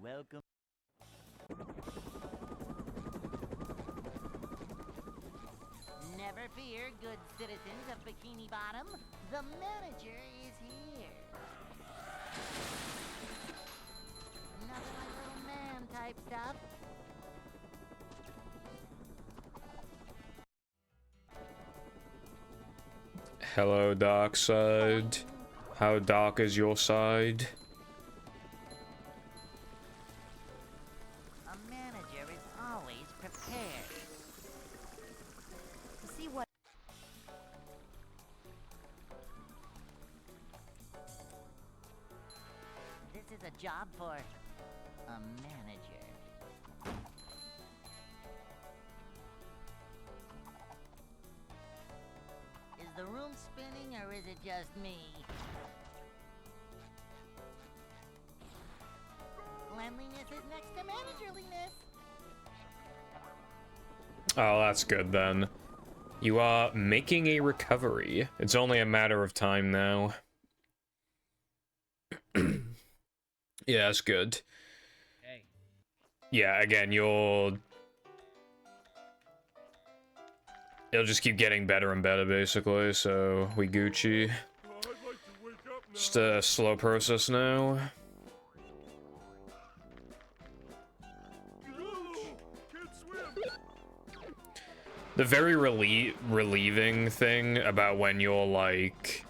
Welcome. Never fear, good citizens of Bikini Bottom. The manager is here. Nothing like little man type stuff. Hello, dark side. How dark is your side? A manager is always prepared. See what? This is a job for a manager. Is the room spinning or is it just me? Cleanliness is next to managerliness. Oh, that's good then. You are making a recovery. It's only a matter of time now. Yeah, that's good. Hey. Yeah, again, you'll just keep getting better and better, basically, so we Gucci. Just a slow process now. The very relieving thing about when you're, like,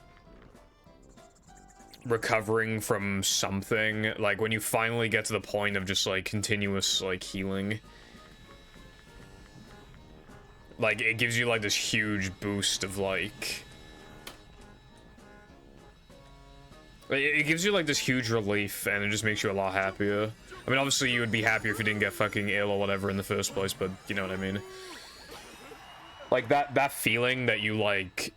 recovering from something, like, when you finally get to the point of just, like, continuous, like, healing. Like, it gives you, like, this huge boost of, like... It gives you, like, this huge relief, and it just makes you a lot happier. I mean, obviously, you would be happier if you didn't get fucking ill or whatever in the first place, but you know what I mean. Like, that feeling that you, like,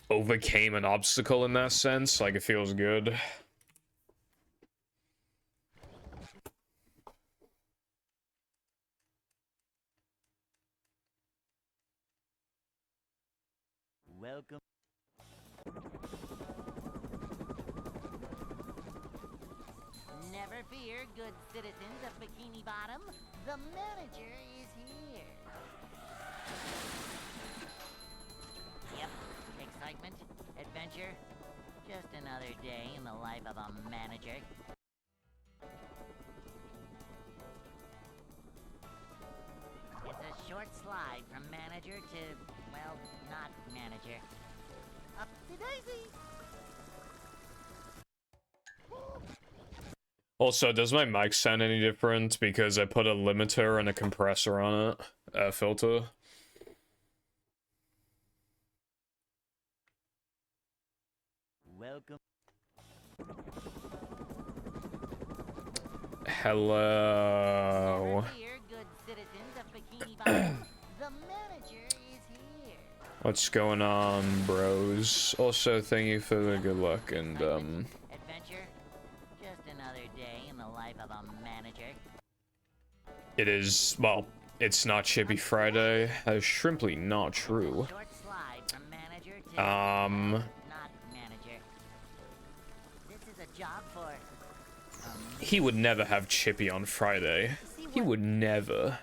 overcame an obstacle in that sense, like, it feels good. Welcome. Never fear, good citizens of Bikini Bottom. The manager is here. Yep, excitement, adventure. Just another day in the life of a manager. It's a short slide from manager to, well, not manager. Up to Daisy! Also, does my mic sound any different? Because I put a limiter and a compressor on it. A filter. Welcome. Hello. Never fear, good citizens of Bikini Bottom. The manager is here. What's going on, bros? Also, thank you for the good luck and, Adventure. Just another day in the life of a manager. it is, well, it's not Chippy Friday. That is simply not true. Short slide from manager to Not manager. This is a job for he would never have Chippy on Friday. He would never.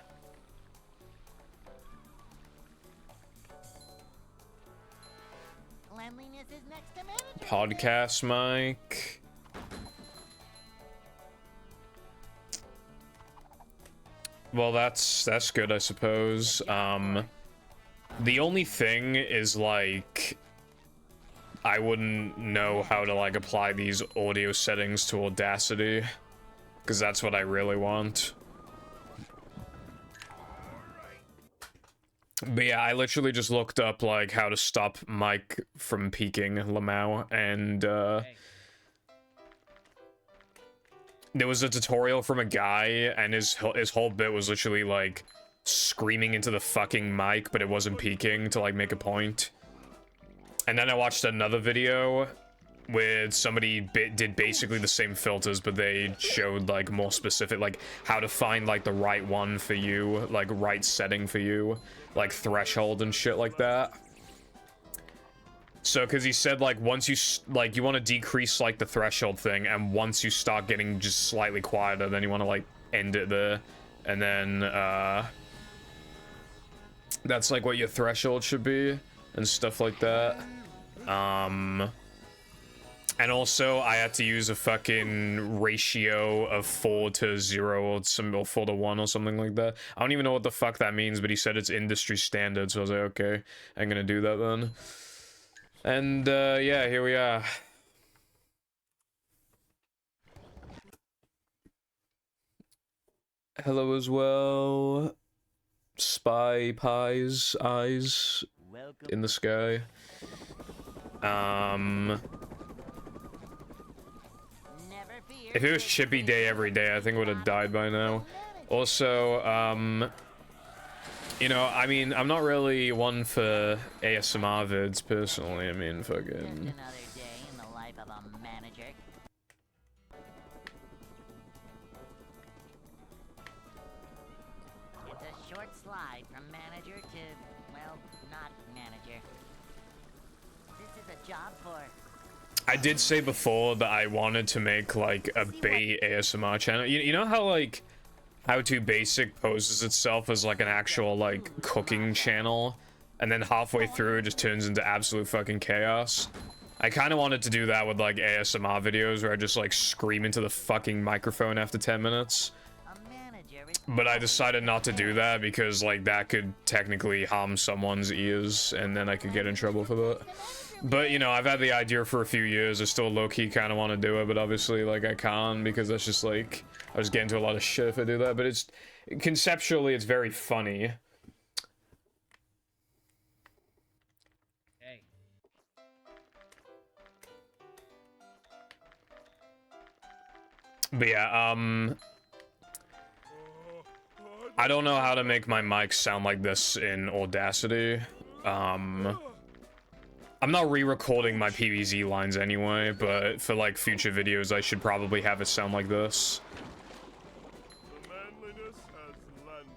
cleanliness is next to manager. Podcast mic. Well, that's good, I suppose. The only thing is, like, I wouldn't know how to, like, apply these audio settings to Audacity, because that's what I really want. But yeah, I literally just looked up, like, how to stop Mike from peaking Lamau, and, there was a tutorial from a guy, and his whole bit was literally, like, screaming into the fucking mic, but it wasn't peaking to, like, make a point. And then I watched another video where somebody did basically the same filters, but they showed, like, more specific, like, how to find, like, the right one for you, like, right setting for you, like, threshold and shit like that. So, because he said, like, once you, like, you want to decrease, like, the threshold thing, and once you start getting just slightly quieter, then you want to, like, end it there, and then that's like what your threshold should be and stuff like that. And also I had to use a fucking ratio of 4 to 0 or 4 to 1 or something like that. I don't even know what the fuck that means, but he said it's industry standard, so I was like, okay, I'm gonna do that then. And yeah, here we are. Hello as well. Spy Pie's eyes in the sky. If it was Chippy Day every day, I think I would have died by now. Also, you know, I mean, I'm not really one for ASMR vids personally. I mean, fucking. Just another day in the life of a manager. It's a short slide from manager to, well, not manager. This is a job for. I did say before that I wanted to make like a bait ASMR channel. You know how like How To Basic poses itself as like an actual like cooking channel, and then halfway through it just turns into absolute fucking chaos? I kind of wanted to do that with like ASMR videos where I just like scream into the fucking microphone after 10 minutes. But I decided not to do that because like that could technically harm someone's ears and then I could get in trouble for that. But you know, I've had the idea for a few years. I still low-key kind of want to do it, but obviously like I can't because that's just like I was getting into a lot of shit if I do that. But it's conceptually it's very funny. Hey. But yeah, I don't know how to make my mic sound like this in Audacity. I'm not re-recording my PVZ lines anyway, but for like future videos I should probably have it sound like this. The manliness has landed.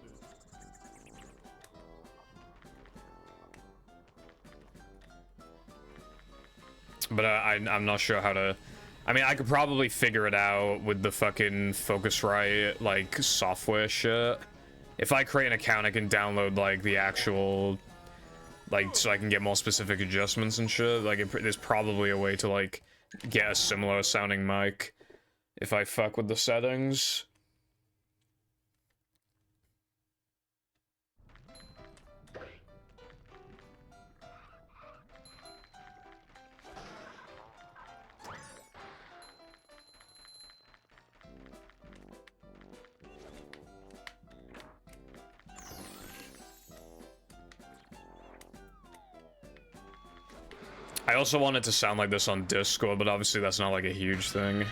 But I'm not sure how to. I mean, I could probably figure it out with the fucking Focusrite like software shit. If I create an account, I can download like the actual, like, so I can get more specific adjustments and shit. Like, there's probably a way to like get a similar sounding mic if I fuck with the settings. I also want it to sound like this on Discord, but obviously that's not like a huge thing.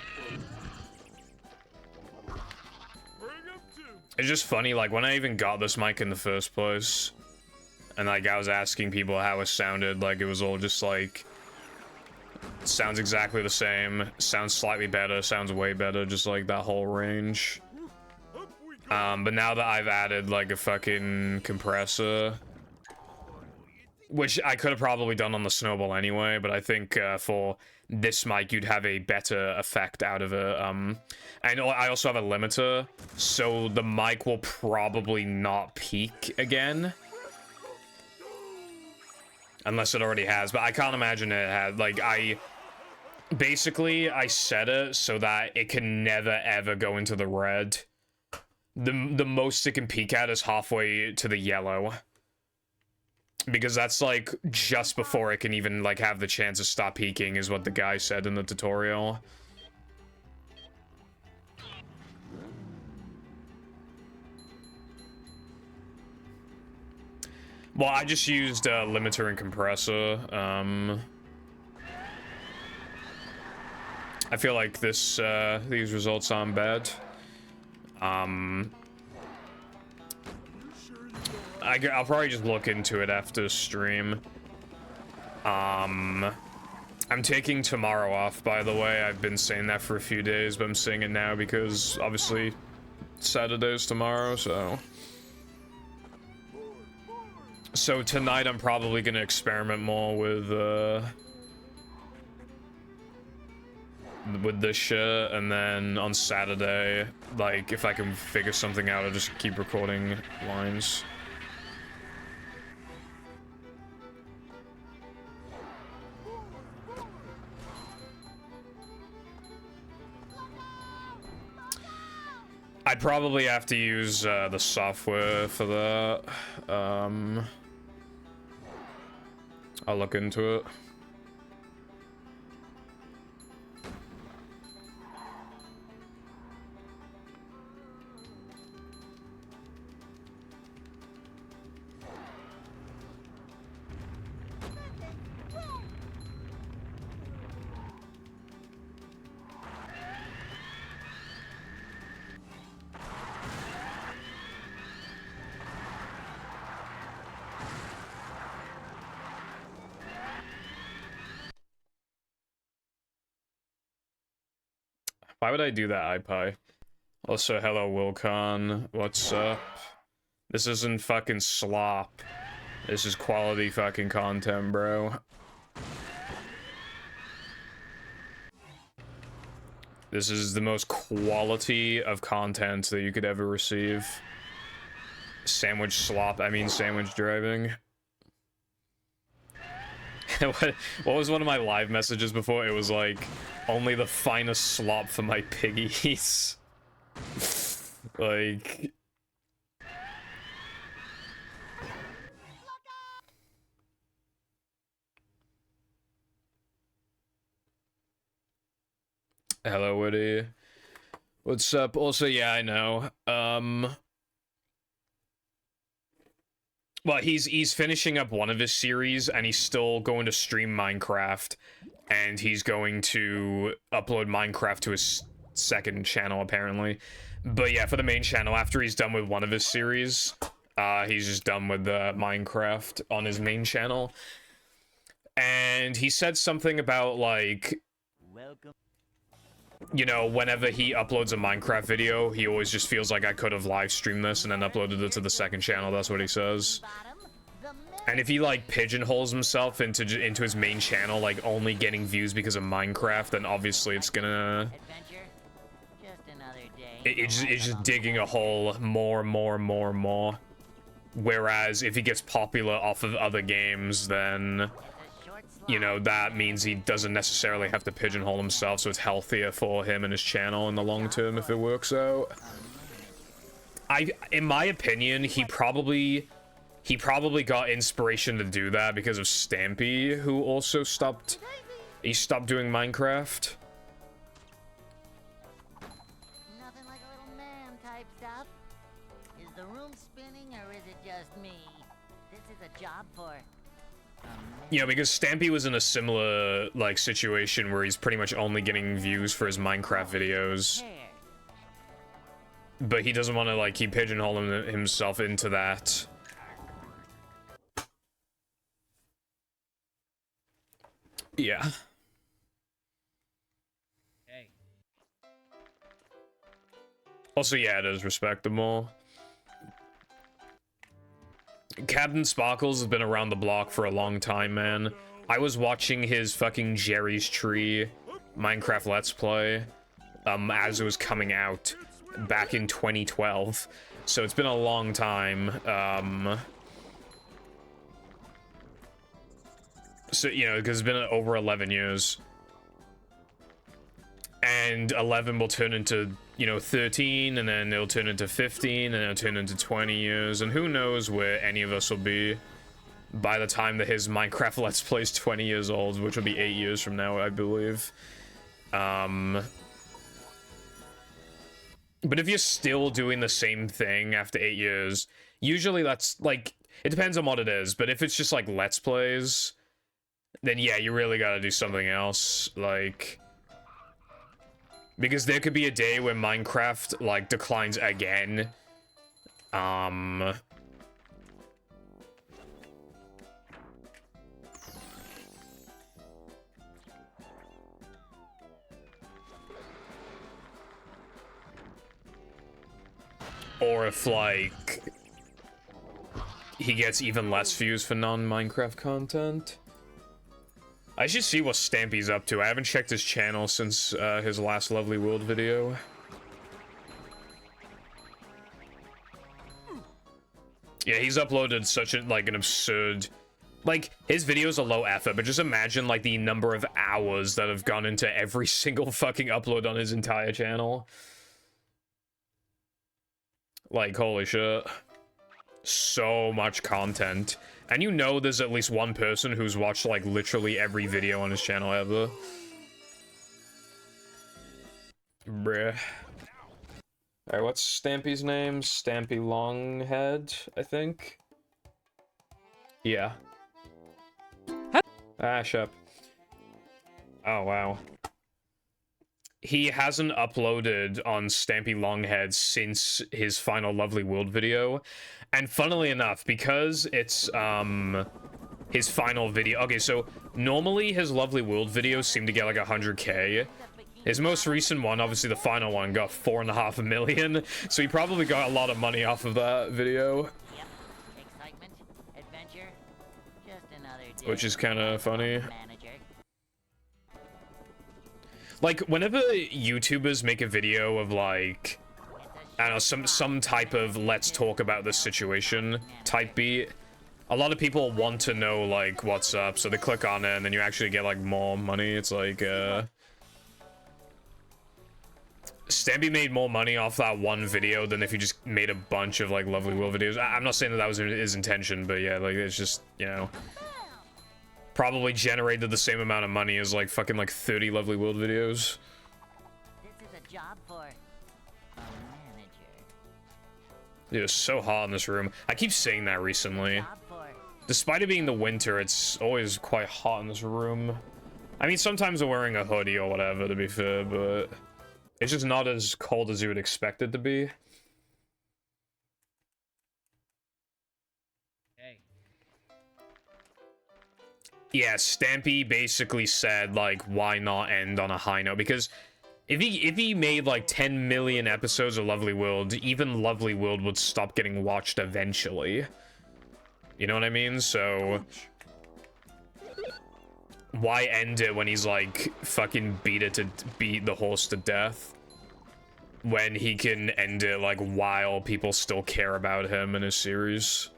It's just funny, like when I even got this mic in the first place, and like I was asking people how it sounded, like it was all just like, sounds exactly the same, sounds slightly better, sounds way better, just like that whole range. But now that I've added like a fucking compressor, which I could have probably done on the Snowball anyway, but I think for this mic you'd have a better effect out of it. And I also have a limiter, so the mic will probably not peak again. Unless it already has, but I can't imagine it had. Like, basically, I set it so that it can never ever go into the red. The most it can peak at is halfway to the yellow. Because that's like just before it can even like have the chance to stop peaking, is what the guy said in the tutorial. Well, I just used limiter and compressor. I feel like these results aren't bad. I'll probably just look into it after stream. I'm taking tomorrow off, by the way. I've been saying that for a few days, but I'm saying it now because obviously Saturday's tomorrow, so. So tonight I'm probably gonna experiment more with with this shit, and then on Saturday, like, if I can figure something out, I'll just keep recording lines. I'd probably have to use the software for that. I'll look into it. Why would I do that, iPie? Also, hello, Wilcon. What's up? This isn't fucking slop. This is quality fucking content, bro. This is the most quality of content that you could ever receive. Sandwich slop, I mean sandwich driving. what was one of my live messages before? It was like, only the finest slop for my piggies. Like... Hello, Woody. What's up? Also, yeah, I know. Well, he's finishing up one of his series, and he's still going to stream Minecraft, and he's going to upload Minecraft to his second channel, apparently. But yeah, for the main channel, after he's done with one of his series, he's just done with Minecraft on his main channel. And he said something about, like... Welcome. You know, whenever he uploads a Minecraft video, he always just feels like I could have live streamed this and then uploaded it to the second channel. That's what he says. And if he, like, pigeonholes himself into his main channel, like, only getting views because of Minecraft, then obviously it's gonna... It's just digging a hole more. Whereas if he gets popular off of other games, then... You know, that means he doesn't necessarily have to pigeonhole himself, so it's healthier for him and his channel in the long term if it works out. In my opinion, he probably got inspiration to do that because of Stampy, who also stopped doing Minecraft. Nothing like a little man type stuff. Is the room spinning or is it just me? This is a job for... You know, because Stampy was in a similar, like, situation where he's pretty much only getting views for his Minecraft videos. But he doesn't want to, like, keep pigeonholing himself into that. Yeah. Hey. Also, yeah, it is respectable. Captain Sparkles has been around the block for a long time, man. I was watching his fucking Jerry's Tree Minecraft Let's Play as it was coming out back in 2012. So it's been a long time. So, you know, because it's been over 11 years. And 11 will turn into, you know, 13, and then it'll turn into 15, and it'll turn into 20 years, and who knows where any of us will be by the time that his Minecraft Let's Play is 20 years old, which will be 8 years from now, I believe. But if you're still doing the same thing after 8 years, usually that's, like, it depends on what it is, but if it's just, like, Let's Plays, then yeah, you really gotta do something else, like... Because there could be a day where Minecraft, like, declines again. Or if, like, he gets even less views for non-Minecraft content. I should see what Stampy's up to. I haven't checked his channel since his last Lovely World video. Yeah, he's uploaded such an absurd... Like, his videos are low effort, but just imagine, like, the number of hours that have gone into every single fucking upload on his entire channel. Like, holy shit. So much content. And you know there's at least one person who's watched, like, literally every video on his channel ever. Bruh. Alright, what's Stampy's name? Stampy Longhead, I think? Yeah. Ah, shut up. Oh, wow. He hasn't uploaded on Stampy Longhead since his final Lovely World video. And funnily enough, because it's, his final video... Okay, so normally his Lovely World videos seem to get like 100K. His most recent one, obviously the final one, got 4.5 million. So he probably got a lot of money off of that video. Yep. Excitement, adventure, just another day. Which is kind of funny. Manager. Like, whenever YouTubers make a video of, like, I don't know, some type of let's talk about this situation type beat, a lot of people want to know, like, what's up, so they click on it, and then you actually get, like, more money. It's like, Stampy made more money off that one video than if he just made a bunch of, like, Lovely World videos. I'm not saying that that was his intention, but yeah, like, it's just, you know, probably generated the same amount of money as, like, fucking, like, 30 Lovely World videos. This is a job for a manager. It was so hot in this room. I keep saying that recently. Job for Despite it being the winter, it's always quite hot in this room. I mean, sometimes I'm wearing a hoodie or whatever, to be fair, but it's just not as cold as you would expect it to be. Hey. Yeah, Stampy basically said, like, why not end on a high note? Because if he made, like, 10 million episodes of Lovely World, even Lovely World would stop getting watched eventually. You know what I mean? So why end it when he's, like, fucking beat the horse to death? When he can end it, like, while people still care about him in his series.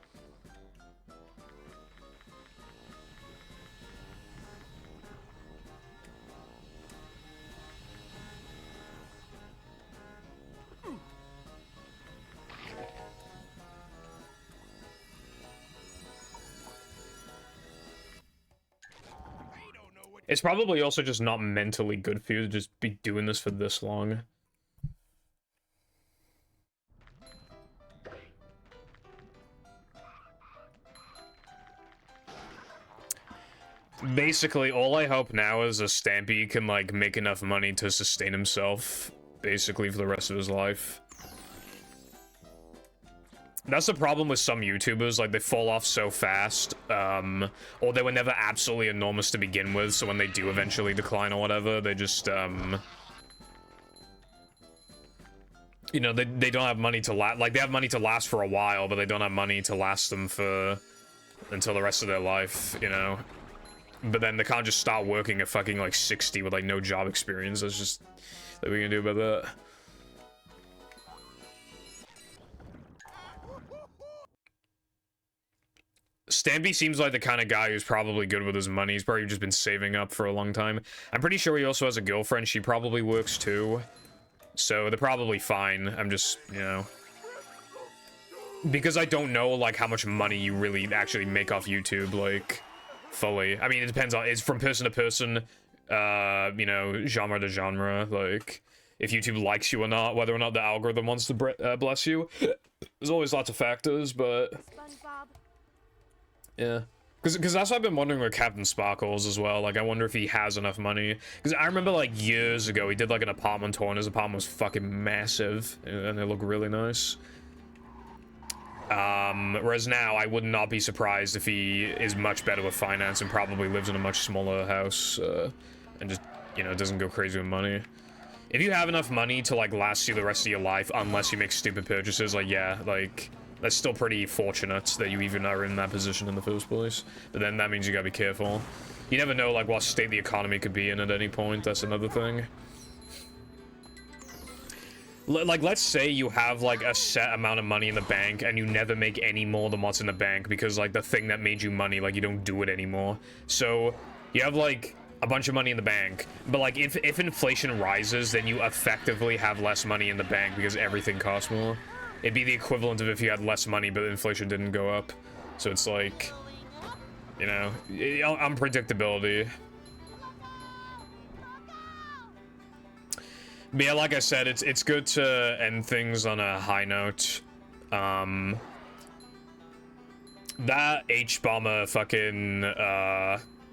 It's probably also just not mentally good for you to just be doing this for this long. Basically, all I hope now is a Stampy can, like, make enough money to sustain himself, basically, for the rest of his life. That's the problem with some YouTubers, like, they fall off so fast, or they were never absolutely enormous to begin with, so when they do eventually decline or whatever, they just, you know, they don't have money to last, like, they have money to last for a while, but they don't have money to last them for, until the rest of their life, you know? But then they can't just start working at fucking, like, 60 with, like, no job experience. That's just, what are we gonna do about that? Stampy seems like the kind of guy who's probably good with his money. He's probably just been saving up for a long time. I'm pretty sure he also has a girlfriend. She probably works too. So they're probably fine. I'm just, you know. Because I don't know, like, how much money you really actually make off YouTube, like, fully. I mean, it depends on, it's from person to person, you know, genre to genre. Like, if YouTube likes you or not, whether or not the algorithm wants to bless you. There's always lots of factors, but yeah, because that's what I've been wondering with Captain Sparkles as well. Like, I wonder if he has enough money. Because I remember, like, years ago, he did, like, an apartment tour, and his apartment was fucking massive, and they look really nice. Whereas now, I would not be surprised if he is much better with finance and probably lives in a much smaller house, and just, you know, doesn't go crazy with money. If you have enough money to, like, last you the rest of your life, unless you make stupid purchases, like, yeah, like, That's still pretty fortunate that you even are in that position in the first place. But then that means you gotta be careful. You never know, like, what state the economy could be in at any point. That's another thing. Like, let's say you have, like, a set amount of money in the bank and you never make any more than what's in the bank because, like, the thing that made you money, like, you don't do it anymore. So, you have, like, a bunch of money in the bank, but, like, if inflation rises, then you effectively have less money in the bank because everything costs more. It'd be the equivalent of if you had less money, but inflation didn't go up. So it's like, you know, unpredictability. But yeah, like I said, it's good to end things on a high note. That H-Bomber fucking,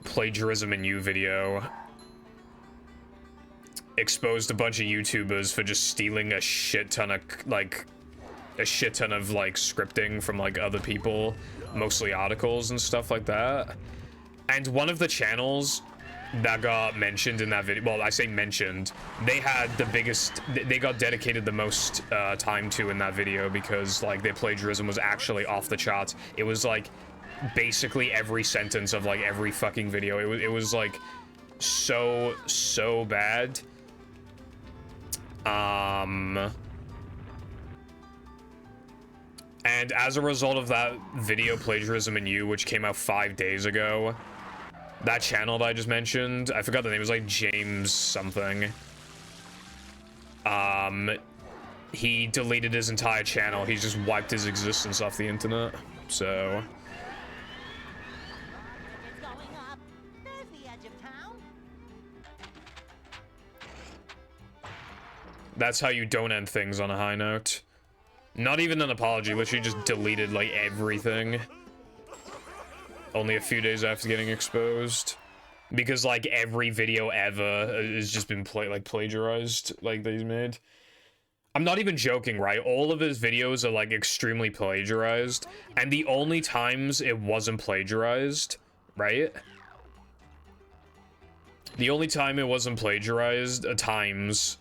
plagiarism in you video exposed a bunch of YouTubers for just stealing a shit ton of, like, scripting from, like, other people, mostly articles and stuff like that. And one of the channels that got mentioned in that video, well, I say mentioned, they had the biggest, they got dedicated the most time to in that video because, like, their plagiarism was actually off the charts. It was, like, basically every sentence of, like, every fucking video. It was like, so bad. And as a result of that video, Plagiarism in You, which came out 5 days ago, that channel that I just mentioned, I forgot the name, it was like James something. He deleted his entire channel. He just wiped his existence off the internet. So It's going up. There's the edge of town. that's how you don't end things on a high note. Not even an apology, literally just deleted, like, everything. Only a few days after getting exposed. Because, like, every video ever has just been plagiarized, like, that he's made. I'm not even joking, right? All of his videos are, like, extremely plagiarized. And the only times it wasn't plagiarized, right? The only time it wasn't plagiarized, times...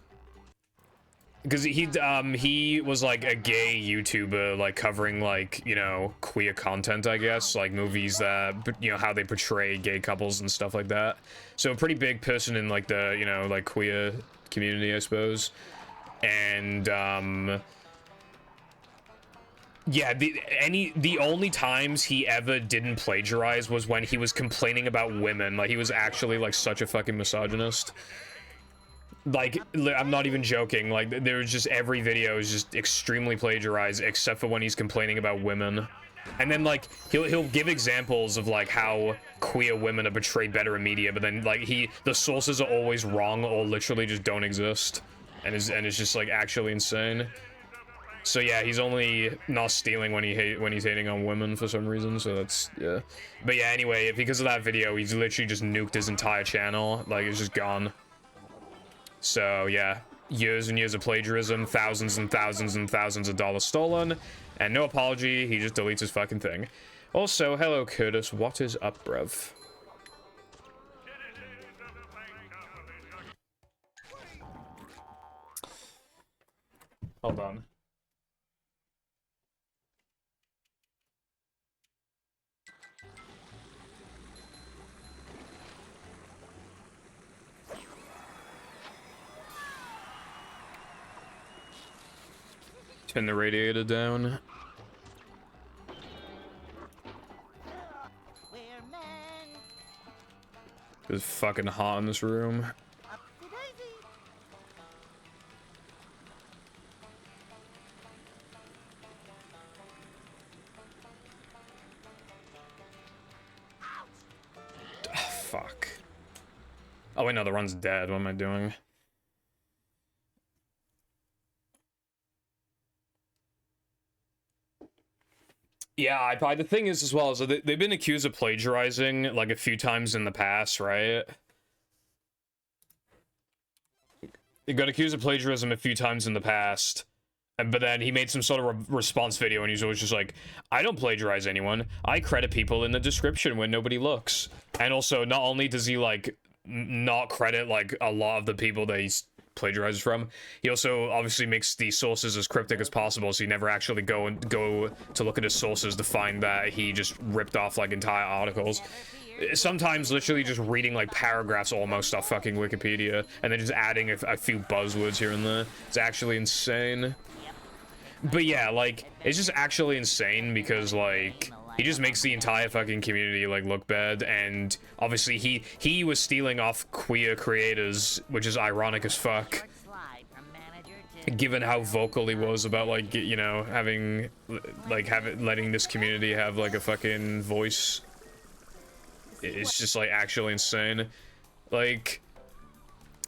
Because he was, like, a gay YouTuber, like, covering, like, you know, queer content, I guess. Like, movies that, you know, how they portray gay couples and stuff like that. So, a pretty big person in, like, the, you know, like, queer community, I suppose. And, yeah, the only times he ever didn't plagiarize was when he was complaining about women. Like, he was actually, like, such a fucking misogynist. Like, I'm not even joking, like, there's just, every video is just extremely plagiarized, except for when he's complaining about women. And then, like, he'll give examples of, like, how queer women are portrayed better in media, but then, like, the sources are always wrong or literally just don't exist. And it's just, like, actually insane. So, yeah, he's only not stealing when he's hating on women for some reason, so that's, yeah. But, yeah, anyway, because of that video, he's literally just nuked his entire channel, like, it's just gone. So, yeah, years and years of plagiarism, thousands and thousands and thousands of dollars stolen, and no apology, he just deletes his fucking thing. Also, hello, Curtis, what is up, bruv? Hold on. Turn the radiator down. We're men. It's fucking hot in this room. Upsy daisy. Fuck. Oh wait, no, the run's dead. What am I doing? Yeah, the thing is as well, so they've been accused of plagiarizing like a few times in the past, right? He got accused of plagiarism a few times in the past, but then he made some sort of response video and he's always just like, I don't plagiarize anyone. I credit people in the description when nobody looks. And also, not only does he like not credit like a lot of the people that he's plagiarizes from. He also obviously makes the sources as cryptic as possible, so you never actually go to look at his sources to find that he just ripped off like entire articles. Sometimes literally just reading like paragraphs almost off fucking Wikipedia, and then just adding a few buzzwords here and there. It's actually insane. But yeah, like, it's just actually insane because, like, he just makes the entire fucking community, like, look bad, and obviously he was stealing off queer creators, which is ironic as fuck, given how vocal he was about, like, you know, having, like, letting this community have, like, a fucking voice. It's just, like, actually insane. Like,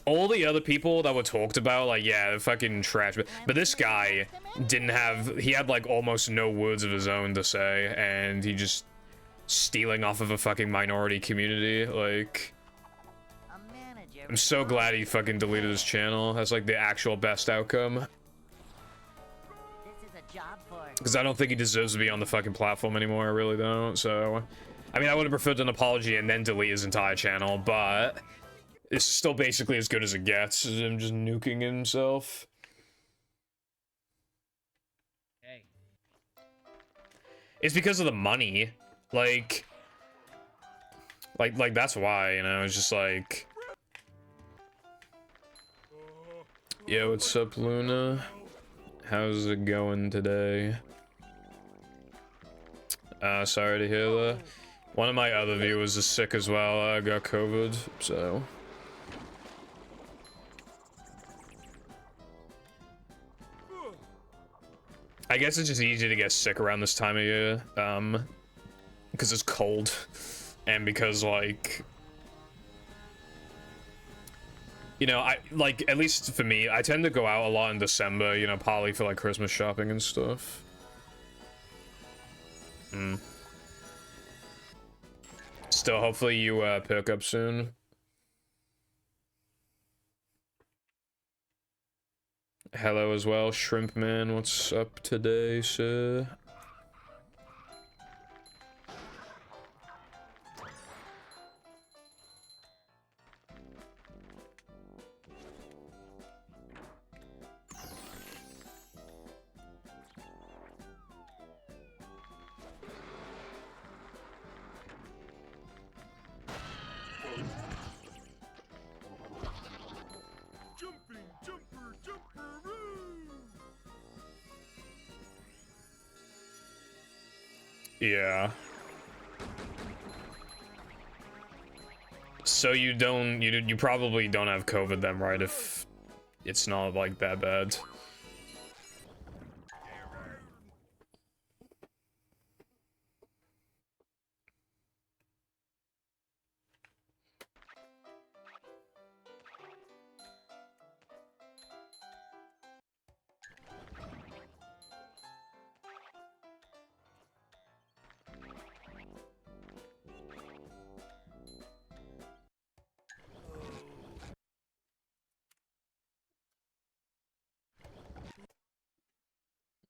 all the other people that were talked about, like, yeah, they're fucking trash. But this guy didn't have... He had, like, almost no words of his own to say. And he just... stealing off of a fucking minority community. Like... I'm so glad he fucking deleted his channel. That's, like, the actual best outcome. Because I don't think he deserves to be on the fucking platform anymore. I really don't. So... I mean, I would have preferred an apology and then delete his entire channel. But... it's still basically as good as it gets. Him just nuking himself. Hey. It's because of the money. Like that's why, you know, it's just like... Yo, what's up, Luna? How's it going today? Sorry to hear that. One of my other viewers is sick as well. I got COVID, so... I guess it's just easy to get sick around this time of year, because it's cold, and because, like, you know, like, at least for me, I tend to go out a lot in December, you know, probably for, like, Christmas shopping and stuff. Still, hopefully you, pick up soon. Hello as well, Shrimp Man. What's up today, sir? Jumping, jumper, jumperoo! Yeah. So you probably don't have COVID then, right? If it's not like that bad.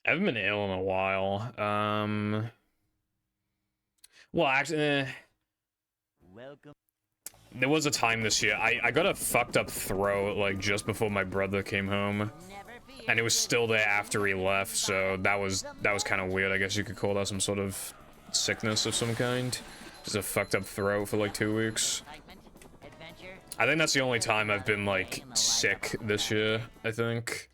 I haven't been ill in a while. Well, actually, Welcome. there was a time this year. I got a fucked up throat, like, just before my brother came home. And it was still there after he left, so that was kind of weird. I guess you could call that some sort of sickness of some kind. Just a fucked up throat for, like, 2 weeks. I think that's the only time I've been, like, sick this year, I think.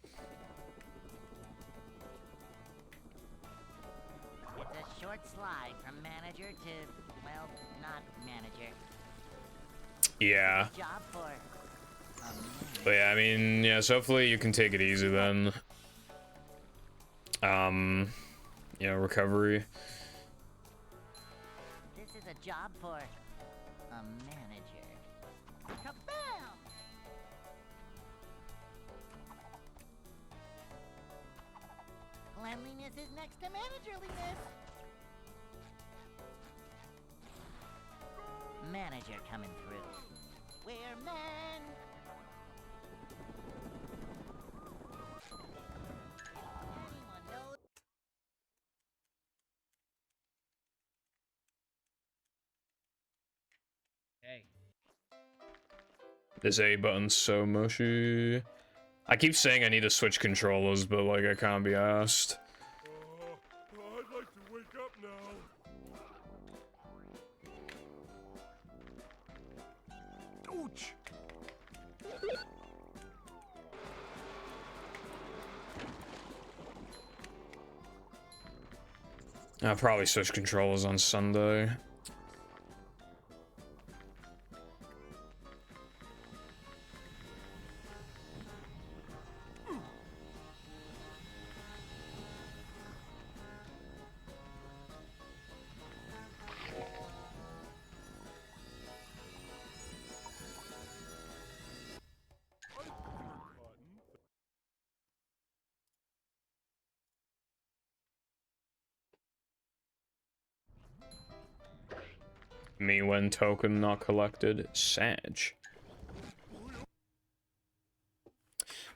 Yeah. But yeah, I mean, yeah, so hopefully you can take it easy then. You know, recovery. This is a job for a manager. Kabam! Cleanliness is next to managerliness. Manager coming through. We're men. Anyone knows? Hey. This A button's so mushy. I keep saying I need to switch controllers, but like I can't be asked. I'd like to wake up now. Ouch! I'll probably switch controllers on Sunday. Me when token not collected. Sag.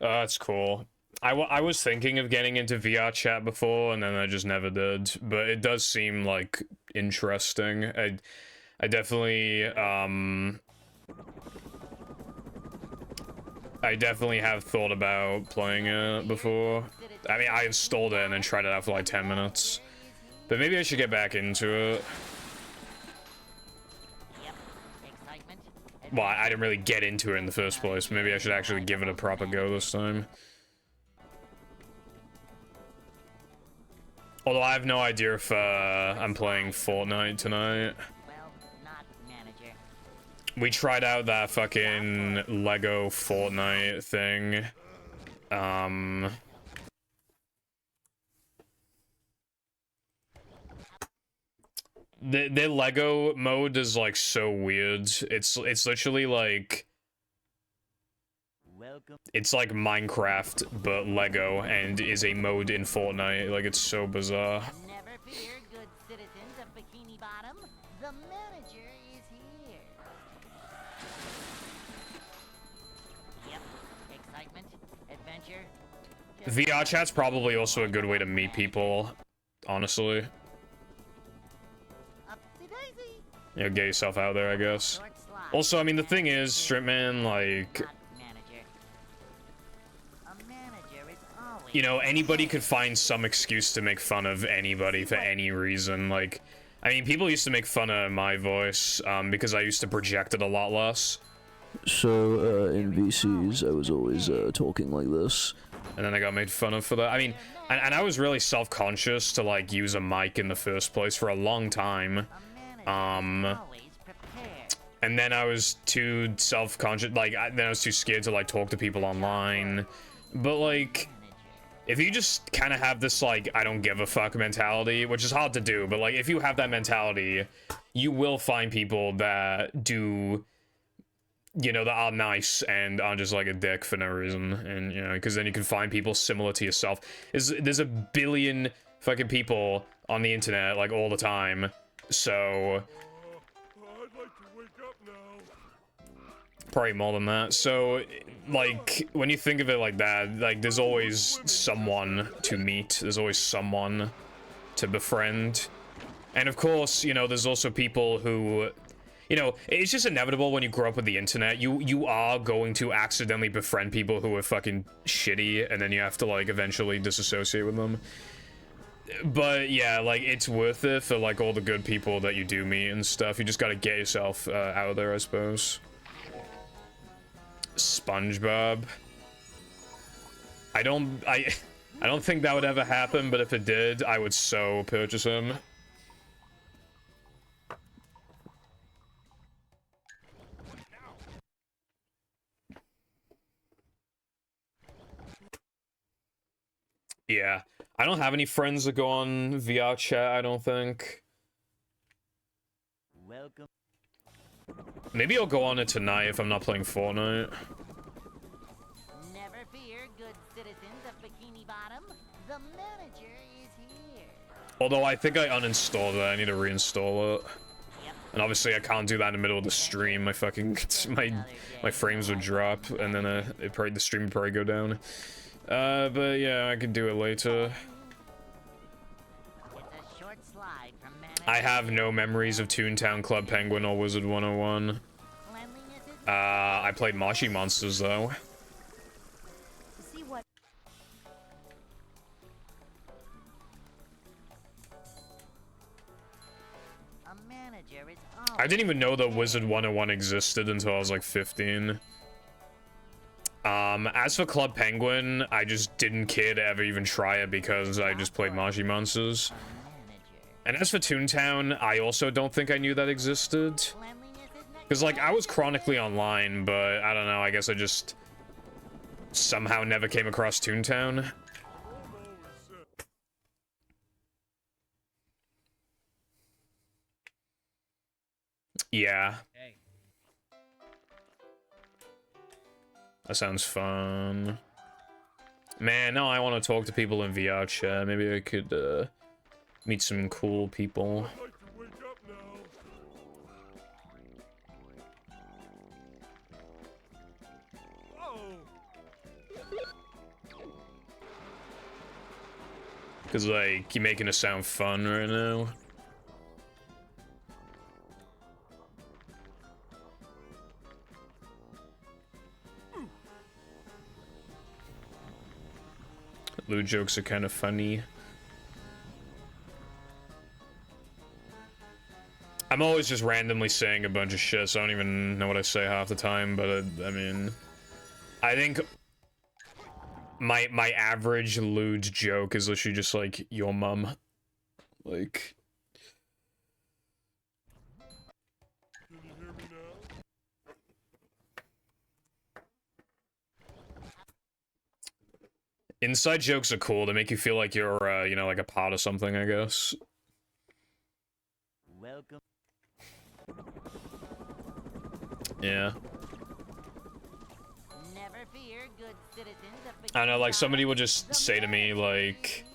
That's cool. I was thinking of getting into VR chat before, and then I just never did. But it does seem like interesting. I definitely I definitely have thought about playing it before. I mean, I installed it and then tried it out for like 10 minutes. But maybe I should get back into it. Well, I didn't really get into it in the first place. Maybe I should actually give it a proper go this time. Although I have no idea if I'm playing Fortnite tonight. Well, not manager. We tried out that fucking Lego Fortnite thing. The Lego mode is like so weird. It's literally like Welcome. it's like Minecraft but Lego and is a mode in Fortnite. Like it's so bizarre. Never fear, good citizens of Bikini Bottom. The manager is here. Yep. Excitement, adventure. VR chat's probably also a good way to meet people, honestly. Upsy daisy. You know, get yourself out there, I guess. Short slide. Also, I mean, the thing is, Stripman, like, Not manager. A manager is always. you know, anybody could find some excuse to make fun of anybody for any reason. Like, I mean, people used to make fun of my voice, because I used to project it a lot less. So, in VCs, I was always talking like this. And then I got made fun of for that. I mean, and I was really self-conscious to, like, use a mic in the first place for a long time. A manager is always prepared. And then I was too self-conscious, like, then I was too scared to, like, talk to people online. But, like, if you just kind of have this, like, I don't give a fuck mentality, which is hard to do, but, like, if you have that mentality, you will find people that do, you know, that are nice and aren't just, like, a dick for no reason. And, you know, because then you can find people similar to yourself. There's a billion fucking people on the internet, like, all the time. So I'd like to wake up now. probably more than that. So, like, when you think of it like that, like, there's always someone to meet. There's always someone to befriend. And of course, you know, there's also people who, you know, it's just inevitable when you grow up with the internet. You are going to accidentally befriend people who are fucking shitty, and then you have to, like, eventually disassociate with them. But yeah, like, it's worth it for, like, all the good people that you do meet and stuff. You just gotta get yourself out there, I suppose. SpongeBob. I don't think that would ever happen, but if it did, I would so purchase him. Yeah. I don't have any friends that go on VR chat, I don't think. Welcome. Maybe I'll go on it tonight if I'm not playing Fortnite. Never fear, good citizens of Bikini Bottom. The manager is here. Although I think I uninstalled it, I need to reinstall it. Yep. And obviously I can't do that in the middle of the stream. My fucking my frames would drop, and then the stream would probably go down. But yeah, I could do it later. It's a short slide from manager. I have no memories of Toontown Club Penguin or Wizard 101. Cleanliness is I played Moshi Monsters though. manager is I didn't even know that Wizard 101 existed until I was like 15. As for Club Penguin, I just didn't care to ever even try it because I just played Maji Monsters. And as for Toontown, I also don't think I knew that existed. Because, like, I was chronically online, but I don't know, I guess I just somehow never came across Toontown. Yeah. That sounds fun. Man, now I want to talk to people in VR chat. Maybe I could, meet some cool people. I'd like to wake up now. Whoa! Cause, like, you're making it sound fun right now. Lou jokes are kind of funny. I'm always just randomly saying a bunch of shit, so I don't even know what I say half the time, but I mean... I think... My average lewd joke is literally just like, your mum. Like... Can you hear me now? Inside jokes are cool, they make you feel like you're, you know, like a part of something, I guess. Welcome. Yeah. Never fear, good citizens of I don't know, like, somebody would just say to me, like...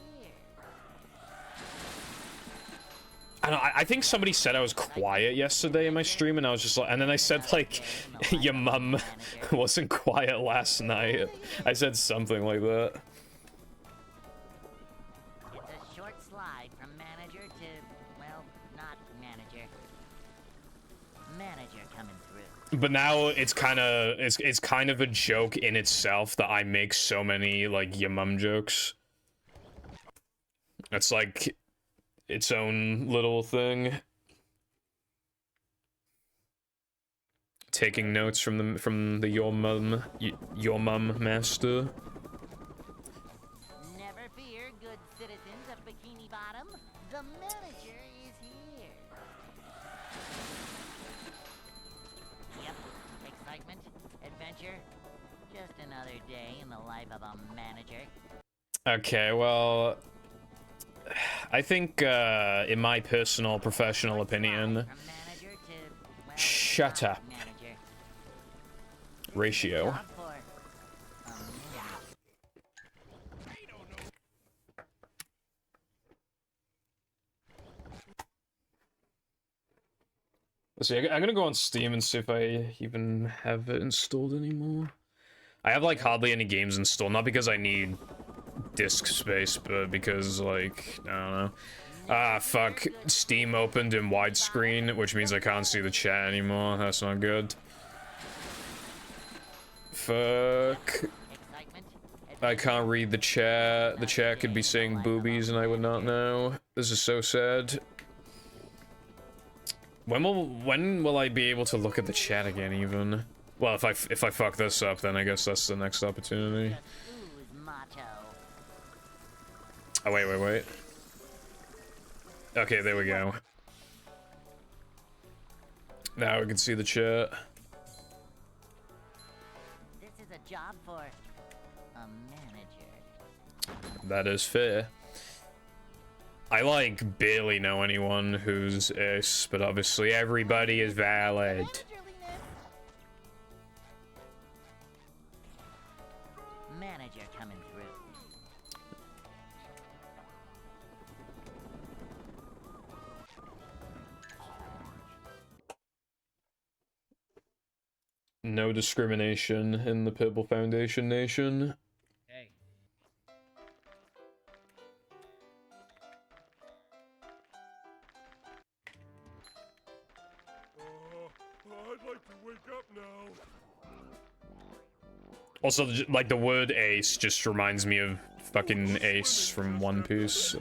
I don't know, I think somebody said I was quiet yesterday in my stream, and I was just like... And then I said, like, your mum wasn't quiet last night. I said something like that. It's a short slide from manager to, well, not manager. Manager coming through. But now it's kind of a joke in itself that I make so many, like, your mum jokes. It's like its own little thing. Taking notes from the your mum master. Never fear, good citizens of Bikini Bottom. The manager is here. Yep, excitement, adventure, just another day in the life of a manager. Okay, well, I think in my personal professional opinion, shut up. Ratio. Let's see, I'm gonna go on Steam and see if I even have it installed anymore. I have, like, hardly any games installed, not because I need disk space, but because, like, I don't know. Ah, fuck. Steam opened in widescreen, which means I can't see the chat anymore. That's not good. Fuck. I can't read the chat. The chat could be saying boobies and I would not know. This is so sad. When will I be able to look at the chat again, even? Well, if I fuck this up, then I guess that's the next opportunity. Oh, wait. Okay, there we go. Now we can see the chat. This is a job for a manager. That is fair. I, like, barely know anyone who's ace, but obviously everybody is valid. Manager coming through. No discrimination in the Purple Foundation Nation. Hey. I'd like to wake up now. Also, like, the word ace just reminds me of fucking Ace from One Piece.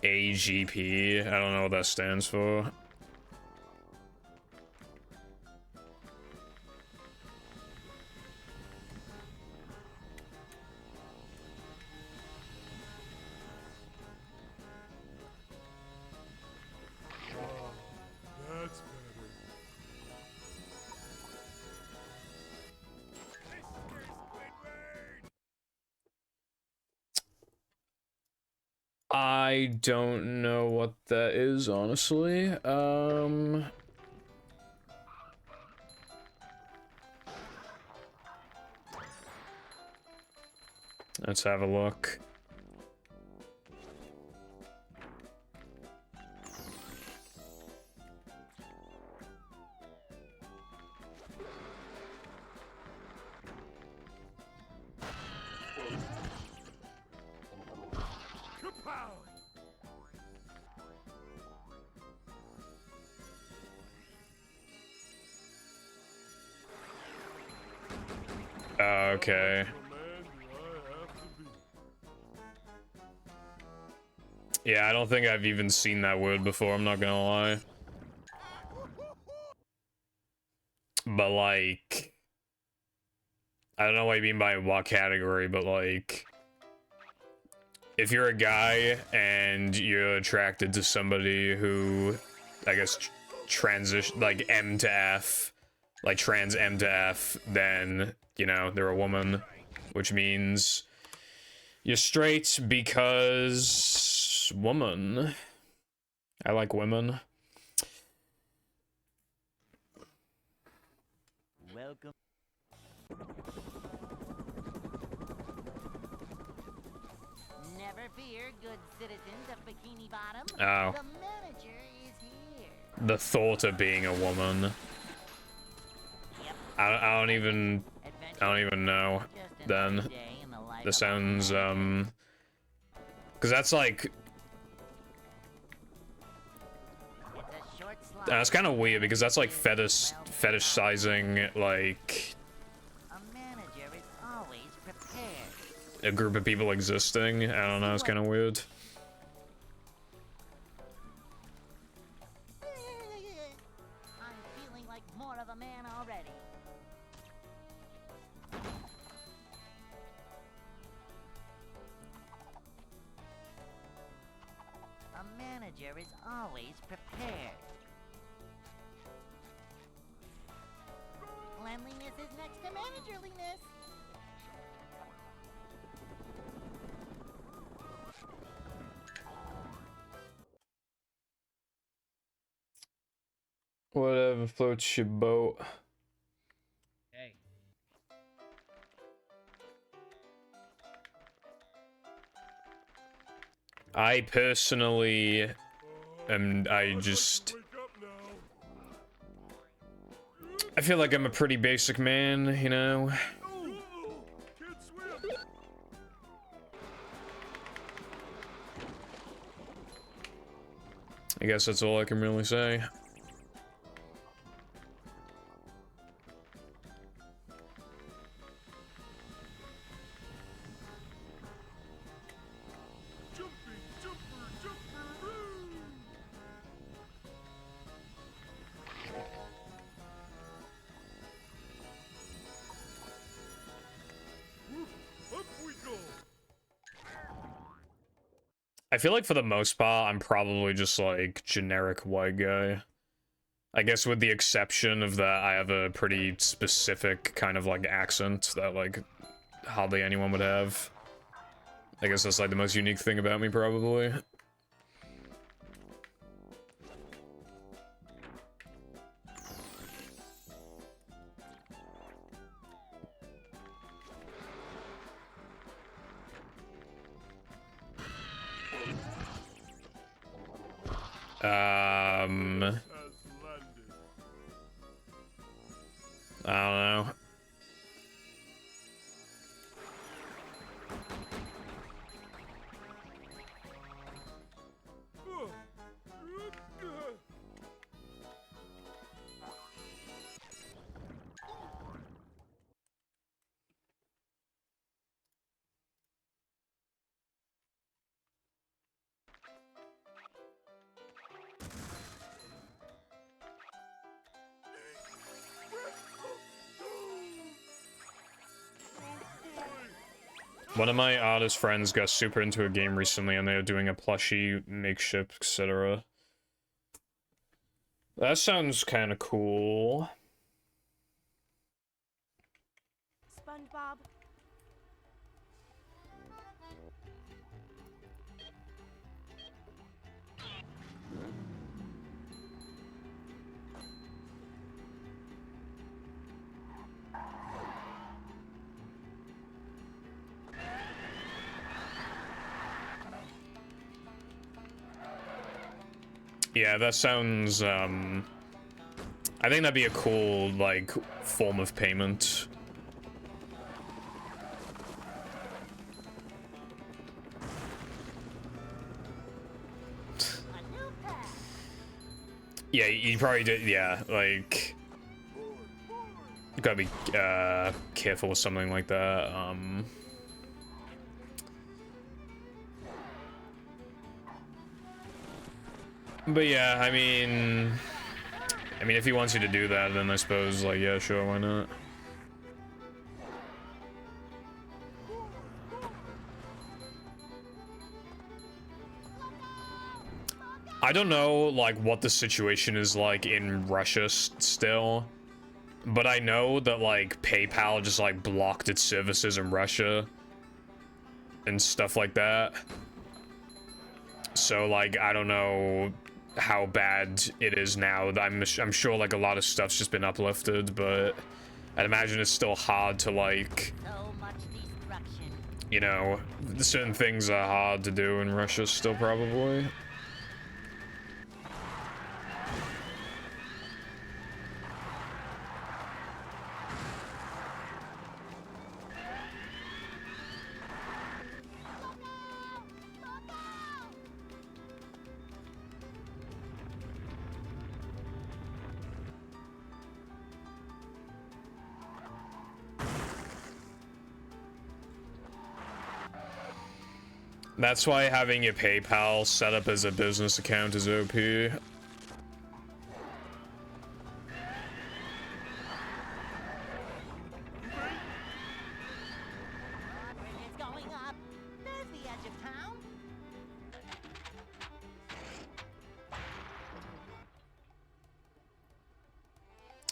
AGP. I don't know what that stands for. That's better. I don't know what that is, honestly. Let's have a look. Kapow! Okay. The man do I have to be? Yeah, I don't think I've even seen that word before, I'm not gonna lie. But like, I don't know what you mean by what category, but like, if you're a guy and you're attracted to somebody who, I guess, transition, like M to F, like trans M to F, then, you know, they're a woman, which means you're straight because woman. I like women. Welcome. Never fear, good citizens of Bikini Bottom. Oh. The manager is here. The thought of being a woman. Yep. I don't even know. Just Then another day in the life this of a sounds manager. because that's like It's a short slide. that's kind of weird because that's like fetishizing like A manager is always prepared. a group of people existing. I don't know. It's kind of weird. I'm feeling like more of a man already. A manager is always prepared. Cleanliness is next to managerliness. Whatever floats your boat. Hey. I personally am. I I'd just. like to wake up now. I feel like I'm a pretty basic man, you know. Oh, can't swim. I guess that's all I can really say. Jumping, jumper, jumperoo. Woof, up we go. I feel like for the most part, I'm probably just like generic white guy. I guess with the exception of that, I have a pretty specific kind of like accent that like hardly anyone would have. I guess that's like the most unique thing about me, probably. Has landed. I don't know. One of my artist friends got super into a game recently and they're doing a plushie makeshift, etc. That sounds kind of cool. SpongeBob. Yeah, that sounds, I think that'd be a cool, like, form of payment. Yeah, you probably did, yeah, like... You gotta be, careful with something like that, But yeah, I mean, if he wants you to do that, then I suppose, like, yeah, sure, why not? I don't know, like, what the situation is like in Russia still, but I know that, like, PayPal just, like, blocked its services in Russia and stuff like that. So, like, I don't know how bad it is now. I'm sure, like, a lot of stuff's just been uplifted, but I'd imagine it's still hard to, like, So much destruction. you know, certain things are hard to do in Russia still, probably. That's why having your PayPal set up as a business account is OP. It's going up. There's the edge of town.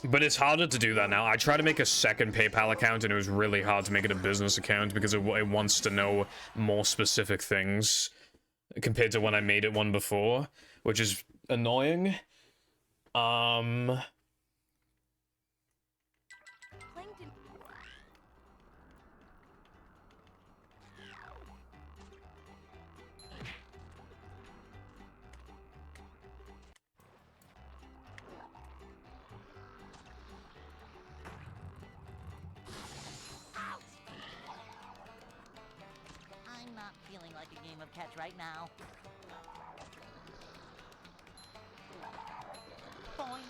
But it's harder to do that now. I tried to make a second PayPal account and it was really hard to make it a business account because it wants to know more specific things compared to when I made it one before, which is annoying. Plankton. I'm not feeling like a game of catch right now. Boing.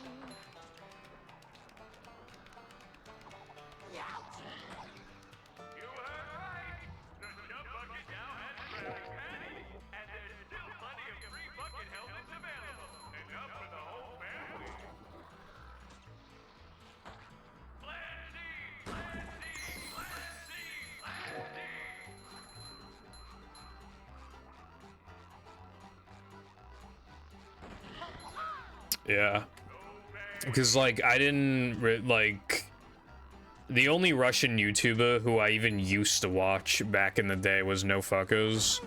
You heard right. The jump bucket now has Krabby Patty. And there's still plenty of free bucket helmets available. Enough for the whole family. Plenty, plenty, plenty, plenty. Yeah. Because, like, I didn't, like... The only Russian YouTuber who I even used to watch back in the day was No Fuckers.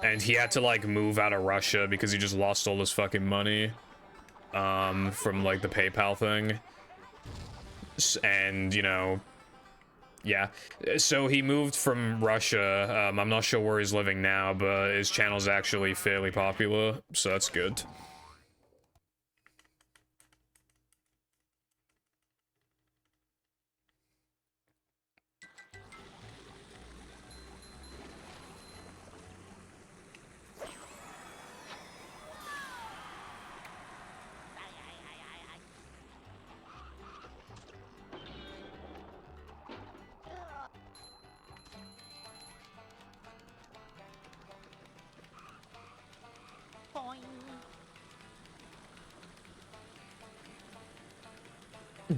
And he had to, like, move out of Russia because he just lost all his fucking money. From, like, the PayPal thing. And, you know... Yeah. So he moved from Russia. I'm not sure where he's living now, but his channel's actually fairly popular. So that's good. Boing.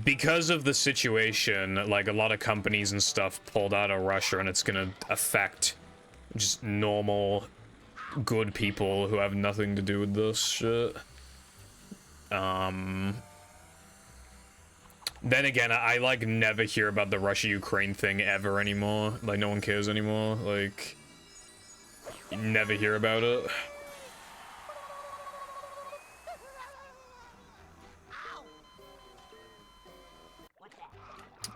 because of the situation, like a lot of companies and stuff pulled out of Russia, and it's gonna affect just normal, good people who have nothing to do with this shit. Then again, I like never hear about the Russia-Ukraine thing ever anymore. Like, no one cares anymore. Like, you never hear about it.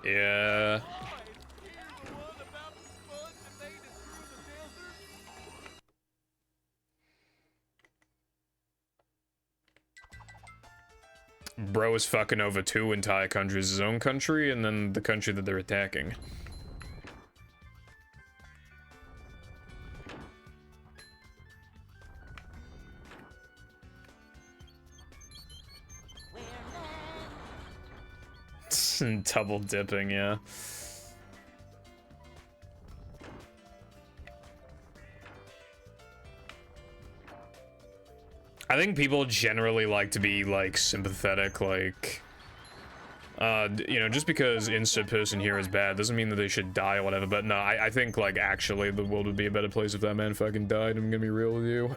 Yeah. Bro is fucking over 2 entire countries, his own country, and then the country that they're attacking. Double dipping, yeah. I think people generally like to be, like, sympathetic, like... you know, just because insert person here is bad doesn't mean that they should die or whatever, but no, I think, like, actually the world would be a better place if that man fucking died, I'm gonna be real with you.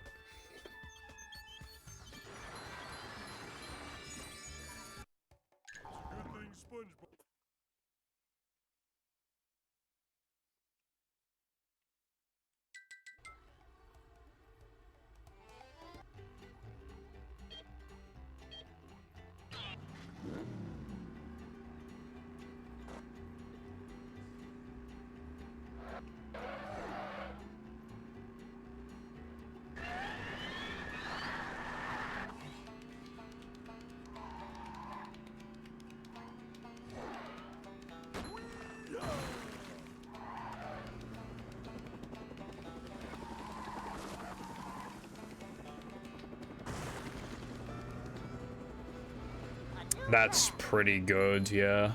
That's pretty good, yeah.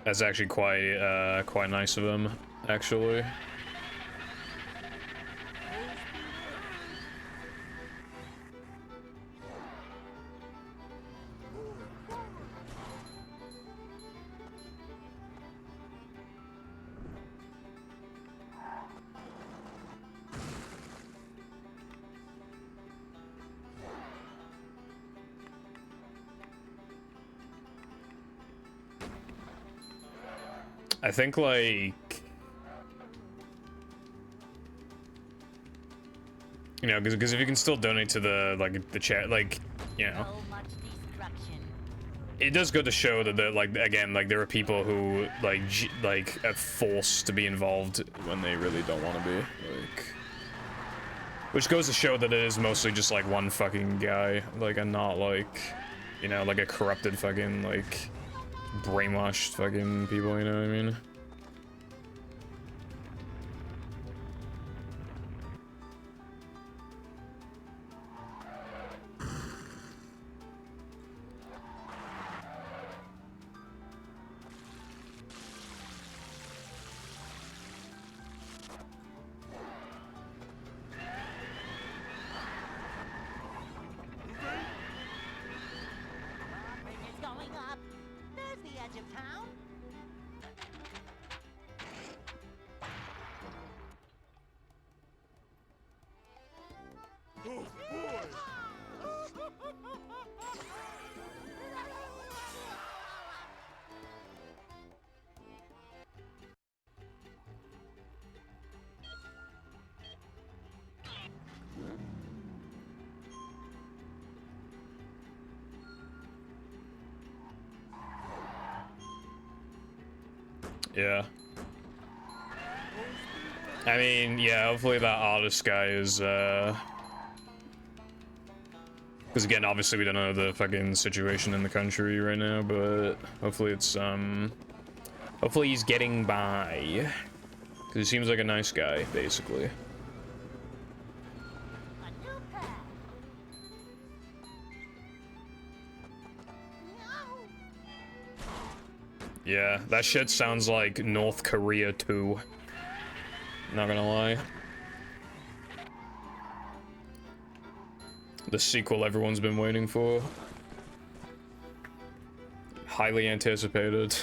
That's actually quite nice of him, actually. I think, like, you know, because if you can still donate to the, like, the chat, like, you know, So much destruction. it does go to show that, like, again, like, there are people who, like, are forced to be involved when they really don't want to be, like, which goes to show that it is mostly just, like, one fucking guy, like, and not, like, you know, like a corrupted fucking, like, brainwashed fucking people, you know what I mean? Bridge is going up. There's the edge of town. Yeah. I mean, yeah, hopefully that artist guy is, because again, obviously we don't know the fucking situation in the country right now, but hopefully it's, hopefully he's getting by. Because he seems like a nice guy, basically. A new path. No. Yeah, that shit sounds like North Korea too. Not gonna lie. The sequel everyone's been waiting for. Highly anticipated.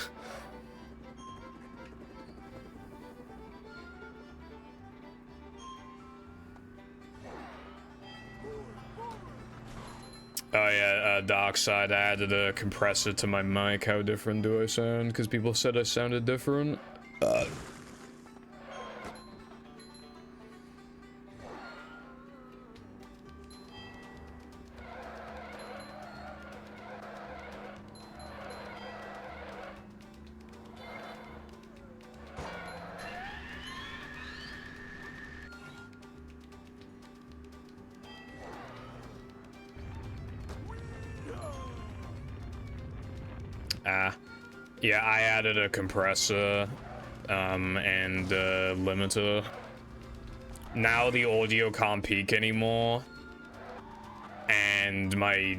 Oh yeah, Darkside, I added a compressor to my mic. How different do I sound? Because people said I sounded different. Yeah, I added a compressor, and a limiter. Now the audio can't peak anymore, and my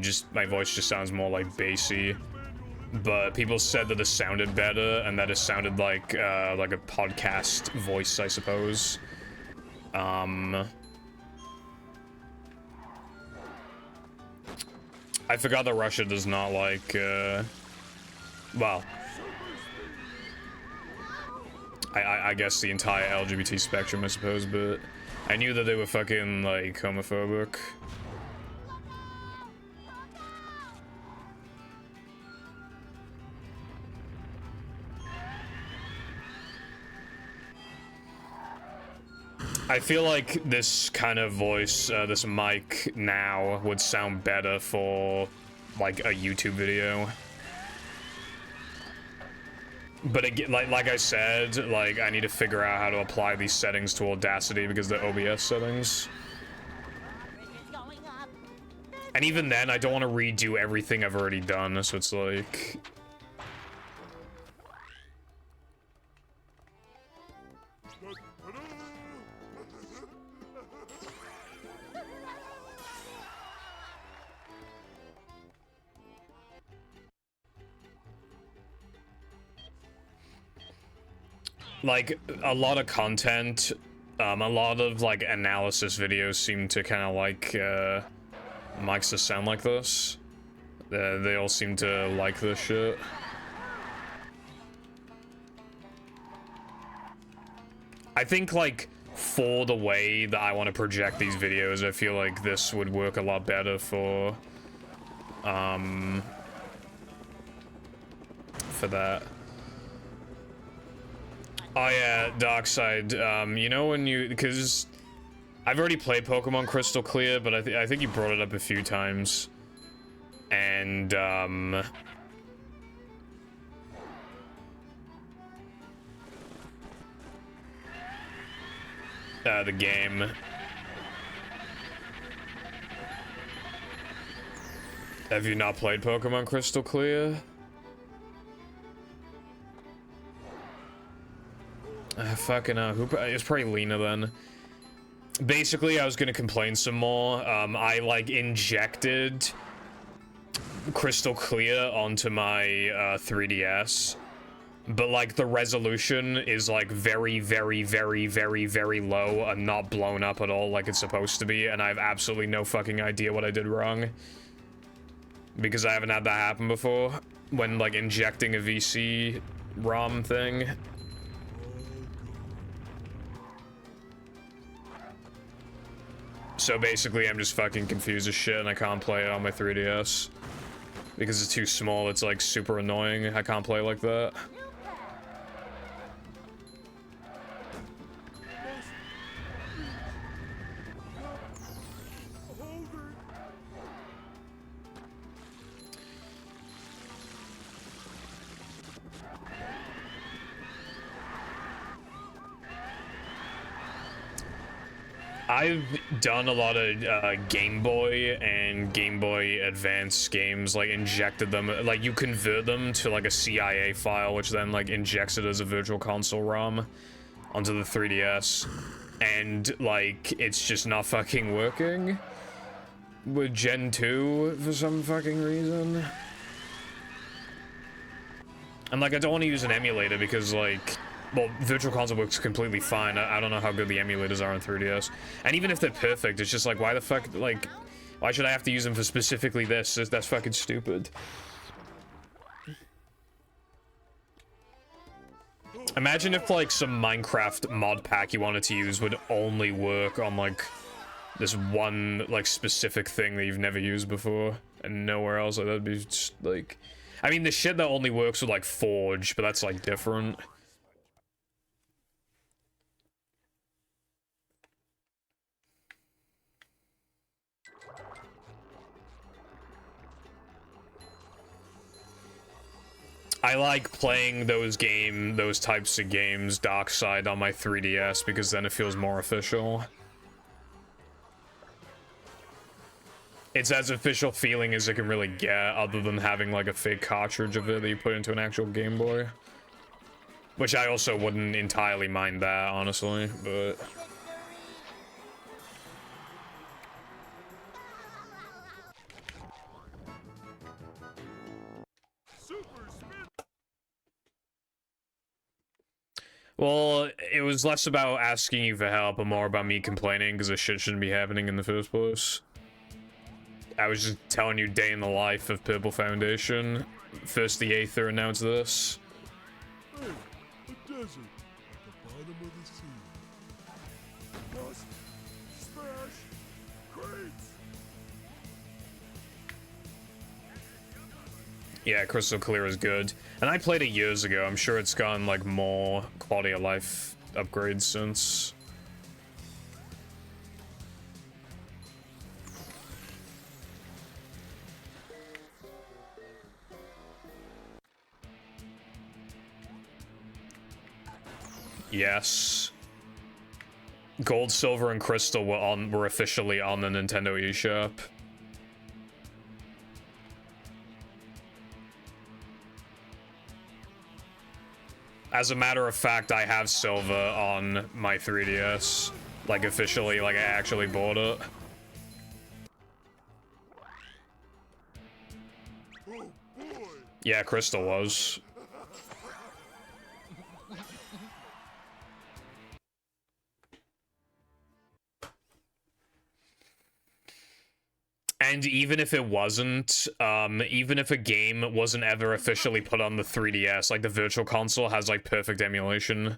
voice just sounds more like bassy. But people said that it sounded better, and that it sounded like a podcast voice, I suppose. I forgot that Russia does not like, well, I guess the entire LGBT spectrum, I suppose, but I knew that they were fucking, like, homophobic. I feel like this kind of voice, this mic now would sound better for, like, a YouTube video. But again, like I said, like, I need to figure out how to apply these settings to Audacity because they're OBS settings. And even then, I don't want to redo everything I've already done, so it's like... Like, a lot of content, a lot of, like, analysis videos seem to kind of like, mics that sound like this. They all seem to like this shit. I think, like, for the way that I want to project these videos, I feel like this would work a lot better for that. Oh yeah, Darkside, you know when you, because I've already played Pokemon Crystal Clear, but I think you brought it up a few times. And, the game. Have you not played Pokemon Crystal Clear? Fucking it's probably Lena then. Basically, I was gonna complain some more. I like injected Crystal Clear onto my 3DS, but like the resolution is like very, very, very, very, very low and not blown up at all like it's supposed to be, and I have absolutely no fucking idea what I did wrong because I haven't had that happen before when like injecting a VC ROM thing. So basically, I'm just fucking confused as shit, and I can't play it on my 3DS. Because it's too small, it's like super annoying. I can't play like that. I've done a lot of Game Boy and Game Boy Advance games, like injected them, like you convert them to like a CIA file, which then like injects it as a virtual console ROM onto the 3DS, and like it's just not fucking working with Gen 2 for some fucking reason. And like I don't want to use an emulator because like Well, Virtual Console works completely fine. I don't know how good the emulators are on 3DS. And even if they're perfect, it's just like, why the fuck, like, why should I have to use them for specifically this? That's fucking stupid. Imagine if, like, some Minecraft mod pack you wanted to use would only work on, like, this one, like, specific thing that you've never used before, and nowhere else. Like, that'd be just, like... I mean, the shit that only works with, like, Forge, but that's, like, different. I like playing those types of games, Dark Side, on my 3DS, because then it feels more official. It's as official feeling as it can really get, other than having like a fake cartridge of it that you put into an actual Game Boy. Which I also wouldn't entirely mind that, honestly, but... Well, it was less about asking you for help and more about me complaining because this shit shouldn't be happening in the first place. I was just telling you day in the life of Purple Foundation. First the Aether announced this. Hey, a desert at the bottom of the sea. Must smash crates. Yeah, Crystal Clear is good. And I played it years ago. I'm sure it's gotten, like, more quality of life upgrades since. Yes. Gold, Silver, and Crystal were officially on the Nintendo eShop. As a matter of fact, I have Silver on my 3DS. Like, officially, like, I actually bought it. Oh boy! Yeah, Crystal was. And even if it wasn't, even if a game wasn't ever officially put on the 3DS, like the Virtual Console has like perfect emulation.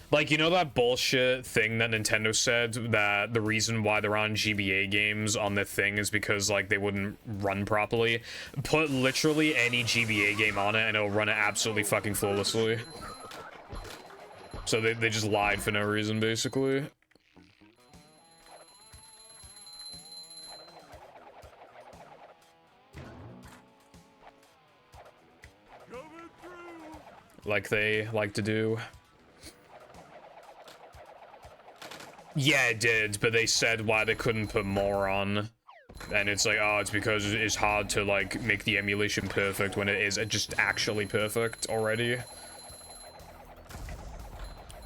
Like, you know that bullshit thing that Nintendo said, that the reason why there aren't GBA games on the thing is because, like, they wouldn't run properly? Put literally any GBA game on it and it'll run it absolutely fucking flawlessly. So they just lied for no reason, basically. Like they like to do. Yeah, it did, but they said why they couldn't put more on. And it's like, oh, it's because it's hard to, like, make the emulation perfect when it is just actually perfect already.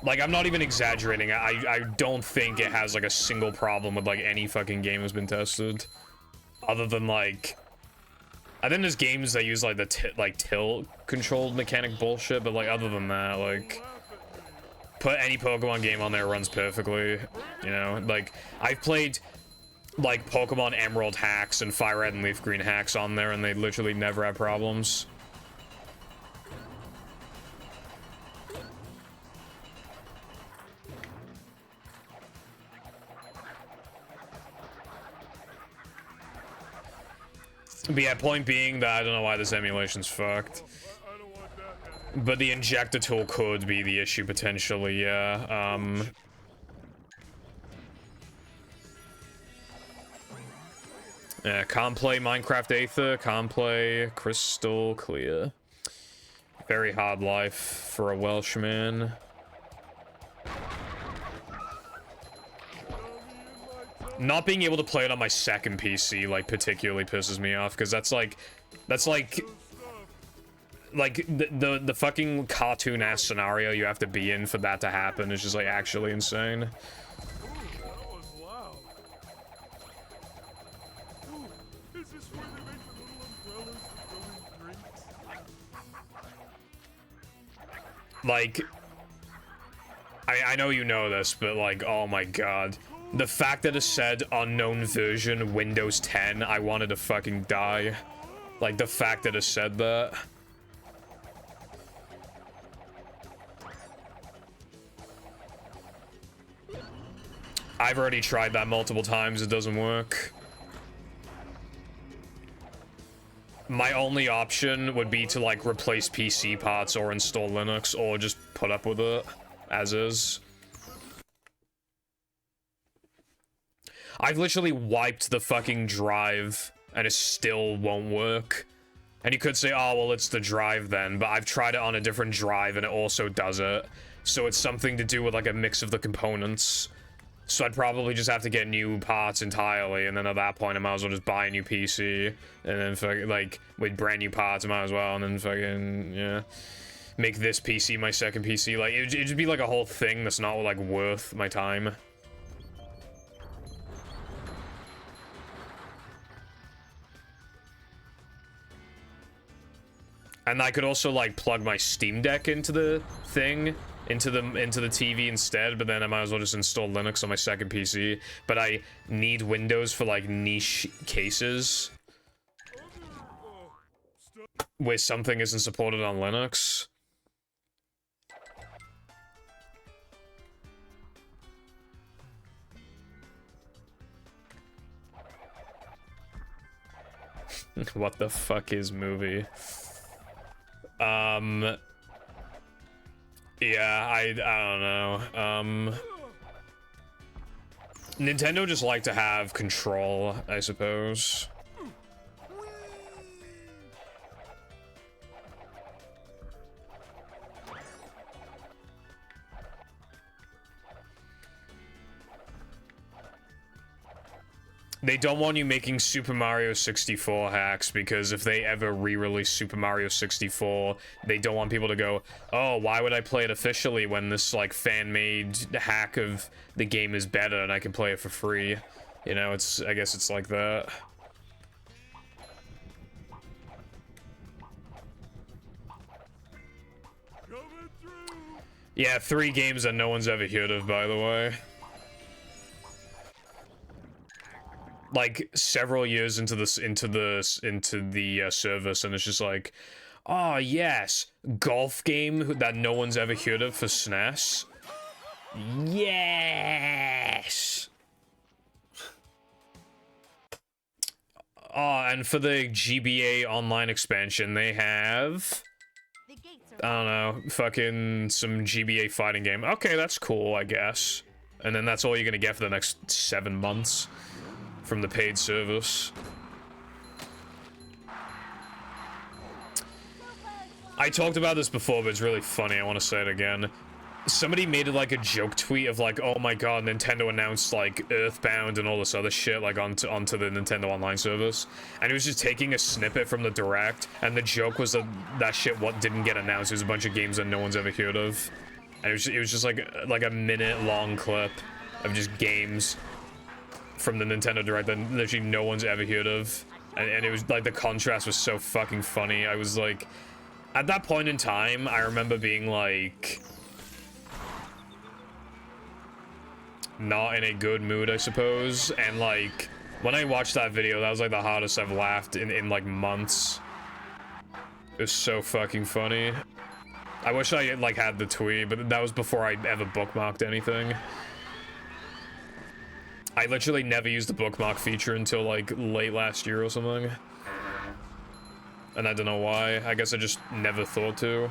Like, I'm not even exaggerating. I don't think it has, like, a single problem with, like, any fucking game that's been tested. Other than, like... I think there's games that use, like, the tilt-controlled mechanic bullshit, but, like, other than that, like... Put any Pokemon game on there, it runs perfectly, you know? Like, I've played, like, Pokemon Emerald hacks and Fire Red and Leaf Green hacks on there, and they literally never have problems. But yeah, point being that I don't know why this emulation's fucked. But the injector tool could be the issue, potentially, yeah. Yeah, can't play Minecraft Aether, can't play Crystal Clear. Very hard life for a Welshman. Not being able to play it on my second PC, like, particularly pisses me off, because that's like the fucking cartoon-ass scenario you have to be in for that to happen is just, like, actually insane. Like, I know you know this, but like, oh my god. The fact that it said unknown version Windows 10, I wanted to fucking die. Like, the fact that it said that. I've already tried that multiple times, it doesn't work. My only option would be to like replace PC parts or install Linux or just put up with it as is. I've literally wiped the fucking drive and it still won't work. And you could say, oh, well, it's the drive then, but I've tried it on a different drive and it also does it. So it's something to do with like a mix of the components. So I'd probably just have to get new parts entirely, and then at that point I might as well just buy a new PC, and then fucking, like, with brand new parts I might as well, and then fucking, yeah, make this PC my second PC. Like, it'd just be like a whole thing that's not, like, worth my time. And I could also, like, plug my Steam Deck into the thing, into the TV instead, but then I might as well just install Linux on my second PC. But I need Windows for, like, niche cases where something isn't supported on Linux. What the fuck is movie? Yeah, I don't know. Nintendo just like to have control, I suppose. They don't want you making Super Mario 64 hacks, because if they ever re-release Super Mario 64, they don't want people to go, oh, why would I play it officially when this, like, fan-made hack of the game is better and I can play it for free? You know, it's, I guess it's like that. Yeah, 3 games that no one's ever heard of, by the way. Like several years into the service, and it's just like, oh yes, golf game that no one's ever heard of for SNES. Yes. Oh, and for the GBA online expansion, they have, I don't know, fucking some GBA fighting game. Okay, that's cool, I guess. And then that's all you're gonna get for the next 7 months. From the paid service. I talked about this before, but it's really funny. I want to say it again. Somebody made it like a joke tweet of like, oh my god, Nintendo announced like Earthbound and all this other shit like onto the Nintendo Online service, and it was just taking a snippet from the Direct, and the joke was that that shit what didn't get announced. It was a bunch of games that no one's ever heard of, and it was just like a minute long clip of just games from the Nintendo Direct that literally no one's ever heard of, and it was like the contrast was so fucking funny. I was like, at that point in time, I remember being like not in a good mood, I suppose, and like when I watched that video, that was like the hardest I've laughed in like months. It was so fucking funny. I wish I like had the tweet, but that was before I ever bookmarked anything. I literally never used the bookmark feature until like late last year or something. And I don't know why. I guess I just never thought to.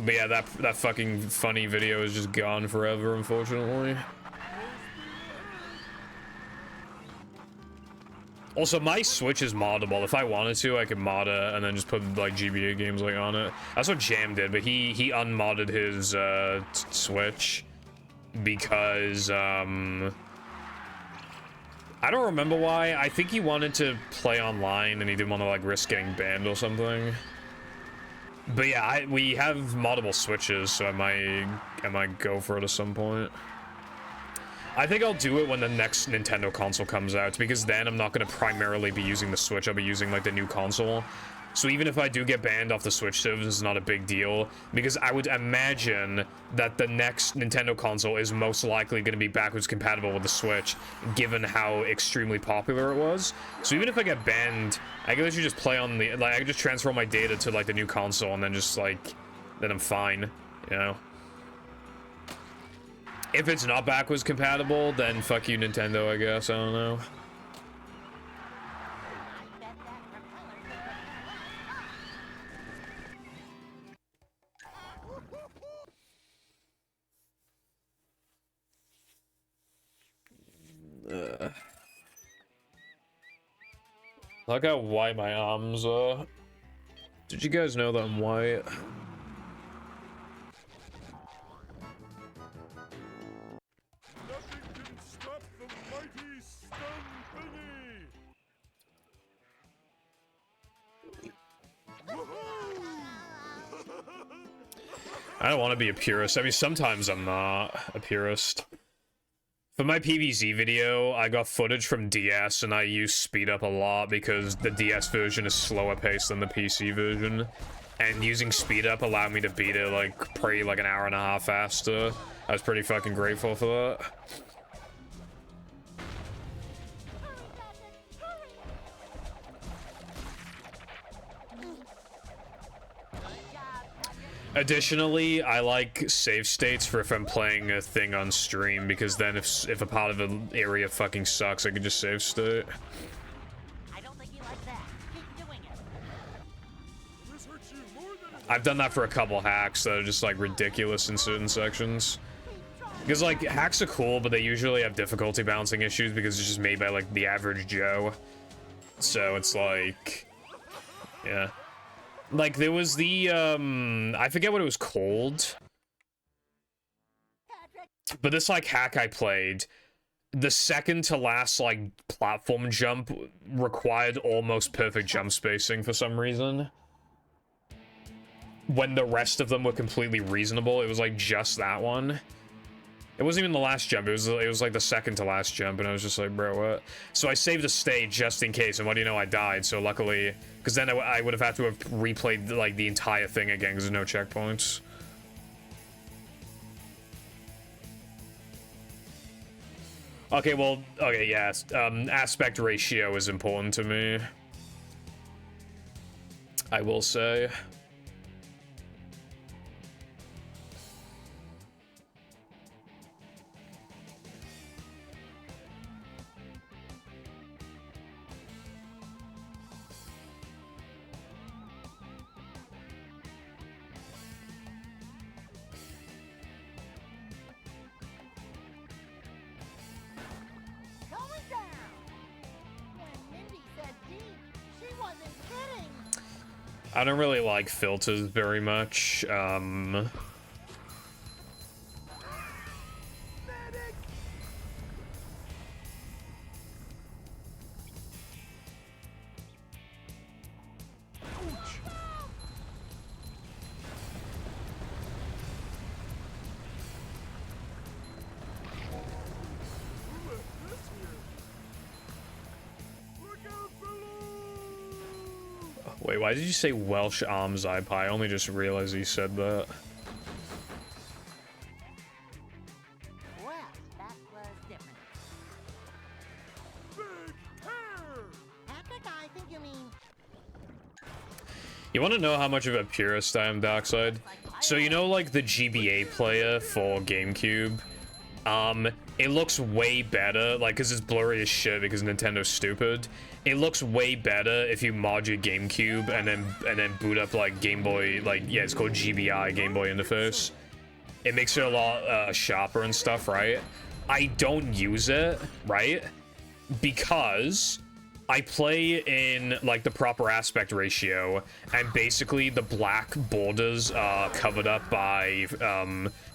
But yeah, that fucking funny video is just gone forever, unfortunately. Also, my Switch is moddable. If I wanted to, I could mod it and then just put like GBA games like on it. That's what Jam did, but he unmodded his Switch. Because, I don't remember why. I think he wanted to play online and he didn't want to, like, risk getting banned or something. But yeah, we have moddable Switches, so I might go for it at some point. I think I'll do it when the next Nintendo console comes out, because then I'm not going to primarily be using the Switch, I'll be using, like, the new console. So even if I do get banned off the Switch servers, it's not a big deal, because I would imagine that the next Nintendo console is most likely going to be backwards compatible with the Switch, given how extremely popular it was. So even if I get banned, I can literally just play on the, like, I can just transfer all my data to, like, the new console, and then just, like, then I'm fine, you know? If it's not backwards compatible, then fuck you, Nintendo, I guess. I don't know. Look how white my arms are. Did you guys know that I'm white? Nothing can stop the mighty stun thingy! Woohoo! I don't want to be a purist. I mean, sometimes I'm not a purist. For my PvZ video, I got footage from DS, and I used speed up a lot because the DS version is slower paced than the PC version. And using speed up allowed me to beat it, like, pretty, like, an hour and a half faster. I was pretty fucking grateful for that. Additionally, I like save states for if I'm playing a thing on stream, because then if a part of an area fucking sucks, I can just save state. I don't think you like that. Keep doing it. This hurts you more than it I've done that for a couple hacks that are just, like, ridiculous in certain sections. Because, like, hacks are cool, but they usually have difficulty balancing issues because it's just made by, like, the average Joe. So it's like... yeah. Like, there was the, I forget what it was called. But this, like, hack I played, the second to last, like, platform jump required almost perfect jump spacing for some reason. When the rest of them were completely reasonable, it was, like, just that one. It wasn't even the last jump, it was like the second to last jump, and I was just like, bro, what? So I saved a state just in case, and what do you know, I died, so luckily, because then I would have had to have replayed, like, the entire thing again, because there's no checkpoints. Okay, well, okay, yes, aspect ratio is important to me. I will say. Going down. When Mindy said deep, she wasn't kidding. I don't really like filters very much. Wait, why did you say Welsh arms eye pie? I only just realized you said that. Well, that was different. big hair! Patrick, I think you mean. You want to know how much of a purist I am, Darkside? So you know, like, the GBA player for GameCube? It looks way better, like, because it's blurry as shit because Nintendo's stupid. It looks way better if you mod your GameCube and then boot up, like, Game Boy, like, yeah, it's called GBI, Game Boy Interface. It makes it a lot sharper and stuff, right? I don't use it, right? Because I play in, like, the proper aspect ratio, and basically the black borders are covered up by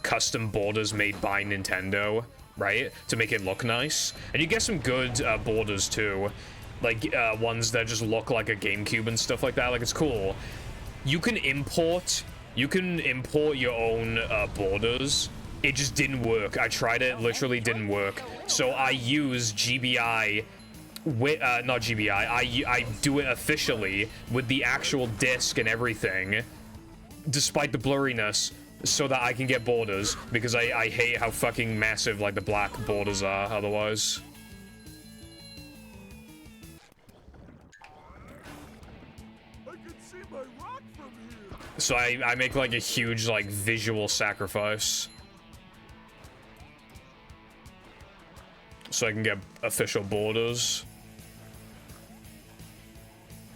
custom borders made by Nintendo, right? To make it look nice. And you get some good borders too, like ones that just look like a GameCube and stuff like that. Like, it's cool. You can import your own borders. It just didn't work. I tried it, literally didn't work. So I use GBI with not GBI. I do it officially with the actual disc and everything, despite the blurriness, so that I can get borders, because I hate how fucking massive like the black borders are otherwise. I can see my rock from here. So I make like a huge like visual sacrifice so I can get official borders.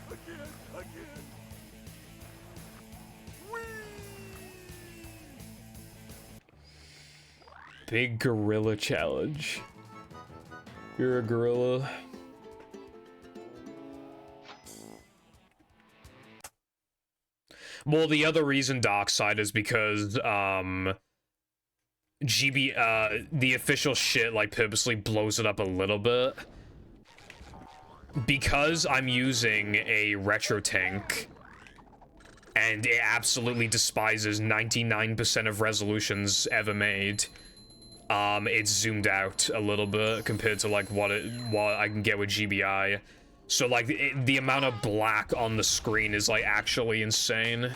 Again. Whee! Big gorilla challenge. You're a gorilla. Well, the other reason Darkside is because the official shit like purposely blows it up a little bit. Because I'm using a retro tank and it absolutely despises 99% of resolutions ever made. It's zoomed out a little bit compared to like what I can get with GBI. So like the amount of black on the screen is like actually insane,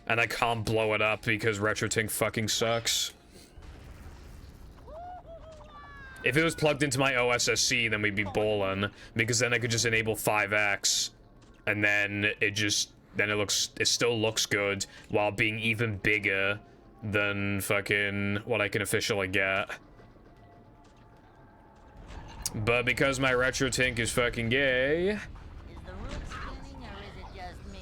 and I can't blow it up because RetroTink fucking sucks. If it was plugged into my OSSC, then we'd be ballin', because then I could just enable 5x, and then it still looks good while being even bigger than fucking what I can officially get. But because my RetroTink is fucking gay, Is the room spinning or is it just me?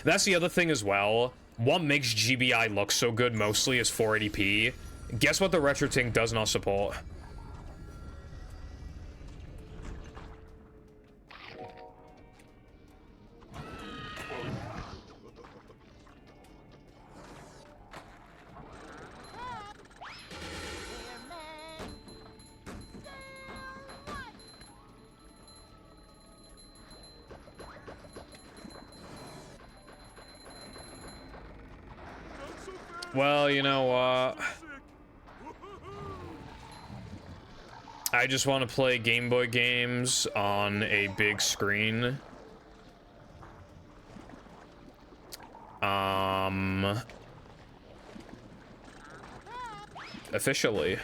that's the other thing as well. What makes GBI look so good mostly is 480p. Guess what the RetroTink does not support? Well, you know what? I just want to play Game Boy games on a big screen. Officially.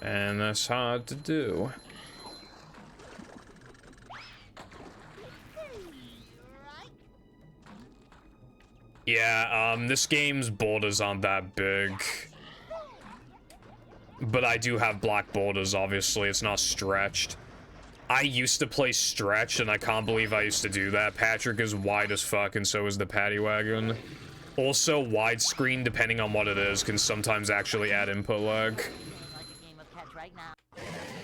And that's hard to do. Yeah, this game's borders aren't that big. But I do have black borders, obviously. It's not stretched. I used to play stretch, and I can't believe I used to do that. Patrick is wide as fuck, and so is the paddy wagon. Also, widescreen, depending on what it is, can sometimes actually add input lag. Like a game of catch right now.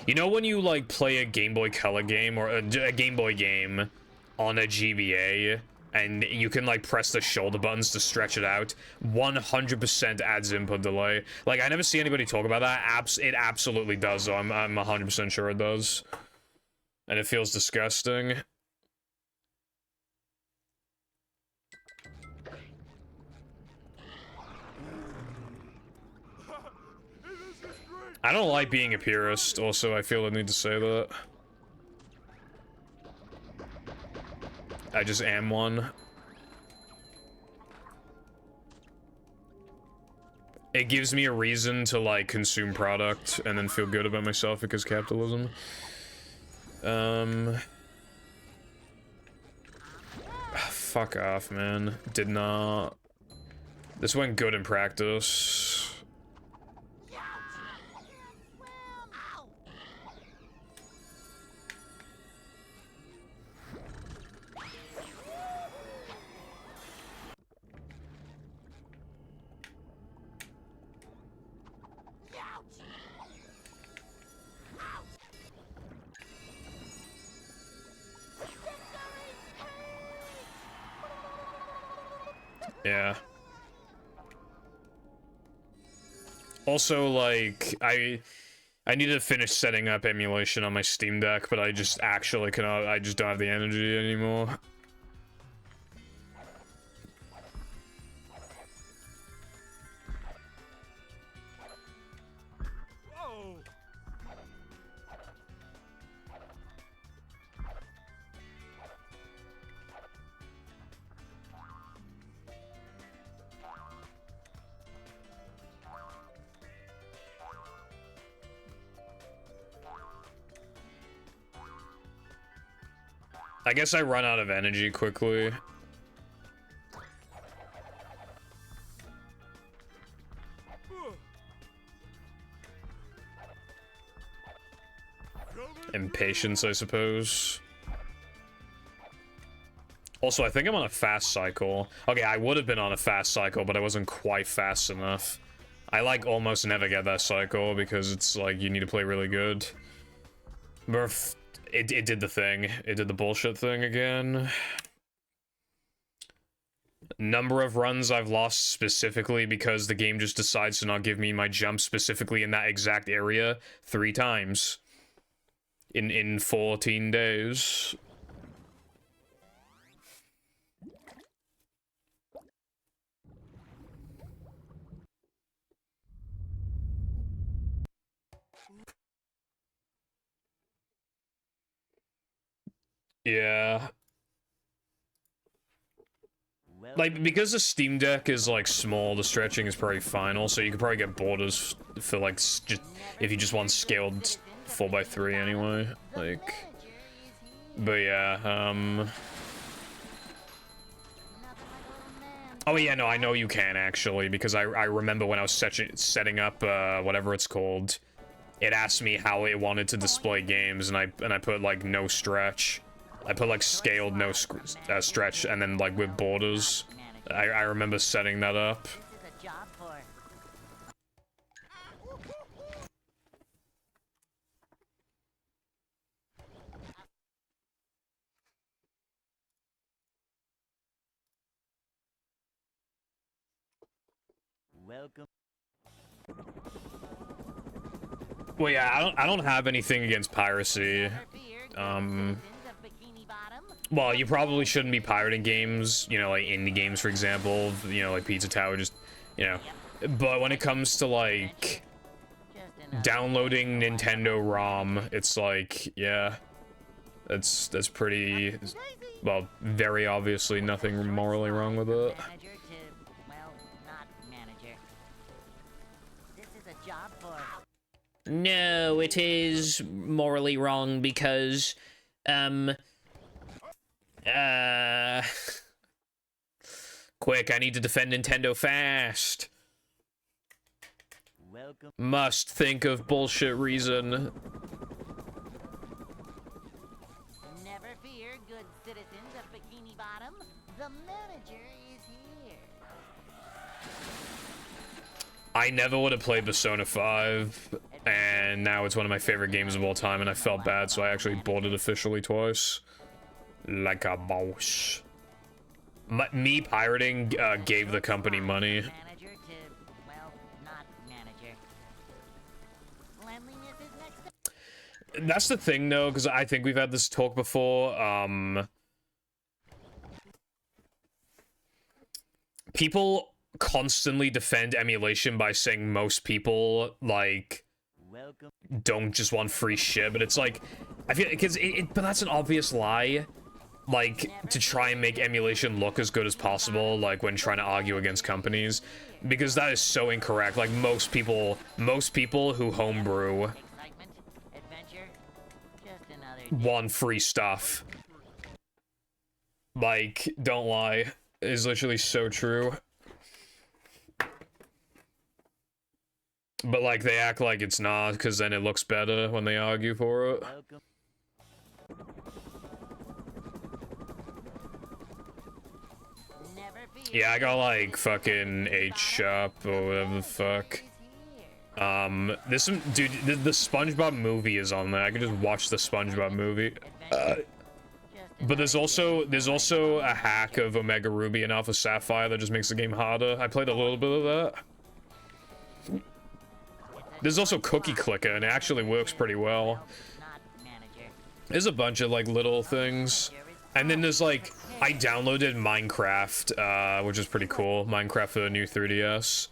You know when you, like, play a Game Boy Color game, or a Game Boy game on a GBA, and you can, like, press the shoulder buttons to stretch it out? 100% adds input delay. Like, I never see anybody talk about that. It absolutely does, though. I'm 100% sure it does. And it feels disgusting. I don't like being a purist, also I feel the need to say that. I just am one. It gives me a reason to, like, consume product and then feel good about myself because capitalism. Fuck off, man. Did not. This went good in practice. Yeah. Also, like, I need to finish setting up emulation on my Steam Deck, but I just actually cannot, I just don't have the energy anymore. Whoa! I guess I run out of energy quickly. Impatience, I suppose. Also, I think I'm on a fast cycle. Okay, I would have been on a fast cycle, but I wasn't quite fast enough. I, like, almost never get that cycle because it's, like, you need to play really good. But it did the thing. It did the bullshit thing again. Number of runs I've lost specifically because the game just decides to not give me my jump specifically in that exact area 3 times. In 14 days. Yeah. Like, because the Steam Deck is, like, small, the stretching is probably fine. Also, you could probably get borders for, like, just if you just want scaled 4x3 anyway. Like, but yeah, oh yeah, no, I know you can, actually, because I remember when I was setting up, whatever it's called, it asked me how it wanted to display games, and I put, like, no stretch. I put, like, scaled, no stretch, and then, like, with borders. I remember setting that up. Welcome. Well, yeah, I don't have anything against piracy. Well, you probably shouldn't be pirating games, you know, like indie games, for example, you know, like Pizza Tower, just, you know. But when it comes to, like, downloading Nintendo ROM, it's like, yeah, that's pretty, well, very obviously nothing morally wrong with it. No, it is morally wrong because, quick, I need to defend Nintendo fast. Welcome. Must think of bullshit reason. Never fear, good citizens of Bikini Bottom. The manager is here. I never would have played Persona 5, and now it's one of my favorite games of all time, and I felt bad, so I actually bought it officially twice. Like a boss. Me pirating gave the company money. Manager to, well, not manager. Cleanliness is next. That's the thing, though, because I think we've had this talk before. People constantly defend emulation by saying most people, like, Welcome. don't just want free shit, but it's like, I feel, because but that's an obvious lie. Like, to try and make emulation look as good as possible, like, when trying to argue against companies, because that is so incorrect. Like, most people who homebrew Excitement, adventure, just another day. want free stuff. Like, don't lie. It's literally so true. But, like, they act like it's not, because then it looks better when they argue for it. Welcome. Never fear. Yeah, I got, like, fucking H-Shop or whatever the fuck. This, dude, the SpongeBob movie is on there. I can just watch the SpongeBob movie. But there's also a hack of Omega Ruby and Alpha Sapphire that just makes the game harder. I played a little bit of that. There's also Cookie Clicker, and it actually works pretty well. Not manager. There's a bunch of, like, little things. And then there's, like, I downloaded Minecraft, which is pretty cool. Minecraft for the new 3DS.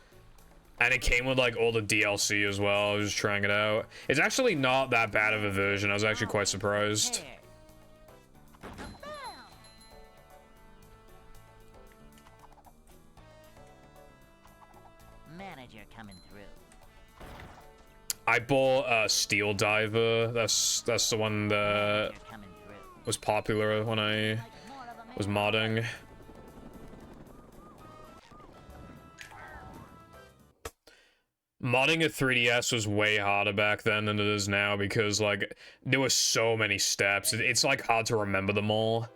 And it came with, like, all the DLC as well. I was just trying it out. It's actually not that bad of a version. I was actually quite surprised. Here. Manager coming through. I bought Steel Diver. That's the one that Manager coming through. was popular when I was modding. Modding a 3DS was way harder back then than it is now because, like, there were so many steps. It's like, hard to remember them all.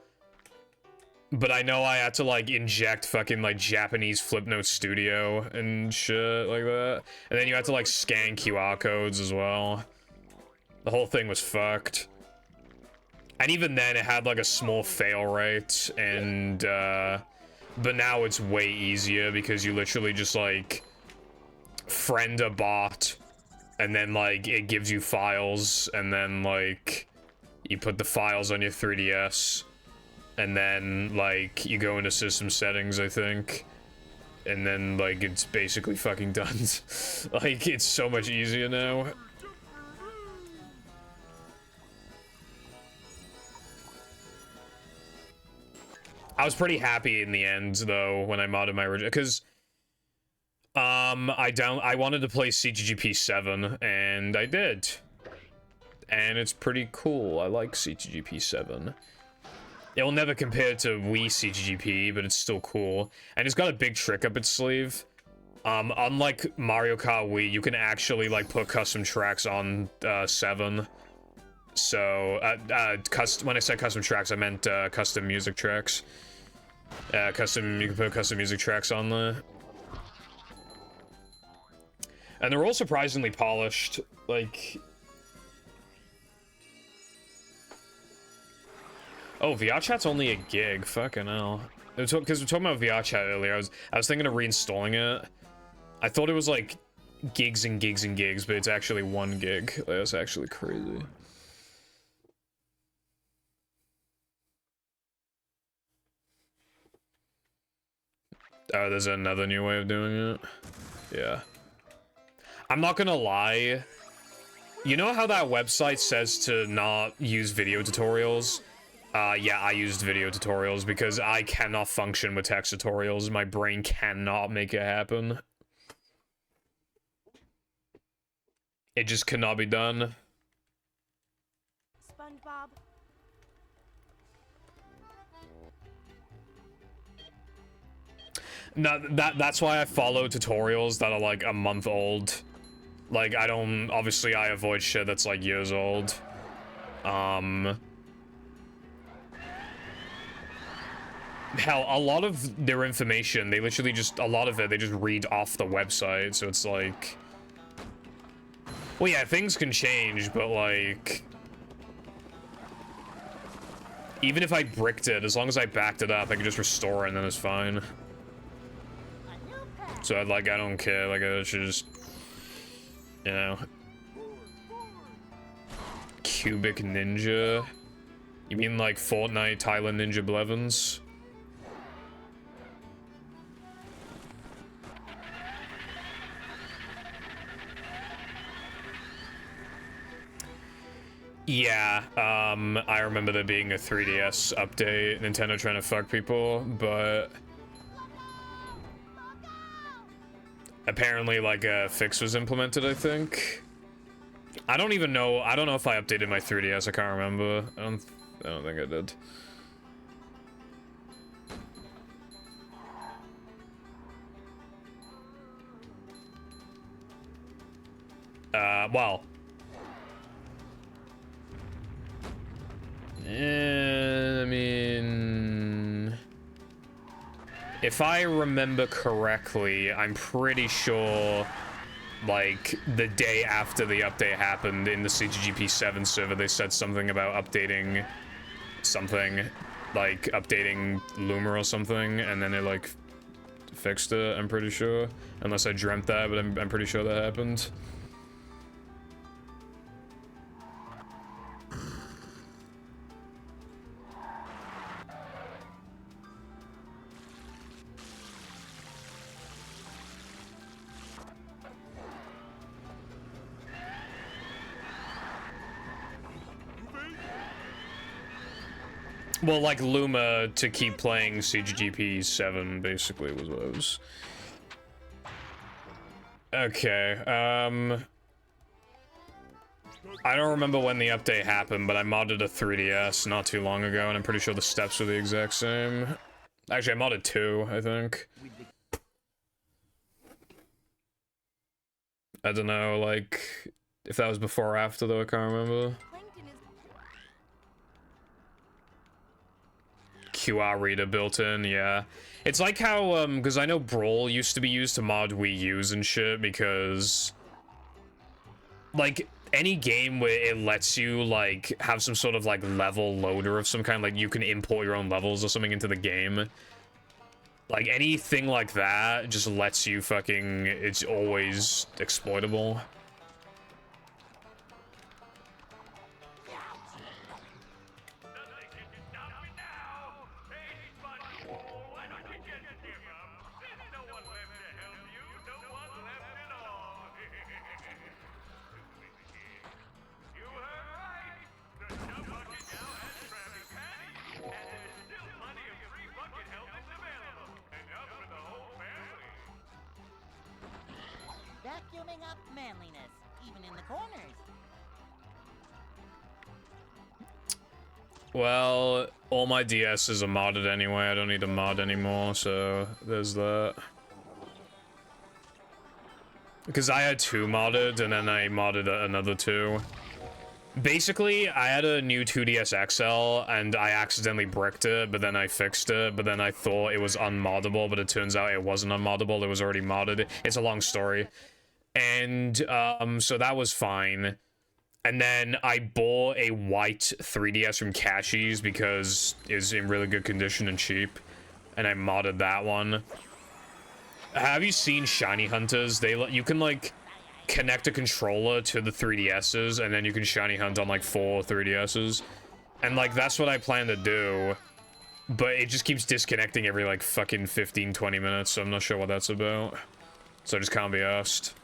But I know I had to, like, inject fucking, like, Japanese Flipnote Studio and shit like that. And then you had to, like, scan QR codes as well. The whole thing was fucked. And even then, it had, like, a small fail rate, and, but now it's way easier because you literally just, like, friend a bot, and then, like, it gives you files, and then, like, you put the files on your 3DS, and then, like, you go into system settings, I think, and then, like, it's basically fucking done. Like, it's so much easier now. I was pretty happy in the end, though, when I modded my original, because I wanted to play CGGP 7, and I did. And it's pretty cool. I like CGGP 7. It will never compare to Wii CGGP, but it's still cool. And it's got a big trick up its sleeve. Unlike Mario Kart Wii, you can actually, like, put custom tracks on 7. So, when I said custom tracks, I meant custom music tracks. You can put custom music tracks on there. And they're all surprisingly polished, like... Oh, VR chat's only a gig, fucking hell. Because we're talking about VR chat earlier, I was thinking of reinstalling it. I thought it was like gigs and gigs and gigs, but it's actually 1 gig. That's actually crazy. Oh, there's another new way of doing it? Yeah. I'm not gonna lie. You know how that website says to not use video tutorials? Yeah, I used video tutorials because I cannot function with text tutorials. My brain cannot make it happen. It just cannot be done. SpongeBob. No, that's why I follow tutorials that are like a month old. Like, obviously I avoid shit that's like years old. Hell, a lot of their information, they literally just, a lot of it, they just read off the website, so it's like... Well, yeah, things can change, but like... Even if I bricked it, as long as I backed it up, I can just restore it and then it's fine. So, I don't care, like, I should just... You know... Cubic Ninja? You mean, like, Fortnite Thailand Ninja Blevins? Yeah, I remember there being a 3DS update, Nintendo trying to fuck people, but... Apparently, like, a fix was implemented, I think. I don't even know, I don't know if I updated my 3DS, I can't remember. I don't think I did. Well... I mean... If I remember correctly, I'm pretty sure, like, the day after the update happened in the CGGP 7 server, they said something about updating something, like, updating Luma or something, and then it, like, fixed it, I'm pretty sure. Unless I dreamt that, but I'm pretty sure that happened. Well, like, Luma to keep playing CGGP 7, basically, was what it was. Okay, I don't remember when the update happened, but I modded a 3DS not too long ago, and I'm pretty sure the steps were the exact same. Actually, I modded 2, I think. I don't know, like, if that was before or after, though, I can't remember. QR reader built in, yeah. It's like how, because I know Brawl used to be used to mod Wii U's and shit, because, like, any game where it lets you, like, have some sort of, like, level loader of some kind, like, you can import your own levels or something into the game. Like, anything like that just lets you fucking, it's always exploitable. Vacuuming up manliness, even in the corners. Well, all my DSs are modded anyway. I don't need to mod anymore, so there's that. Because I had 2 modded, and then I modded another 2. Basically, I had a new 2DS XL, and I accidentally bricked it, but then I fixed it, but then I thought it was unmoddable, but it turns out it wasn't unmoddable, it was already modded. It's a long story. And, so that was fine. And then I bought a white 3DS from Cashies because it's in really good condition and cheap. And I modded that one. Have you seen Shiny Hunters? You can, like, connect a controller to the 3DSs, and then you can Shiny Hunt on, like, 4 3DSs. And, like, that's what I plan to do. But it just keeps disconnecting every, like, fucking 15, 20 minutes, so I'm not sure what that's about. So I just can't be asked.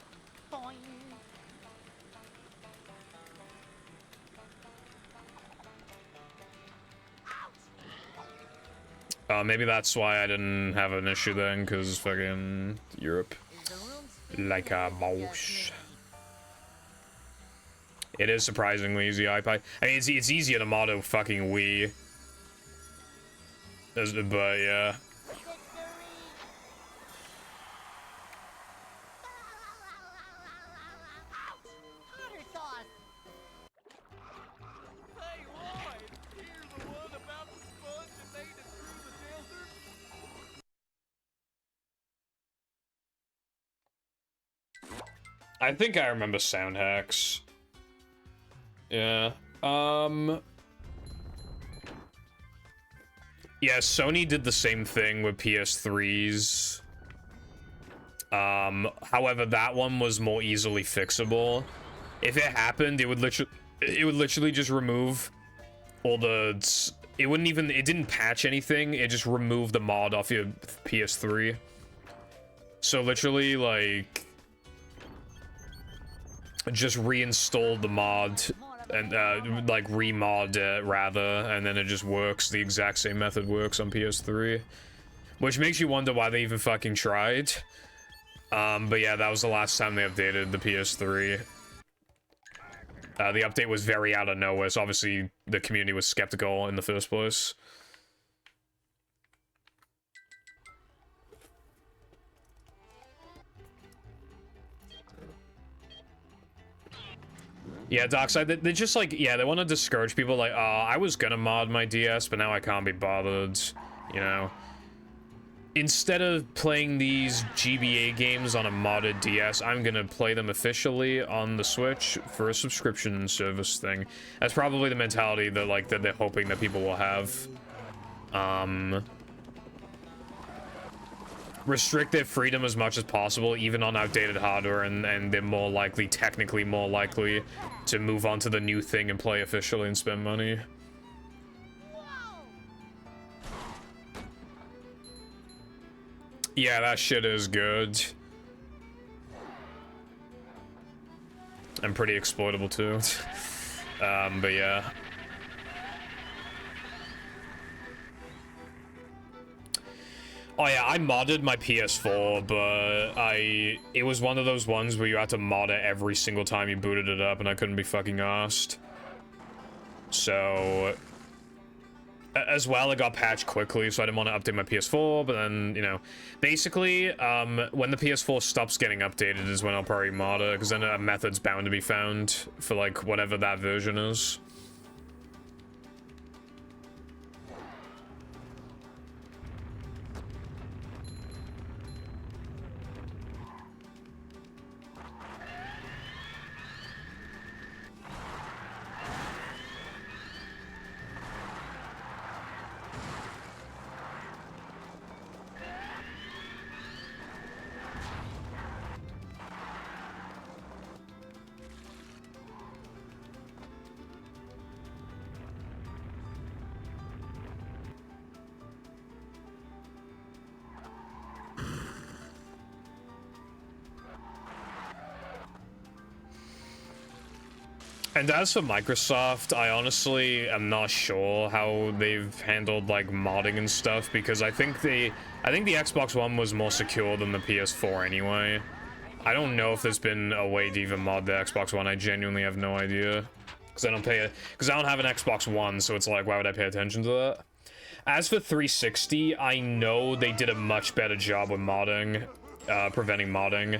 Maybe that's why I didn't have an issue then, because fucking Europe. Like a mouse. It is surprisingly easy, iPad. I mean, it's easier to mod a fucking Wii. But, yeah. I think I remember sound hacks. Yeah. Yeah, Sony did the same thing with PS3s. However, that one was more easily fixable. If it happened, it would literally just remove all the... It didn't patch anything, it just removed the mod off your PS3. So literally, like... just reinstall the mod and like remod it rather, and then it just works. The exact same method works on PS3, which makes you wonder why they even fucking tried. But yeah, that was the last time they updated the PS3. The update was very out of nowhere, so obviously the community was skeptical in the first place. Yeah, Dockside, they just like, yeah, they want to discourage people like, oh, I was gonna mod my DS, but now I can't be bothered, you know. Instead of playing these GBA games on a modded DS, I'm gonna play them officially on the Switch for a subscription service thing. That's probably the mentality that, like, that they're hoping that people will have. Restrict their freedom as much as possible, even on outdated hardware, and they're more likely, technically more likely, to move on to the new thing and play officially and spend money. Yeah, that shit is good. And pretty exploitable too. But yeah. Oh yeah, I modded my PS4, but it was one of those ones where you had to mod it every single time you booted it up, and I couldn't be fucking arsed. So, as well, it got patched quickly, so I didn't want to update my PS4, but then, you know, basically, when the PS4 stops getting updated is when I'll probably mod it, because then a method's bound to be found for, like, whatever that version is. And as for Microsoft, I honestly am not sure how they've handled like modding and stuff, because I think the Xbox One was more secure than the PS4 anyway. I don't know if there's been a way to even mod the Xbox One. I genuinely have no idea, because I don't have an Xbox One, so it's like, why would I pay attention to that? As for 360, I know they did a much better job with modding, preventing modding.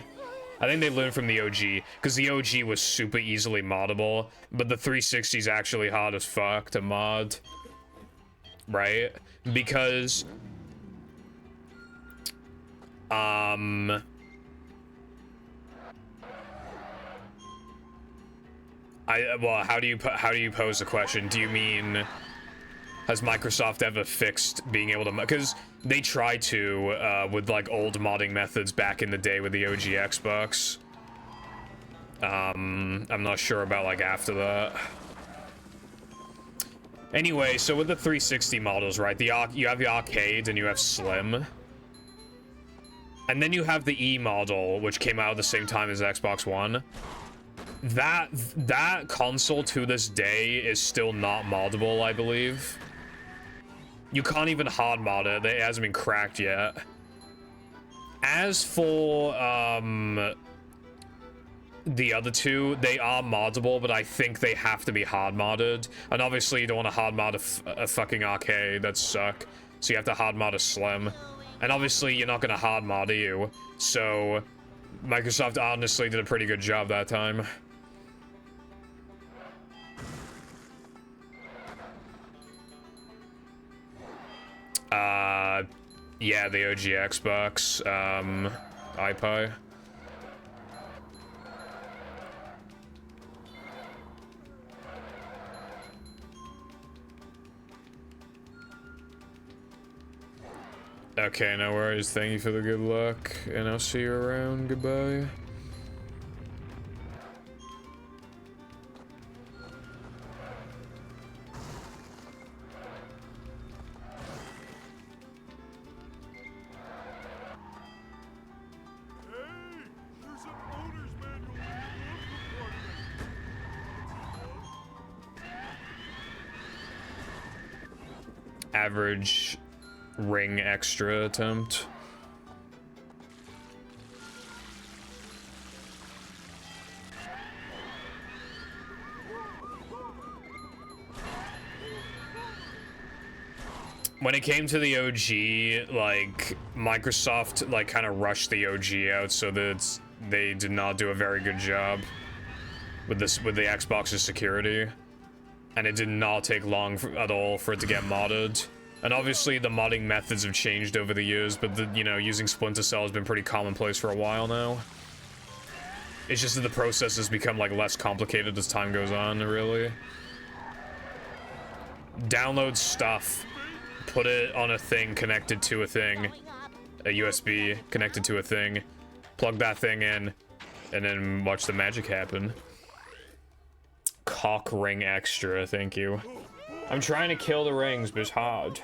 I think they learned from the OG, because the OG was super easily moddable, but the 360 is actually hard as fuck to mod, right? Because, well, how do you pose the question? Do you mean, has Microsoft ever fixed being able to, because they tried to, with like old modding methods back in the day with the OG Xbox. I'm not sure about like after that. Anyway, so with the 360 models, right, you have the arcade and you have slim. And then you have the E model, which came out at the same time as Xbox One. That console to this day is still not moddable, I believe. You can't even hard mod it. It hasn't been cracked yet. As for the other two, they are moddable, but I think they have to be hard modded. And obviously you don't want to hard mod a fucking arcade. That suck. So you have to hard mod a slim. And obviously you're not gonna hard mod you. So Microsoft honestly did a pretty good job that time. Yeah, the OG Xbox, iPie. Okay, no worries. Thank you for the good luck, and I'll see you around. Goodbye. There's an owner's manual in the glove compartment. Average ring extra attempt. When it came to the OG, like, Microsoft, like, kind of rushed the OG out so that they did not do a very good job with this, with the Xbox's security. And it did not take long at all for it to get modded. And obviously the modding methods have changed over the years, but you know, using Splinter Cell has been pretty commonplace for a while now. It's just that the process has become, like, less complicated as time goes on, really. Download stuff. Put it on a thing connected to a thing, a USB connected to a thing, plug that thing in, and then watch the magic happen. Cock ring extra, thank you. I'm trying to kill the rings, but it's hard.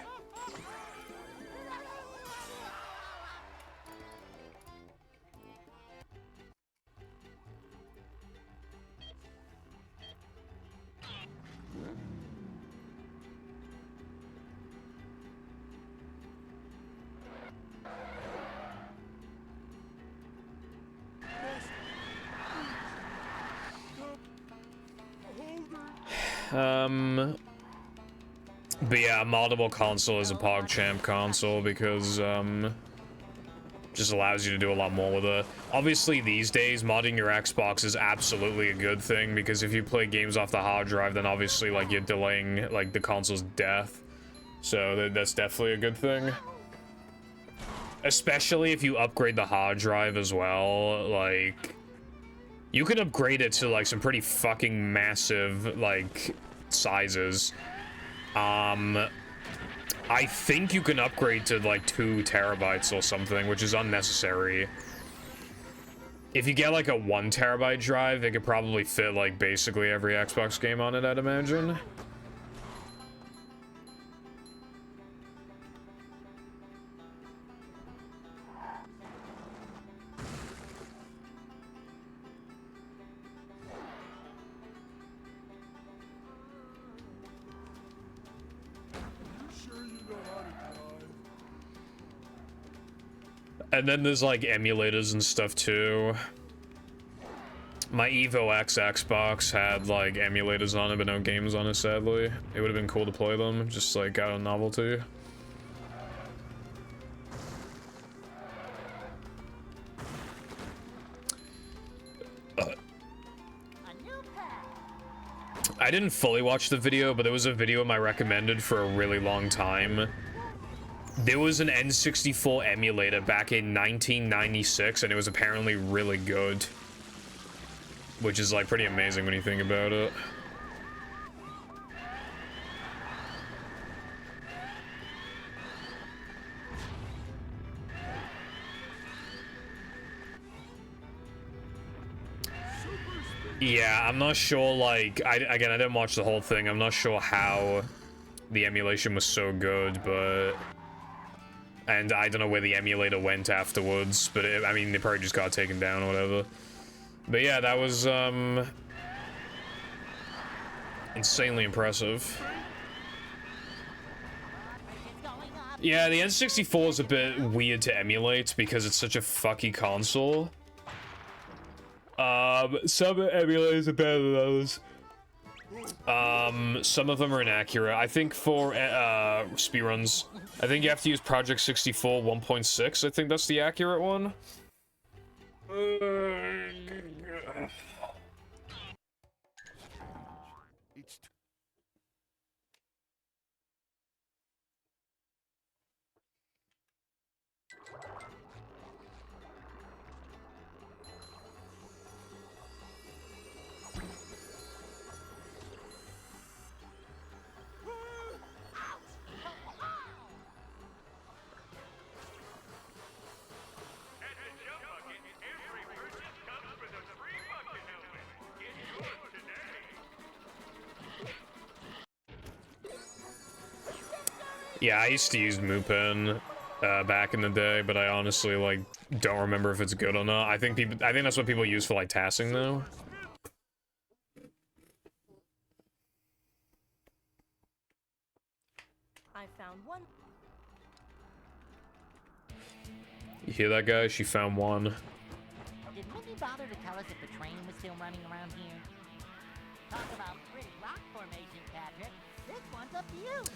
But yeah, moddable console is a PogChamp console because, just allows you to do a lot more with it. Obviously, these days, modding your Xbox is absolutely a good thing, because if you play games off the hard drive, then obviously, like, you're delaying, like, the console's death. So that's definitely a good thing. Especially if you upgrade the hard drive as well, like... You can upgrade it to, like, some pretty fucking massive, like, sizes. I think you can upgrade to like 2 terabytes or something, which is unnecessary. If you get like a 1 terabyte drive, it could probably fit like basically every Xbox game on it, I'd imagine. And then there's like emulators and stuff too. My Evo X Xbox had like emulators on it, but no games on it, sadly. It would have been cool to play them, just like out of novelty. I didn't fully watch the video, but there was a video of my recommended for a really long time. There was an N64 emulator back in 1996, and it was apparently really good. Which is, like, pretty amazing when you think about it. Yeah, I'm not sure, like, again, I didn't watch the whole thing. I'm not sure how the emulation was so good, but... And I don't know where the emulator went afterwards, but I mean, they probably just got taken down or whatever. But yeah, that was, insanely impressive. Yeah, the N64 is a bit weird to emulate because it's such a fucky console. Some emulators are better than others. Some of them are inaccurate. I think for, speedruns, I think you have to use Project 64 1.6. I think that's the accurate one. Yeah, I used to use Mupen back in the day, but I honestly like don't remember if it's good or not. I think that's what people use for like tassing though. I found one. You hear that, guy? She found one. Did Mindy bother to tell us if the train was still running around here? Talk about pretty rock formation, Patrick. This one's a beaut.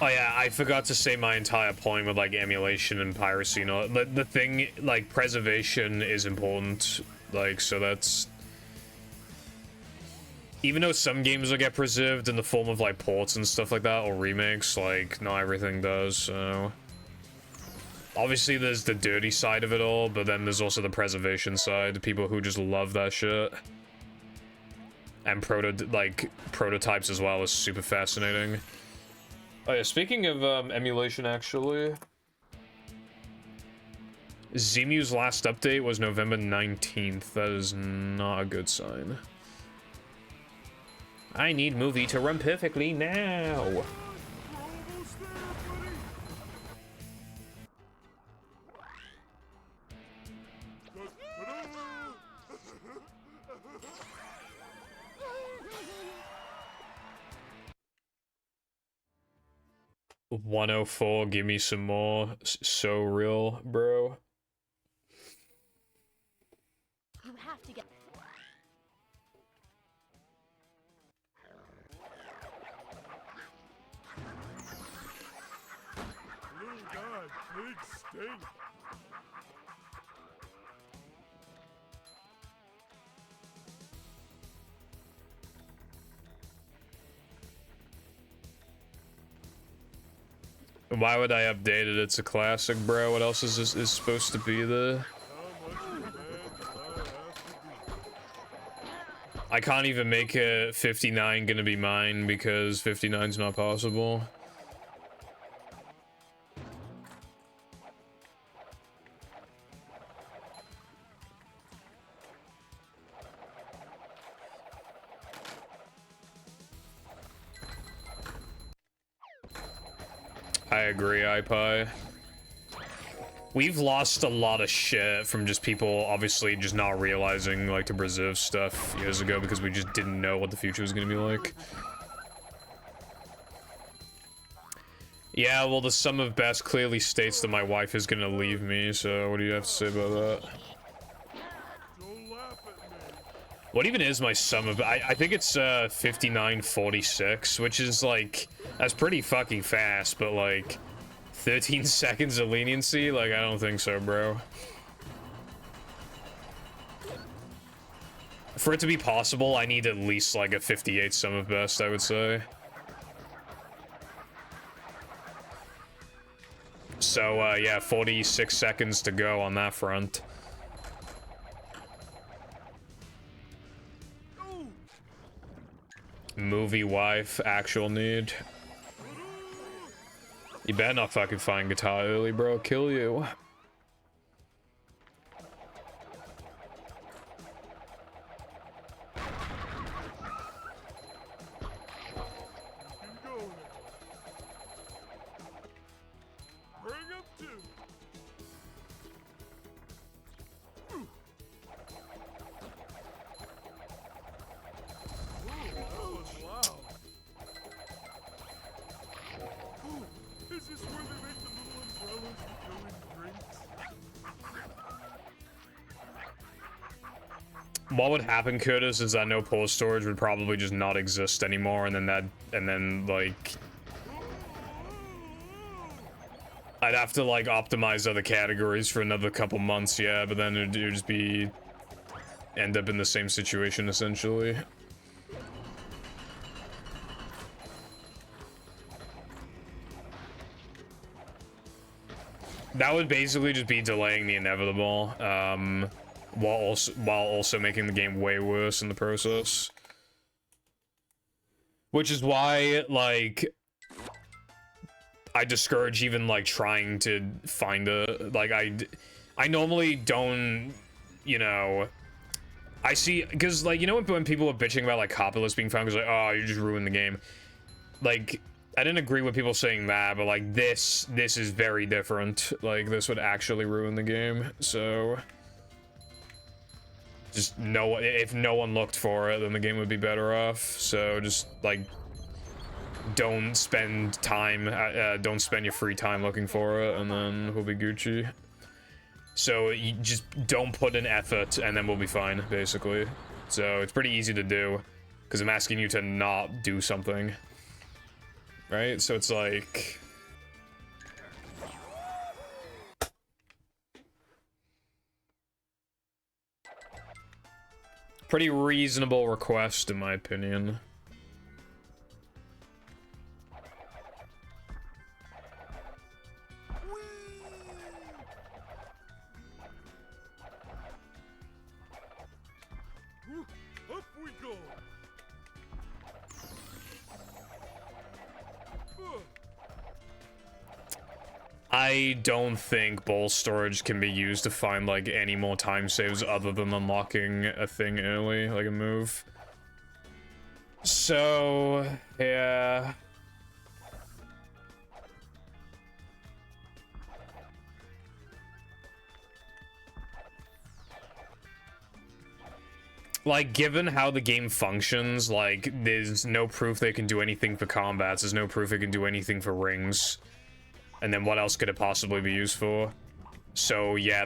Oh yeah, I forgot to say my entire point with like emulation and piracy. No, the thing, like, preservation is important. Like, so that's... Even though some games will get preserved in the form of like ports and stuff like that, or remakes, like, not everything does, so... Obviously there's the dirty side of it all, but then there's also the preservation side, the people who just love that shit. And prototypes as well is super fascinating. Oh yeah, speaking of emulation, actually, Zemu's last update was November 19th. That is not a good sign. I need movie to run perfectly now. 104, give me some more. So real, bro. You have to get. dang. Why would I update it? It's a classic, bro. What else is supposed to be there? How much demand do I have to do? I can't even make it 59 gonna be mine because 59's not possible. I agree, iPie. We've lost a lot of shit from just people obviously just not realizing like to preserve stuff years ago because we just didn't know what the future was gonna be like. Yeah, well, the sum of best clearly states that my wife is gonna leave me, so what do you have to say about that? Don't laugh at me. What even is my sum of... I think it's 59.46, which is like... That's pretty fucking fast, but like... 13 seconds of leniency? Like, I don't think so, bro. For it to be possible, I need at least like a 58 sum of best, I would say. So, yeah, 46 seconds to go on that front. Movie wife, actual need. You better not fucking find guitar early, bro. Kill you. You can go now. Bring up two. Ooh, that was loud. Ooh, is this where they make the little umbrellas that go in drinks? What would happen, Curtis, is that no pull storage would probably just not exist anymore, and then like I'd have to like optimize other categories for another couple months, yeah, but then it'd just be end up in the same situation essentially. That would basically just be delaying the inevitable, while also making the game way worse in the process. Which is why, like, I discourage even, like, trying to find a, like, I normally don't, you know, I see, because, like, you know when people are bitching about, like, copyless being found, because, like, oh, you just ruined the game. Like, I didn't agree with people saying that, but, like, this is very different. Like, this would actually ruin the game, so... Just if no one looked for it, then the game would be better off. So just like, don't spend time, don't spend your free time looking for it, and then we'll be Gucci. So you just don't put in effort, and then we'll be fine, basically. So it's pretty easy to do, because I'm asking you to not do something, right? So it's like. Pretty reasonable request, in my opinion. Up we go. I don't think bowl storage can be used to find, like, any more time saves other than unlocking a thing early, like a move. So, yeah. Like, given how the game functions, like, there's no proof they can do anything for combats, there's no proof it can do anything for rings. And then what else could it possibly be used for? So, yeah,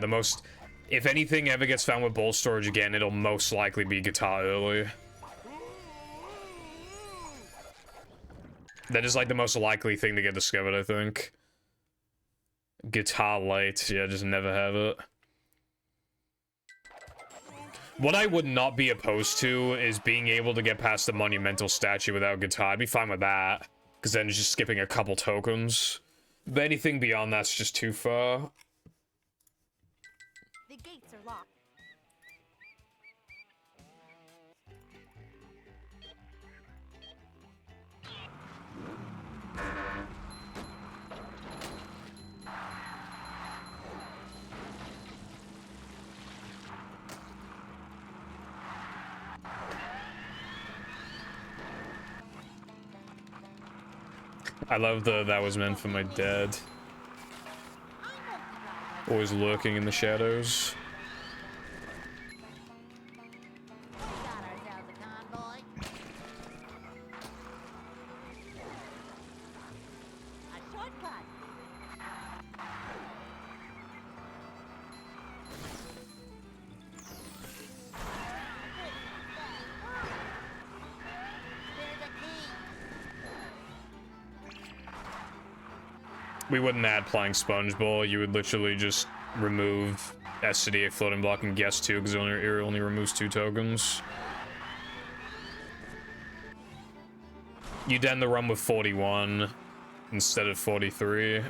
if anything ever gets found with bowl storage again, it'll most likely be guitar early. That is, like, the most likely thing to get discovered, I think. Guitar light, yeah, just never have it. What I would not be opposed to is being able to get past the monumental statue without guitar. I'd be fine with that, because then it's just skipping a couple tokens. But anything beyond that's just too far. The gates are locked. I love the that was meant for my dad. Always lurking in the shadows. We got ourselves a convoy. A shortcut. There's a key. We wouldn't add playing sponge ball. You would literally just remove SCDA floating block and guess 2 because it only removes 2 tokens. You'd end the run with 41 instead of 43.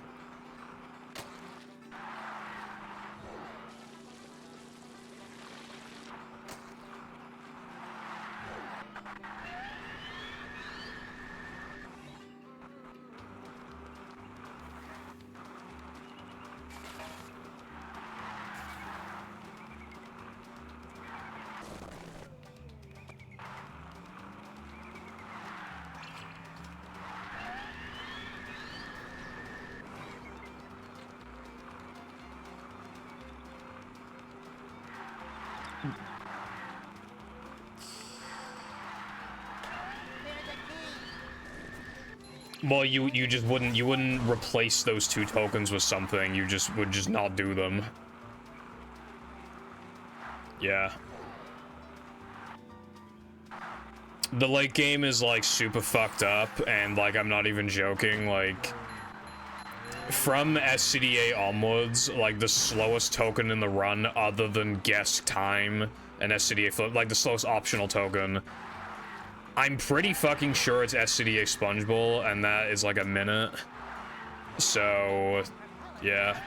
Well, you just wouldn't replace those 2 tokens with something. You just would just not do them. Yeah. The late game is like super fucked up, and like I'm not even joking. Like from SCDA onwards, like the slowest token in the run, other than guess time and SCDA flip, like the slowest optional token. I'm pretty fucking sure it's SCDA Sponge Bowl, and that is like a minute. So, yeah.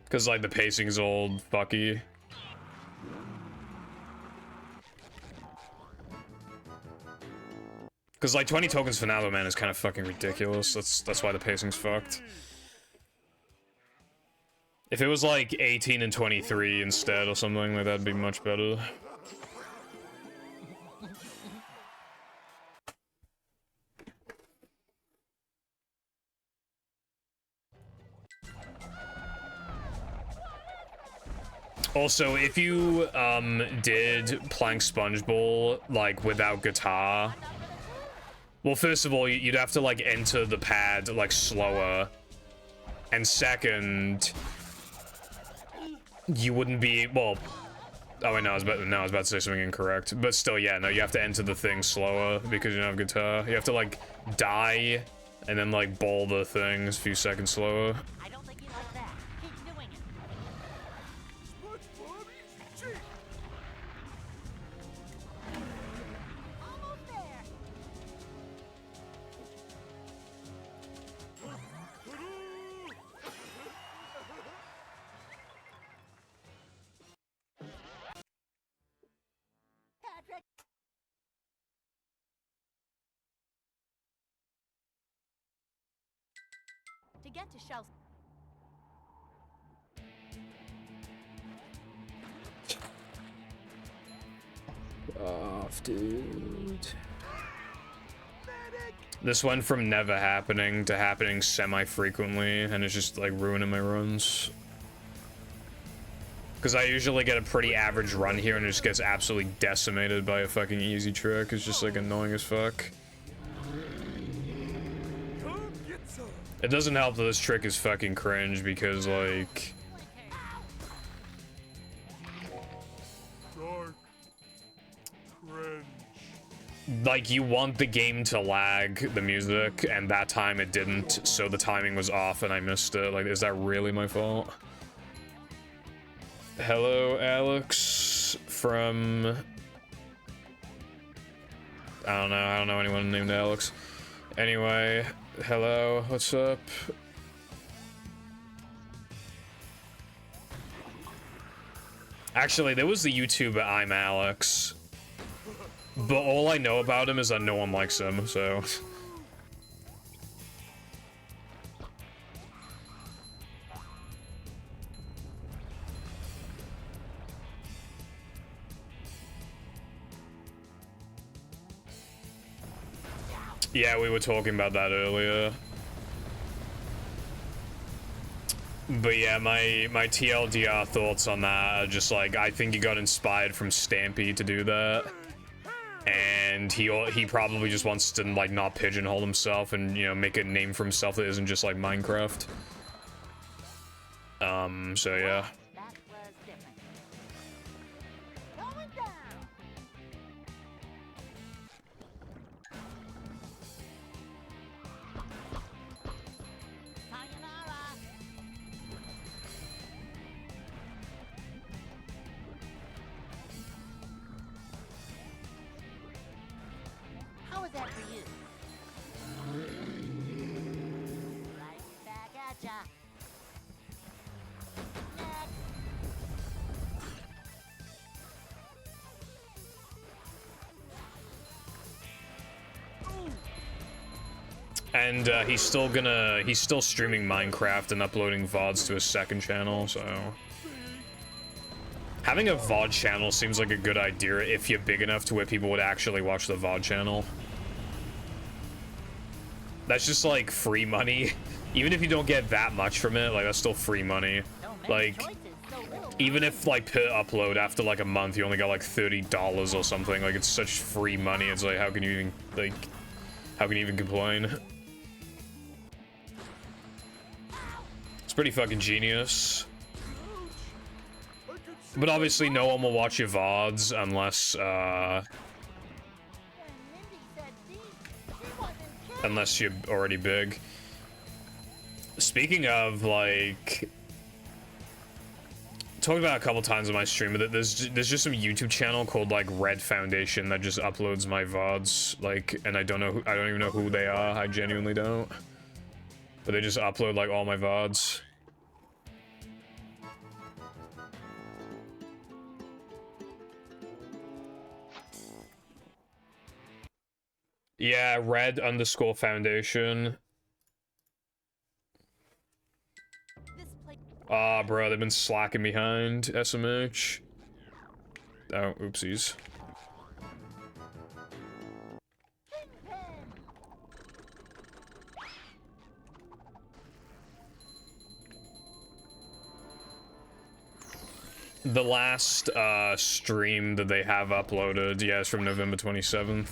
Because, like, the pacing's old, fucky. Because, like, 20 tokens for Nalo Man is kind of fucking ridiculous. That's why the pacing's fucked. If it was, like, 18 and 23 instead or something, like, that'd be much better. Also, if you, did Plank Sponge Bowl, like, without guitar... Well, first of all, you'd have to, like, enter the pad, like, slower. And second... You wouldn't be... Well... Oh, wait, no, I was about to say something incorrect. But still, yeah, no, you have to enter the thing slower because you don't have guitar. You have to, like, die, and then, like, bowl the things a few seconds slower. I don't think you like that. Keep doing it. SpongeBob, easy cheat. Almost there. Patrick. To get to shelves. Off, dude. This went from never happening to happening semi-frequently, and it's just, like, ruining my runs. Because I usually get a pretty average run here, and it just gets absolutely decimated by a fucking easy trick. It's just, like, annoying as fuck. Come get some. It doesn't help that this trick is fucking cringe, because, like... like, you want the game to lag the music, and that time it didn't, so the timing was off and I missed it. Like, is that really my fault? Hello, Alex from... I don't know anyone named Alex. Anyway, hello, what's up? Actually, there was the YouTuber I'm Alex. But all I know about him is that no one likes him, so... Yeah, we were talking about that earlier. But yeah, my TLDR thoughts on that are just like, I think he got inspired from Stampy to do that. And he probably just wants to, like, not pigeonhole himself and, you know, make a name for himself that isn't just like Minecraft. So yeah. That was different. Going down. Sayonara. How was that for you? Right back at ya. Next. And he's still streaming Minecraft and uploading VODs to his second channel, so... Having a VOD channel seems like a good idea if you're big enough to where people would actually watch the VOD channel. That's just like free money. Even if you don't get that much from it, like that's still free money. So many Like, choices, so little. even if like per upload after like a month you only got like $30 or something, like it's such free money, it's like how can you even complain? It's pretty fucking genius. But obviously no one will watch your VODs unless When Mindy said deep, she wasn't kidding. unless you're already big. Speaking of, like, talked about it a couple times on my stream, but there's just some YouTube channel called like Red Foundation that just uploads my VODs, like, and I don't even know who they are. I genuinely don't. But they just upload like all my VODs. Yeah, Red_Foundation. This place. Ah, bro, they've been slacking behind SMH. Oh, oopsies. Kingpin. The last stream that they have uploaded, yeah, is from November 27th.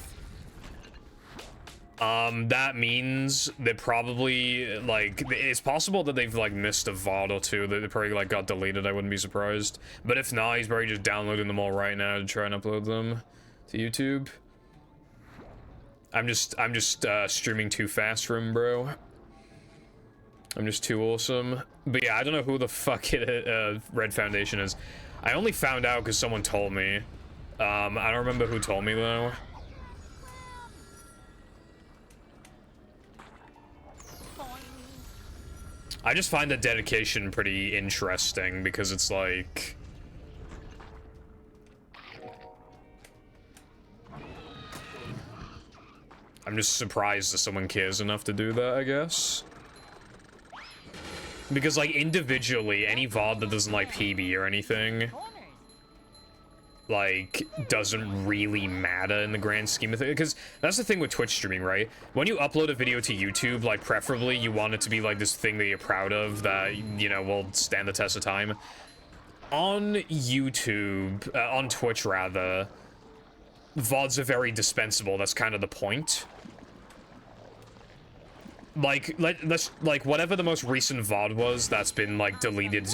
That means they probably, like, it's possible that they've, like, missed a VOD or two that they probably, like, got deleted. I wouldn't be surprised. But if not, he's probably just downloading them all right now to try and upload them to YouTube. I'm just streaming too fast for him, bro. I'm just too awesome. But yeah, I don't know who the fuck Red Foundation is. I only found out because someone told me. I don't remember who told me, though. I just find the dedication pretty interesting because it's like... I'm just surprised that someone cares enough to do that, I guess. Because, like, individually, any VOD that doesn't like PB or anything, like, doesn't really matter in the grand scheme of things. Because that's the thing with Twitch streaming, right? When you upload a video to YouTube, like, preferably you want it to be, like, this thing that you're proud of that, you know, will stand the test of time. On YouTube, on Twitch, rather, VODs are very dispensable. That's kind of the point. Like, let's, like, whatever the most recent VOD was that's been, like, deleted,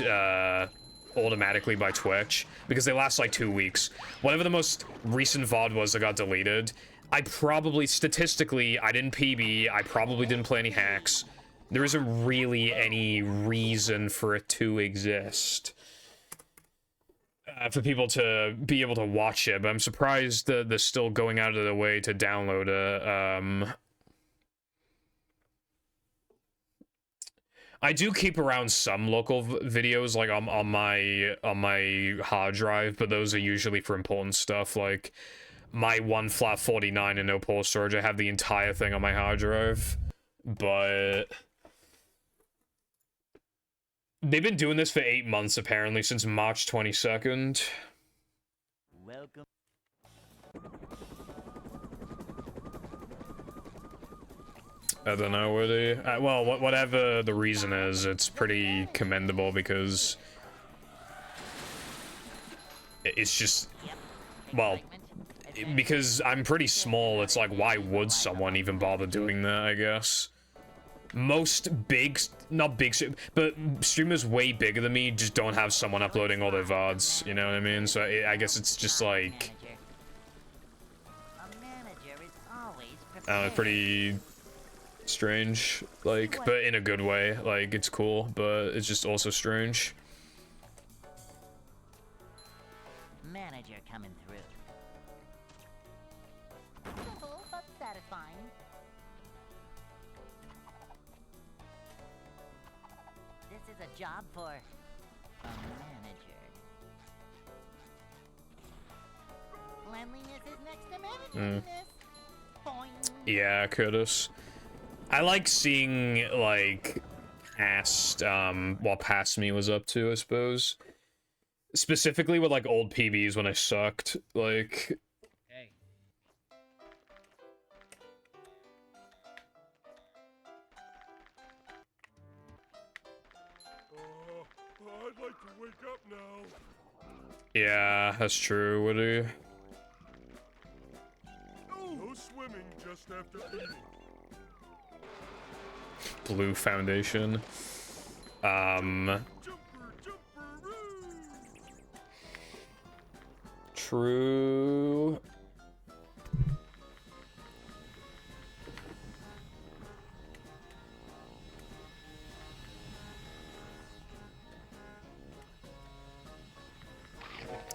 automatically by Twitch because they last like 2 weeks. Whatever the most recent VOD was that got deleted, I probably, statistically, I didn't PB, I probably didn't play any hacks. There isn't really any reason for it to exist. For people to be able to watch it, but I'm surprised that they're still going out of their way to download it. I do keep around some local videos, like on my hard drive, but those are usually for important stuff, like my one flat 49 and no port storage. I have the entire thing on my hard drive, but they've been doing this for 8 months, apparently, since March 22nd. Welcome. I don't know, really. Well, whatever the reason is, it's pretty commendable because it's just, well, because I'm pretty small, it's like, why would someone even bother doing that, I guess? Most big, not big, but streamers way bigger than me just don't have someone uploading all their VODs, you know what I mean? So I guess it's just like, pretty strange, like, but in a good way. Like, it's cool, but it's just also strange. Manager coming through. Simple but satisfying. This is a job for a manager. Cleanliness is next to managiness. Boing. Yeah, Curtis. I like seeing, like, past, what past me was up to, I suppose. Specifically with, like, old PBs when I sucked, like... Hey. I'd like to wake up now. Yeah, that's true, Woody. No swimming just after eating. Blue Foundation. Jumper, True.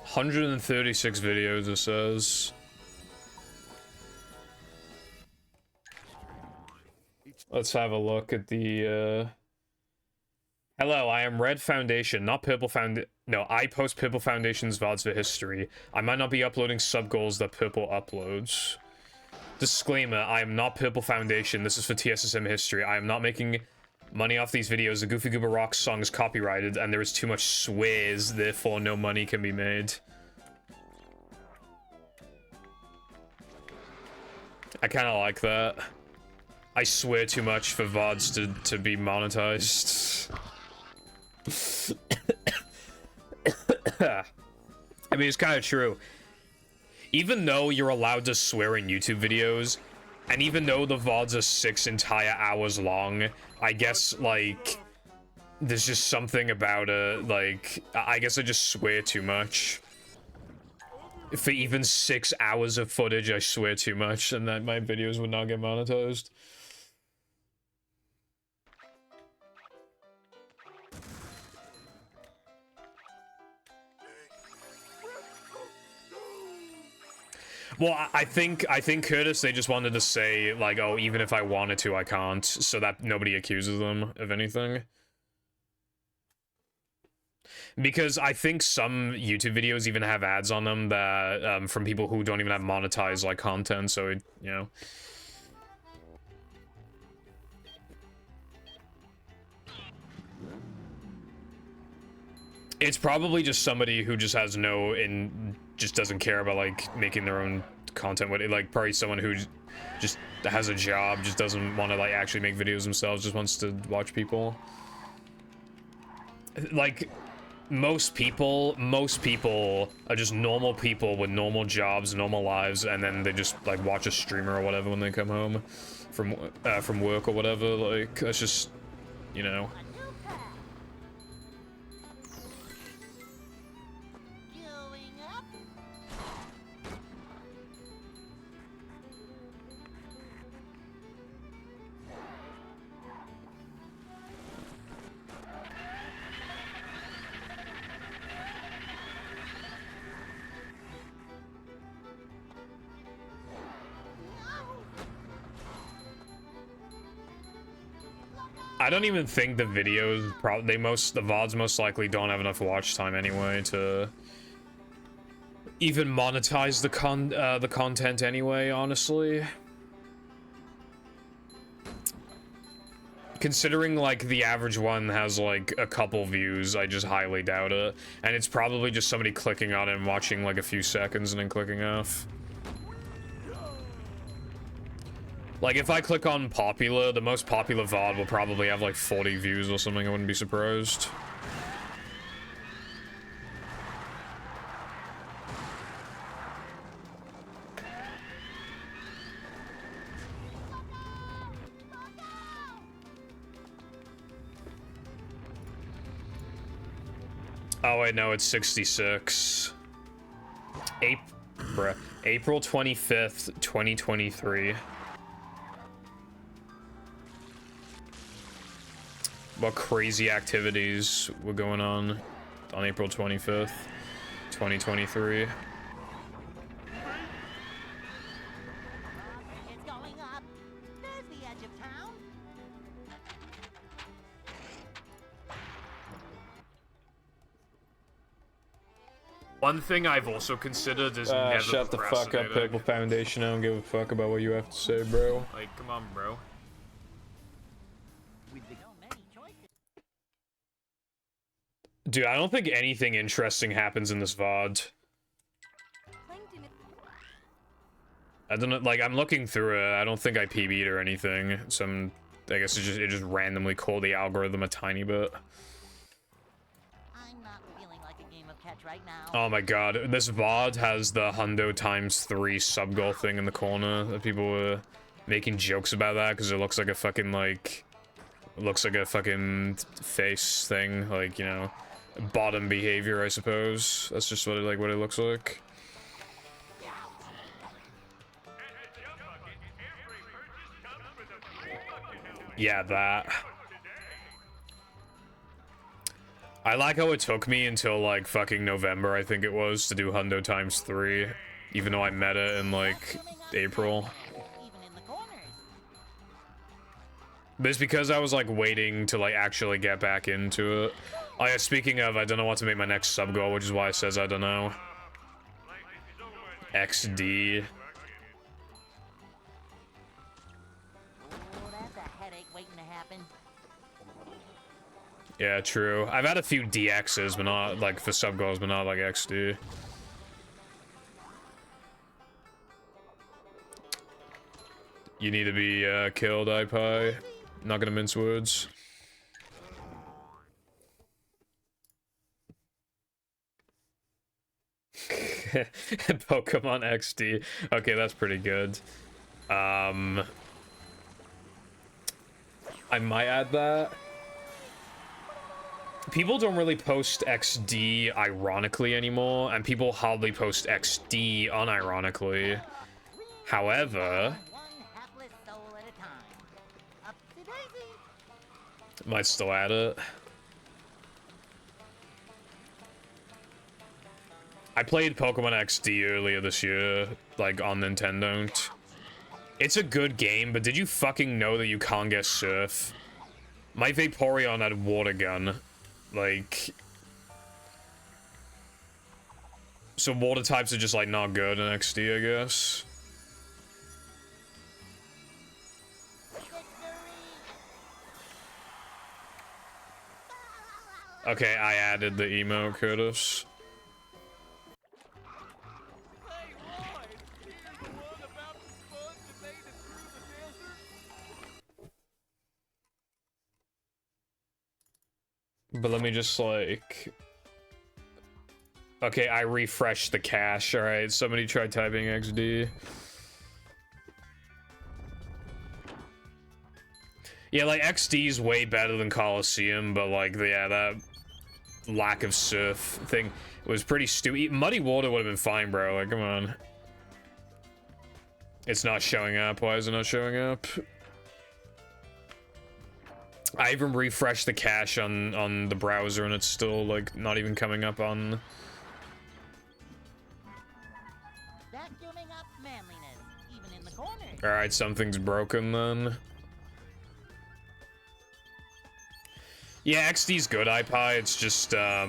$136 videos, it says. Let's have a look at the, Hello, I am Red Foundation, not Purple Foundation. No, I post Purple Foundation's VODs for history. I might not be uploading sub-goals that Purple uploads. Disclaimer, I am not Purple Foundation. This is for TSSM history. I am not making money off these videos. The Goofy Goober Rocks song is copyrighted, and there is too much swears, therefore no money can be made. I kind of like that. I swear too much for VODs to be monetized. I mean, it's kind of true. Even though you're allowed to swear in YouTube videos, and even though the VODs are 6 entire hours long, I guess, like, there's just something about it, like, I guess I just swear too much. For even 6 hours of footage, I swear too much, and that my videos would not get monetized. Well, I think Curtis, they just wanted to say, like, oh, even if I wanted to, I can't, so that nobody accuses them of anything. Because I think some YouTube videos even have ads on them that, from people who don't even have monetized, like, content, so, it, you know. It's probably just somebody who just has just doesn't care about, like, making their own content with it. Like, probably someone who just has a job, just doesn't want to, like, actually make videos themselves, just wants to watch people. Like, most people are just normal people with normal jobs, normal lives, and then they just, like, watch a streamer or whatever when they come home from work or whatever. Like, that's just, you know. I don't even think the videos the VODs most likely don't have enough watch time anyway to even monetize the content anyway, honestly. Considering like the average one has like a couple views, I just highly doubt it. And it's probably just somebody clicking on it and watching like a few seconds and then clicking off. Like if I click on popular, the most popular VOD will probably have like 40 views or something. I wouldn't be surprised. Oh wait, no, it's 66. April 25th, 2023. What crazy activities were going on April 25th, 2023? It's going up. There's the edge of town. One thing I've also considered is never Shut the fuck up, Pickle Foundation. I don't give a fuck about what you have to say, bro. Like, come on, bro. So many choices. Dude, I don't think anything interesting happens in this VOD. I don't know, like, I'm looking through it. I don't think I PB'd or anything. I guess it just randomly called the algorithm a tiny bit. I'm not feeling like a game of catch right now. Oh my god, this VOD has the Hundo ×3 sub goal thing in the corner. That people were making jokes about that because it looks like a fucking, like, looks like a fucking face thing, like, you know, bottom behavior, I suppose. That's just what it looks like. Yeah, that. I like how it took me until, like, fucking November, I think it was, to do Hundo ×3, even though I met it in, like, April. Even in the corners. But it's because I was, like, waiting to, like, actually get back into it. Oh, yeah, speaking of, I don't know what to make my next sub goal, which is why it says I don't know. XD. Oh, that's a headache waiting to happen. Yeah, true. I've had a few DXs, but not, like, for sub goals, but not, like, XD. You need to be, killed, iPie. Not gonna mince words. Pokemon XD. Okay, that's pretty good. I might add that. People don't really post XD ironically anymore, and people hardly post XD unironically. However, One hapless soul at a time. Upsy daisy. might still add it. I played Pokemon XD earlier this year, like on Nintendo. It's a good game, but did you fucking know that you can't get Surf? My Vaporeon had Water Gun. Like, so water types are just like not good in XD, I guess. Okay, I added the emote, Curtis. Hey, Roy! You're the one about the sponge that made it through the desert? But let me just like... Okay, I refreshed the cache, alright? Somebody tried typing XD. Yeah, like, XD's way better than Coliseum, but like, yeah, that lack of surf thing was pretty stupid. Muddy Water would have been fine, bro. Like, come on. It's not showing up. Why is it not showing up? I even refreshed the cache on the browser and it's still, like, not even coming up on... Vacuuming up manliness, even in the corners. Alright, something's broken then. Yeah, XD's good, iPie. It's just, I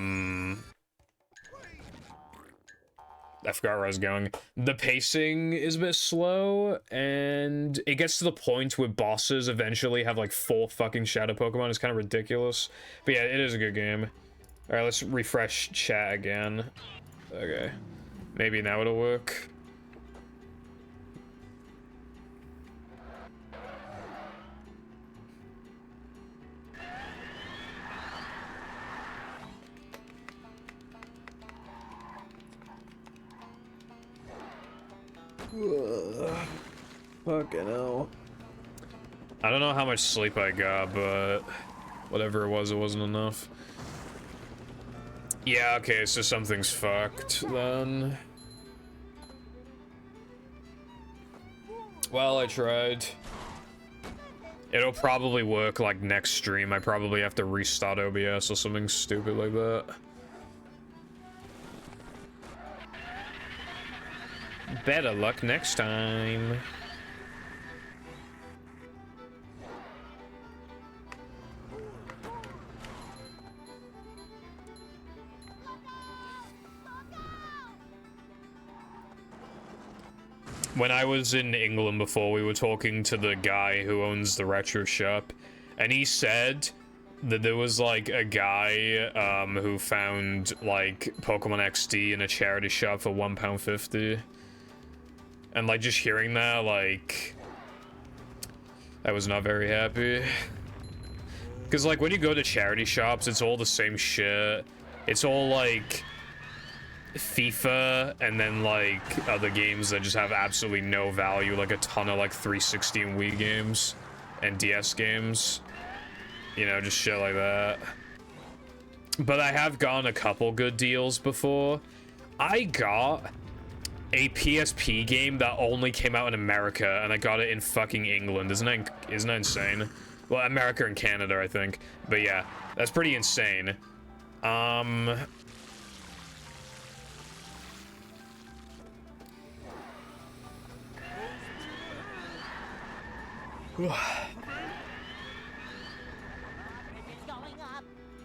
forgot where I was going. The pacing is a bit slow, and it gets to the point where bosses eventually have like 4 fucking shadow Pokemon. It's kind of ridiculous. But yeah, it is a good game. Alright, let's refresh chat again. Okay. Maybe now it'll work. Fucking hell. I don't know how much sleep I got, but whatever it wasn't enough. Yeah, okay, so something's fucked then. Well, I tried. It'll probably work like next stream. I probably have to restart OBS or something stupid like that. Better luck next time. When I was in England before, we were talking to the guy who owns the retro shop, and he said that there was like a guy who found like Pokemon XD in a charity shop for £1.50. And like just hearing that, like, I was not very happy. Because like when you go to charity shops, it's all the same shit. It's all like FIFA and then like other games that just have absolutely no value, like a ton of like 360 and Wii games and DS games. You know, just shit like that. But I have gotten a couple good deals before. I got a PSP game that only came out in America, and I got it in fucking England. Isn't that insane? Well, America and Canada, I think. But yeah, that's pretty insane. Bridge is going up.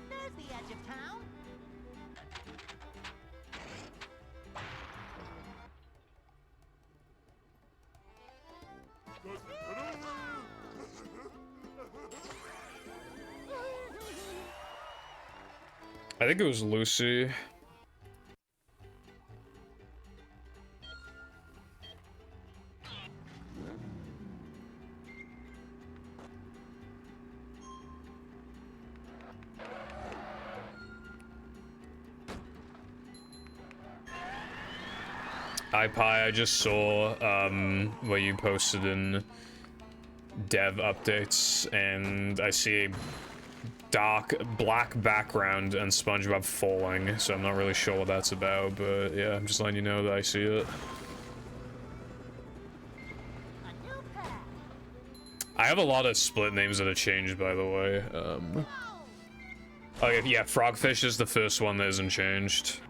There's the edge of town. I think it was Lucy. iPie, I just saw what you posted in dev updates, and I see a dark black background and SpongeBob falling, so I'm not really sure what that's about, but yeah, I'm just letting you know that I see it. A new path. I have a lot of split names that have changed, by the way. Oh yeah, Frogfish is the first one that isn't changed.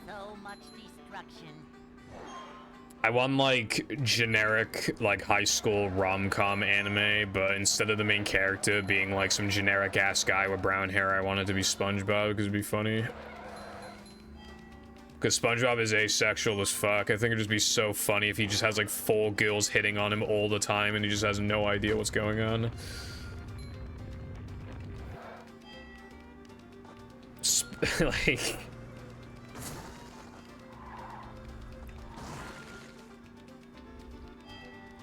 So much destruction. I want like generic like high school rom-com anime, but instead of the main character being like some generic ass guy with brown hair, I want it to be SpongeBob because it'd be funny. Because SpongeBob is asexual as fuck. I think it'd just be so funny if he just has like 4 girls hitting on him all the time and he just has no idea what's going on. Like...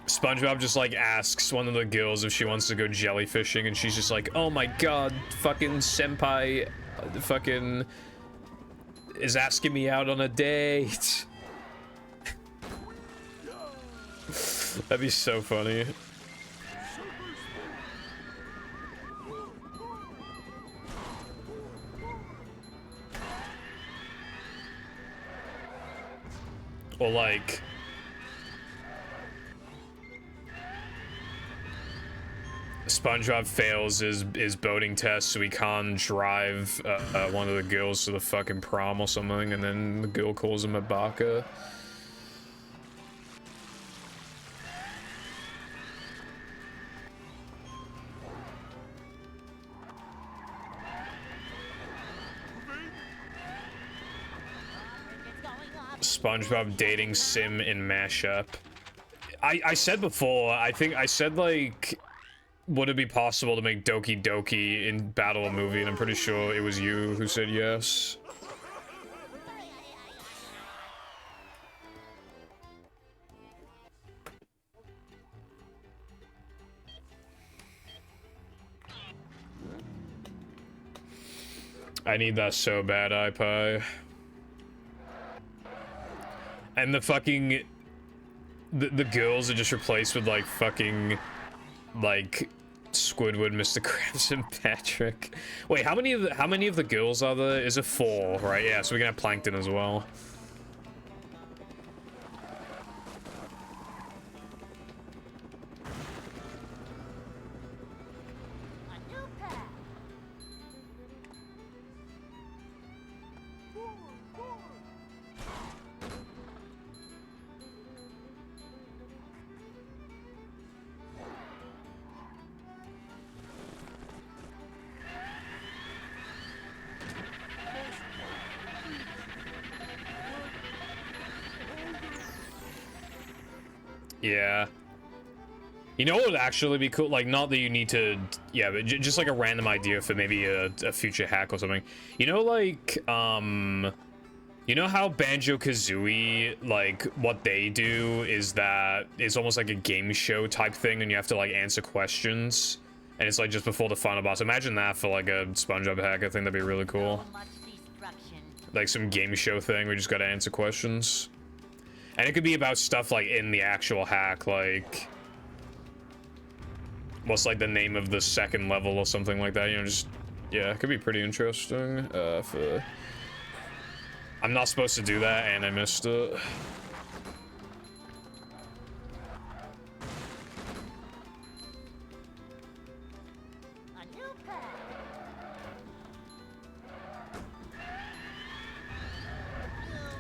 SpongeBob just like asks one of the girls if she wants to go jellyfishing, and she's just like, oh my god, fucking senpai fucking is asking me out on a date. That'd be so funny. Or like... SpongeBob fails his boating test, so he can't drive one of the girls to the fucking prom or something, and then the girl calls him a baka. SpongeBob dating Sim in mashup. I said before, I think I said like, would it be possible to make Doki Doki in Battle a movie? And I'm pretty sure it was you who said yes. I need that so bad, iPie. And the fucking... The girls are just replaced with, like, fucking... Like... Squidward, Mr. Krabs, and Patrick. Wait, how many of the girls are there? Is it 4, right? Yeah, so we can have Plankton as well. Yeah. You know what would actually be cool? Like, not that you need to... Yeah, but just like a random idea for maybe a future hack or something. You know, like, you know how Banjo-Kazooie, like, what they do is that it's almost like a game show type thing, and you have to, like, answer questions. And it's, like, just before the final boss. Imagine that for, like, a SpongeBob hack. I think that'd be really cool. Like, some game show thing where you just gotta answer questions. And it could be about stuff like in the actual hack, like what's like the name of the second level or something like that, you know, just yeah, it could be pretty interesting. I'm not supposed to do that and I missed it.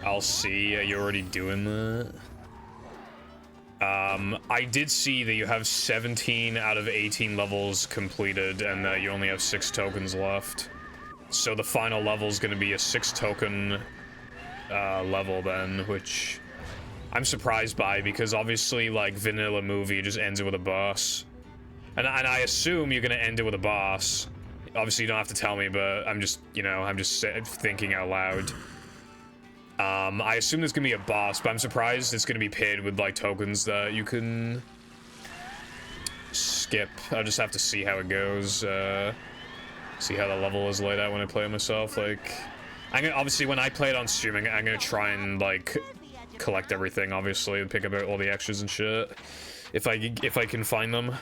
I'll see. You're already doing that. I did see that you have 17 out of 18 levels completed, and that you only have 6 tokens left. So the final level is going to be a 6-token level then, which I'm surprised by, because obviously, like, vanilla movie just ends it with a boss. And I assume you're going to end it with a boss. Obviously, you don't have to tell me, but I'm just, you know, I'm just thinking out loud. I assume there's gonna be a boss, but I'm surprised it's gonna be paired with, like, tokens that you can skip. I'll just have to see how it goes, see how the level is laid out when I play it myself. Like, obviously, when I play it on stream, I'm gonna try and, like, collect everything, obviously, and pick up all the extras and shit, if I can find them.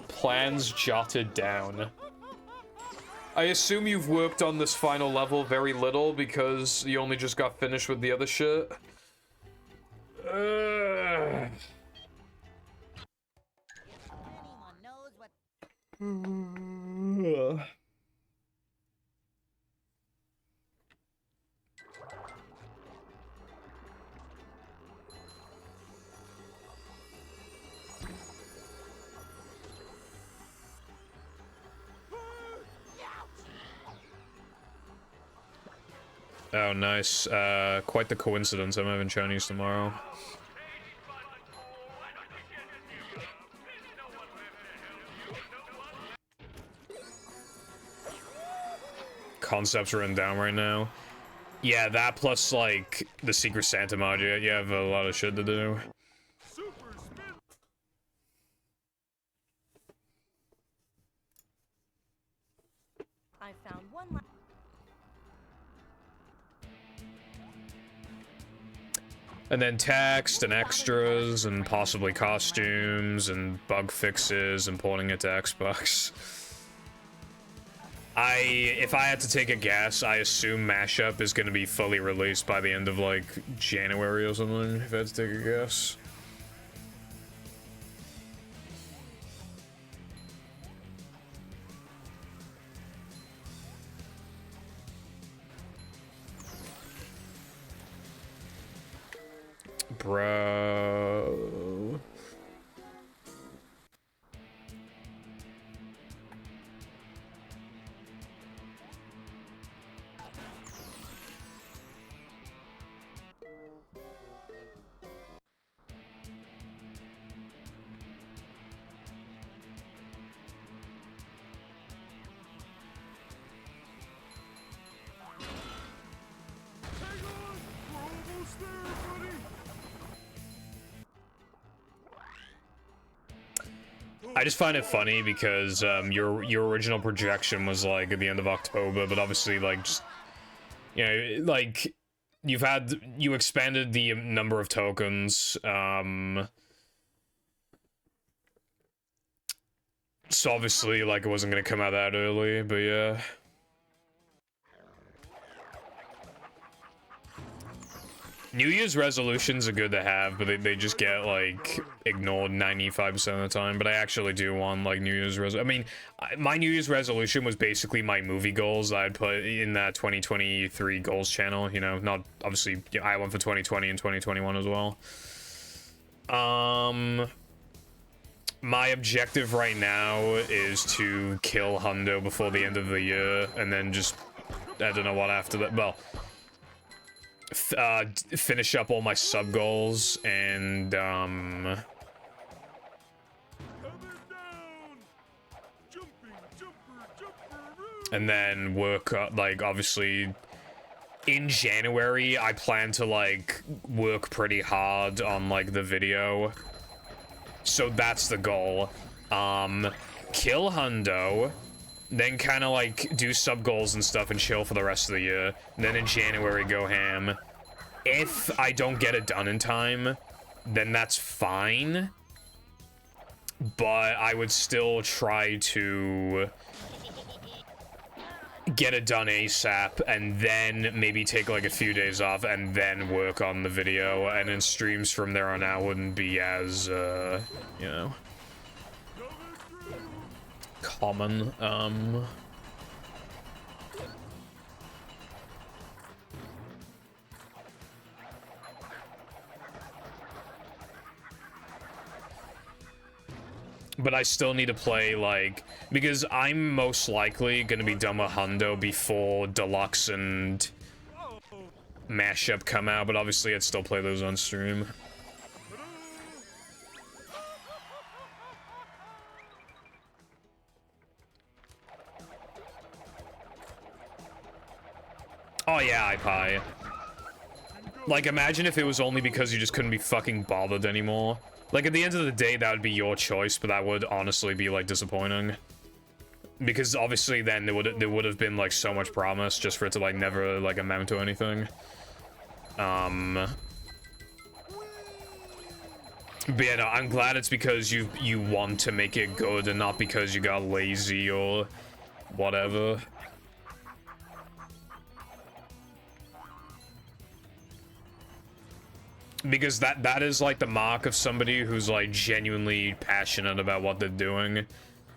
Plans jotted down. I assume you've worked on this final level very little because you only just got finished with the other shit. Oh, nice. Quite the coincidence. I'm having Chinese tomorrow. Concepts written down right now. Yeah, that plus, like, the Secret Santa mod. You have a lot of shit to do. I found one. And then text and extras and possibly costumes and bug fixes and porting it to Xbox. If I had to take a guess, I assume Mashup is going to be fully released by the end of, like, January or something, if I had to take a guess. Bro. I just find it funny because your original projection was like at the end of October, but obviously like just, you know, like you expanded the number of tokens, so obviously like it wasn't gonna come out that early, but yeah. New Year's resolutions are good to have, but they just get, like, ignored 95% of the time. But I actually do want, like, New Year's I mean, my New Year's resolution was basically my movie goals that I'd put in that 2023 goals channel, you know, not, obviously, I went for 2020 and 2021 as well. My objective right now is to kill Hundo before the end of the year, and then just, I don't know what after that, well... finish up all my sub goals and then work like obviously in January I plan to like work pretty hard on like the video, so that's the goal. Kill Hundo, then kind of like do sub goals and stuff and chill for the rest of the year. And then in January go ham. If I don't get it done in time, then that's fine. But I would still try to get it done ASAP and then maybe take like a few days off and then work on the video. And then streams from there on out wouldn't be as, you know, common. But I still need to play, like, because I'm most likely gonna be done with Hundo before Deluxe and Mashup come out, but obviously I'd still play those on stream. Oh yeah, iPie. Like, imagine if it was only because you just couldn't be fucking bothered anymore. Like, at the end of the day, that would be your choice, but that would honestly be, like, disappointing. Because, obviously, then there would have been, like, so much promise just for it to, like, never, like, amount to anything. But yeah, no, I'm glad it's because you want to make it good and not because you got lazy or whatever. Because that is like the mark of somebody who's like genuinely passionate about what they're doing.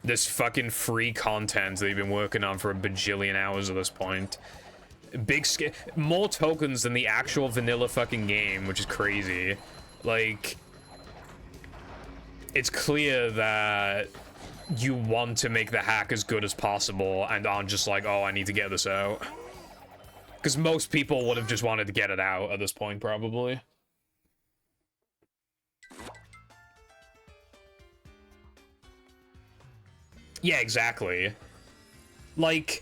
This fucking free content they've been working on for a bajillion hours at this point. More tokens than the actual vanilla fucking game, which is crazy. Like, it's clear that you want to make the hack as good as possible and aren't just like, oh, I need to get this out. Because most people would have just wanted to get it out at this point, probably. Yeah, exactly. Like,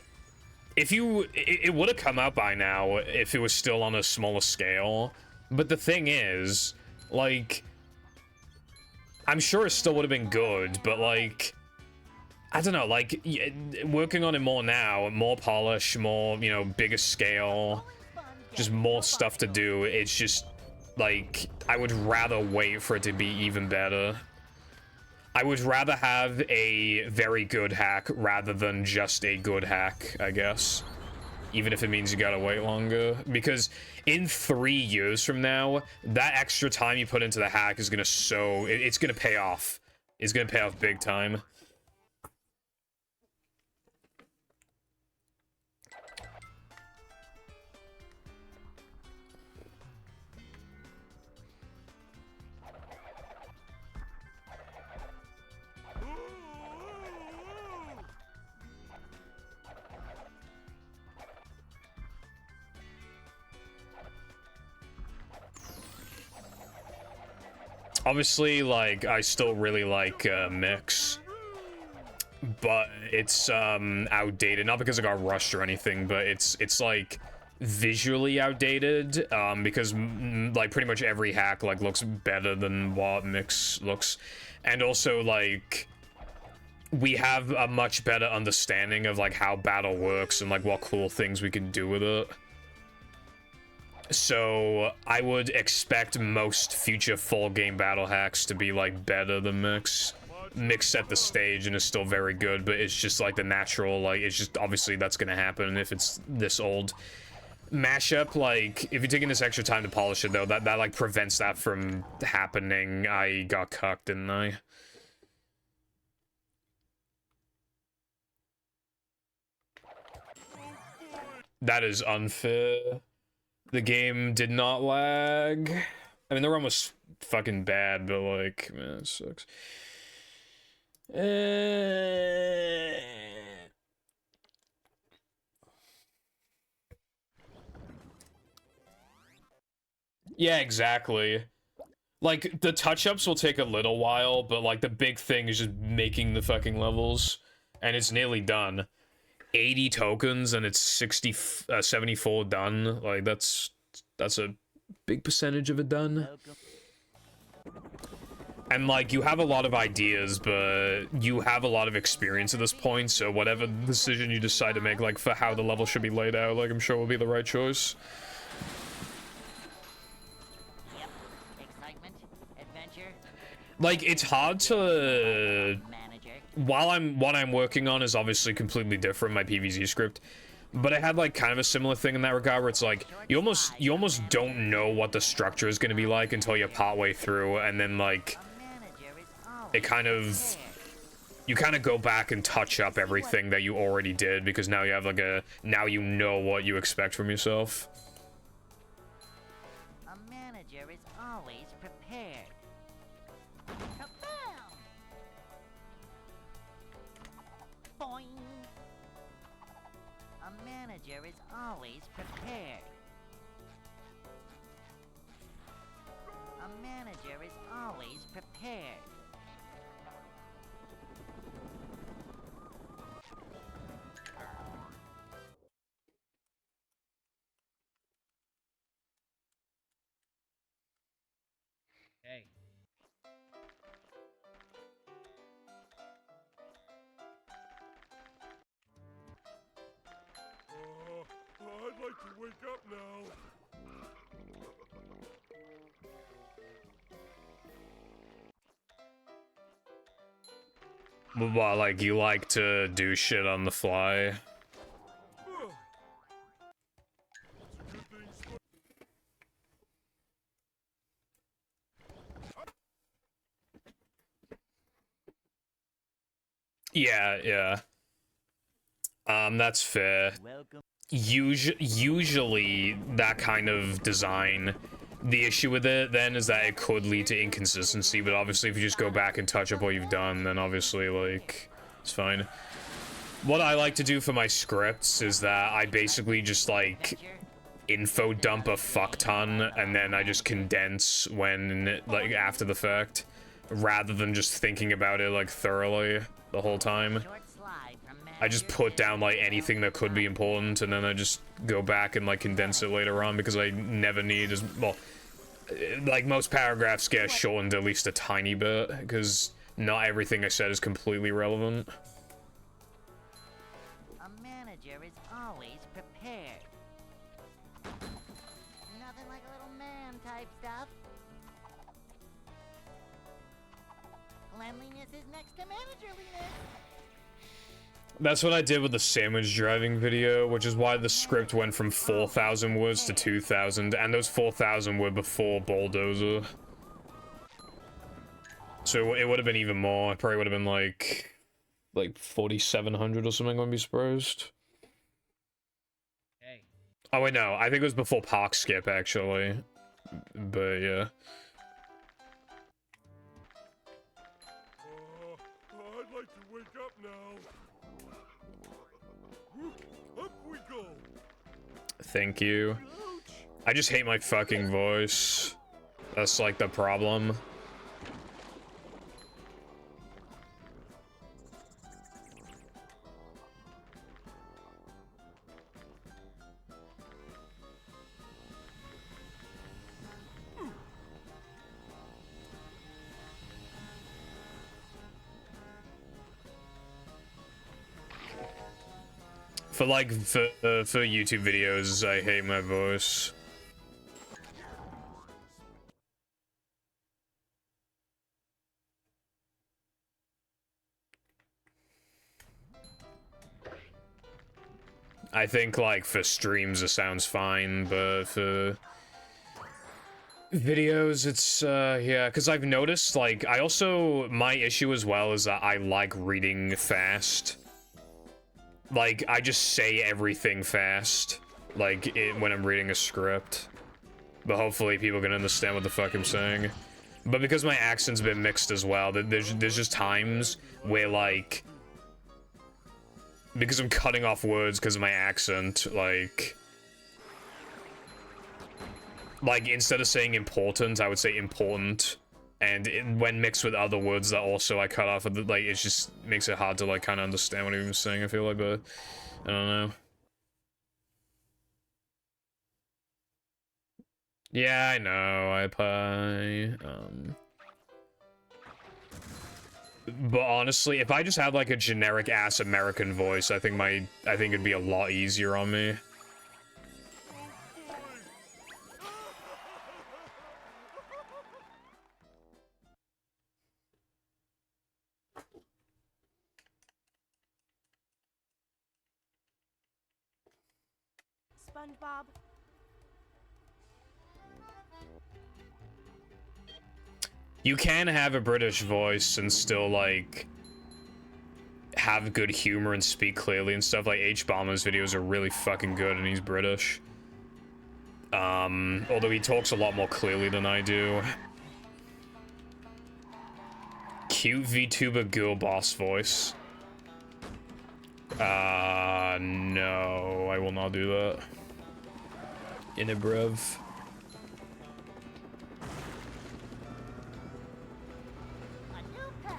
if it would have come out by now if it was still on a smaller scale. But the thing is, like, I'm sure it still would have been good, but like, I don't know, like, working on it more now, more polish, more, you know, bigger scale, just more stuff to do. It's just, like, I would rather wait for it to be even better. I would rather have a very good hack rather than just a good hack, I guess. Even if it means you gotta wait longer. Because in 3 years from now, that extra time you put into the hack is gonna it's gonna pay off. It's gonna pay off big time. Obviously, like, I still really like Mix, but it's outdated. Not because it got rushed or anything, but it's like visually outdated, because like pretty much every hack like looks better than what Mix looks, and also like we have a much better understanding of like how battle works and like what cool things we can do with it. So I would expect most future full game battle hacks to be like better than Mix. Mix set the stage and is still very good, but it's just like the natural, like, it's just obviously that's gonna happen if it's this old. Mashup, like, if you're taking this extra time to polish it though, that like prevents that from happening. I got cucked, didn't I? That is unfair. The game did not lag. I mean, they're almost fucking bad, but like, man, it sucks. Yeah, exactly. Like, the touch-ups will take a little while, but like the big thing is just making the fucking levels, and it's nearly done. 80 tokens and it's 74 done. Like, that's a big percentage of it done. And like, you have a lot of ideas, but you have a lot of experience at this point, so whatever decision you decide to make, like, for how the level should be laid out, like, I'm sure will be the right choice. Yep. Excitement, adventure. Like, it's hard to... Manager. What I'm working on is obviously completely different, my PvZ script. But I had like kind of a similar thing in that regard where it's like you almost don't know what the structure is going to be like until you're partway through, and then like it kind of you kind of go back and touch up everything that you already did, because now you have like now you know what you expect from yourself. A manager is always prepared. Kaboom! Boing! A manager is always prepared. A manager is always prepared. Hey. I'd like to wake up now. What, like, you like to do shit on the fly? Yeah. That's fair. Welcome. Usually, that kind of design, the issue with it then is that it could lead to inconsistency, but obviously if you just go back and touch up what you've done, then obviously, like, it's fine. What I like to do for my scripts is that I basically just, like, info dump a fuck ton, and then I just condense when, like, after the fact, rather than just thinking about it, like, thoroughly the whole time. I just put down, like, anything that could be important, and then I just go back and, like, condense it later on, because I never need as... Well, like, most paragraphs get shortened at least a tiny bit, because not everything I said is completely relevant. A manager is always prepared. Nothing like a little man type stuff. Cleanliness is next to managerliness. That's what I did with the sandwich driving video, which is why the script went from 4,000 words to 2,000, and those 4,000 were before Bulldozer. So it would have been even more. It probably would have been like 4,700 or something, I wouldn't be surprised. Hey. Oh wait, no, I think it was before Park Skip, actually. But yeah. I'd like to wake up now. Up we go. Thank you. I just hate my fucking voice. That's like the problem. For YouTube videos, I hate my voice. I think like for streams it sounds fine, but for videos it's yeah, because I've noticed like my issue as well is that I like reading fast. Like, I just say everything fast, like, when I'm reading a script. But hopefully people can understand what the fuck I'm saying. But because my accent's a bit mixed as well, there's just times where, like... Because I'm cutting off words because of my accent, like... Like, instead of saying important, I would say important. And when mixed with other words that also I cut off, like, it just makes it hard to, like, kind of understand what I'm saying, I feel like, but I don't know. Yeah, I know, but honestly, if I just had, like, a generic-ass American voice, I think it'd be a lot easier on me. SpongeBob. You can have a British voice and still, like, have good humor and speak clearly and stuff. Like, H-Bomber's videos are really fucking good, and he's British. Although he talks a lot more clearly than I do. Cute VTuber girl boss voice. No, I will not do that. In a bruv. A new path.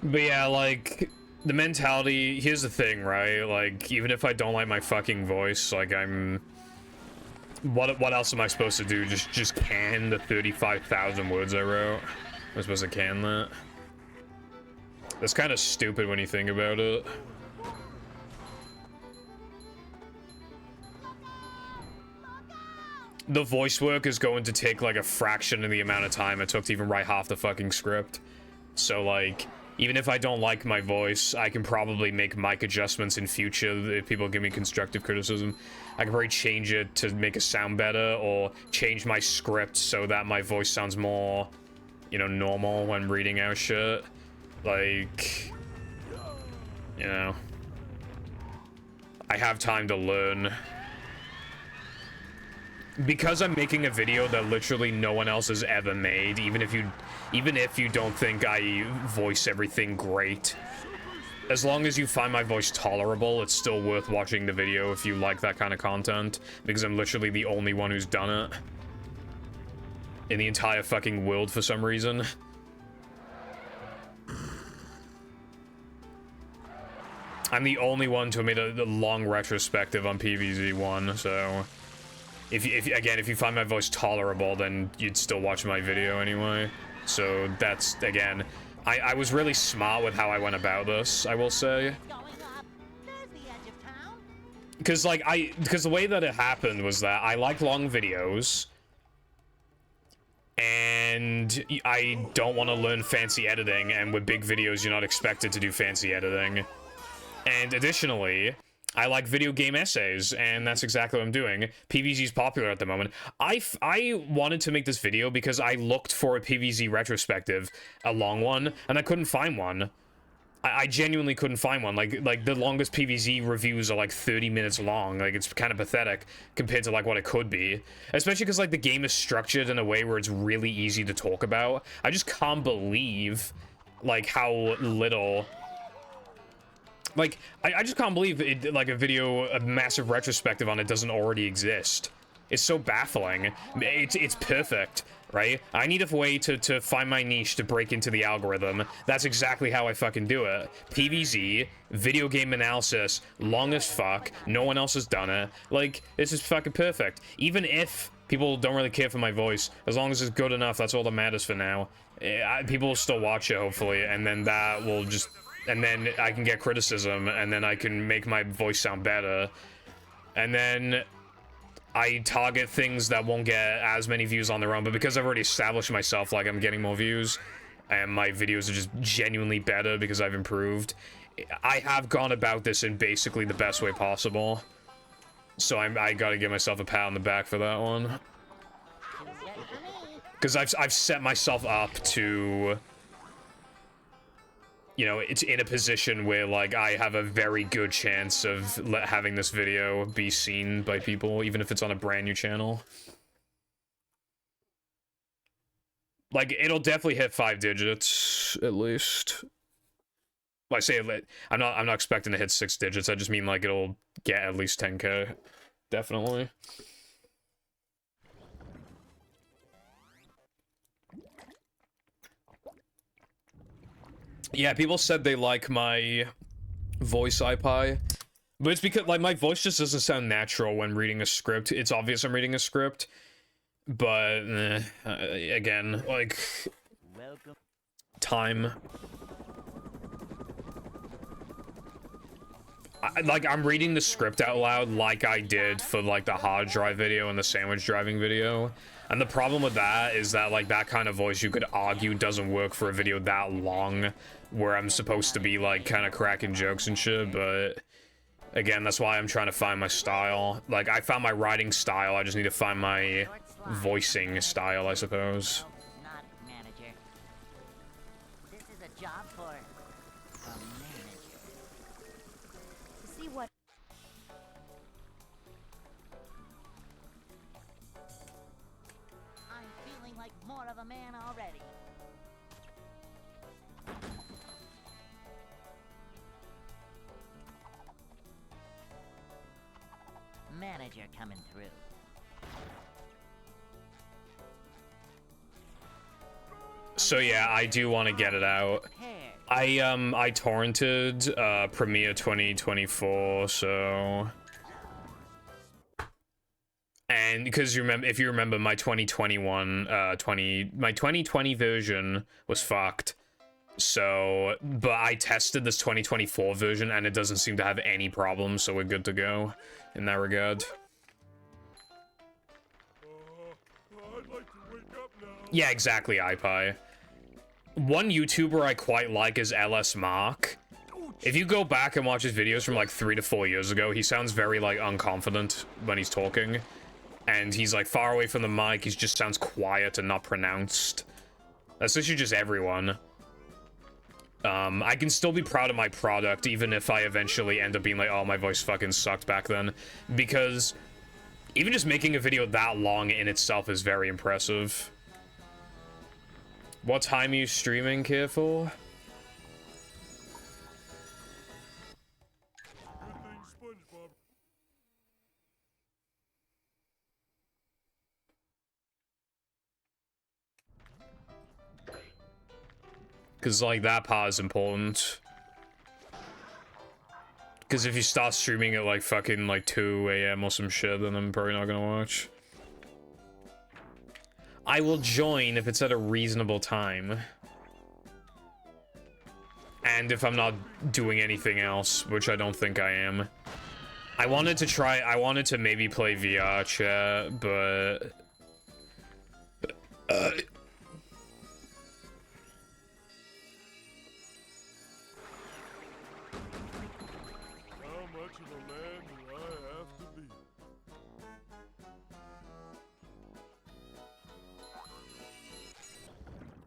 But yeah, like, the mentality, here's the thing, right? Like, even if I don't like my fucking voice, like, what else am I supposed to do? Just can the 35,000 words I wrote? I'm supposed to can that? That's kind of stupid when you think about it. The voice work is going to take like a fraction of the amount of time it took to even write half the fucking script. So like, even if I don't like my voice, I can probably make mic adjustments in future if people give me constructive criticism. I can probably change it to make it sound better, or change my script so that my voice sounds more, you know, normal when reading out shit. Like, you know, I have time to learn. Because I'm making a video that literally no one else has ever made, even if you don't think I voice everything great, as long as you find my voice tolerable, it's still worth watching the video if you like that kind of content, because I'm literally the only one who's done it in the entire fucking world for some reason. I'm the only one to have made a long retrospective on PVZ1, so if you find my voice tolerable, then you'd still watch my video anyway. So that's, again, I was really smart with how I went about this, I will say. Going up. There's the edge of town. because like because the way that it happened was that I like long videos, and I don't want to learn fancy editing, and with big videos you're not expected to do fancy editing. And additionally, I like video game essays, and that's exactly what I'm doing. PvZ is popular at the moment. I wanted to make this video because I looked for a PvZ retrospective, a long one, and I couldn't find one. I genuinely couldn't find one. Like the longest PvZ reviews are like 30 minutes long. Like, it's kind of pathetic compared to like what it could be. Especially because like the game is structured in a way where it's really easy to talk about. I just can't believe like how little... Like, I just can't believe it, like a massive retrospective on it doesn't already exist. It's so baffling. It's perfect, right? I need a way to find my niche to break into the algorithm. That's exactly how I fucking do it. PvZ, video game analysis, long as fuck. No one else has done it. Like, this is fucking perfect. Even if people don't really care for my voice, as long as it's good enough, that's all that matters for now. People will still watch it, hopefully, and then that will just... And then I can get criticism, and then I can make my voice sound better. And then I target things that won't get as many views on their own, but because I've already established myself, like, I'm getting more views, and my videos are just genuinely better because I've improved. I have gone about this in basically the best way possible. So I gotta give myself a pat on the back for that one. Because I've set myself up to... You know, it's in a position where, like, I have a very good chance of having this video be seen by people, even if it's on a brand new channel. Like, it'll definitely hit 5 digits, at least. Well, I say I'm not expecting to hit 6 digits, I just mean, like, it'll get at least 10K. Definitely. Yeah, people said they like my voice iPie, but it's because, like, my voice just doesn't sound natural when reading a script. It's obvious I'm reading a script, but, again, like, time. I'm reading the script out loud like I did for, like, the hard drive video and the sandwich driving video. And the problem with that is that, like, that kind of voice, you could argue, doesn't work for a video that long, where I'm supposed to be, like, kind of cracking jokes and shit, but... Again, that's why I'm trying to find my style. Like, I found my writing style, I just need to find my voicing style, I suppose. Not manager. This is a job for a manager. See what? I'm feeling like more of a man already. Manager coming through. So yeah, I do want to get it out. I torrented Premiere 2024, so... And because you remember, if you remember, my 2021 my 2020 version was fucked. So, but I tested this 2024 version and it doesn't seem to have any problems, so we're good to go in that regard. I'd like to wake up now. Yeah, exactly, iPie. One YouTuber I quite like is LS Mark. If you go back and watch his videos from like 3 to 4 years ago, he sounds very like unconfident when he's talking. And he's like far away from the mic, he just sounds quiet and not pronounced. That's literally just everyone. I can still be proud of my product, even if I eventually end up being like, oh, my voice fucking sucked back then. Because even just making a video that long in itself is very impressive. What time are you streaming, Careful? Because, like, that part is important. Because if you start streaming at, like, fucking, like, 2 AM or some shit, then I'm probably not gonna watch. I will join if it's at a reasonable time. And if I'm not doing anything else, which I don't think I am. I wanted to maybe play VR chat, but... How much of a man do I have to be?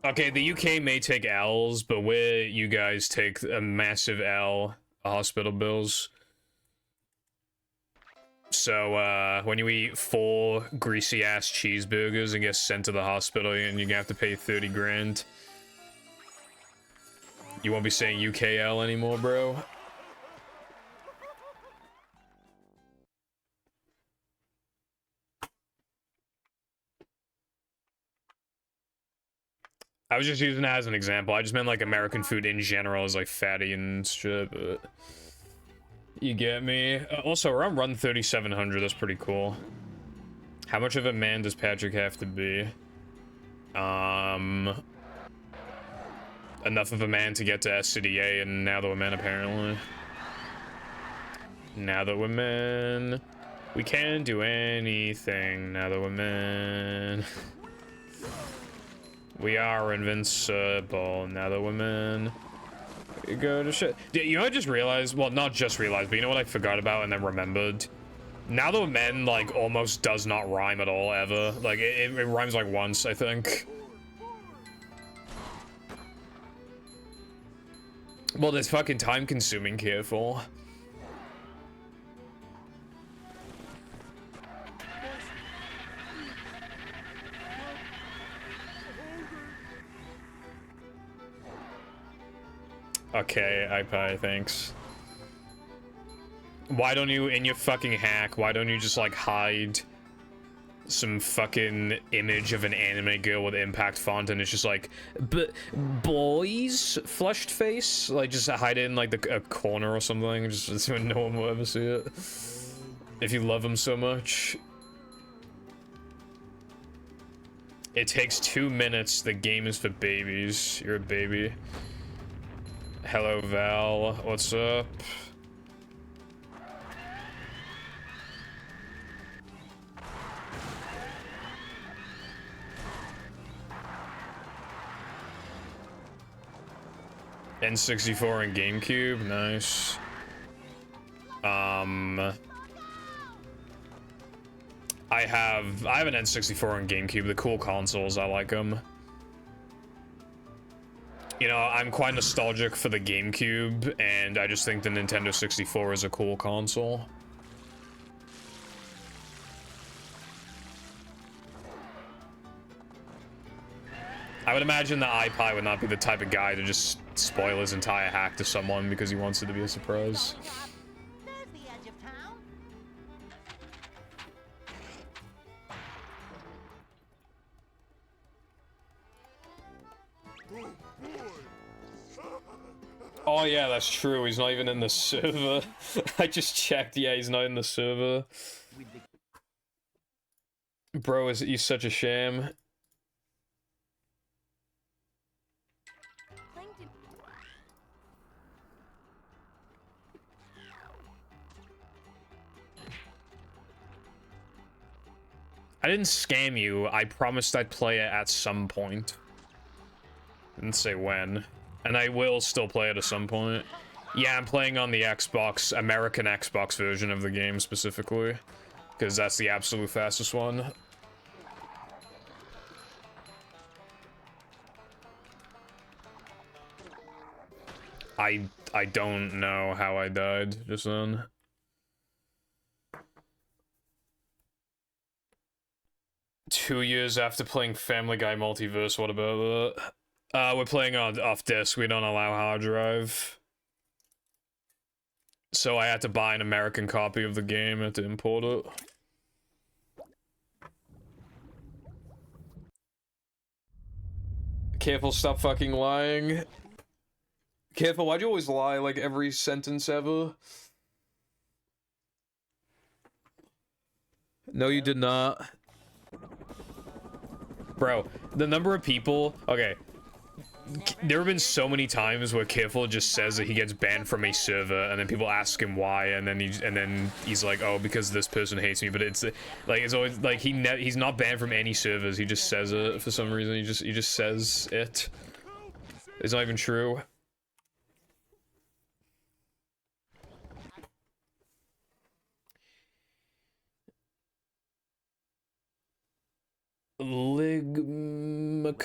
Okay, the UK may take L's, but where you guys take a massive L, hospital bills. So, when you eat 4 greasy-ass cheeseburgers and get sent to the hospital and you have to pay 30 grand. You won't be saying UKL anymore, bro. I was just using that as an example. I just meant like American food in general is like fatty and shit, but you get me. Also, we're on run 3700. That's pretty cool. How much of a man does Patrick have to be? Enough of a man to get to SCDA, and now that we're men, apparently. Now that we're men, we can do anything. Now that we're men. We are invincible now that women go to shit. You know, I just realized, well, not just realized, but you know what I forgot about and then remembered? Now that men, like, almost does not rhyme at all, ever. Like, it rhymes, like, once, I think. Well, it's fucking time-consuming, careful. Okay, iPie, thanks. Why don't you, in your fucking hack, why don't you just, like, hide some fucking image of an anime girl with impact font and it's just like, boys? Flushed face? Like, just hide it in, like, a corner or something, just so no one will ever see it. If you love them so much. It takes 2 minutes, the game is for babies. You're a baby. Hello, Val. What's up? N64 and GameCube, nice. I have an N64 and GameCube, the cool consoles, I like them. You know, I'm quite nostalgic for the GameCube, and I just think the Nintendo 64 is a cool console. I would imagine the iPie would not be the type of guy to just spoil his entire hack to someone because he wants it to be a surprise. There's the edge of town. Oh yeah, that's true. He's not even in the server. I just checked. Yeah, he's not in the server. Bro, is you such a sham? I didn't scam you. I promised I'd play it at some point. Didn't say when. And I will still play it at some point. Yeah, I'm playing on the Xbox, American Xbox version of the game specifically. Because that's the absolute fastest one. I don't know how I died just then. Two years after playing Family Guy Multiverse, what about that? We're playing on off disk, we don't allow hard drive. So I had to buy an American copy of the game, I had to import it. Careful, stop fucking lying. Careful, why'd you always lie, like, every sentence ever? No, you did not. Bro, the number of people... Okay. there have been so many times where Careful just says that he gets banned from a server, and then people ask him why, and then he's like, oh, because this person hates me. But it's like, it's always like he's not banned from any servers. He just says it for some reason. He just says it. It's not even true. Ligma.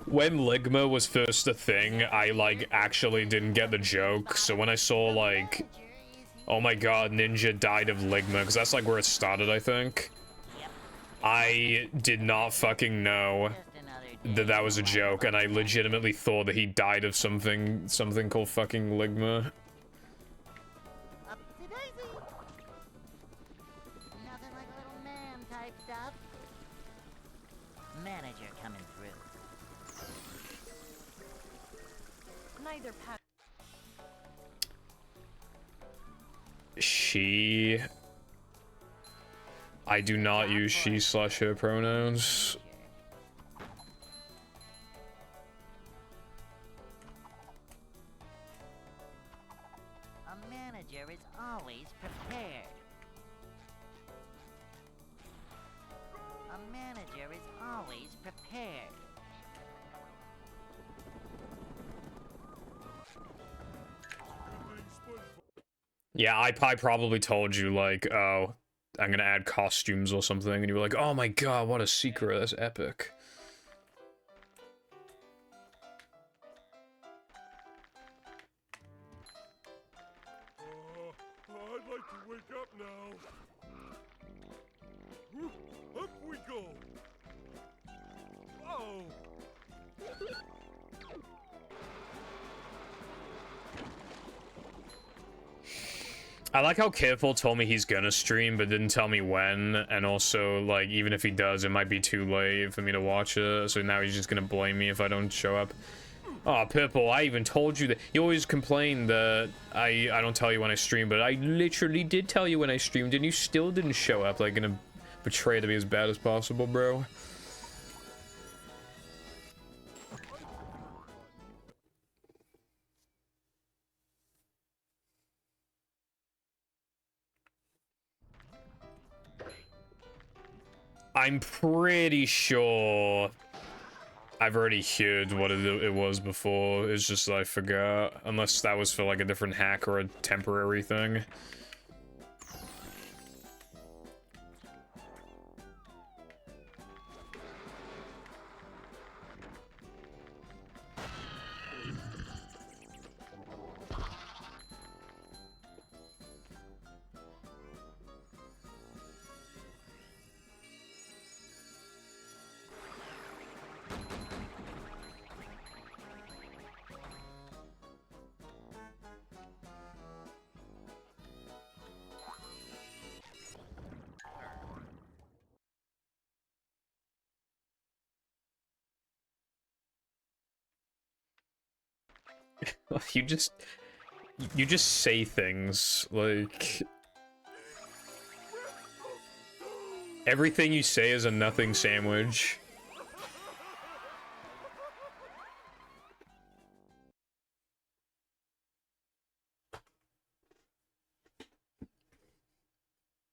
When Ligma was first a thing, I like actually didn't get the joke. So when I saw like, oh my god, Ninja died of Ligma, because that's like where it started, I think. I did not fucking know that that was a joke, and I legitimately thought that he died of something called fucking Ligma. Up-to-daisy. Nothing like a little man type stuff. Manager coming through. Neither pack. She... I do not use she/her pronouns. A manager is always prepared. A manager is always prepared. Yeah, I probably told you, like, oh, I'm gonna add costumes or something, and you were like, oh my god, what a secret, that's epic. I'd like to wake up now. Up we go. Oh. I like how Careful told me he's gonna stream, but didn't tell me when, and also, like, even if he does, it might be too late for me to watch it, so now he's just gonna blame me if I don't show up. Oh, Purple, I even told you that. You always complain that I don't tell you when I stream, but I literally did tell you when I streamed, and you still didn't show up, like, gonna betray to be as bad as possible, bro. I'm pretty sure I've already heard what it was before. It's just I forgot. Unless that was for like a different hack or a temporary thing. You just say things like everything you say is a nothing sandwich.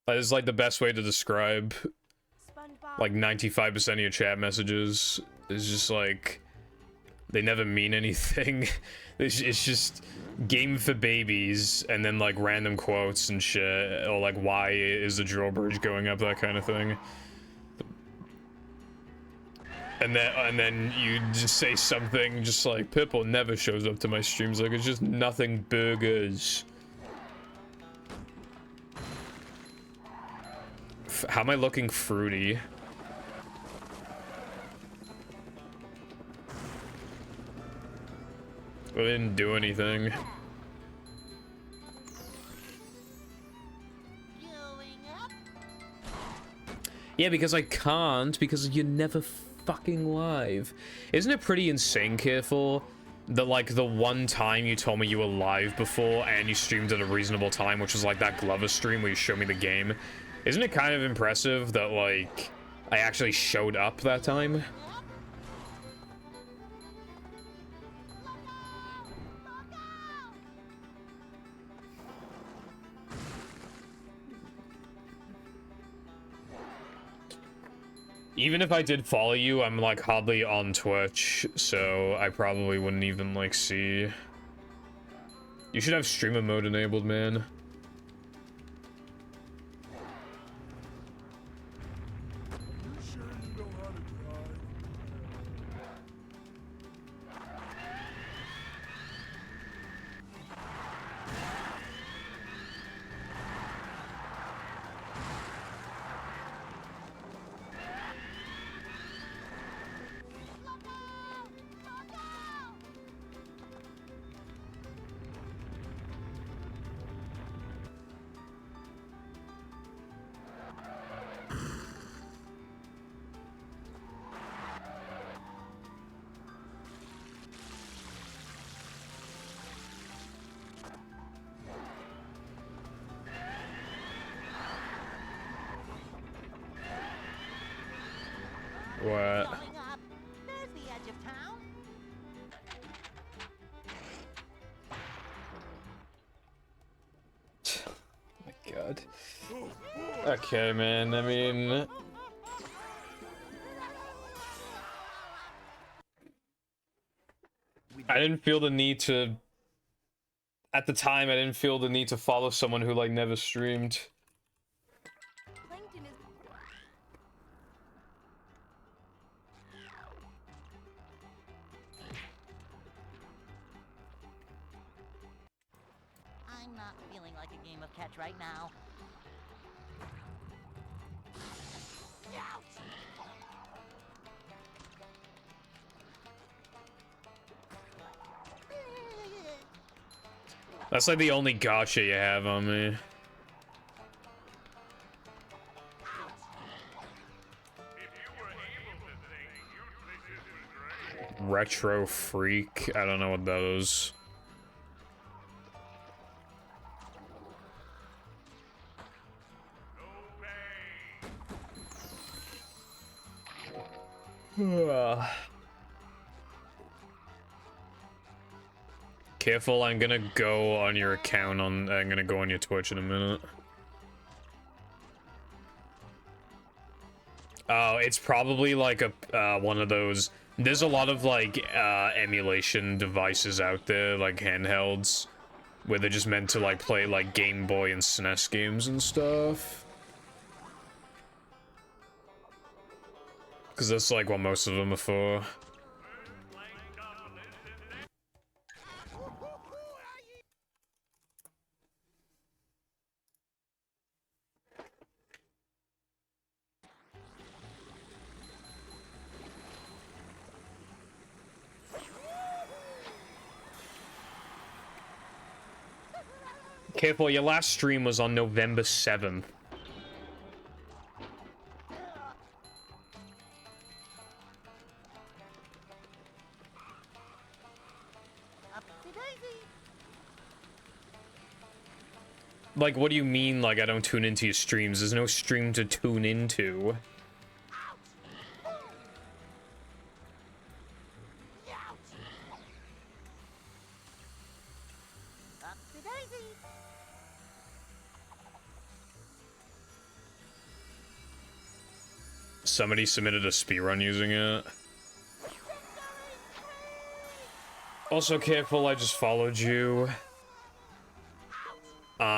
That is like the best way to describe like 95% of your chat messages. Is just like they never mean anything. It's just game for babies and then like random quotes and shit, or like why is the drawbridge going up, that kind of thing. And then you just say something just like Pipple never shows up to my streams, like it's just nothing burgers. How am I looking fruity? I didn't do anything. Yeah, because I can't, because you're never fucking live. Isn't it pretty insane, Careful, that like the one time you told me you were live before and you streamed at a reasonable time, which was like that Glover stream where you showed me the game. Isn't it kind of impressive that like I actually showed up that time. Even if I did follow you, I'm like hardly on Twitch, so I probably wouldn't even like see. You should have streamer mode enabled, man. What? Going up. There's the edge of town. Oh my god. Okay, man, I mean... I didn't feel the need to... At the time, I didn't feel the need to follow someone who, like, never streamed. Plankton is I'm not feeling like a game of catch right now. That's like the only gotcha you have on me. If you were able to think, you'd think this was great. Retro freak. I don't know what that is. Careful, I'm gonna go on your account I'm gonna go on your Twitch in a minute. Oh, it's probably like a one of those. There's a lot of like emulation devices out there, like handhelds, where they're just meant to like play like Game Boy and SNES games and stuff. Because that's like what most of them are for. Careful, your last stream was on November 7th. Up to daisy. Like, what do you mean, like, I don't tune into your streams? There's no stream to tune into. Up to daisy. Somebody submitted a speedrun using it. Also, careful, I just followed you. Hey, Roy!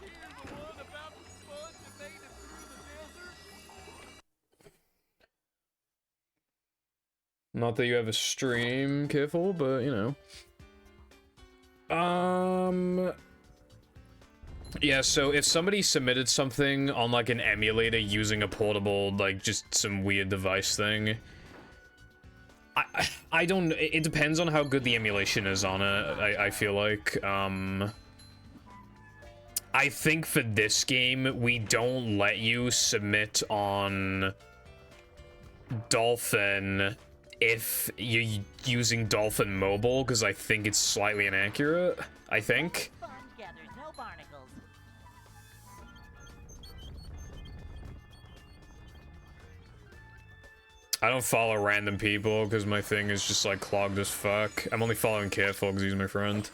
You're the one about the sponge that made it through the desert? Not that you have a stream, careful, but, you know. Yeah, so if somebody submitted something on, like, an emulator using a portable, like, just some weird device thing, I don't... It depends on how good the emulation is on it, I feel like. I think for this game, we don't let you submit on Dolphin if you're using Dolphin Mobile, because I think it's slightly inaccurate, I think. Sponge gathers no barnacles. I don't follow random people because my thing is just like clogged as fuck. I'm only following Careful because he's my friend.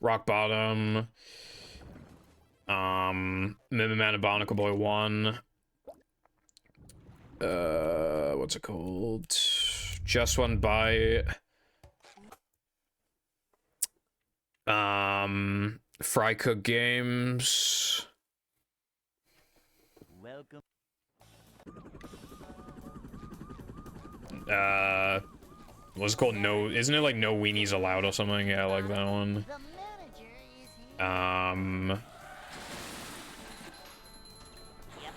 Rock Bottom. Mimiman and Barnacle Boy 1. What's it called? Just One Bite. Fry Cook Games. Welcome. What's it called? No, isn't it like No Weenies Allowed or something? Yeah, I like that one. The manager is here. Yep.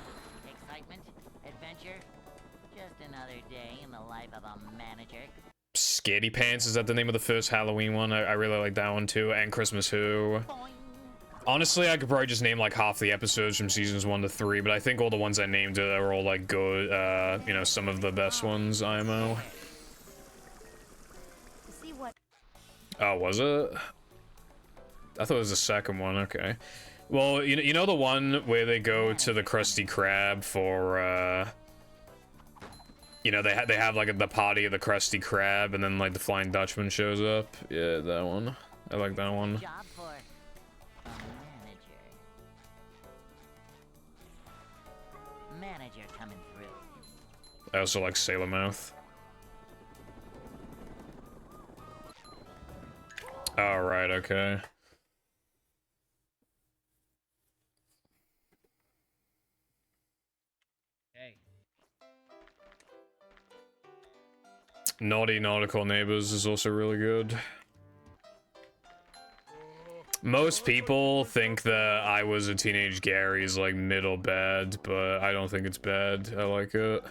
Excitement, adventure. Just another day in the life of a manager. Scaredy Pants, is that the name of the first Halloween one? I really like that one too. And Christmas Who. Boing. Honestly, I could probably just name like half the episodes from seasons 1 to 3, but I think all the ones I named are all like good, you know, some of the best ones, IMO. See what? Oh, was it? I thought it was the second one, okay. Well, you know the one where they go to the Krusty Krab for, you know, they have like the party of the Krusty Krab, and then like the Flying Dutchman shows up? Yeah, that one. I like that one. Job for a manager. Manager coming through. I also like Sailor Mouth. Alright, okay. Hey. Naughty Nautical Neighbors is also really good. Most people think that I Was a Teenage Gary is like middle bad, but I don't think it's bad. I like it.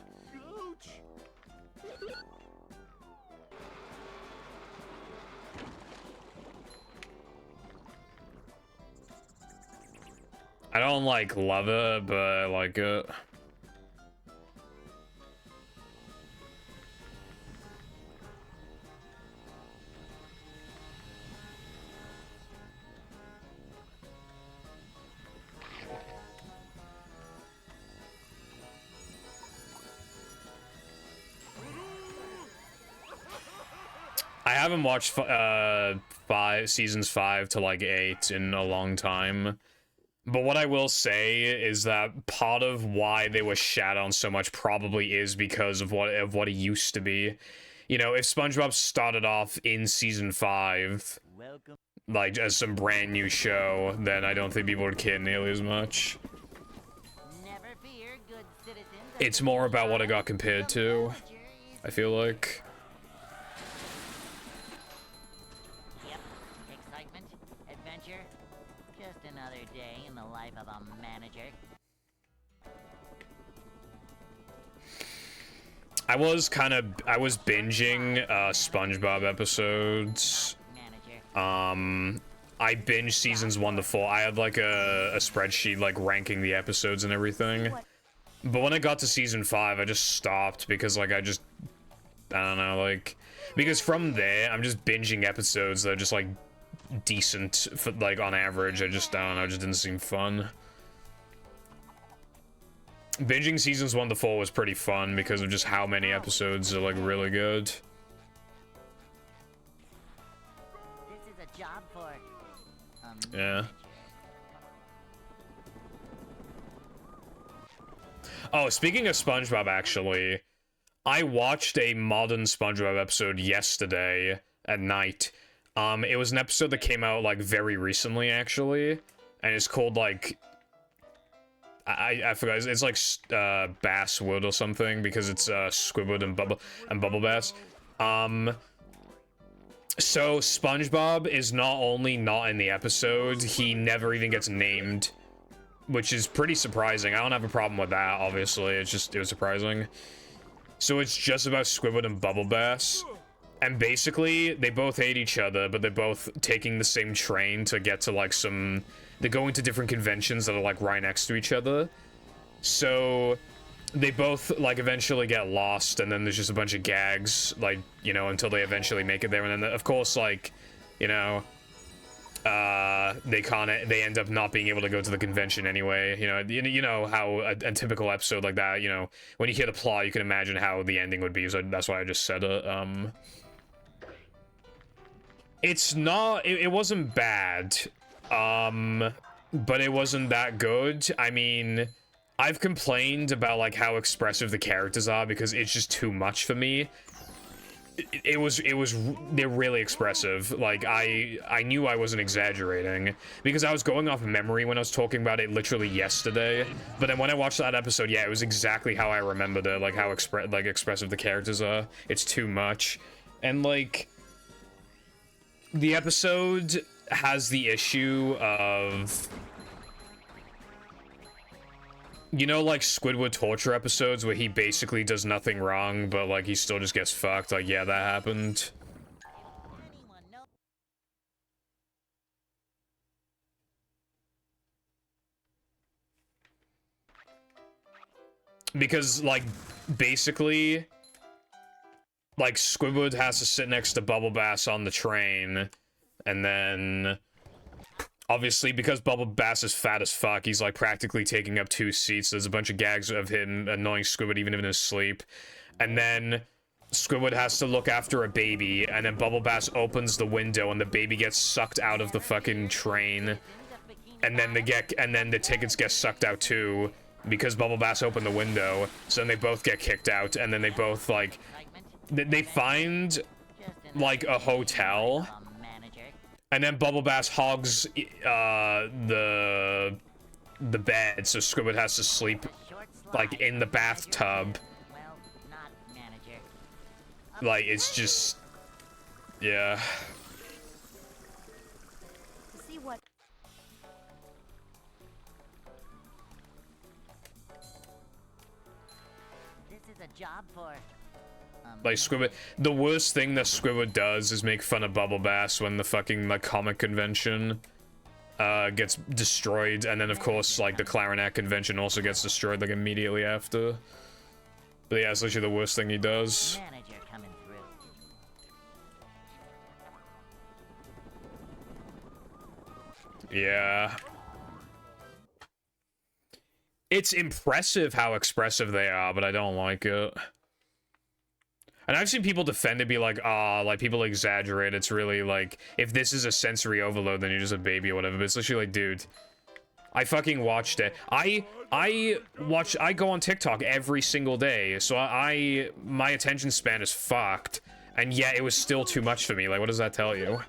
I don't like love it, but I like it. I haven't watched seasons 5 to like 8 in a long time. But what I will say is that part of why they were shat on so much probably is because of what it used to be. You know, if SpongeBob started off in season 5, Welcome. like as some brand new show, then I don't think people would care nearly as much. Never fear, good citizens. It's more about what it got compared to, Manager is I feel like. Yep. Excitement, adventure. Just another day in the life of a manager. I was binging SpongeBob episodes. Manager. I binged seasons 1 to 4. I had like a spreadsheet like ranking the episodes and everything. But when I got to season 5, I just stopped because like I don't know, like, because from there I'm just binging episodes that are just like decent for, like on average. I don't know, it just didn't seem fun. Binging seasons 1 to 4 was pretty fun because of just how many episodes are like really good. This is a job for a Yeah. manager. Oh, speaking of SpongeBob, actually, I watched a modern SpongeBob episode yesterday at night. It was an episode that came out like very recently, actually, and it's called like I forgot. It's like Basswood or something because it's Squidward and Bubble Bass. So SpongeBob is not only not in the episode, he never even gets named, which is pretty surprising. I don't have a problem with that, obviously. It was surprising. So it's just about Squidward and Bubble Bass. And basically, they both hate each other, but they're both taking the same train to get to, like, they're going to different conventions that are, like, right next to each other. So they both like eventually get lost, and then there's just a bunch of gags, like, you know, until they eventually make it there, and then of course, like, you know, they end up not being able to go to the convention anyway. You know how a typical episode like that, you know, when you hear the plot, you can imagine how the ending would be. So that's why I just said it. It's not. It wasn't bad. But it wasn't that good. I mean, I've complained about like how expressive the characters are because it's just too much for me. They're really expressive. Like, I knew I wasn't exaggerating because I was going off memory when I was talking about it literally yesterday. But then when I watched that episode, yeah, it was exactly how I remembered it, like how expressive the characters are. It's too much. And like, the episode has the issue of, you know, like Squidward torture episodes where he basically does nothing wrong, but like he still just gets fucked. Like, yeah, that happened. Because, like, basically, like, Squidward has to sit next to Bubble Bass on the train, and then obviously, because Bubble Bass is fat as fuck, he's like practically taking up 2 seats. There's a bunch of gags of him annoying Squidward even in his sleep. And then Squidward has to look after a baby, and then Bubble Bass opens the window and the baby gets sucked out of the fucking train. And then the tickets get sucked out too, because Bubble Bass opened the window. So then they both get kicked out, and then they both like they find like a hotel. And then Bubble Bass hogs the bed, so Squidward has to sleep like in the bathtub. Like, it's just, yeah. See what? This is a job for. Like, Squidward, the worst thing that Squidward does is make fun of Bubble Bass when the fucking, like, comic convention gets destroyed, and then, of course, like, the clarinet convention also gets destroyed, like, immediately after. But yeah, it's literally the worst thing he does. Manager coming through. Yeah. It's impressive how expressive they are, but I don't like it. And I've seen people defend it, be like, like, people exaggerate. It's really, like, if this is a sensory overload, then you're just a baby or whatever. But it's literally like, dude, I fucking watched it. I go on TikTok every single day, so my attention span is fucked. And yet, it was still too much for me. Like, what does that tell you?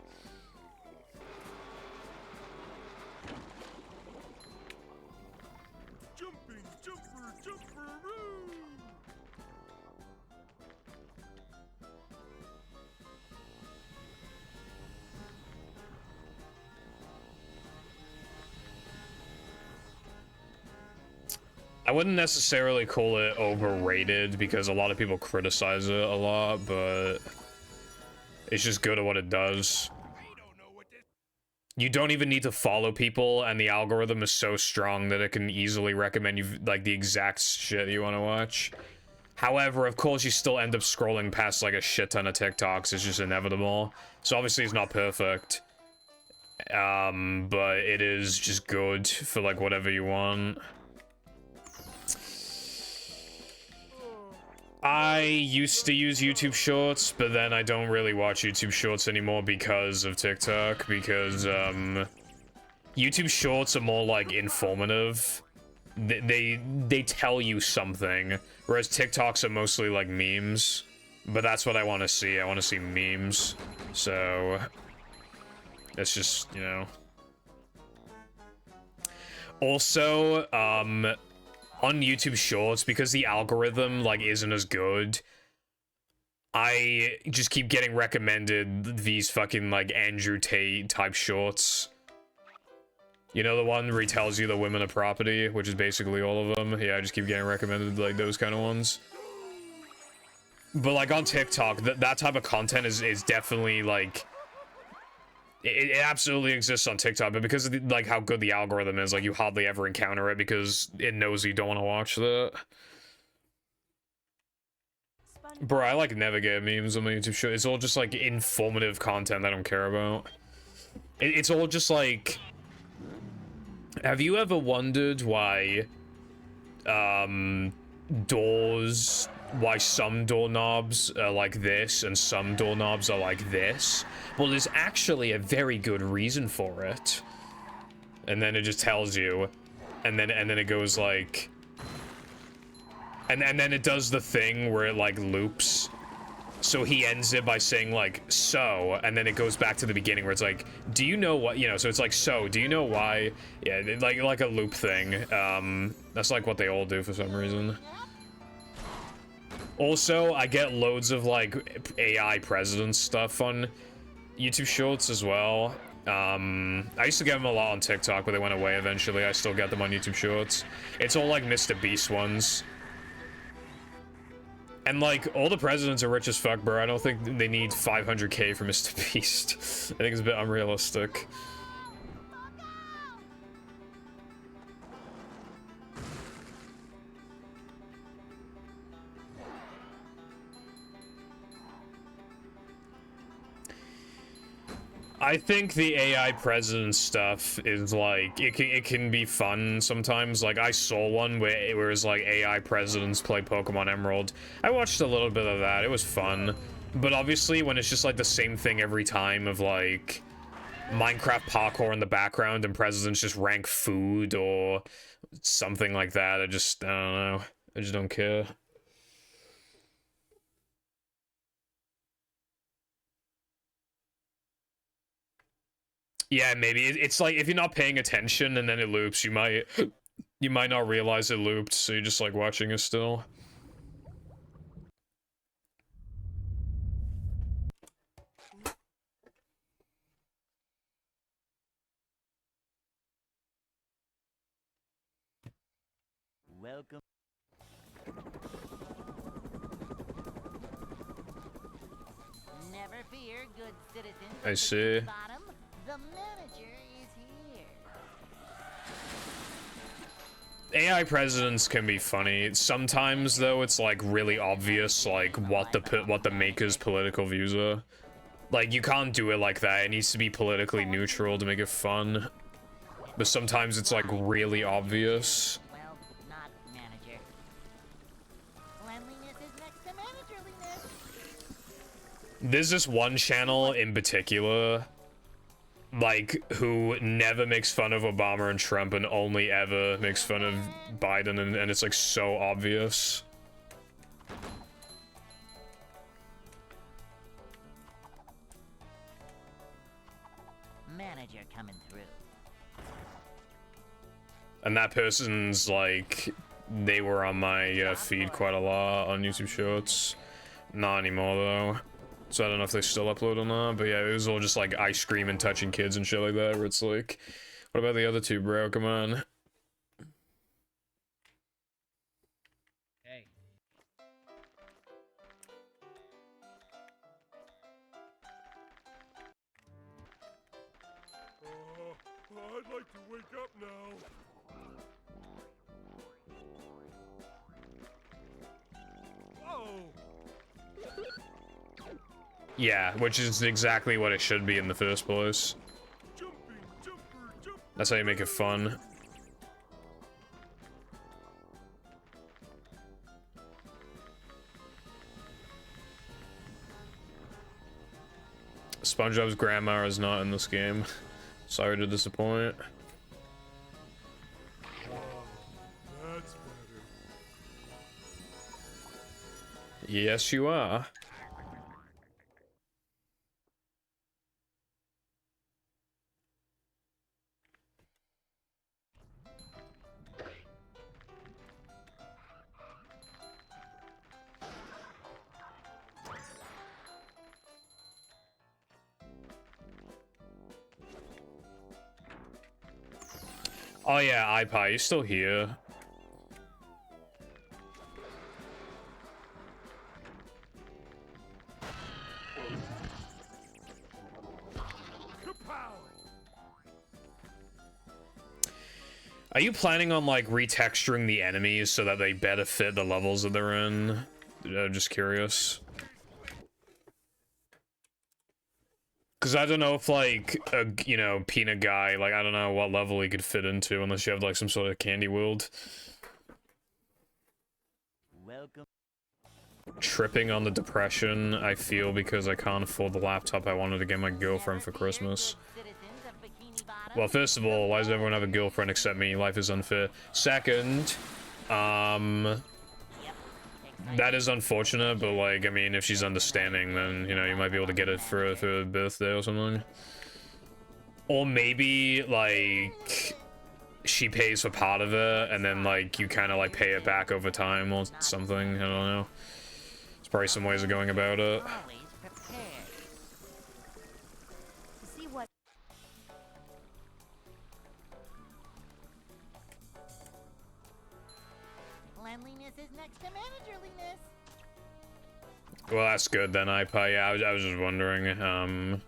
I wouldn't necessarily call it overrated because a lot of people criticize it a lot, but it's just good at what it does. You don't even need to follow people, and the algorithm is so strong that it can easily recommend you like the exact shit you want to watch. However, of course, you still end up scrolling past like a shit ton of TikToks. It's just inevitable. So obviously, it's not perfect, but it is just good for like whatever you want. I used to use YouTube Shorts, but then I don't really watch YouTube Shorts anymore because of TikTok, because, YouTube Shorts are more, like, informative. They tell you something, whereas TikToks are mostly, like, memes. But that's what I want to see. I want to see memes. So, it's just, you know. Also, on YouTube Shorts, because the algorithm, like, isn't as good, I just keep getting recommended these fucking, like, Andrew Tate type shorts. You know, the one where he tells you the women are property, which is basically all of them? Yeah, I just keep getting recommended, like, those kind of ones. But, like, on TikTok, that type of content is definitely, like... It absolutely exists on TikTok, but because of, like, how good the algorithm is, like, you hardly ever encounter it because it knows you don't want to watch that. Bro, I like never get memes on the YouTube show. It's all just like informative content I don't care about. It's all just like... Have you ever wondered why, doors... Why some doorknobs are like this and some doorknobs are like this? Well, there's actually a very good reason for it. And then it just tells you. And then it goes like... And then it does the thing where it like loops. So he ends it by saying like, so, and then it goes back to the beginning where it's like, do you know what, you know, so it's like, so, do you know why? Yeah, like a loop thing. That's like what they all do for some reason. Also, I get loads of like AI president stuff on YouTube Shorts as well. I used to get them a lot on TikTok, but they went away eventually. I still get them on YouTube Shorts. It's all like Mr. Beast ones. And like, all the presidents are rich as fuck, bro. I don't think they need 500k for Mr. Beast. I think it's a bit unrealistic. I think the AI president stuff is like, it can be fun sometimes. Like, I saw one where it was like AI presidents play Pokemon Emerald. I watched a little bit of that. It was fun. But obviously, when it's just like the same thing every time of like Minecraft parkour in the background and presidents just rank food or something like that, I don't know. I just don't care. Yeah, maybe it's like if you're not paying attention and then it loops, you might not realize it looped, so you're just like watching it still. Welcome. Never fear, good citizens. I see. Bottom, the manager is here. AI presidents can be funny. Sometimes though, it's like really obvious like what the maker's political views are. Like you can't do it like that. It needs to be politically neutral to make it fun. But sometimes it's like really obvious. Well, not manager. Cleanliness is next to managerliness. There's this one channel in particular, like, who never makes fun of Obama and Trump and only ever makes fun of Biden, and it's like so obvious. Manager coming through. And that person's like, they were on my feed quite a lot on YouTube Shorts. Not anymore though. So I don't know if they still upload or not, but yeah, it was all just like ice cream and touching kids and shit like that, where it's like, what about the other two, bro? Come on. Hey. I'd like to wake up now. Whoa! Yeah, which is exactly what it should be in the first place. That's how you make it fun. SpongeBob's grandma is not in this game. Sorry to disappoint. That's better. Yes, you are. Oh yeah, iPie, you're still here. Are you planning on like retexturing the enemies so that they better fit the levels that they're in? Just curious. Because I don't know if, like, a, you know, peanut guy, like, I don't know what level he could fit into unless you have, like, some sort of candy world. Welcome. Tripping on the depression I feel because I can't afford the laptop I wanted to get my girlfriend for Christmas. Well, first of all, why does everyone have a girlfriend except me? Life is unfair. Second, that is unfortunate, but, like, I mean, if she's understanding, then, you know, you might be able to get it for her birthday or something. Or maybe, like, she pays for part of it, and then, like, you kind of, like, pay it back over time or something. I don't know. There's probably some ways of going about it. Always prepared. To see what Cleanliness is next to managerliness. Well, that's good then, iPie. Yeah, I was just wondering,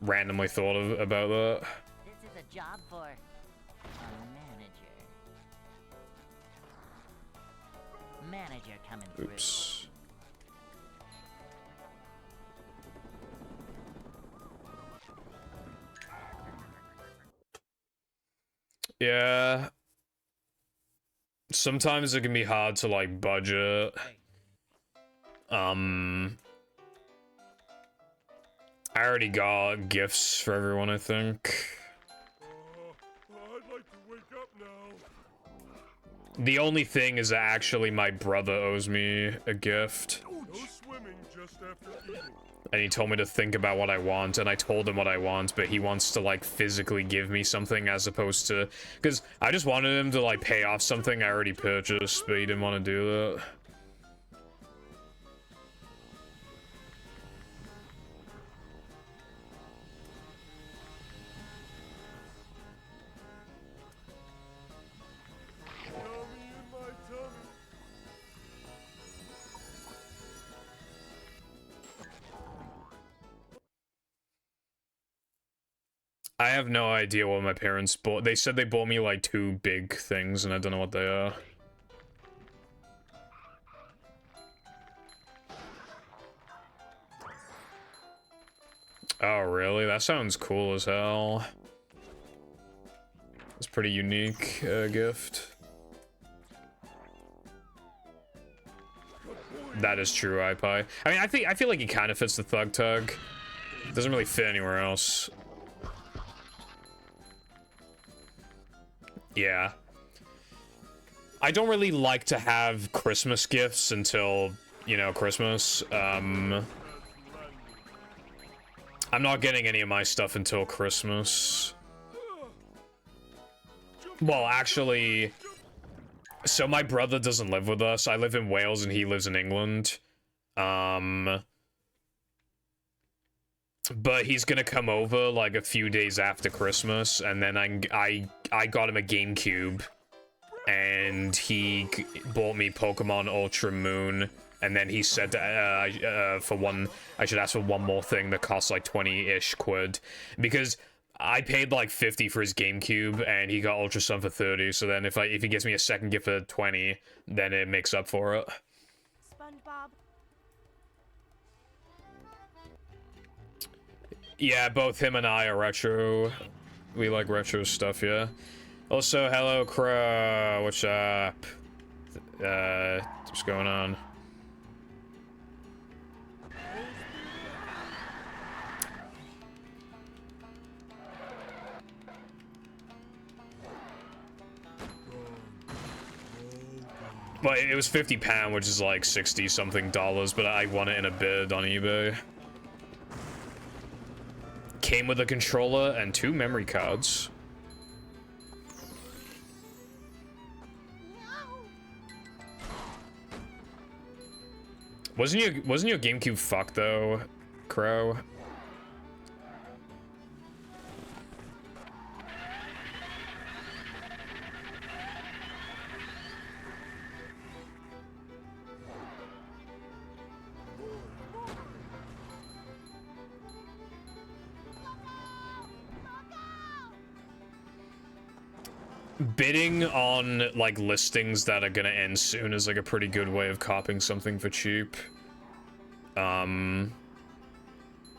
randomly thought about that. This is a job for a manager. Manager coming through. Oops. Yeah. Sometimes it can be hard to, like, budget. I already got gifts for everyone, I think. I'd like to wake up now. The only thing is that actually my brother owes me a gift. No swimming just after eating. And he told me to think about what I want, and I told him what I want, but he wants to, like, physically give me something as opposed to... Because I just wanted him to, like, pay off something I already purchased, but he didn't want to do that. Yummy in my tummy. I have no idea what my parents bought. They said they bought me, like, 2 big things, and I don't know what they are. Oh, really? That sounds cool as hell. It's a pretty unique gift. That is true, iPie. I mean, I feel like he kind of fits the Thug Tug. Doesn't really fit anywhere else. Yeah. I don't really like to have Christmas gifts until, you know, Christmas. I'm not getting any of my stuff until Christmas. Well, actually, so my brother doesn't live with us. I live in Wales and he lives in England. But he's gonna come over like a few days after Christmas, and then I got him a GameCube, and he bought me Pokemon Ultra Moon, and then he said for one, I should ask for one more thing that costs like 20-ish quid, because I paid like 50 for his GameCube, and he got Ultra Sun for 30. So then if he gives me a second gift for 20, then it makes up for it. SpongeBob. Yeah, both him and I are retro. We like retro stuff, yeah. Also, hello, Crow. What's up? What's going on? But it was £50, which is like $60-something, but I won it in a bid on eBay. Came with a controller and 2 memory cards. Wasn't your GameCube fucked though, Crow? bidding on, like, listings that are gonna end soon is, like, a pretty good way of copying something for cheap.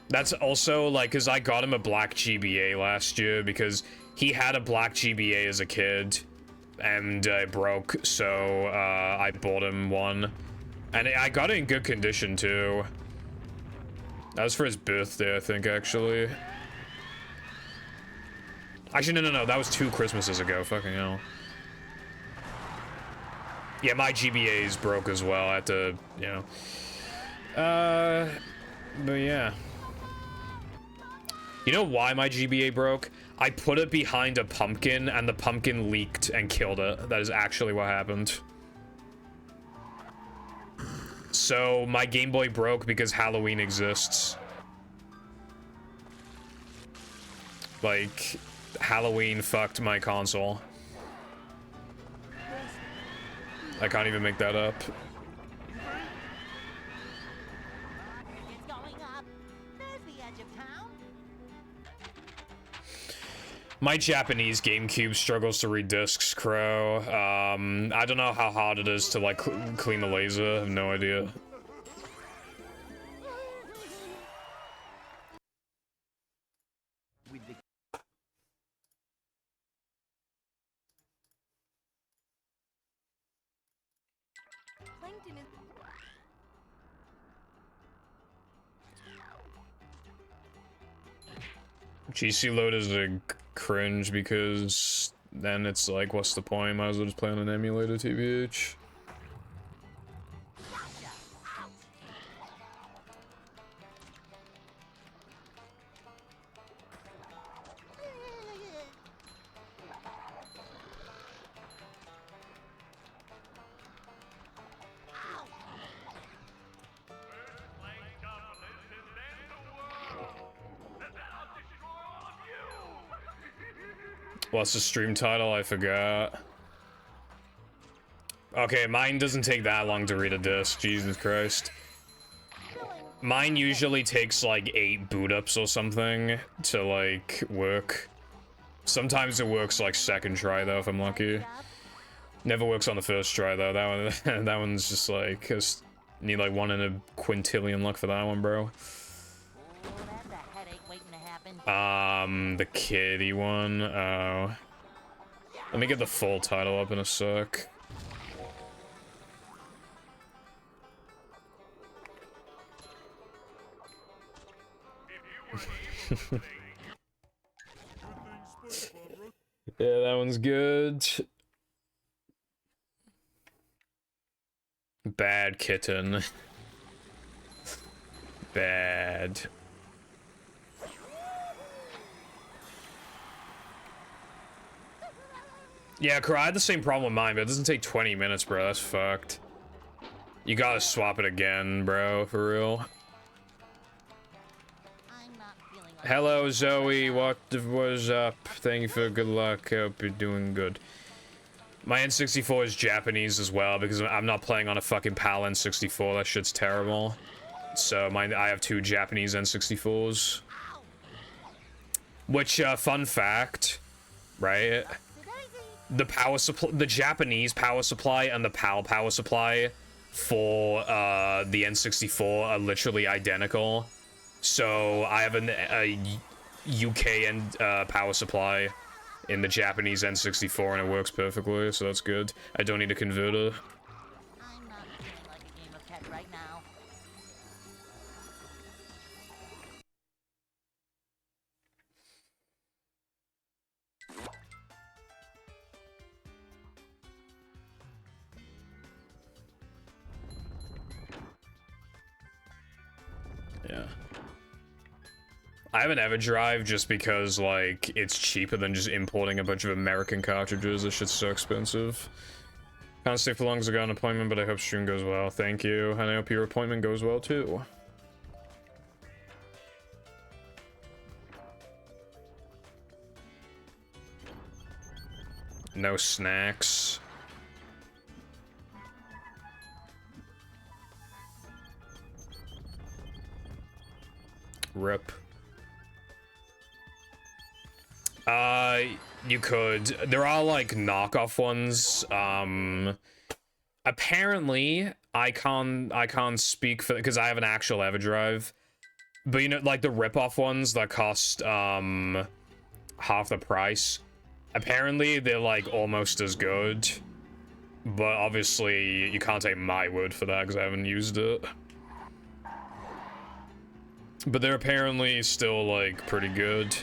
That's also, like, because I got him a black GBA last year because he had a black GBA as a kid and it broke, so I bought him one. And I got it in good condition, too. That was for his birthday, I think, actually. Actually, no, that was 2 Christmases ago, fucking hell. Yeah, my GBA's broke as well, I had to, you know. But yeah. You know why my GBA broke? I put it behind a pumpkin, and the pumpkin leaked and killed it. That is actually what happened. So, my Game Boy broke because Halloween exists. Like, Halloween fucked my console. I can't even make that up. It's going up. There's the edge of town. My Japanese GameCube struggles to read discs, Crow. I don't know how hard it is to, like, clean the laser. I have no idea. Plankton is. GC load is a cringe because then it's like, what's the point? Might as well just play on an emulator, TBH. What's the stream title? I forgot. Okay, mine doesn't take that long to read a disc. Jesus Christ. Mine usually takes like 8 boot ups or something to like work. Sometimes it works like second try though if I'm lucky. Never works on the first try though. That one, that one's just like, need like 1 in a quintillion luck for that one, bro. That's a headache waiting to happen. The kitty one. Oh. Let me get the full title up in a sec. Yeah, that one's good. Bad Kitten. Bad. Yeah, I had the same problem with mine, but it doesn't take 20 minutes, bro. That's fucked. You gotta swap it again, bro, for real. I'm not feeling like Hello, Zoe. What was up? Thank you for good luck. Hope you're doing good. My N64 is Japanese as well because I'm not playing on a fucking PAL N64. That shit's terrible. So I have 2 Japanese N64s. Which, fun fact, right? The power supply, the Japanese power supply and the PAL power supply for the N64 are literally identical. So I have a UK power supply in the Japanese N64 and it works perfectly, so that's good. I don't need a converter. I'm not feeling like a game of pet right now. Yeah. I have an EverDrive just because, like, it's cheaper than just importing a bunch of American cartridges. This shit's so expensive. Can't stay for long as I got an appointment, but I hope stream goes well. Thank you, and I hope your appointment goes well, too. No snacks. Rip. You could. There are like knockoff ones. Apparently, I can't speak for because I have an actual EverDrive. But you know, like the rip-off ones that cost half the price. Apparently, they're like almost as good. But obviously, you can't take my word for that because I haven't used it. But they're apparently still like pretty good.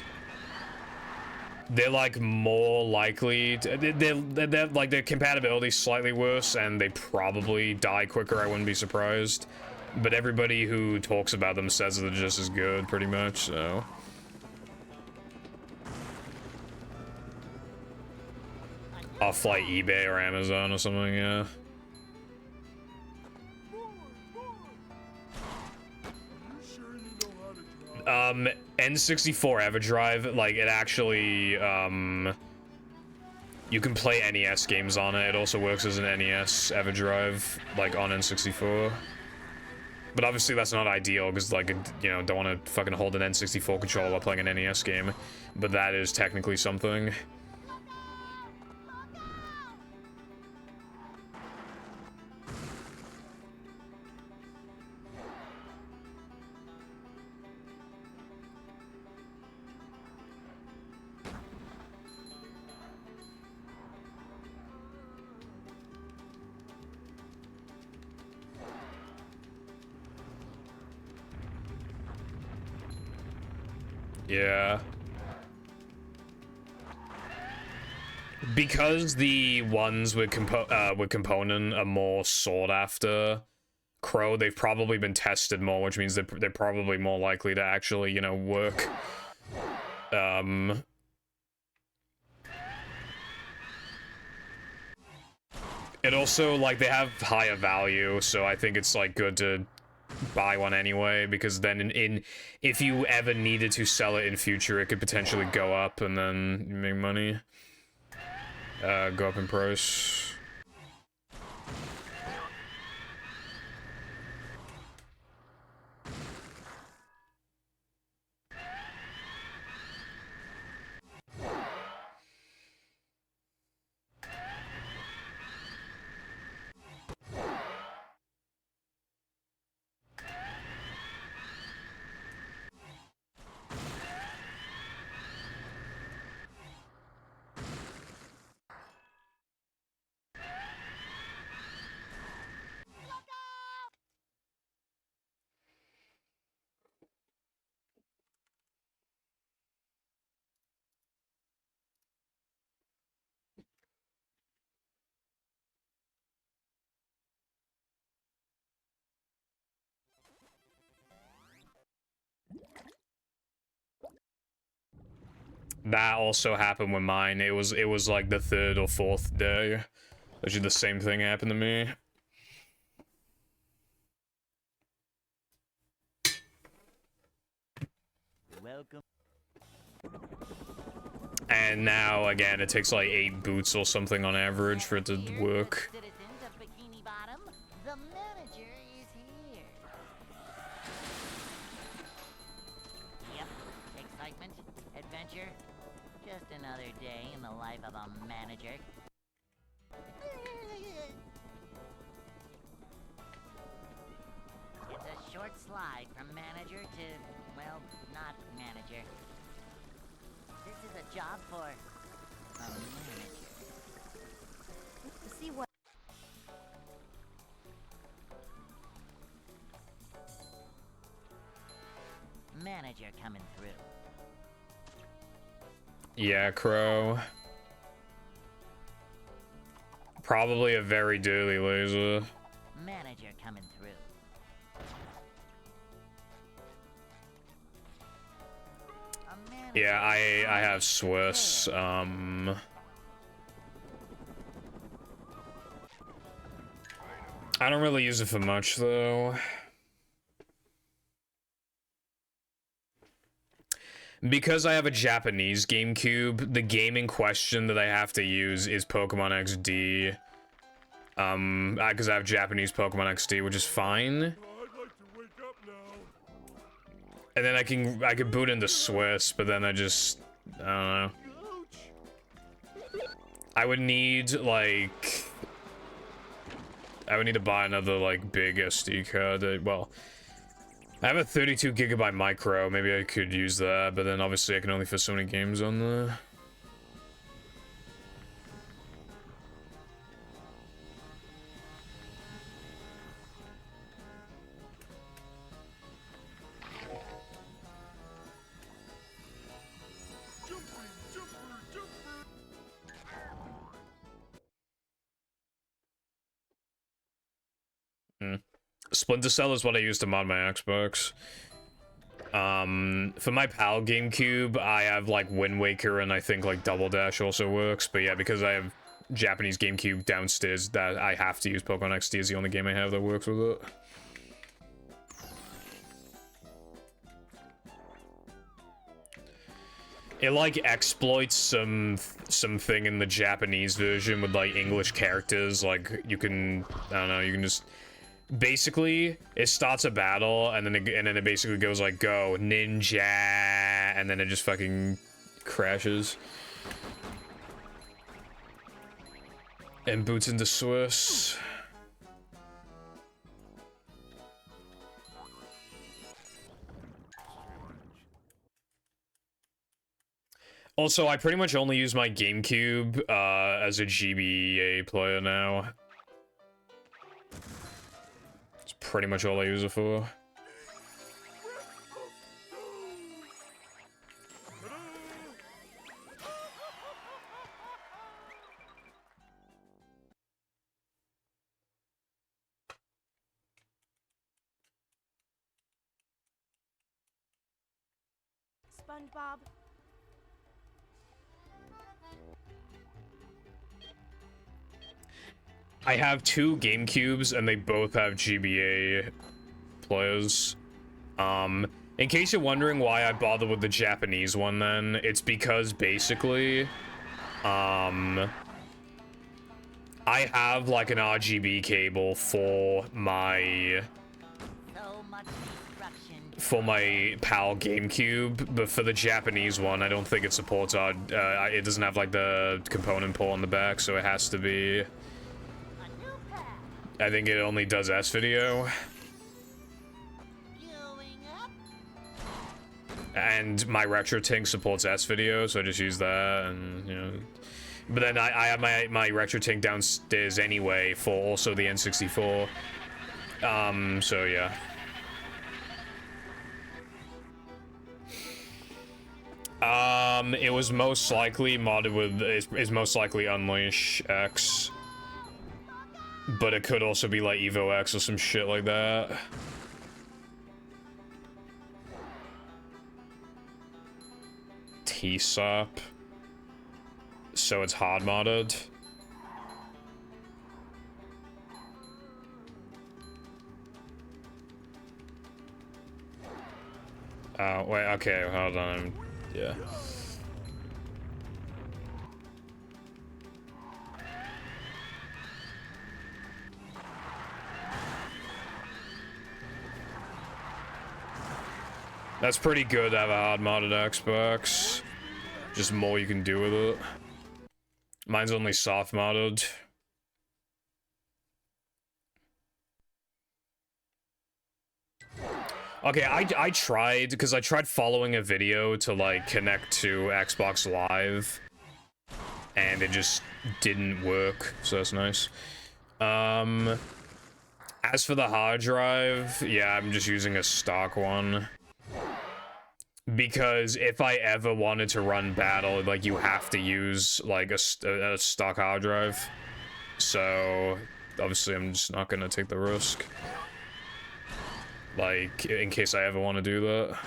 They're like more likely to, they're like their compatibility's slightly worse and they probably die quicker. I wouldn't be surprised. But everybody who talks about them says they're just as good, pretty much, so. Off like eBay or Amazon or something, yeah. N64 EverDrive, like it actually, you can play NES games on it. It also works as an NES EverDrive, like on N64. But obviously that's not ideal because, like, you know, don't want to fucking hold an N64 controller while playing an NES game. But that is technically something. Yeah. Because the ones with component are more sought after Crow, they've probably been tested more, which means they're probably more likely to actually, you know, work. It also, like, they have higher value, so I think it's, like, good to buy one anyway, because then if you ever needed to sell it in future, it could potentially go up and then make money. Go up in price. That also happened with mine. It was like the 3rd or 4th day. Actually, the same thing happened to me. Welcome. And now, again, it takes like 8 boots or something on average for it to work. Citizens of Bikini Bottom, the manager is here. Yep. Excitement, adventure. Just another day in the life of a manager. It's a short slide from manager to, well, not manager. This is a job for a manager. See what? Manager coming through. Yeah, Crow. Probably a very dirty laser. Manager coming through. A manager Yeah, I have Swiss. I don't really use it for much though. Because I have a Japanese GameCube, the game in question that I have to use is Pokemon XD. Because I have Japanese Pokemon XD, which is fine. I'd like to wake up now. And then I can boot into Swiss, but then I don't know. I would need, like... I would need to buy another, like, big SD card. Well, I have a 32 gigabyte micro. Maybe I could use that, but then obviously I can only fit so many games on there. Splinter Cell is what I use to mod my Xbox. For my PAL GameCube, I have like Wind Waker and I think like Double Dash also works. But yeah, because I have Japanese GameCube downstairs, that I have to use Pokemon XD is the only game I have that works with it. It like exploits something in the Japanese version with like English characters. Like you can, I don't know, you can just basically it starts a battle and then it basically goes like go ninja and then it just fucking crashes and boots into Swiss. Also, I pretty much only use my GameCube as a GBA player now. It's pretty much all I use it for. SpongeBob. I have two GameCubes and they both have GBA players. In case you're wondering why I bother with the Japanese one then, it's because basically, I have like an RGB cable for my PAL GameCube, but for the Japanese one, I don't think it supports it doesn't have like the component port on the back, so it has to be, I think it only does S-Video. And my RetroTink supports S-Video, so I just use that, and, you know. But then I have my RetroTink downstairs anyway for also the N64. So yeah. It was most likely modded with, is most likely Unleash X. But it could also be like Evo X or some shit like that. T-SOP. So it's hard modded. Wait, okay, hold on. Yeah. That's pretty good to have a hard modded Xbox. Just more you can do with it. Mine's only soft modded. Okay, I tried, because I tried following a video to like connect to Xbox Live. And it just didn't work, so that's nice. As for the hard drive, yeah, I'm just using a stock one. Because if I ever wanted to run battle, like, you have to use, like, a stock hard drive. So, obviously, I'm just not gonna take the risk. Like, in case I ever want to do that.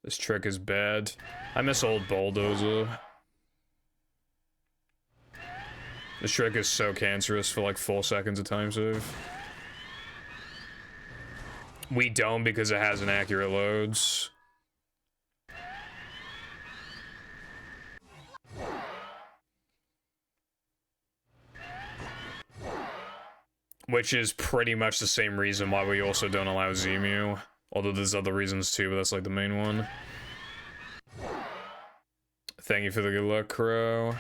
This trick is bad. I miss old Bulldozer. This trick is so cancerous for like 4 seconds of time save. We don't because it has inaccurate loads. Which is pretty much the same reason why we also don't allow Zemu. Although there's other reasons too, but that's like the main one. Thank you for the good luck, Crow.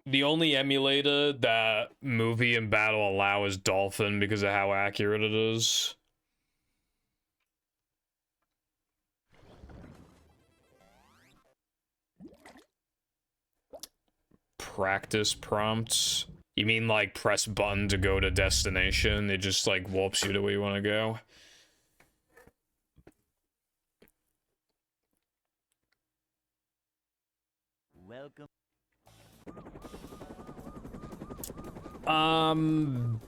The only emulator that movie and battle allow is Dolphin because of how accurate it is. Practice prompts? You mean like press button to go to destination? It just like warps you to where you want to go? Welcome.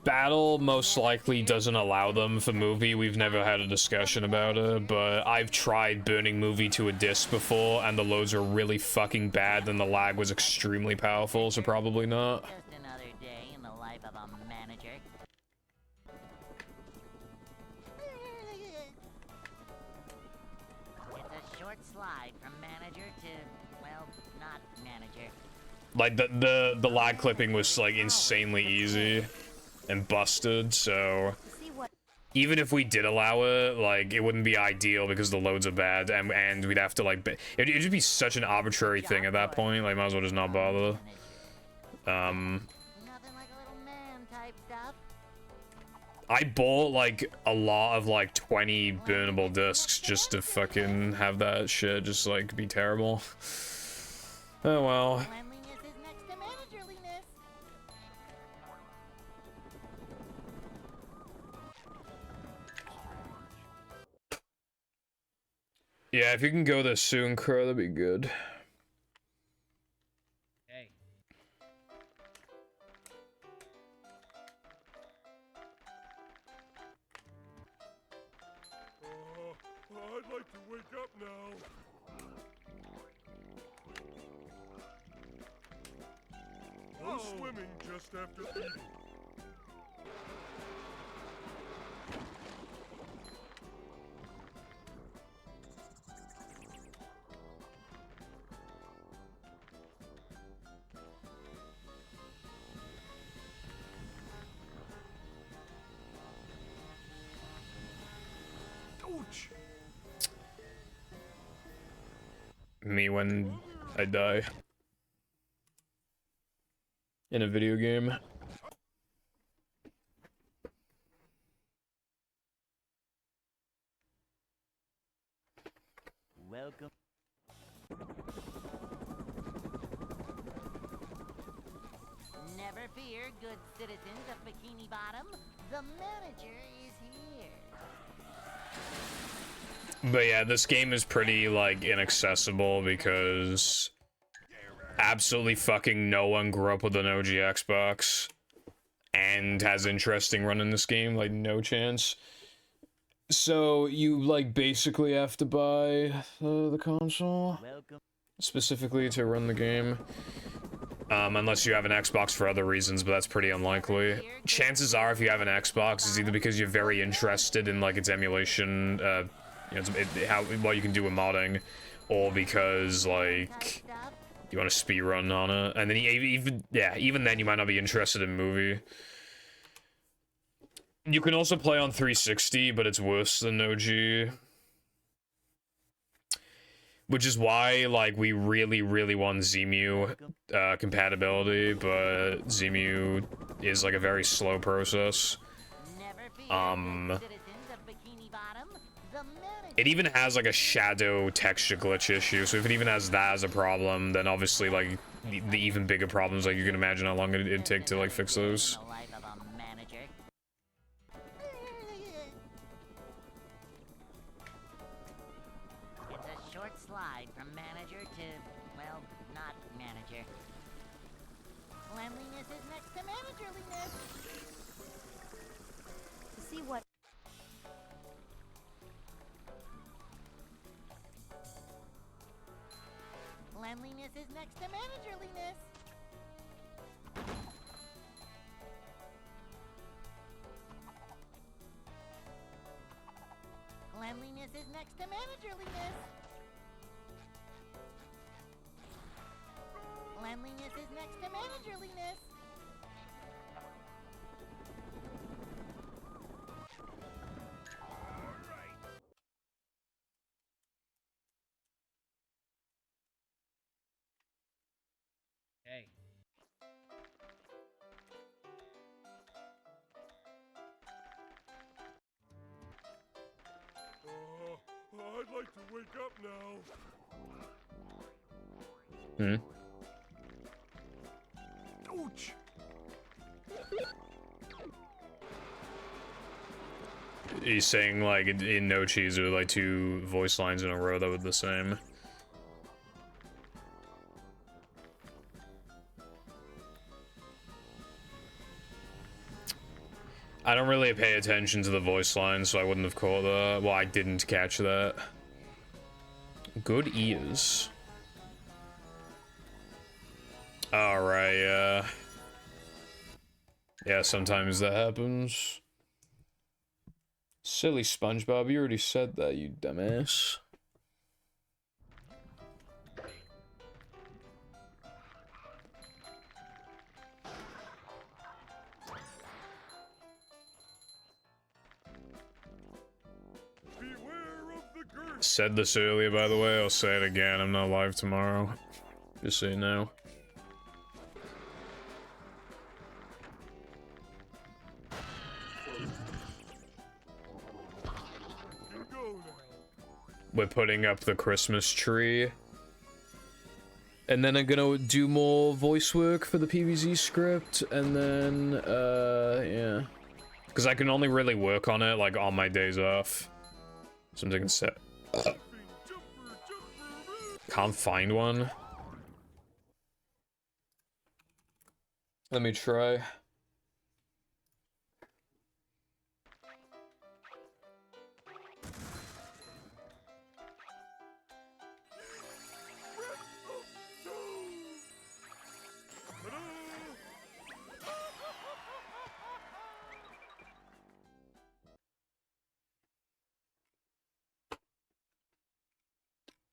Battle most likely doesn't allow them for movie. We've never had a discussion about it, but I've tried burning movie to a disc before, and the loads are really fucking bad, and the lag was extremely powerful, so probably not. Just another day in the life of a manager. It's a short slide from manager to, well, not manager. Like, the lag clipping was, like, insanely easy and busted, so See what? even if we did allow it, like, it wouldn't be ideal because the loads are bad, and we'd have to, like, it'd just be such an arbitrary thing at that point, like, might as well just not bother. Nothing like a little man type stuff. I bought, like, a lot of, like, 20 burnable discs just to fucking have that shit just, like, be terrible. Oh, well. Cleanliness is next to managerliness. Yeah, if you can go there soon, Crow, that'd be good. Hey. I'd like to wake up now. No swimming just after eating. Ouch! Me when I die. In a video game. Welcome. Never fear, good citizens of Bikini Bottom. The manager is here. But yeah, this game is pretty, like, inaccessible because absolutely fucking no one grew up with an OG Xbox and has interesting running this game, like, no chance. So you, like, basically have to buy the console Welcome. specifically to run the game. Unless you have an Xbox for other reasons, but that's pretty unlikely. Chances are, if you have an Xbox, it's either because you're very interested in, like, its emulation, you know, what you can do with modding, or because, like, you want to speedrun on it. And then even then, you might not be interested in movie. You can also play on 360, but it's worse than OG. Which is why, like, we really, really want Zemu compatibility, but Zemu is, like, a very slow process. It even has, like, a shadow texture glitch issue, so if it even has that as a problem, then obviously, like, the even bigger problems, like, you can imagine how long it'd take to, like, fix those. Slide from manager to, well, not manager. Cleanliness is next to managerliness. To see what? Cleanliness is next to managerliness. Cleanliness is next to managerliness. Cleanliness is next to managerliness. Hey. I'd like to wake up now. Hmm. Ouch! He's saying like in No Cheese there were like 2 voice lines in a row that were the same. I don't really pay attention to the voice lines, so I wouldn't have caught that. Well, I didn't catch that. Good ears. Alright, yeah, sometimes that happens. Silly SpongeBob, you already said that, you dumbass. Beware of the girth. Said this earlier, by the way, I'll say it again, I'm not live tomorrow. Just so you know. You can go now. We're putting up the Christmas tree. And then I'm gonna do more voice work for the PVZ script, and then, yeah. Because I can only really work on it, like, on my days off. So I'm taking a set. Can't find one. Let me try.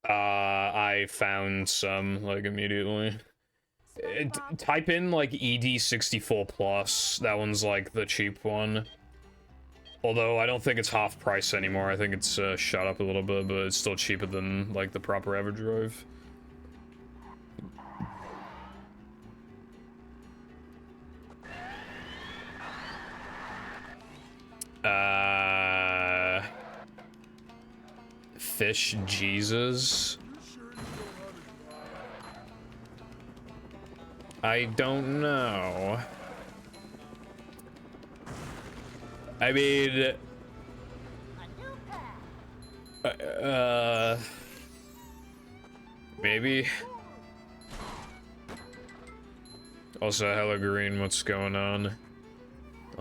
I found some, like, immediately. Type in, like, ED64 Plus. That one's, like, the cheap one. Although, I don't think it's half price anymore. I think it's, shot up a little bit, but it's still cheaper than, like, the proper EverDrive. Fish Jesus. I don't know. I mean, maybe. Also, hello Green, what's going on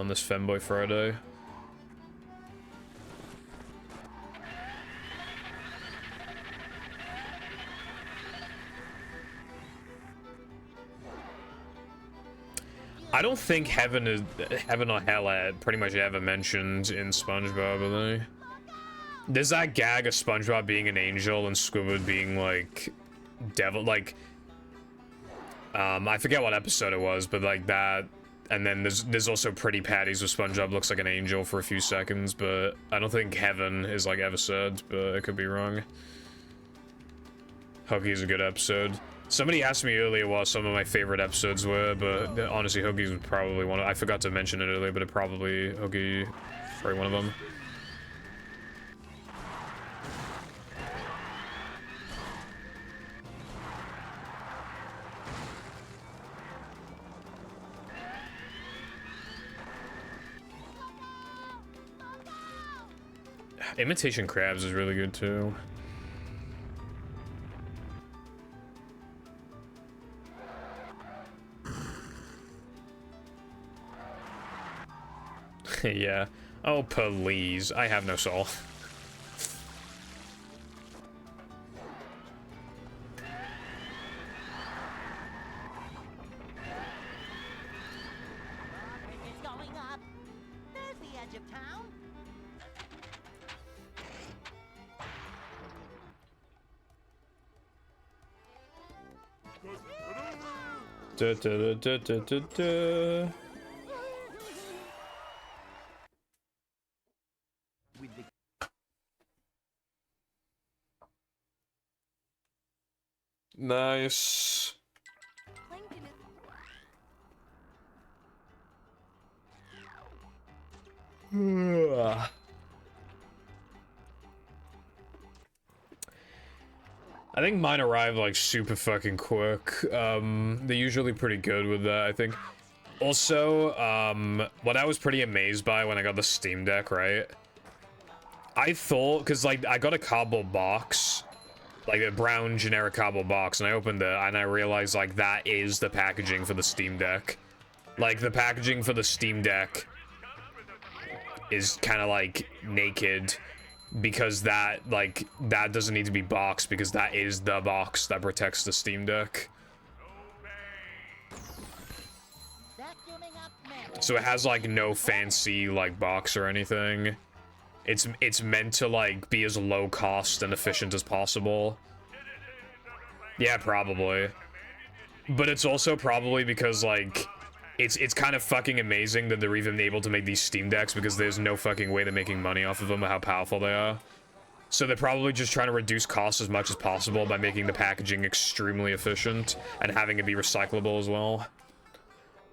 this Femboy Friday? I don't think heaven or hell are pretty much ever mentioned in SpongeBob, are they? There's that gag of SpongeBob being an angel and Squidward being like devil, like I forget what episode it was, but like that. And then there's also Pretty Patties where SpongeBob looks like an angel for a few seconds, but I don't think heaven is like ever said, but I could be wrong. Huggy's a good episode. Somebody asked me earlier what some of my favorite episodes were, but honestly, Huggy's was probably one of, I forgot to mention it earlier, but it probably, Huggy, probably one of them. Imitation Crabs is really good too. Yeah. Oh, please. I have no soul. It's going up. There's the edge of town. Da, da, da, da, da, da. Nice. Plankton is I think mine arrive like super fucking quick. They're usually pretty good with that, I think. Also, what I was pretty amazed by when I got the Steam Deck, right? I thought, because like I got a cardboard box, like a brown generic cardboard box, and I opened it and I realized like that is the packaging for the Steam Deck. Like the packaging for the Steam Deck is kind of like naked, because that doesn't need to be boxed, because that is the box that protects the Steam Deck. So it has like no fancy like box or anything. It's meant to like be as low cost and efficient as possible. Yeah, probably. But it's also probably because like it's kind of fucking amazing that they're even able to make these Steam Decks, because there's no fucking way they're making money off of them or how powerful they are. So they're probably just trying to reduce costs as much as possible by making the packaging extremely efficient and having it be recyclable as well.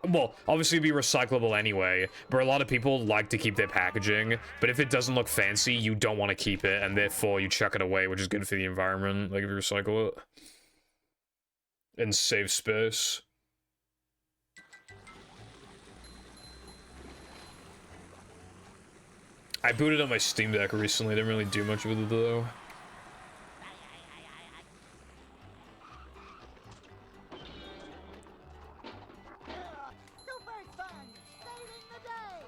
Well, obviously it'd be recyclable anyway, but a lot of people like to keep their packaging, but if it doesn't look fancy, you don't want to keep it, and therefore you chuck it away, which is good for the environment, like if you recycle it. And save space. I booted on my Steam Deck recently, didn't really do much with it though. Super Sponge, saving the day!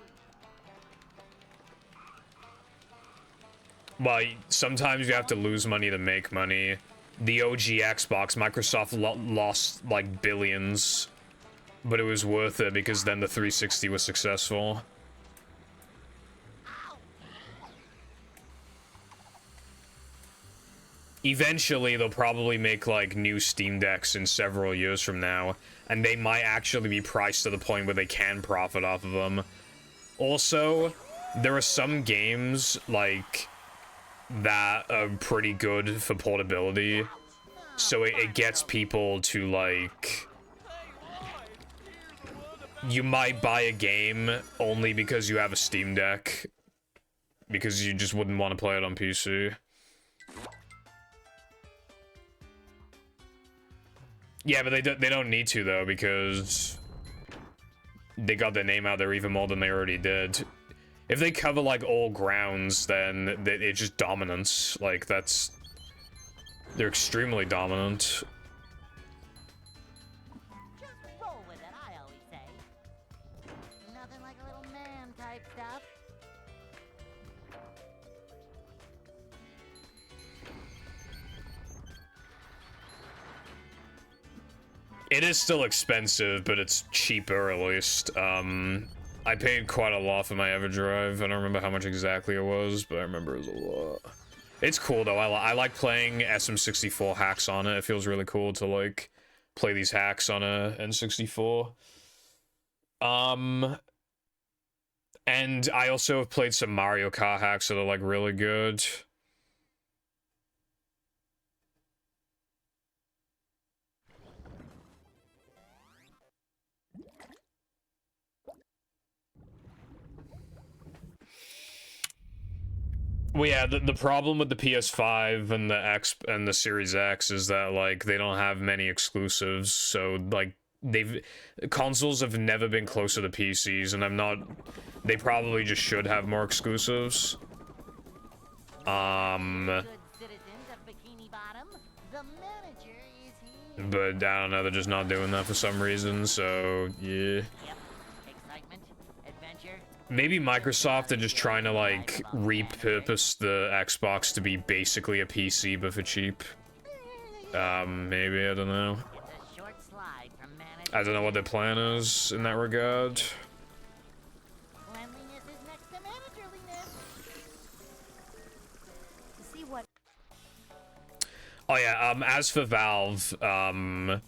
Well, sometimes you have to lose money to make money. The OG Xbox, Microsoft lost like billions, but it was worth it because then the 360 was successful. Eventually, they'll probably make like new Steam Decks in several years from now, and they might actually be priced to the point where they can profit off of them. Also, there are some games like that are pretty good for portability, so it gets people to like, you might buy a game only because you have a Steam Deck, because you just wouldn't want to play it on PC. Yeah, but they don't need to though, because they got their name out there even more than they already did. If they cover like all grounds, then it's just dominance. Like they're extremely dominant. Just roll with it, I always say. Nothing like a little man type stuff. It is still expensive, but it's cheaper at least. I paid quite a lot for my EverDrive. I don't remember how much exactly it was, but I remember it was a lot. It's cool though. I like playing SM64 hacks on it. It feels really cool to like play these hacks on a N64. And I also have played some Mario Kart hacks that are like really good. Well, yeah, the problem with the PS5 and the X and the Series X is that like they don't have many exclusives, so like consoles have never been closer to PCs, and they probably just should have more exclusives. Good citizens of Bikini Bottom, the manager is here. But I don't know, they're just not doing that for some reason, so yeah. Yep. Excitement, adventure. Maybe Microsoft are just trying to like repurpose the Xbox to be basically a PC but for cheap. Maybe, I don't know. It's a short slide from manager. I don't know what their plan is in that regard. Cleanliness is next to managerliness. to see what Oh yeah, as for Valve, Nothing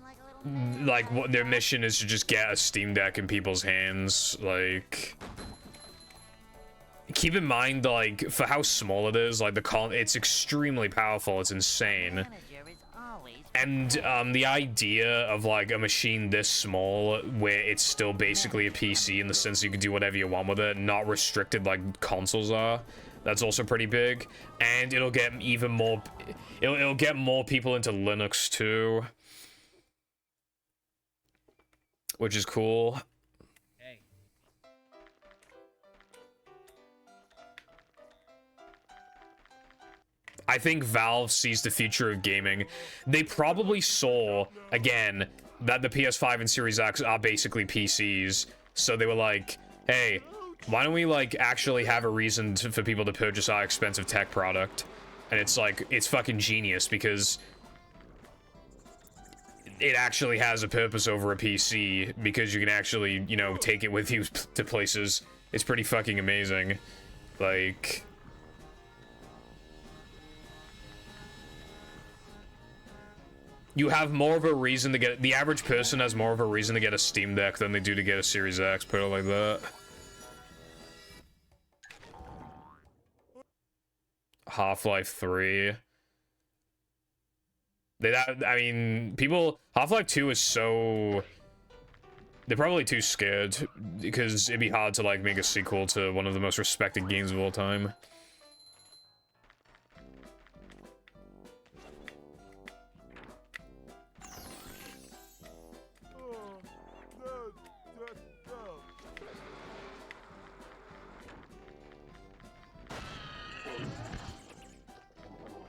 like a little like, what their mission is to just get a Steam Deck in people's hands. Like, keep in mind, like, for how small it is, like, it's extremely powerful. It's insane. Manager is always And the idea of like a machine this small where it's still basically a PC in the sense you can do whatever you want with it, not restricted like consoles are, that's also pretty big. And it'll get even more, it'll get more people into Linux too, which is cool. Hey. I think Valve sees the future of gaming. They probably saw, again, that the PS5 and Series X are basically PCs. So they were like, hey, why don't we, like, actually have a reason for people to purchase our expensive tech product? And it's like, it's fucking genius because it actually has a purpose over a PC because you can actually, you know, take it with you to places. It's pretty fucking amazing. Like... You have more of a reason to get... The average person has more of a reason to get a Steam Deck than they do to get a Series X, put it like that. Half-Life 3. I mean, people... Half-Life 2 is so... They're probably too scared, because it'd be hard to, like, make a sequel to one of the most respected games of all time.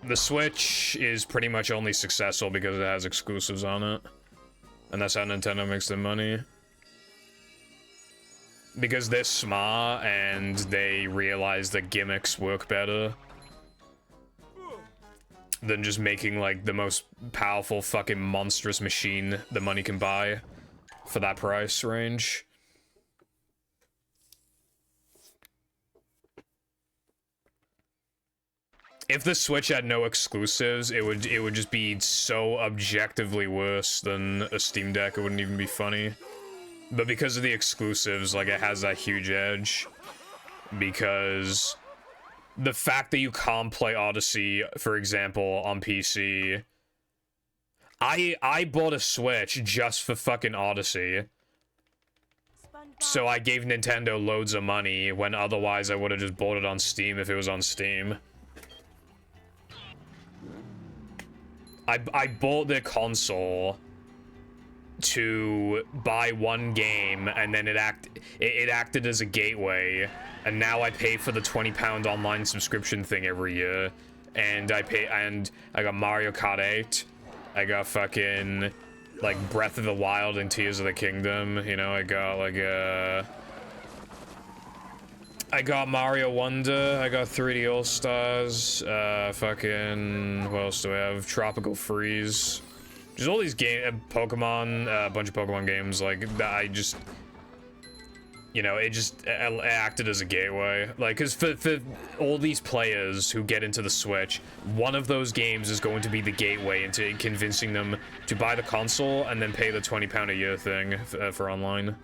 The Switch is pretty much only successful because it has exclusives on it. And that's how Nintendo makes their money. Because they're smart and they realize that gimmicks work better than just making, like, the most powerful fucking monstrous machine the money can buy for that price range. If the Switch had no exclusives, it would just be so objectively worse than a Steam Deck, it wouldn't even be funny. But because of the exclusives, like, it has that huge edge. Because the fact that you can't play Odyssey, for example, on PC... I bought a Switch just for fucking Odyssey. So I gave Nintendo loads of money, when otherwise I would have just bought it on Steam if it was on Steam. I bought the console to buy one game, and then it acted as a gateway, and now I pay for the £20 online subscription thing every year, and I got Mario Kart 8, I got fucking, like, Breath of the Wild and Tears of the Kingdom, you know, I got, like, I got Mario Wonder, I got 3D All-Stars, fucking, what else do I have? Tropical Freeze. Just all these Pokemon, a bunch of Pokemon games, like, that I just, you know, it just acted as a gateway. Like, because for all these players who get into the Switch, one of those games is going to be the gateway into convincing them to buy the console and then pay the £20 a year thing for online.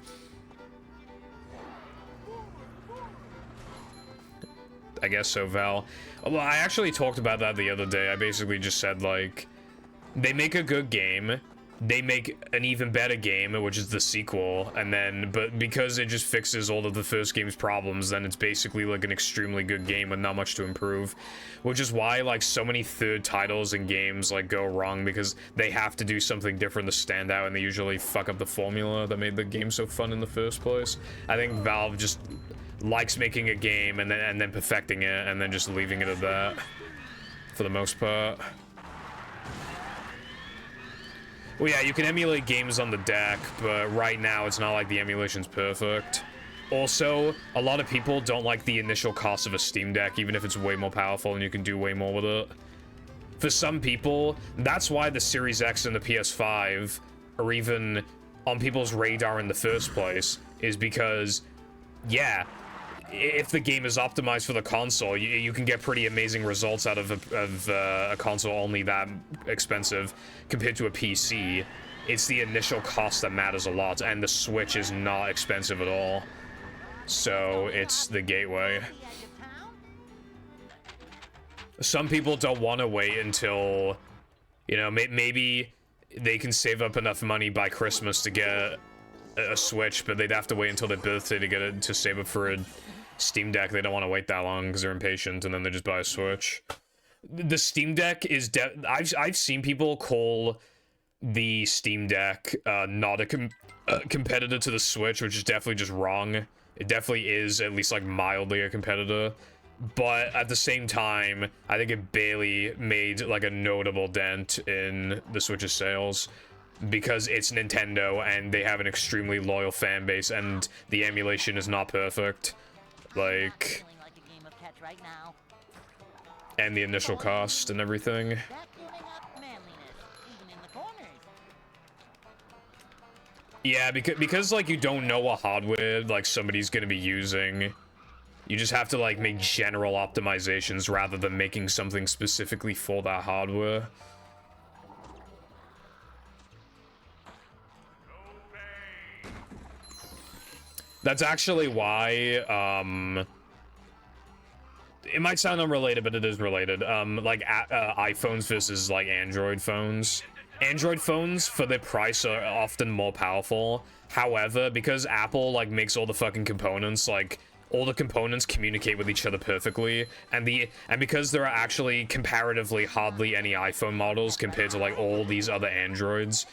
I guess so, Val. Well, I actually talked about that the other day. I basically just said, like, they make a good game, they make an even better game, which is the sequel, and then, but because it just fixes all of the first game's problems, then it's basically, like, an extremely good game with not much to improve. Which is why, like, so many third titles and games, like, go wrong, because they have to do something different to stand out, and they usually fuck up the formula that made the game so fun in the first place. I think Valve just likes making a game and then perfecting it and then just leaving it at that for the most part. Well, yeah, you can emulate games on the deck, but right now it's not like the emulation's perfect. Also, a lot of people don't like the initial cost of a Steam Deck, even if it's way more powerful and you can do way more with it. For some people, that's why the Series X and the PS5 are even on people's radar in the first place, is because, yeah, if the game is optimized for the console, you can get pretty amazing results out of a console only that expensive compared to a PC. it's the initial cost that matters a lot, and the Switch is not expensive at all. So it's the gateway. Some people don't want to wait until, you know, maybe they can save up enough money by Christmas to get a Switch, but they'd have to wait until their birthday to get it, to save up for a Steam Deck. They don't want to wait that long because they're impatient, and then they just buy a Switch. The Steam Deck is I've seen people call the Steam Deck not a competitor to the Switch, which is definitely just wrong. It definitely is at least like mildly a competitor, but at the same time, I think it barely made like a notable dent in the Switch's sales because it's Nintendo and they have an extremely loyal fan base, and the emulation is not perfect. Like, and the initial cost and everything. Yeah, because like you don't know what hardware like somebody's gonna be using. You just have to like make general optimizations rather than making something specifically for that hardware. That's actually why, it might sound unrelated, but it is related. Like iPhones versus like Android phones. Android phones, for their price, are often more powerful. However, because Apple like makes all the fucking components, like all the components communicate with each other perfectly, and because there are actually comparatively hardly any iPhone models compared to like all these other Androids,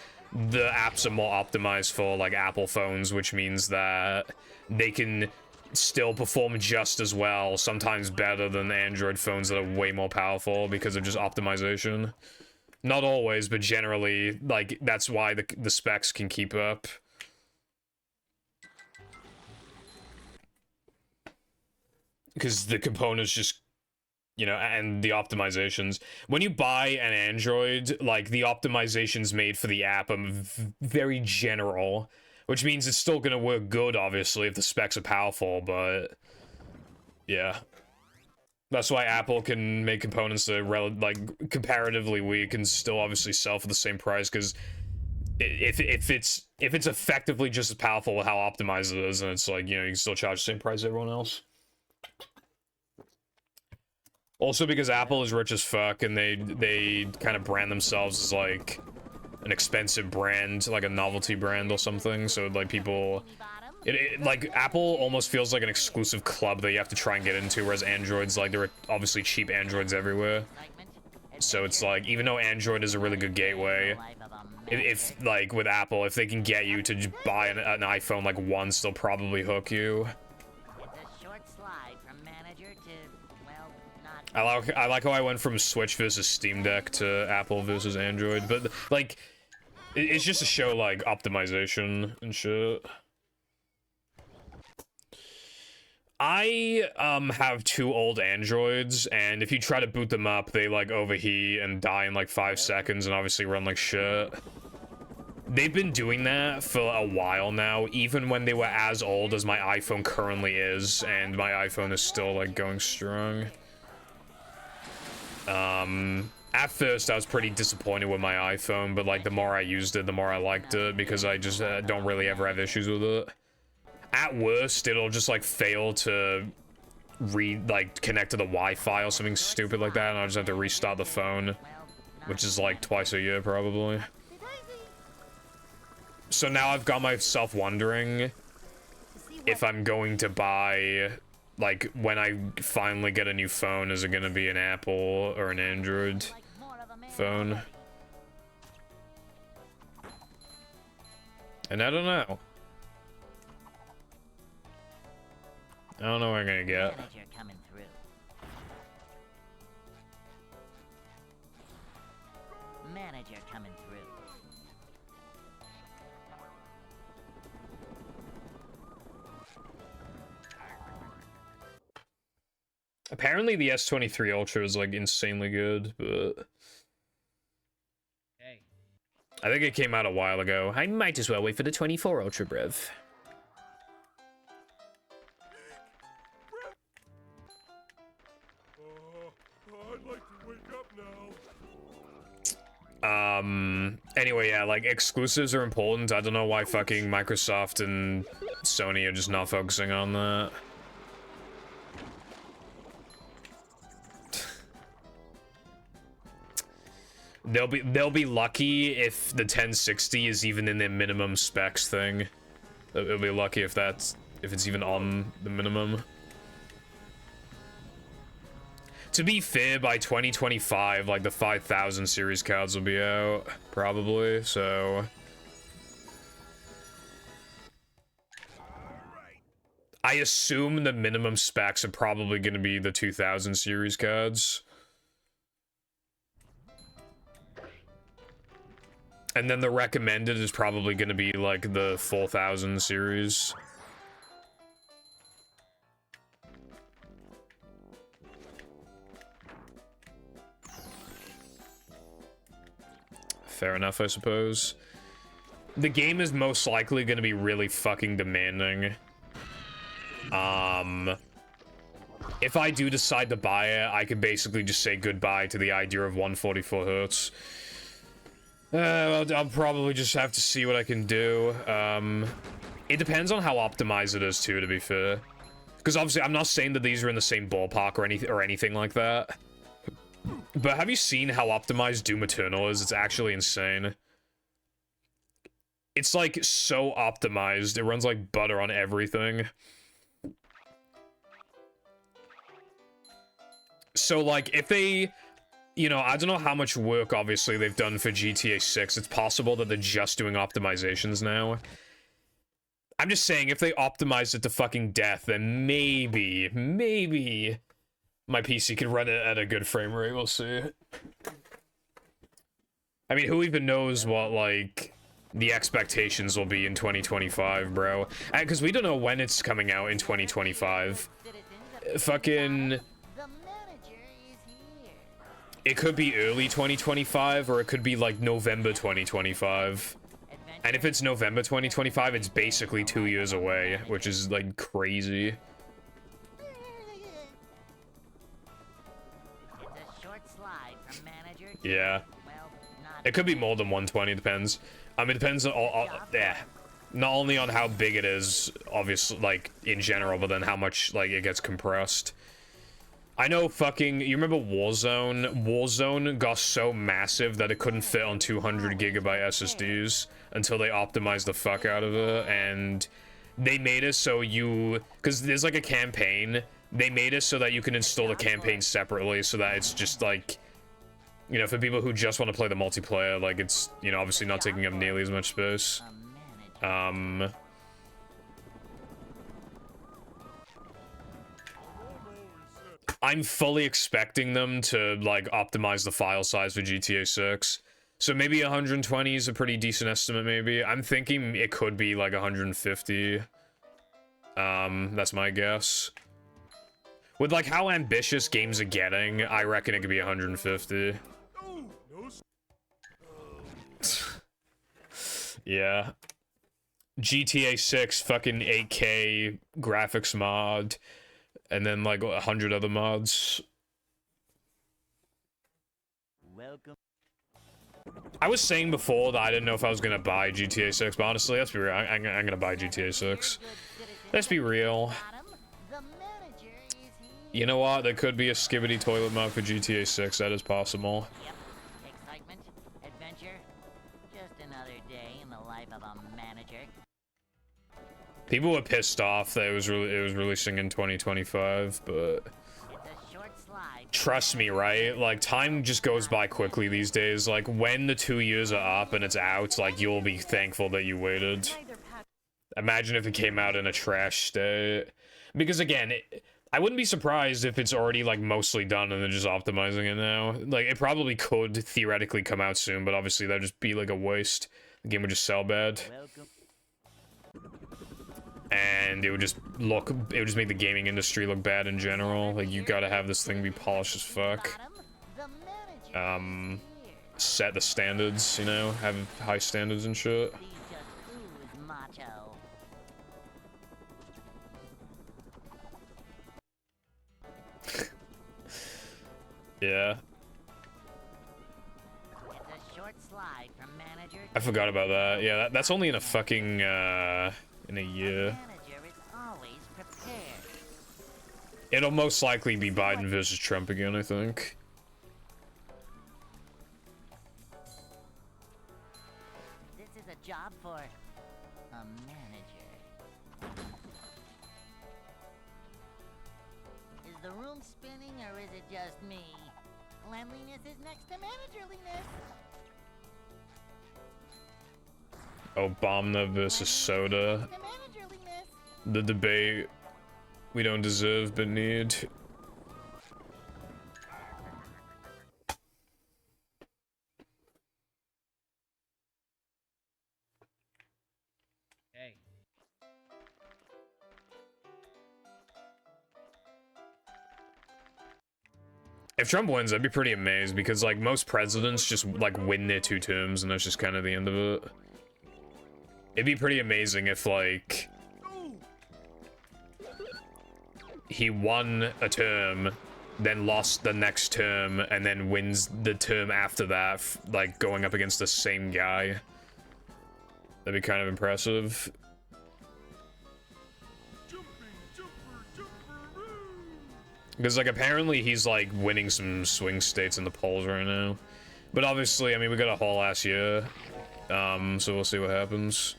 the apps are more optimized for like Apple phones, which means that they can still perform just as well, sometimes better than Android phones that are way more powerful because of just optimization. Not always, but generally, like, that's why the specs can keep up. Because the components just, you know, and the optimizations. When you buy an Android, like, the optimizations made for the app are very general, which means it's still gonna work good, obviously, if the specs are powerful, but yeah. That's why Apple can make components that are like comparatively weak and still obviously sell for the same price, because if it's effectively just as powerful with how optimized it is, and it's like, you know, you can still charge the same price as everyone else. Also because Apple is rich as fuck, and they kind of brand themselves as like an expensive brand, like a novelty brand or something, so like people, like, Apple almost feels like an exclusive club that you have to try and get into, whereas Android's, like, there are obviously cheap Androids everywhere. So it's like, even though Android is a really good gateway, if like, with Apple, if they can get you to buy an iPhone, like, once, they'll probably hook you. I like how I went from Switch versus Steam Deck to Apple versus Android, but, like, it's just to show, like, optimization and shit. I have two old Androids, and if you try to boot them up, they like overheat and die in like 5 seconds and obviously run like shit. They've been doing that for a while now, even when they were as old as my iPhone currently is, and my iPhone is still like going strong. At first I was pretty disappointed with my iPhone, but like the more I used it, the more I liked it, because I just don't really ever have issues with it. At worst, it'll just like fail to connect to the Wi-Fi or something stupid like that, and I'll just have to restart the phone, which is like twice a year probably. So now I've got myself wondering if I'm going to buy, like, when I finally get a new phone, is it gonna be an Apple or an Android phone? And I don't know. I don't know what I'm gonna get. Manager coming through. Manager coming through. Apparently the S23 Ultra is like insanely good, but Hey. I think it came out a while ago. I might as well wait for the 24 Ultra, bruv. I'd like to wake up now. Anyway, yeah, like, exclusives are important. I don't know why fucking Microsoft and Sony are just not focusing on that. They'll be lucky if the 1060 is even in their minimum specs thing. They'll be lucky if it's even on the minimum. To be fair, by 2025, like, the 5000 series cards will be out, probably, so... I assume the minimum specs are probably going to be the 2000 series cards. And then the recommended is probably going to be, like, the 4000 series. Fair enough, I suppose. The game is most likely going to be really fucking demanding. If I do decide to buy it, I could basically just say goodbye to the idea of 144 hertz. I'll probably just have to see what I can do. It depends on how optimized it is too, to be fair. Because obviously, I'm not saying that these are in the same ballpark or anything like that. But have you seen how optimized Doom Eternal is? It's actually insane. It's like so optimized. It runs like butter on everything. So like if they, you know, I don't know how much work obviously they've done for GTA 6. It's possible that they're just doing optimizations now. I'm just saying if they optimize it to fucking death, then maybe my PC could run it at a good frame rate. We'll see. I mean, who even knows what, like, the expectations will be in 2025, bro? Because we don't know when it's coming out in 2025. Fucking... It could be early 2025, or it could be, like, November 2025. And if it's November 2025, it's basically 2 years away, which is, like, crazy. Yeah. It could be more than 120, depends. It depends on, yeah. Not only on how big it is, obviously, like, in general, but then how much, like, it gets compressed. I know fucking, you remember Warzone? Warzone got so massive that it couldn't fit on 200 gigabyte SSDs until they optimized the fuck out of it, and they made it so because there's, like, a campaign, they made it so that you can install the campaign separately, so that it's just, like, you know, for people who just want to play the multiplayer, like, it's, you know, obviously not taking up nearly as much space. I'm fully expecting them to, like, optimize the file size for GTA 6. So maybe 120 is a pretty decent estimate, maybe. I'm thinking it could be, like, 150. That's my guess. With, like, how ambitious games are getting, I reckon it could be 150. Yeah. GTA 6 fucking 8K graphics mod, and then like 100 other mods. Welcome. I was saying before that I didn't know if I was gonna buy GTA 6, but honestly, let's be real. I'm gonna buy GTA 6. Let's be real. You know what? There could be a skibbity toilet mod for GTA 6. That is possible. Yep. Excitement, adventure, just another day in the life of a manager. People were pissed off that it was releasing in 2025, but It's a short slide. trust me, right? Like, time just goes by quickly these days. Like, when the 2 years are up and it's out, like, you'll be thankful that you waited. Imagine if it came out in a trash state. Because again, I wouldn't be surprised if it's already, like, mostly done and they're just optimizing it now. Like, it probably could theoretically come out soon, but obviously that'd just be, like, a waste. The game would just sell bad. Welcome. And it would just make the gaming industry look bad in general. Like, you gotta have this thing be polished as fuck. Set the standards, you know? Have high standards and shit. These just ooze macho. Yeah. It's a short short slide from manager I to forgot about that. Yeah, that's only in a fucking, in a year. manager is always prepared. It'll most likely be Biden versus Trump again, I think. This is a job for a manager. Is the room spinning or is it just me? Cleanliness is next to managerliness. Obama versus Soda. To managerliness. The debate we don't deserve but need. Hey. If Trump wins, I'd be pretty amazed because, like, most presidents just, like, win their 2 terms and that's just kind of the end of it. It'd be pretty amazing if, like, he won a term, then lost the next term, and then wins the term after that, like, going up against the same guy. That'd be kind of impressive. Because, like, apparently he's, like, winning some swing states in the polls right now. But obviously, I mean, we got a whole ass year. So we'll see what happens.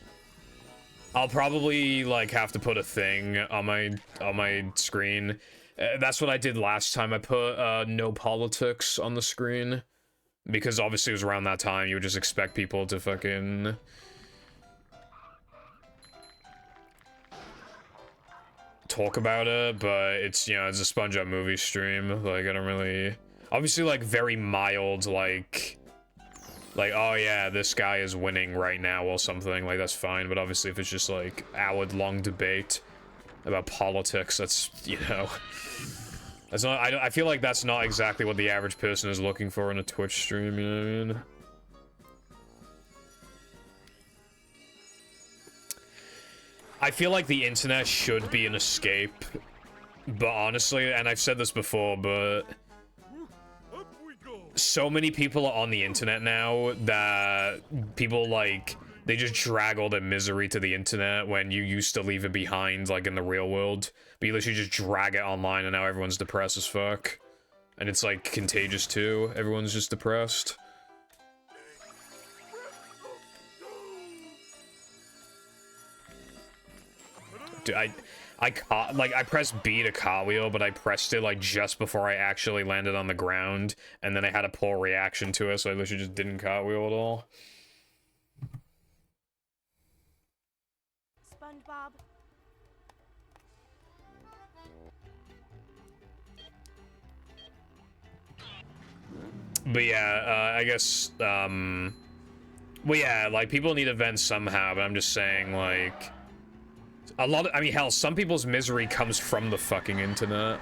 I'll probably, like, have to put a thing on my screen. That's what I did last time. I put, no politics on the screen. Because obviously it was around that time. You would just expect people to fucking... talk about it, but it's, you know, it's a SpongeBob movie stream. Like, I don't really... Obviously, like, very mild, like, oh yeah, this guy is winning right now or something, like, that's fine. But obviously, if it's just, like, hour-long debate about politics, that's, you know... That's not... I feel like that's not exactly what the average person is looking for in a Twitch stream, you know what I mean? I feel like the internet should be an escape, but honestly, and I've said this before, but so many people are on the internet now that people, like, they just drag all their misery to the internet when you used to leave it behind, like, in the real world. But you literally just drag it online and now everyone's depressed as fuck. And it's, like, contagious too. Everyone's just depressed. Dude, I pressed B to cartwheel, but I pressed it, like, just before I actually landed on the ground, and then I had a poor reaction to it, so I literally just didn't cartwheel at all. SpongeBob. But yeah, I guess, well, yeah, like, people need events somehow, but I'm just saying, like... A lot of, I mean, hell, some people's misery comes from the fucking internet.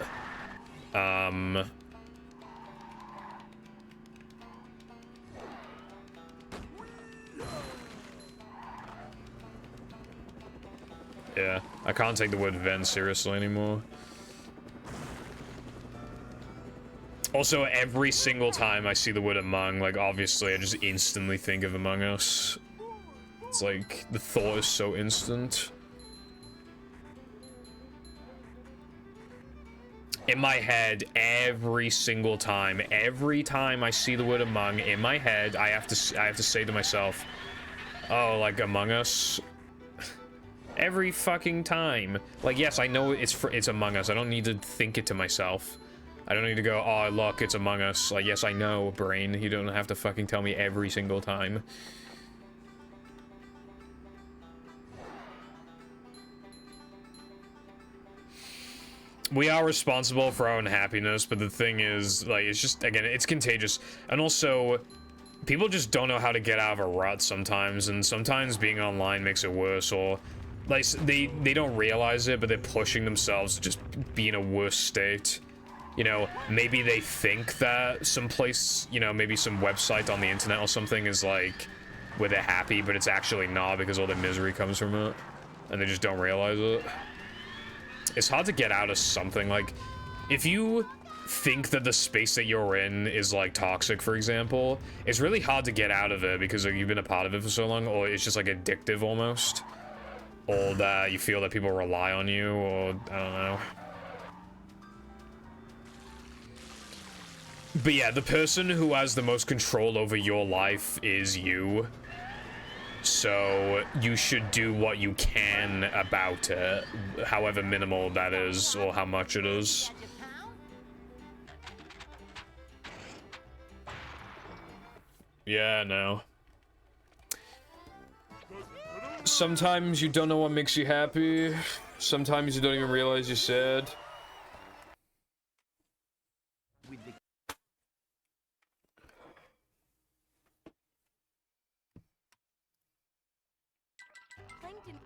Yeah, I can't take the word vent seriously anymore. Also, every single time I see the word Among, like, obviously, I just instantly think of Among Us. It's like, the thought is so instant. In my head, every single time, every time I see the word Among, in my head, I have to say to myself, oh, like, Among Us? Every fucking time. Like, yes, I know it's Among Us. I don't need to think it to myself. I don't need to go, oh, look, it's Among Us. Like, yes, I know, brain. You don't have to fucking tell me every single time. We are responsible for our own happiness, but the thing is, like, it's just, again, it's contagious. And also, people just don't know how to get out of a rut sometimes, and sometimes being online makes it worse, or, like, they don't realize it, but they're pushing themselves to just be in a worse state. You know, maybe they think that someplace, you know, maybe some website on the internet or something is, like, where they're happy, but it's actually not because all the misery comes from it, and they just don't realize it. It's hard to get out of something. Like, if you think that the space that you're in is like toxic, for example, it's really hard to get out of it because like, you've been a part of it for so long, or it's just like addictive almost, or that you feel that people rely on you, or I don't know. But yeah, the person who has the most control over your life is you. So you should do what you can about it, however minimal that is, or how much it is. Yeah, no. Sometimes you don't know what makes you happy. Sometimes you don't even realize you're sad. Plankton.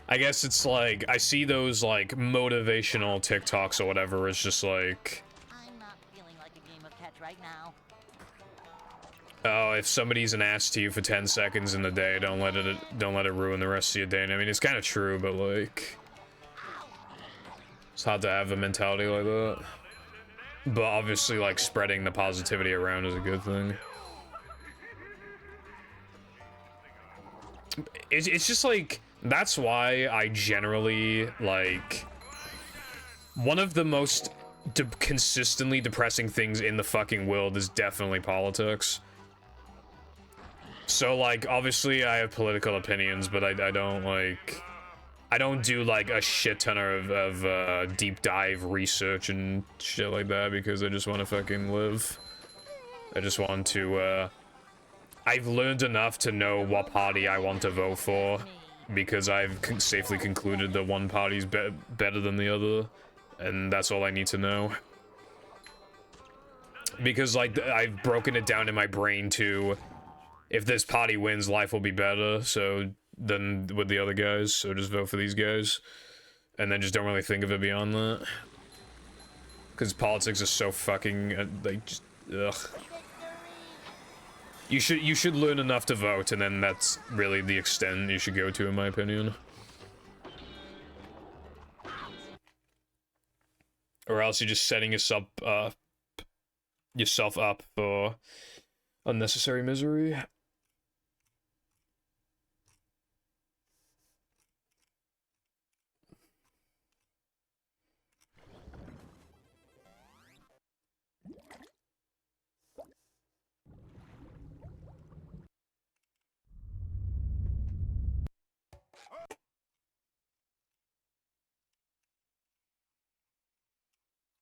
I guess it's like, I see those like motivational TikToks or whatever, it's just like, I'm not feeling like a game of catch right now. oh, if somebody's an ass to you for 10 seconds in the day, don't let it ruin the rest of your day. And I mean, it's kind of true, but like, it's hard to have a mentality like that. But obviously, like, spreading the positivity around is a good thing. It's just like, that's why I generally, like, one of the most consistently depressing things in the fucking world is definitely politics. So, like, obviously I have political opinions, but I don't, like, I don't do, like, a shit ton of deep dive research and shit like that because I just want to fucking live. I just want to, I've learned enough to know what party I want to vote for because I've safely concluded that one party's better than the other, and that's all I need to know. Because, like, I've broken it down in my brain to, if this party wins, life will be better, so then with the other guys, so just vote for these guys. And then just don't really think of it beyond that. Because politics is so fucking, like, just, ugh. You should learn enough to vote, and then that's really the extent you should go to, in my opinion. Or else you're just setting yourself up for unnecessary misery.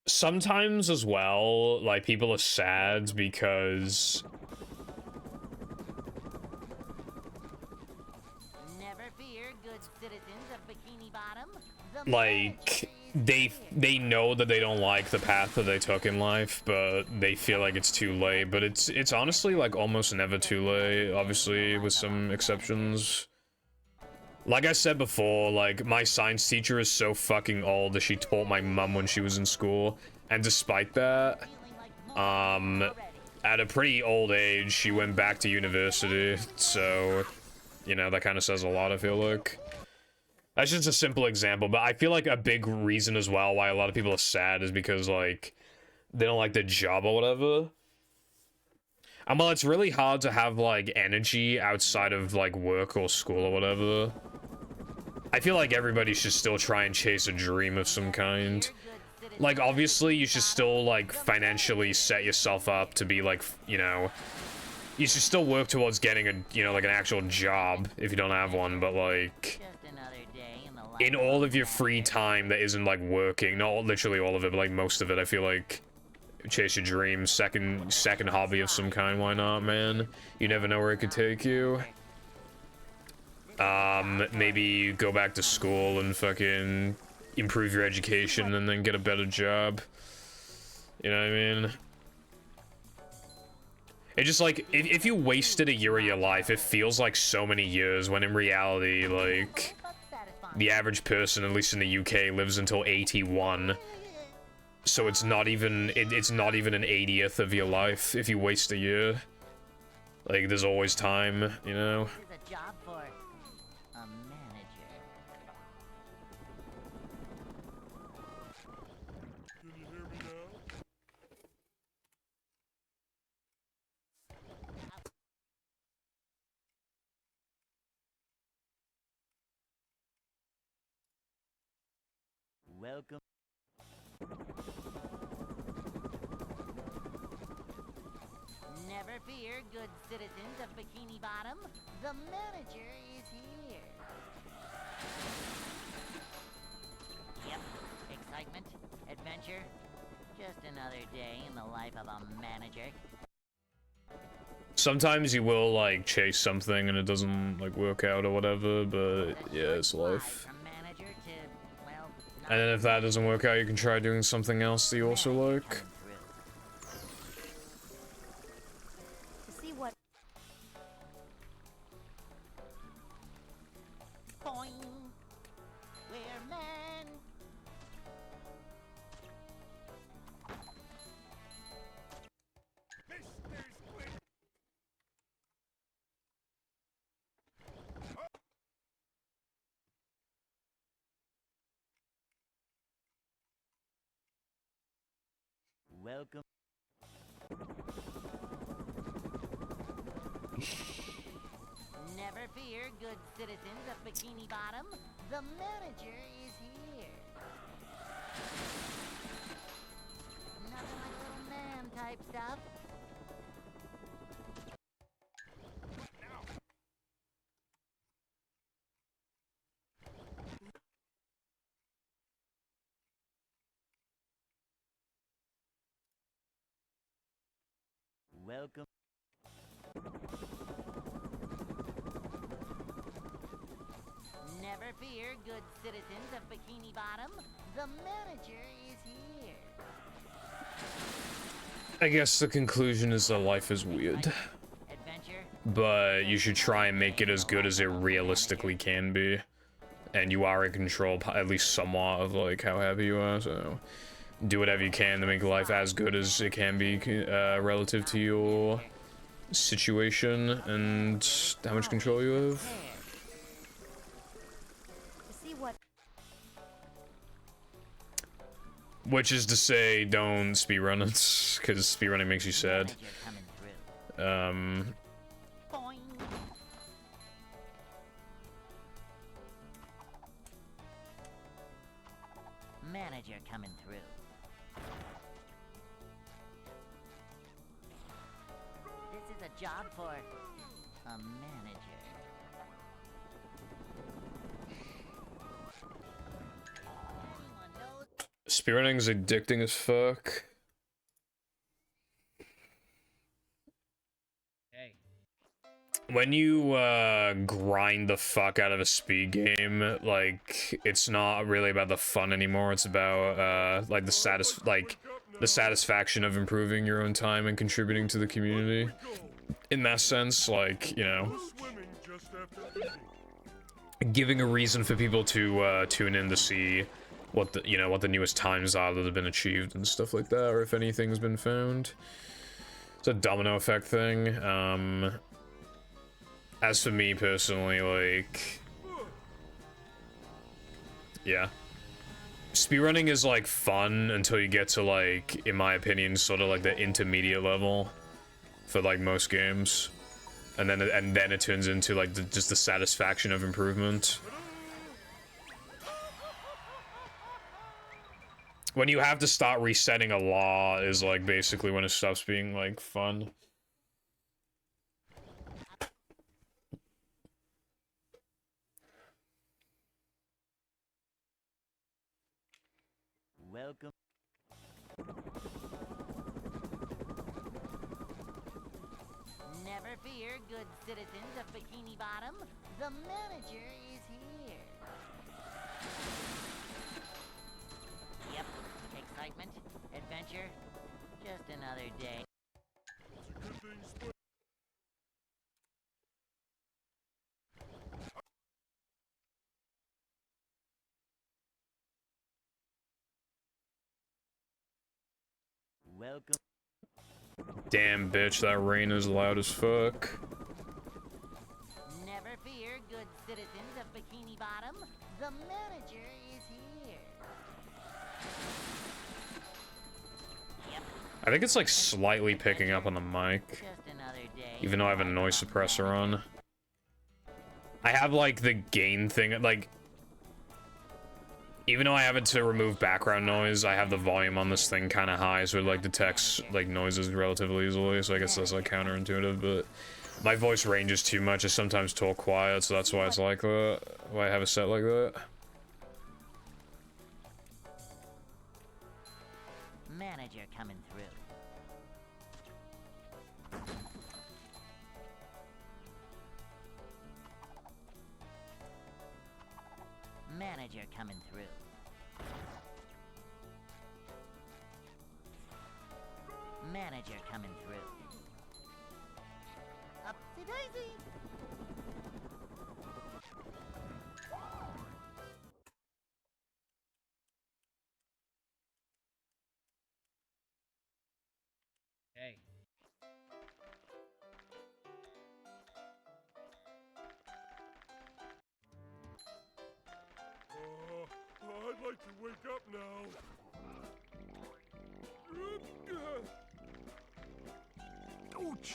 Sometimes as well, like, people are sad because Never fear, good citizens of Bikini Bottom. The like they know that they don't like the path that they took in life, but they feel like it's too late. But it's honestly like almost never too late, obviously with some exceptions. Like I said before, like, my science teacher is so fucking old that she taught my mum when she was in school, and despite that, at a pretty old age, she went back to university, so, you know, that kind of says a lot, I feel like. That's just a simple example, but I feel like a big reason as well why a lot of people are sad is because, like, they don't like the job or whatever. And well, it's really hard to have, like, energy outside of, like, work or school or whatever. I feel like everybody should still try and chase a dream of some kind. Like, obviously, you should still, like, financially set yourself up to be, like, you know... You should still work towards getting a, you know, like, an actual job if you don't have one, but, like... in all of your free time that isn't, like, working, not literally all of it, but, like, most of it, I feel like... Chase your dreams, second hobby of some kind, why not, man? You never know where it could take you. Maybe go back to school and fucking improve your education and then get a better job. You know what I mean? It's just like, if you wasted a year of your life, it feels like so many years, when in reality, like, the average person, at least in the UK, lives until 81. So it's not even it's not even an 80th of your life if you waste a year. Like there's always time, you know. This is a job for a manager. Can you hear me now? Welcome. Never fear, good citizens of Bikini Bottom. The manager is here. Yep, excitement, adventure. Just another day in the life of a manager. Sometimes you will like chase something and it doesn't like work out or whatever, but yeah, it's life. From manager to, well, And then if that doesn't work out, you can try doing something else that you also like. coming through. To see what Boing. We're men. Welcome. Never fear, good citizens of Bikini Bottom. The manager is here. Nothing like little man type stuff. Welcome. Never fear, good citizens of Bikini Bottom. The manager is here. I guess the conclusion is that life is weird, Adventure. but you should try and make it as good as it realistically can be. And you are in control, at least somewhat, of like how happy you are, so do whatever you can to make life as good as it can be relative to your situation and how much control you have. to see what Which is to say, don't speedrun it, because speedrunning makes you sad. Manager coming through. Boing. Manager coming through. This is a job for a manager. Anyone knows? Speedrunning's addicting as fuck. Hey. When you grind the fuck out of a speed game, like it's not really about the fun anymore. It's about like the satisfaction of improving your own time and contributing to the community. In that sense, like, you know, Swimming just after eating. giving a reason for people to tune in to see what the newest times are that have been achieved and stuff like that, or if anything's been found. It's a domino effect thing. As for me personally, like, yeah, speedrunning is like fun until you get to like, in my opinion, sort of like the intermediate level for like most games, and then it turns into like just the satisfaction of improvement. When you have to start resetting a law is like basically when it stops being like fun. Welcome. Never fear, good citizens of Bikini Bottom. The manager is here. Yep, excitement, adventure, just another day. It's a good thing split. Welcome. Damn, bitch, that rain is loud as fuck. Never fear, good citizens of Bikini Bottom. The manager is here. Yep, I think it's like slightly picking up on the mic, just another day. even though I have a noise suppressor on. I have like the gain thing, like, even though I have it to remove background noise, I have the volume on this thing kind of high, so it like detects like noises relatively easily, so I guess that's like counterintuitive, but my voice ranges too much. I sometimes talk quiet, so that's why it's like that, why I have it set like that. Manager coming through. Manager coming through. Manager coming through. Upsy daisy. Hey. I'd like to wake up now. Ouch!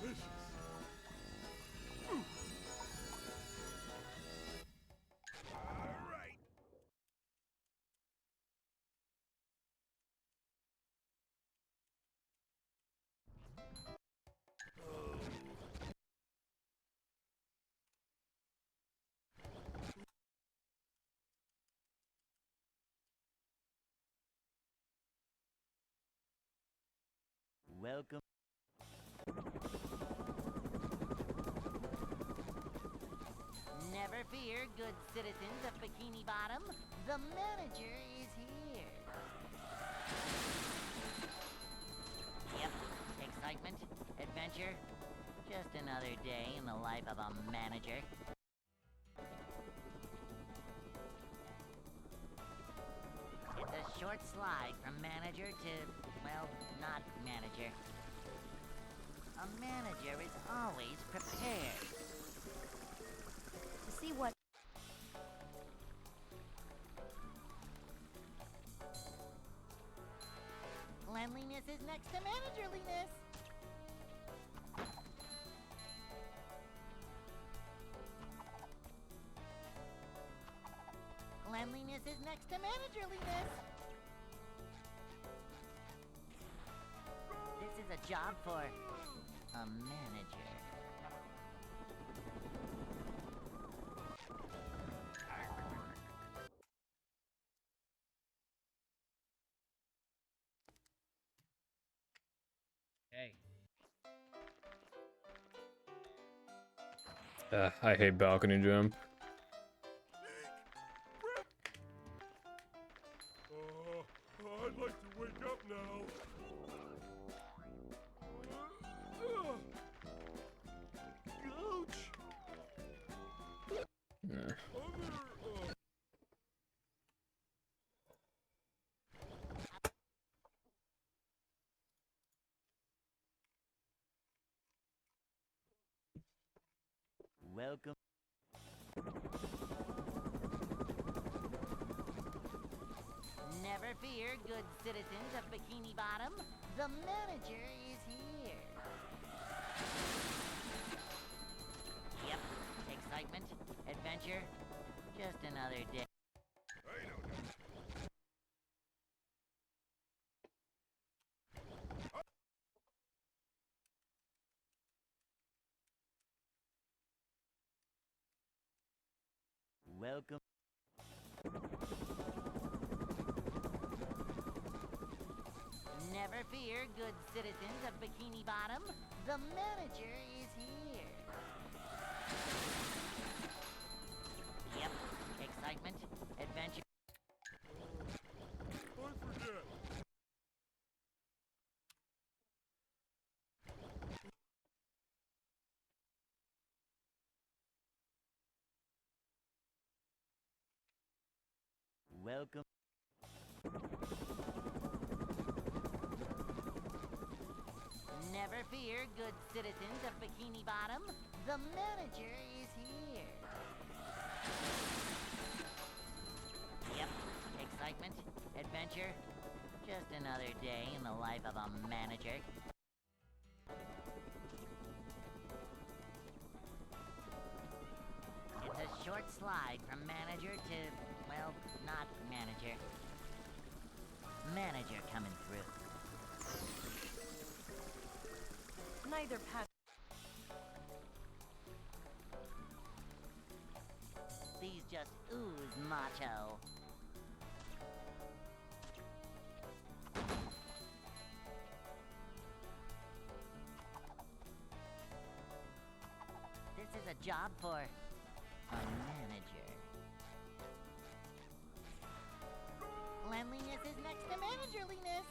Delicious. All right. Welcome. Never fear, good citizens of Bikini Bottom. The manager is here. Yep, excitement, adventure. Just another day in the life of a manager. It's a short slide from manager to, well, not manager. A manager is always prepared. To see what Cleanliness is next to managerliness. Cleanliness is next to managerliness. This is a job for a manager. Hey. I hate balcony jump. I'd like to wake up now. Ouch! Nah. Welcome. Never fear, good citizens of Bikini Bottom. The manager is here. Yep, excitement, adventure. Just another day. I know that. Welcome. Never fear, good citizens of Bikini Bottom. The manager is here. Yep, excitement, adventure. I forget. Welcome. Never fear, good citizens of Bikini Bottom. The manager is here. Yep, excitement, adventure. Just another day in the life of a manager. It's a short slide from manager to, well, not manager. Manager coming through. Neither Pat. These just ooze macho. This is a job for a manager. Cleanliness is next to managerliness.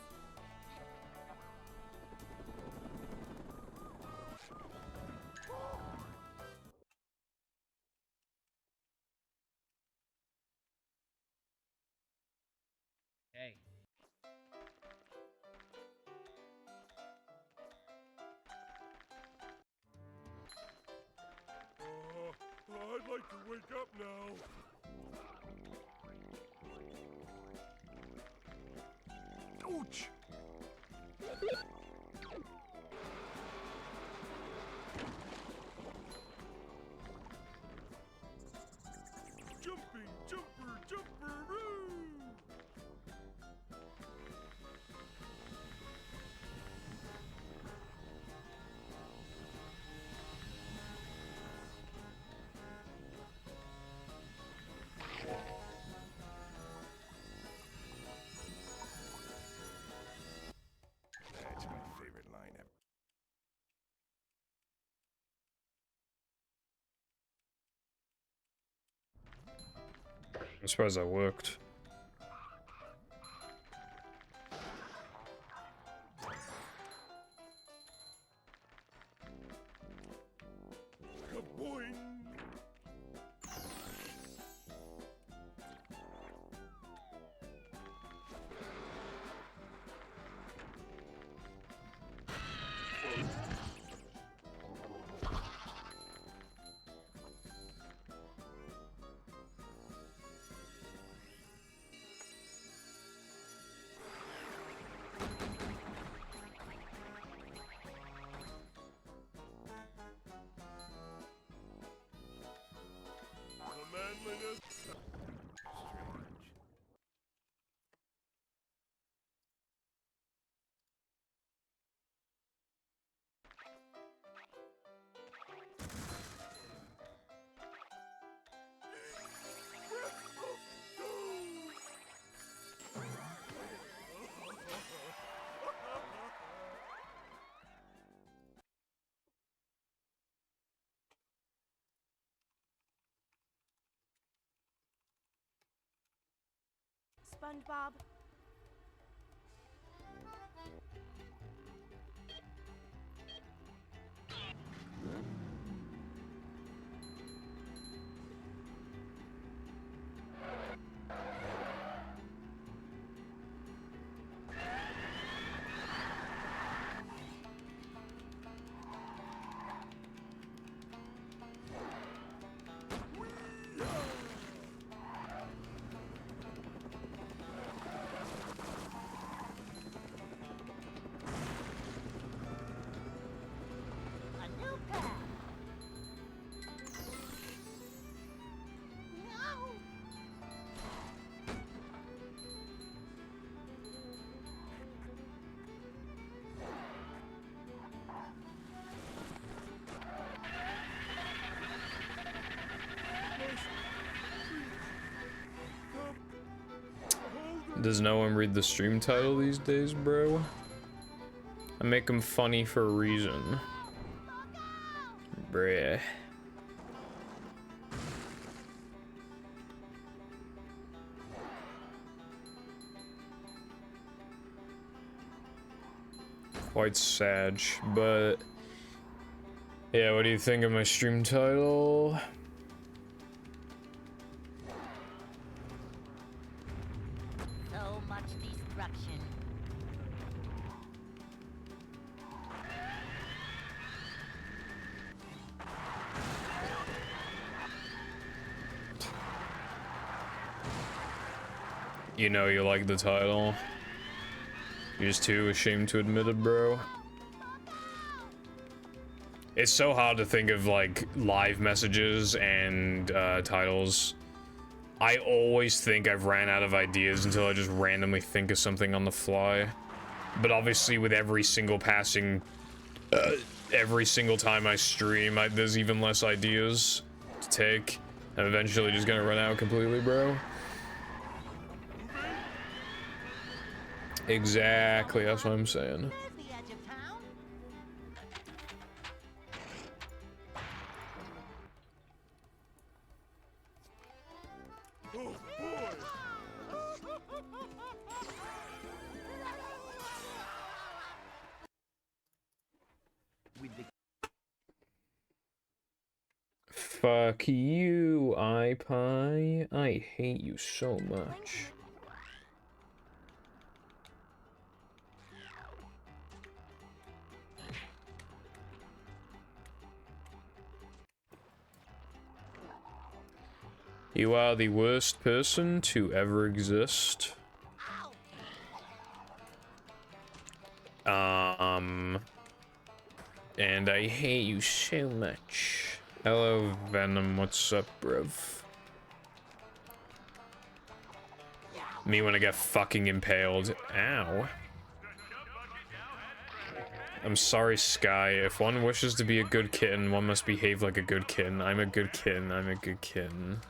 Hey. I'd like to wake up now. Ouch! Jumping, jumper, jumperoo! That's my favorite line ever. I suppose that worked. Kaboing! The manliness. Strange. SpongeBob. A new path. No. Does no one read the stream title these days, bro? I make them funny for a reason. Bruh. Quite sad, but yeah, what do you think of my stream title? So much destruction. You know you like the title. You're just too ashamed to admit it, bro. It's so hard to think of like live messages and titles. I always think I've ran out of ideas until I just randomly think of something on the fly. But obviously with every single passing, every single time I stream, there's even less ideas to take. I'm eventually just gonna run out completely, bro. Exactly, that's what I'm saying. There's the edge of town. Fuck you, iPie. I hate you so much. You are the worst person to ever exist. And I hate you so much. Hello, Venom. What's up, bruv? Me when I get fucking impaled. Ow. I'm sorry, Sky. If one wishes to be a good kitten, one must behave like a good kitten. I'm a good kitten. I'm a good kitten.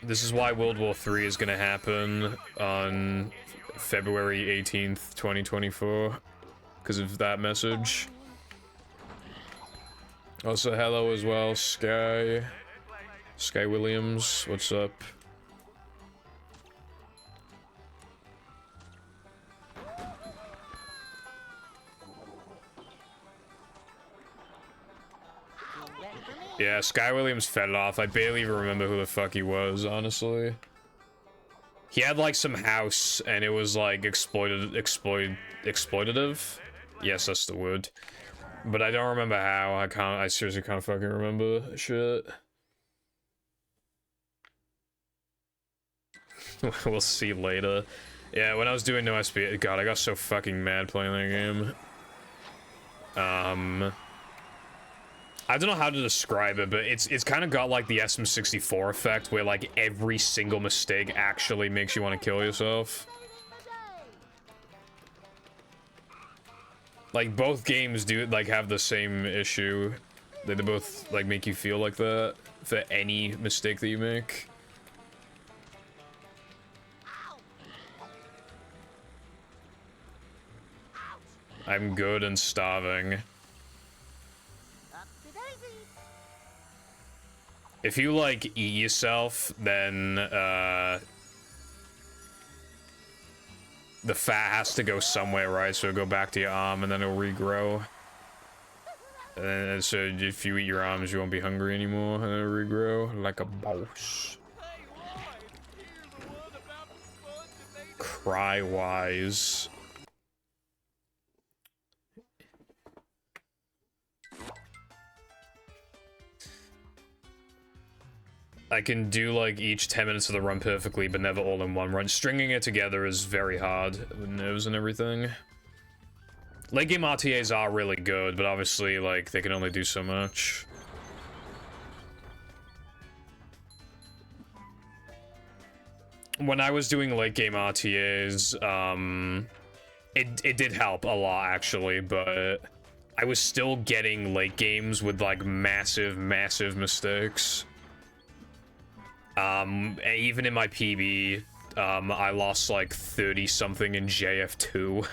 This is why World War III is gonna happen on February 18th, 2024. Because of that message. Also, hello as well, Sky. Sky Williams, what's up? Yeah, Sky Williams fed off. I barely even remember who the fuck he was, honestly. He had like some house and it was like exploitative. Yes, that's the word. But I don't remember how. I seriously can't fucking remember shit. We'll see later. Yeah, when I was doing no SP, God, I got so fucking mad playing that game. I don't know how to describe it, but it's kind of got like the SM64 effect, where like every single mistake actually makes you want to kill yourself. Like both games do like have the same issue. They both like make you feel like that for any mistake that you make. I'm good and starving. If you like eat yourself, then the fat has to go somewhere, right? So it'll go back to your arm and then it'll regrow. And then, so if you eat your arms, you won't be hungry anymore, and it'll regrow like a boss. Cry wise. I can do like each 10 minutes of the run perfectly, but never all in one run. Stringing it together is very hard with nerves and everything. Late game RTAs are really good, but obviously like they can only do so much. When I was doing late game RTAs, it did help a lot actually, but I was still getting late games with like massive mistakes. Even in my PB, I lost like 30 something in JF2,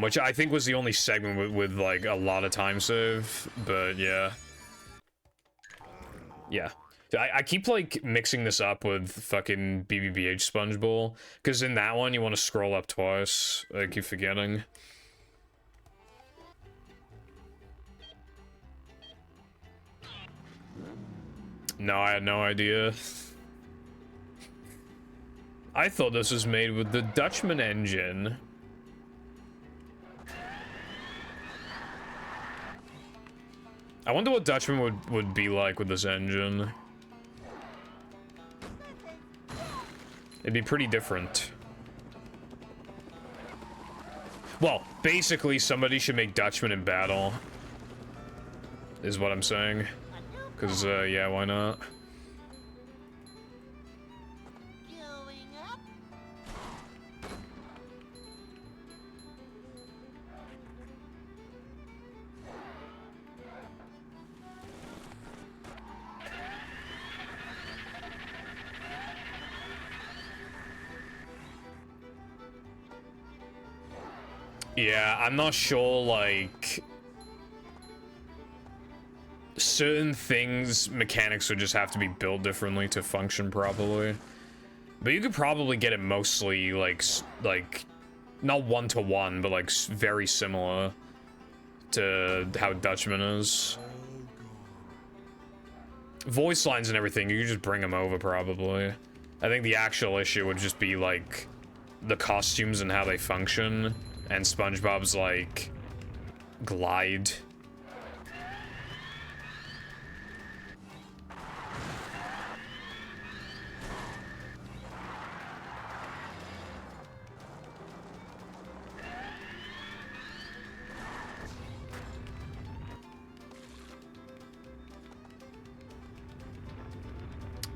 which I think was the only segment with like a lot of time save, but yeah. Yeah. I keep like mixing this up with fucking BBBH Sponge Bowl, because in that one you want to scroll up twice. I keep forgetting. No, I had no idea. I thought this was made with the Dutchman engine. I wonder what Dutchman would be like with this engine. It'd be pretty different. Well, basically somebody should make Dutchman in battle. Is what I'm saying. Cause, yeah, why not? Yeah, I'm not sure, like... certain things, mechanics would just have to be built differently to function properly. But you could probably get it mostly, like not one-to-one, but, like, very similar to how Dutchman is. Voice lines and everything, you could just bring them over, probably. I think the actual issue would just be, like, the costumes and how they function. And SpongeBob's, like, glide.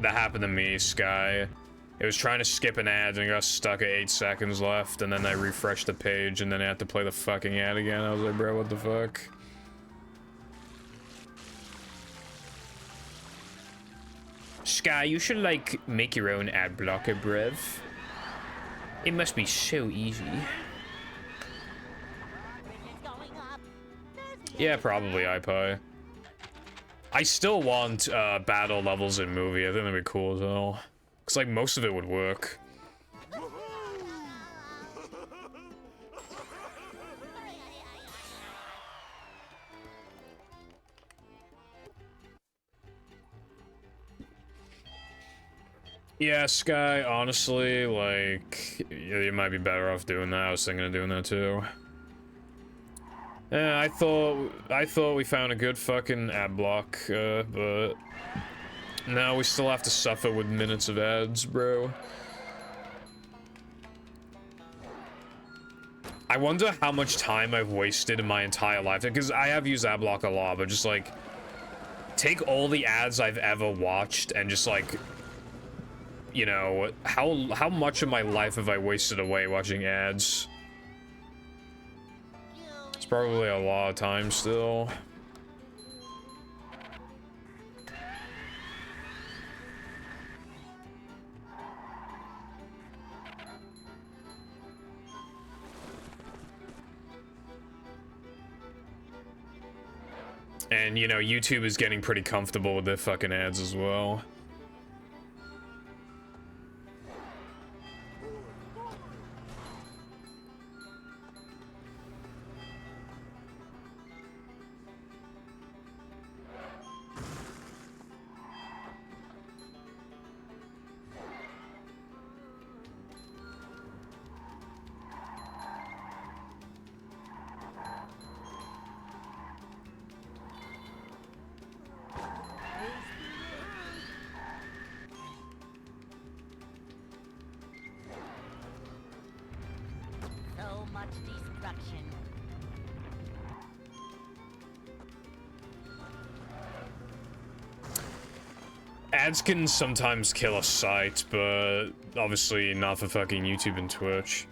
That happened to me, Sky. It was trying to skip an ad and it got stuck at 8 seconds left, and then I refreshed the page and then I had to play the fucking ad again. I was like, bro, what the fuck? Sky, you should, like, make your own ad blocker, bruv. It must be so easy. Yeah, probably iPie. I still want battle levels in movie. I think that'd be cool as hell. Cause like most of it would work. Yeah, Sky, honestly, like, yeah, you might be better off doing that. I was thinking of doing that too. Yeah, I thought we found a good fucking ad block, but now we still have to suffer with minutes of ads, bro. I wonder how much time I've wasted in my entire life, because I have used ad block a lot, but just like, take all the ads I've ever watched and just like, you know, how much of my life have I wasted away watching ads? It's probably a lot of time still. And, you know, YouTube is getting pretty comfortable with their fucking ads as well. So much destruction. Ads can sometimes kill a site, but obviously not for fucking YouTube and Twitch.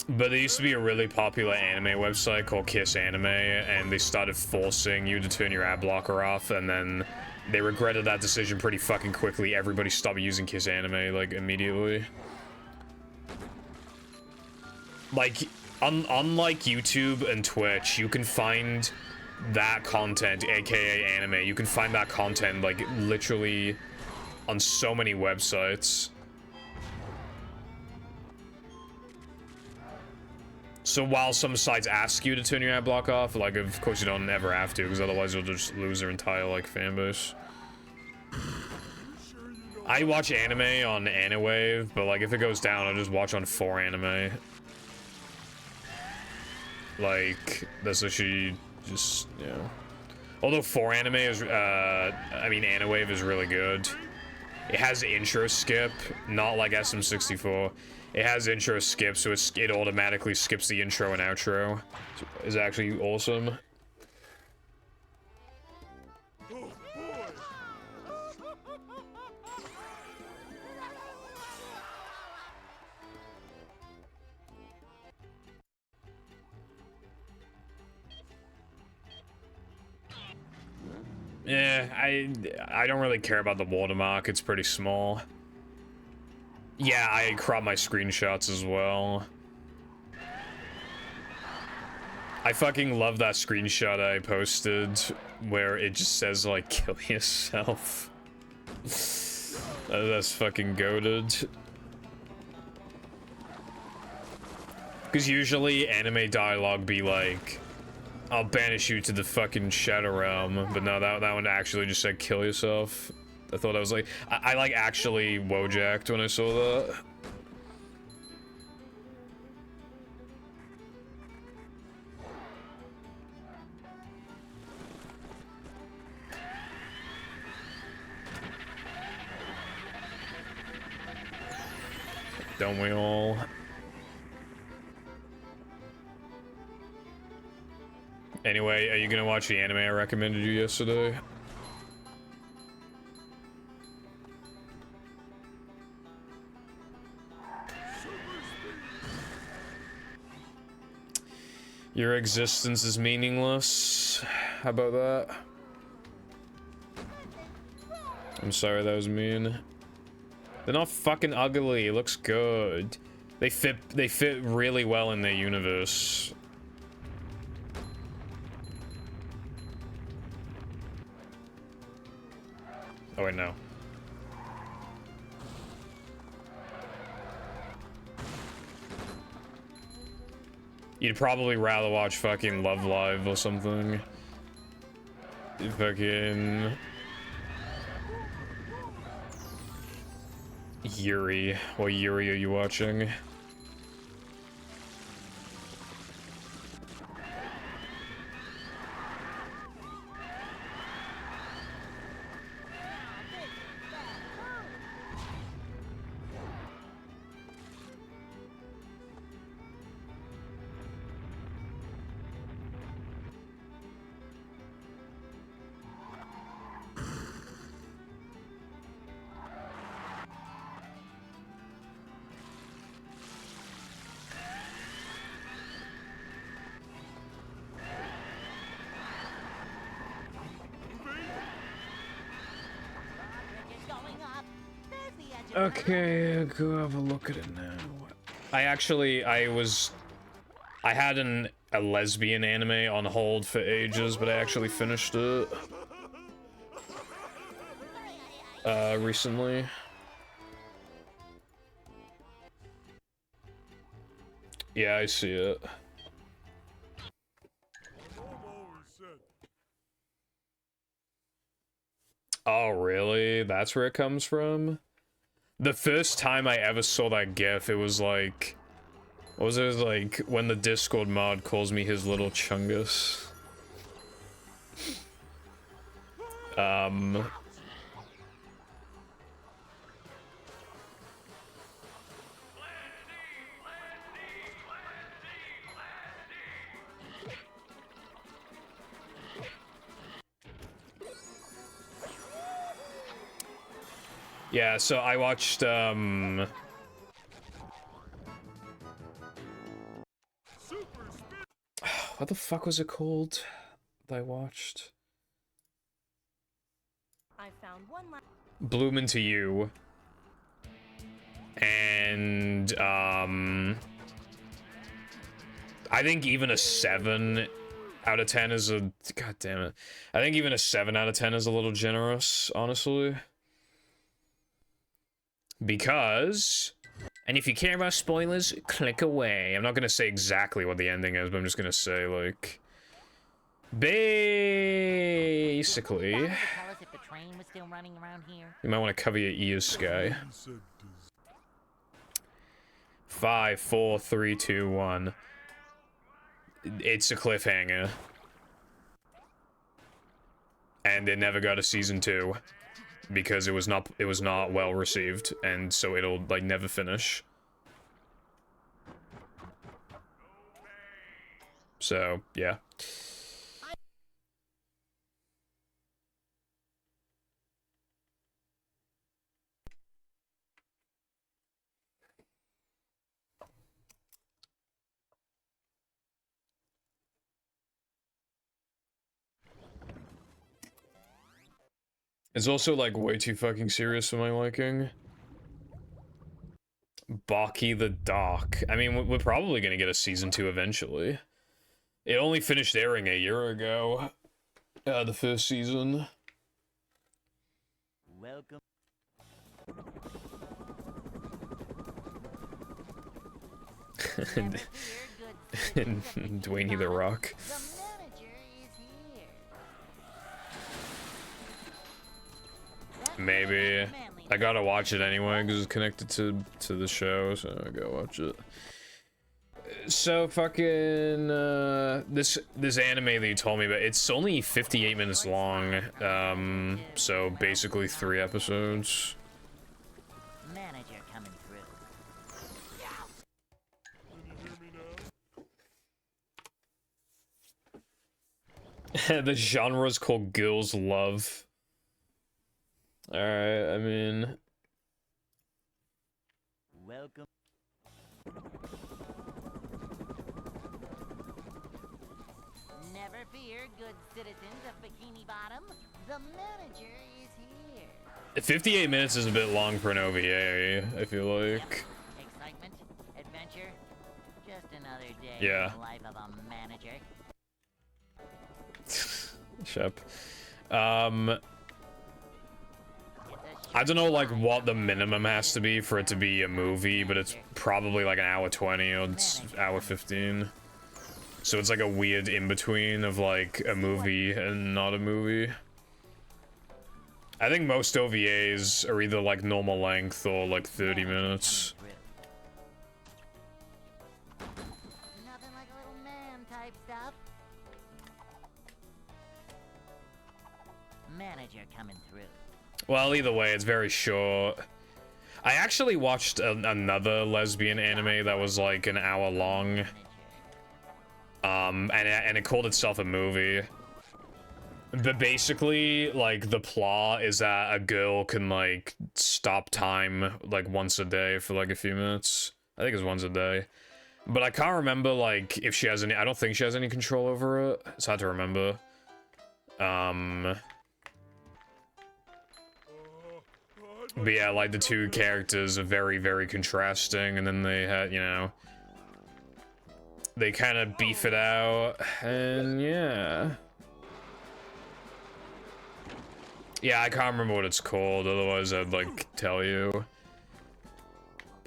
But there used to be a really popular anime website called Kiss Anime, and they started forcing you to turn your ad blocker off, and then they regretted that decision pretty fucking quickly. Everybody stopped using Kiss Anime, like, immediately. Like, unlike YouTube and Twitch, you can find that content, aka anime, you can find that content, like, literally on so many websites. So while some sites ask you to turn your ad block off, like, of course you don't ever have to, because otherwise you'll just lose your entire, like, fan base. I watch anime on Anime, but, like, if it goes down, I'll just watch on 4anime. Like, that's actually just, you know. Although 4anime is, I mean, Anime is really good. It has intro skip, not like SM64. It has intro skip, so it automatically skips the intro and outro. It's actually awesome. Yeah, I don't really care about the watermark. It's pretty small. Yeah, I crop my screenshots as well. I fucking love that screenshot I posted where it just says, like, kill yourself. That's fucking goated. Because usually anime dialogue be like, I'll banish you to the fucking Shadow Realm, but no, that one actually just said kill yourself. I thought I was like, I like actually wojacked when I saw that. Don't we all? Anyway, are you gonna watch the anime I recommended you yesterday? Your existence is meaningless. How about that? I'm sorry, that was mean. They're not fucking ugly. It looks good. They fit really well in their universe. Oh wait, no. You'd probably rather watch fucking Love Live or something. Fucking Yuri. What Yuri are you watching? Okay, go have a look at it now. I had a lesbian anime on hold for ages, but I actually finished it recently. Yeah, I see it. Oh, really? That's where it comes from? The first time I ever saw that GIF, it was like, what was it, like when the Discord mod calls me his little chungus. Yeah, so I watched, what the fuck was it called that I watched? I found one last. Bloom Into You. And, I think even a 7 out of 10 is a... God damn it. I think even a 7 out of 10 is a little generous, honestly. Because... And if you care about spoilers, click away. I'm not gonna say exactly what the ending is, but I'm just gonna say, like... Basically... Bother to tell us if the train was still running around here? You might want to cover your ears, Sky. 5, 4, 3, 2, 1. It's a cliffhanger. And it never got a season 2. Because it was not well received, and so it'll like never finish. So, yeah. It's also, like, way too fucking serious for my liking. Baki the Dark. I mean, we're probably gonna get a season 2 eventually. It only finished airing a year ago. The first season. Welcome. and Dwayne the Rock. The manager is here. Maybe. I gotta watch it anyway because it's connected to the show, so I gotta watch it. So fucking this anime that you told me about, it's only 58 minutes long. So basically 3 episodes. Manager coming through. The genre's called Girls Love. Alright, I mean... Welcome. Never fear, good citizens of Bikini Bottom. The manager is here. 58 minutes is a bit long for an OVA, I feel like. Excitement, adventure, just another day Yeah. in the life of a manager. Shep. I don't know, like, what the minimum has to be for it to be a movie, but it's probably like an hour 20 or it's hour 15. So it's like a weird in-between of, like, a movie and not a movie. I think most OVAs are either, like, normal length or, like, 30 minutes. Nothing like a little man type stuff. Manager coming through. Well, either way, it's very short. I actually watched another lesbian anime that was like an hour long. And it called itself a movie. But basically, like, the plot is that a girl can, like, stop time, like, once a day for, like, a few minutes. I think it's once a day. But I can't remember, like, if she has any... I don't think she has any control over it. It's hard to remember. But yeah, like, the two characters are very, very contrasting, and then they had, you know... They kind of beef it out, and yeah... Yeah, I can't remember what it's called, otherwise I'd, like, tell you.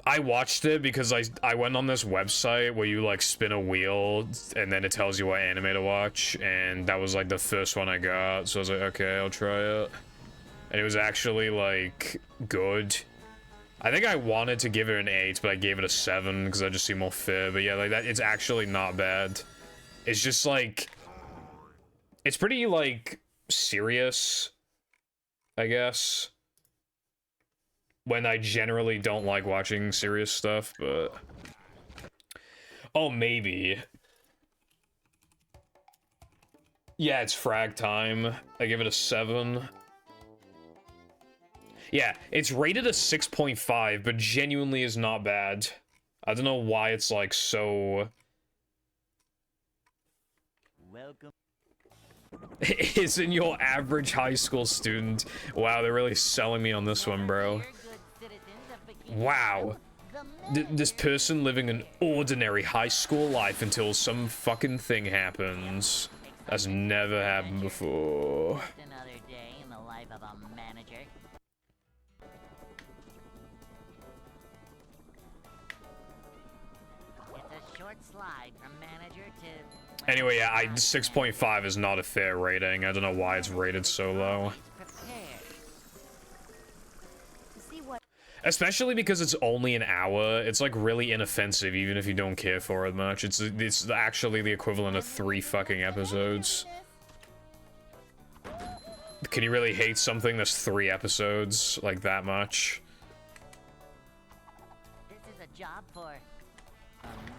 I watched it because I went on this website where you, like, spin a wheel, and then it tells you what anime to watch, and that was, like, the first one I got, so I was like, okay, I'll try it. And it was actually, like, good. I think I wanted to give it an 8, but I gave it a 7, because I just seemed more fair, but yeah, like, that, it's actually not bad. It's just, like... It's pretty, like, serious, I guess. When I generally don't like watching serious stuff, but... Oh, maybe. Yeah, it's frag time. I give it a 7. Yeah, it's rated a 6.5, but genuinely is not bad. I don't know why it's, like, so... welcome. Isn't your average high school student? Wow, they're really selling me on this one, bro. Wow. This person living an ordinary high school life until some fucking thing happens. That's never happened before. Another day in the life of a manager. It's a short slide from manager to... Anyway, yeah, 6.5 is not a fair rating. I don't know why it's rated so low. See what? Especially because it's only an hour. It's like really inoffensive even if you don't care for it much. It's actually the equivalent of 3 fucking episodes. Can you really hate something that's 3 episodes like that much? This is a job for a manager.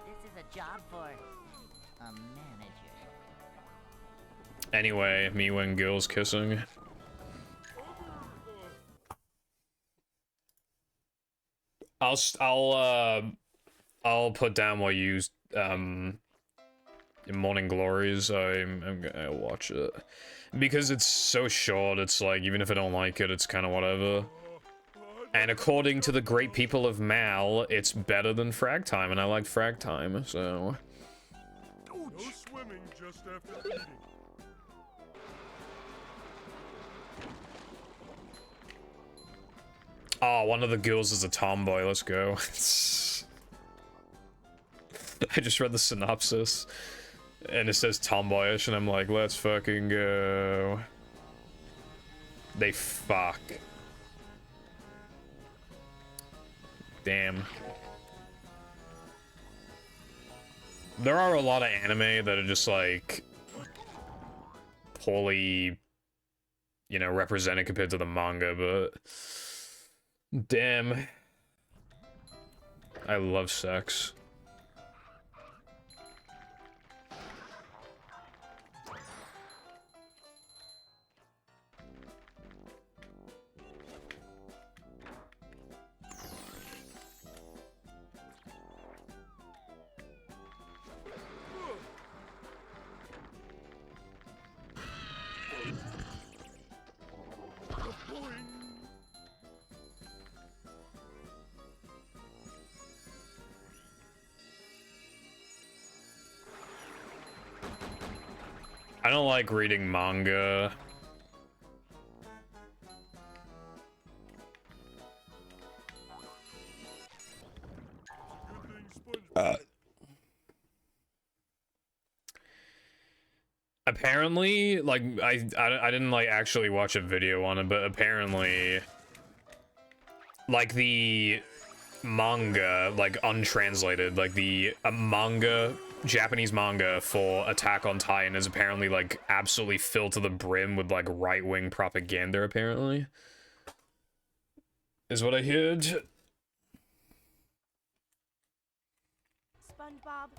This is a job for a manager. Anyway, me when girls kissing. I'll put down what you in Morning Glories. I'm gonna watch it because it's so short. It's like even if I don't like it, it's kind of whatever. And according to the great people of Mal, it's better than Frag Time, and I like Frag Time, so. No swimming just after eating. Oh, one of the girls is a tomboy. Let's go. I just read the synopsis, and it says tomboyish, and I'm like, let's fucking go. They fuck. Damn. There are a lot of anime that are just like poorly, you know, represented compared to the manga, but damn. I love sex. I don't like reading manga. Apparently, like, I didn't, like, actually watch a video on it, but apparently, like, the manga, like, untranslated, like, the manga, Japanese manga for Attack on Titan is apparently, like, absolutely filled to the brim with, like, right-wing propaganda, apparently. Is what I heard. SpongeBob.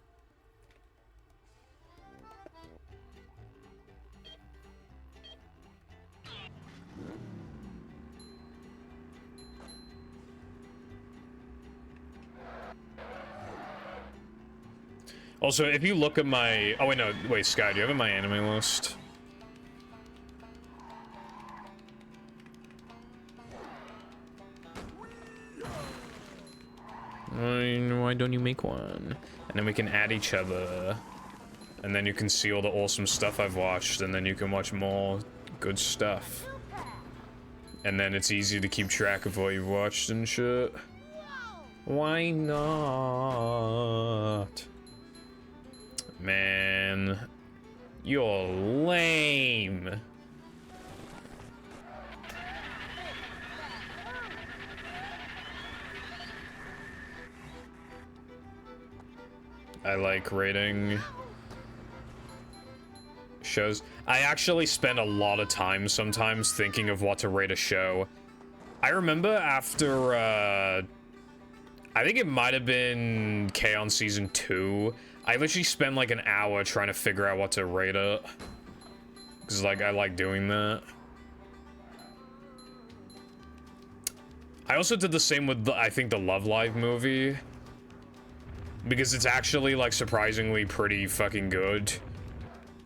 Also, if you look at my... Oh, wait, no. Wait, Sky, do you have it in my anime list? Why don't you make one? And then we can add each other. And then you can see all the awesome stuff I've watched, and then you can watch more good stuff. And then it's easy to keep track of what you've watched and shit. Why not? Man, you're lame. I like rating shows. I actually spend a lot of time sometimes thinking of what to rate a show. I remember after, I think it might have been K-On! Season 2, I literally spent like an hour trying to figure out what to rate it. Because, like, I like doing that. I also did the same with, I think, the Love Live movie. because it's actually like surprisingly pretty fucking good.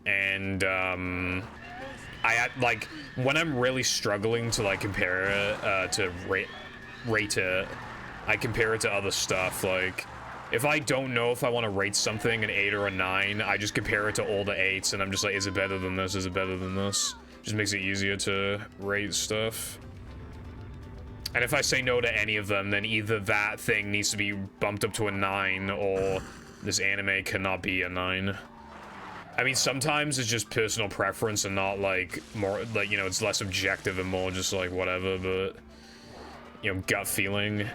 And I like when I'm really struggling to like compare it to rate it, I compare it to other stuff. Like if I don't know if I want to rate something an 8 or a 9, I just compare it to all the 8s, and I'm just like, is it better than this? Is it better than this? Just makes it easier to rate stuff. And if I say no to any of them, then either that thing needs to be bumped up to a 9, or this anime cannot be a 9. I mean, sometimes it's just personal preference and not like more like, you know, it's less objective and more just like whatever, but you know, gut feeling.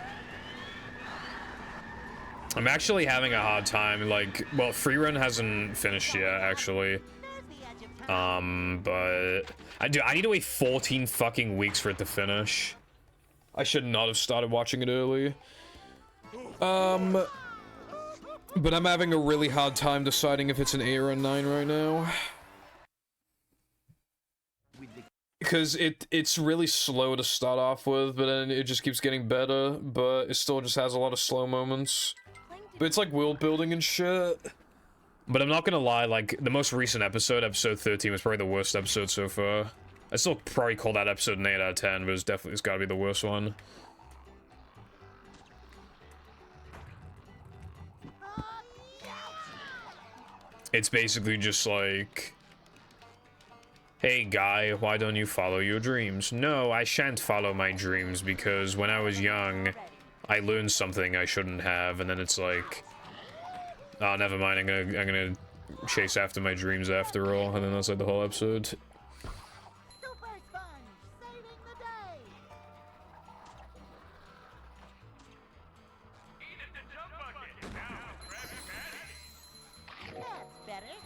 I'm actually having a hard time, like, well, free run hasn't finished yet, actually. But I need to wait 14 fucking weeks for it to finish. I should not have started watching it early. But I'm having a really hard time deciding if it's an 8 or a 9 right now. Because it's really slow to start off with, but then it just keeps getting better, but it still just has a lot of slow moments. But it's like world building and shit. But I'm not gonna lie, like, the most recent episode, episode 13, was probably the worst episode so far. I still probably call that episode an 8 out of 10, but it's gotta be the worst one. It's basically just like, hey guy, why don't you follow your dreams? No, I shan't follow my dreams because when I was young, I learned something I shouldn't have, and then it's like, oh, never mind, I'm gonna chase after my dreams after all, and then that's like the whole episode. Super Sponge, saving the day. Eat at the jump bucket. Now, Krabby Patty. That's better.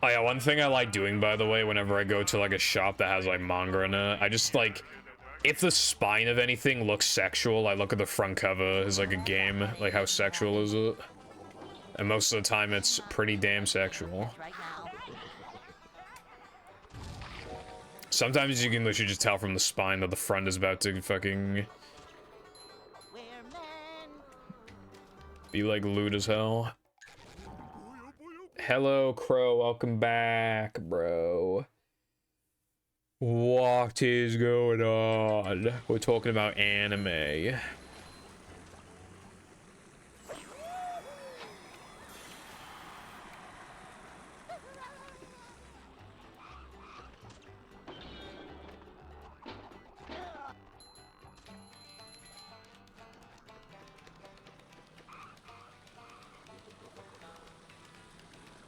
Oh yeah, one thing I like doing, by the way, whenever I go to like a shop that has like manga in it, I just like, if the spine of anything looks sexual, I look at the front cover as like a game, like how sexual is it? And most of the time it's pretty damn sexual. Right now. Sometimes you can literally just tell from the spine that the front is about to fucking We're men. be like lewd as hell. Hello, Crow. Welcome back, bro. What is going on? We're talking about anime.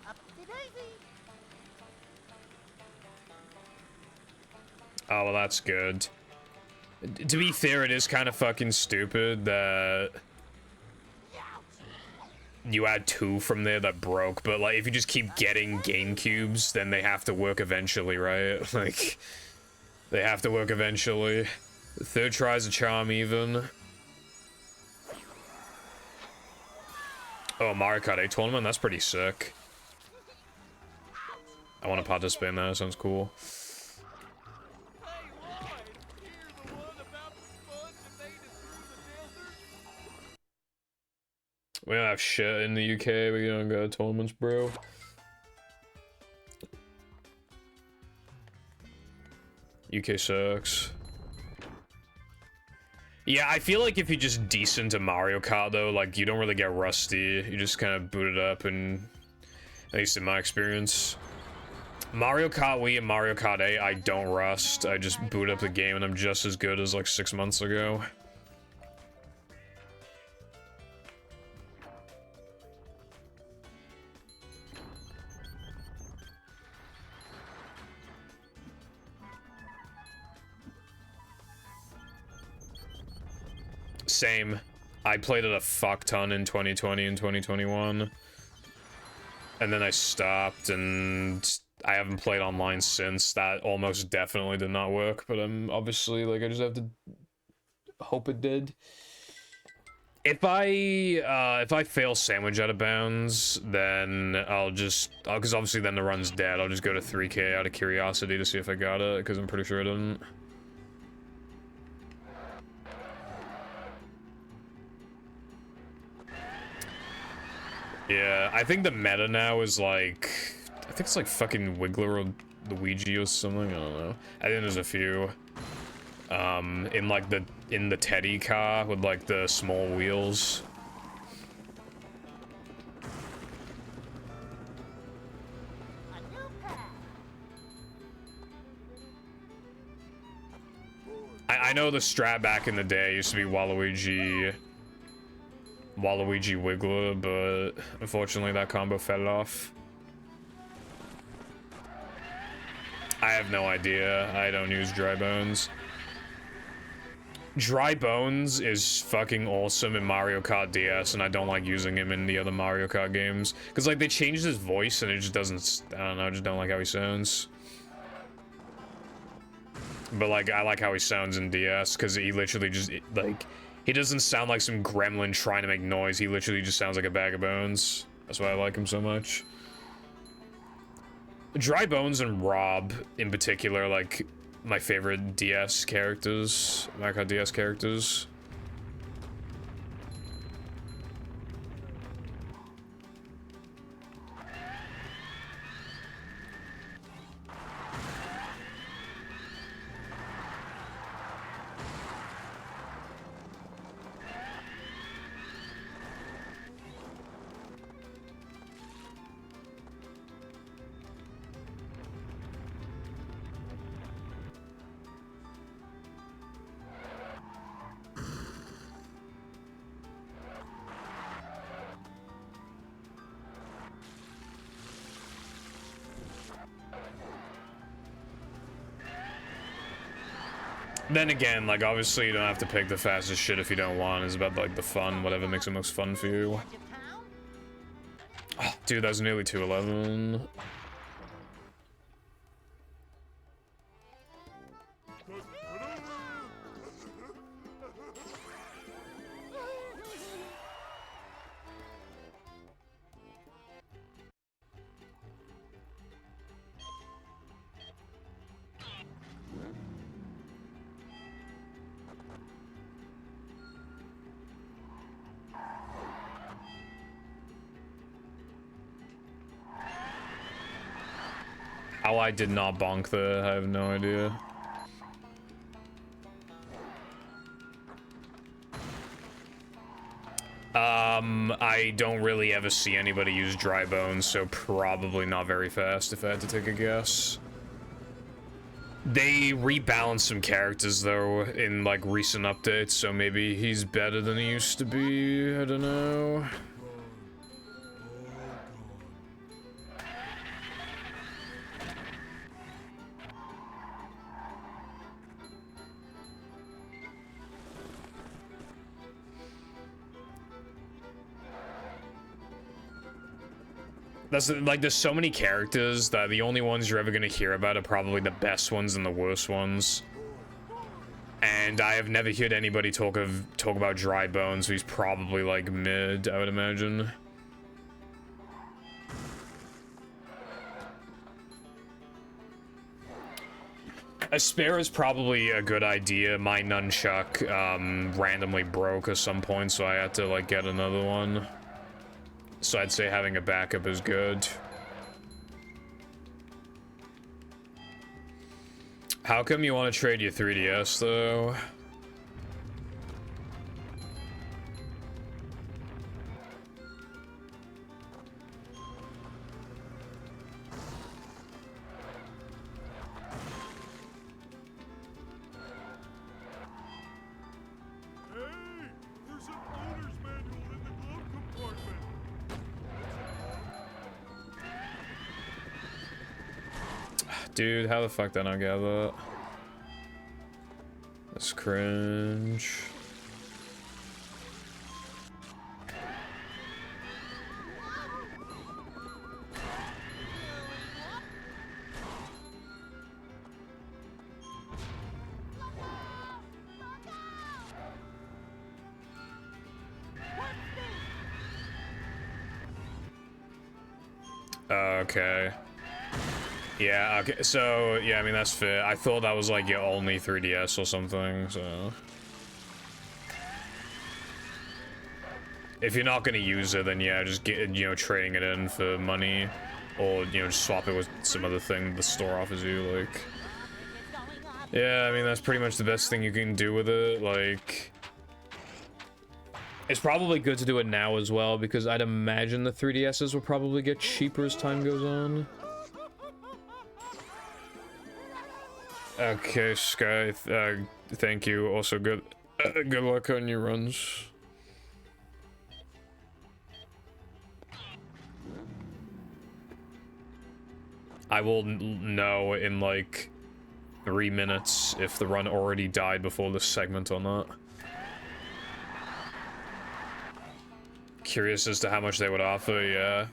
Upsy daisy. Oh, well, that's good. To be fair, it is kind of fucking stupid that you had 2 from there that broke, but like if you just keep getting GameCubes, then they have to work eventually, right? Like, they have to work eventually. The third try's a charm, even. Oh, Mario Kart 8 tournament? That's pretty sick. I want to participate in that. Sounds cool. Hey, Roy, you're the one about the sponge that made it through the desert? We don't have shit in the UK. We don't go to tournaments, bro. UK sucks. Yeah, I feel like if you're just decent at Mario Kart, though, like, you don't really get rusty. You just kind of boot it up, and at least in my experience. Mario Kart Wii and Mario Kart 8, I don't rust. I just boot up the game, and I'm just as good as, like, 6 months ago. Same. I played it a fuck ton in 2020 and 2021. And then I stopped, and I haven't played online since. That almost definitely did not work, but I'm obviously, like, I just have to hope it did. If I fail sandwich out of bounds, then because obviously then the run's dead, I'll just go to 3K out of curiosity to see if I got it, because I'm pretty sure I didn't. Yeah, I think the meta now is like, I think it's like fucking Wiggler or Luigi or something. I don't know. I think there's a few. In like the Teddy car with like the small wheels. I know the strat back in the day used to be Waluigi Wiggler, but unfortunately that combo fell off. I have no idea. I don't use Dry Bones. Dry Bones is fucking awesome in Mario Kart DS, and I don't like using him in the other Mario Kart games. Because, like, they changed his voice, and it just doesn't... I don't know, I just don't like how he sounds. But, like, I like how he sounds in DS, because he literally just, like... He doesn't sound like some gremlin trying to make noise. He literally just sounds like a bag of bones. That's why I like him so much. Dry Bones and Rob, in particular, like... my favorite DS characters, Mario Kart DS characters. Then again, like, obviously you don't have to pick the fastest shit if you don't want. It's about, like, the fun, whatever makes it most fun for you. Oh, dude, that's nearly 211. How I did not bonk there, I have no idea. I don't really ever see anybody use Dry Bones, so probably not very fast if I had to take a guess. They rebalanced some characters though in like recent updates, so maybe he's better than he used to be, I don't know. That's like, there's so many characters that the only ones you're ever gonna hear about are probably the best ones and the worst ones. And I have never heard anybody talk about Dry Bones, so he's probably like mid, I would imagine. A spare is probably a good idea. My nunchuck randomly broke at some point, so I had to like get another one. So I'd say having a backup is good. How come you want to trade your 3DS though? Dude, how the fuck did I not get that? That's cringe. Okay. Yeah, okay, so, yeah, I mean, that's fair. I thought that was, like, your only 3DS or something, so... If you're not gonna use it, then yeah, just get, you know, trading it in for money, or, you know, just swap it with some other thing the store offers you, like. Yeah, I mean, that's pretty much the best thing you can do with it, like. It's probably good to do it now as well, because I'd imagine the 3DSs will probably get cheaper as time goes on. Okay, Sky, thank you. Also, good luck on your runs. I will know in like 3 minutes if the run already died before this segment or not. Curious as to how much they would offer, yeah.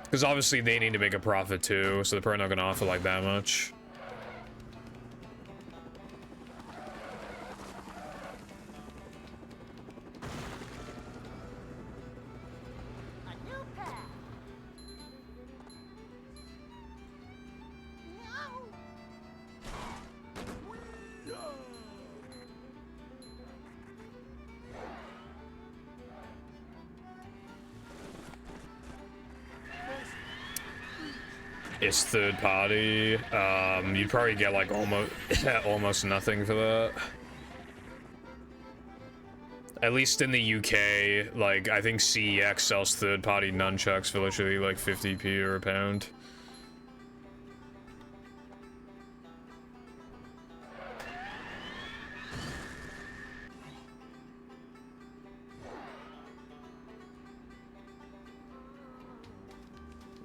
Because obviously they need to make a profit too, so they're probably not going to offer like that much. It's third party. You'd probably get like almost nothing for that. At least in the UK, like I think CEX sells third party nunchucks for literally like 50p or a pound.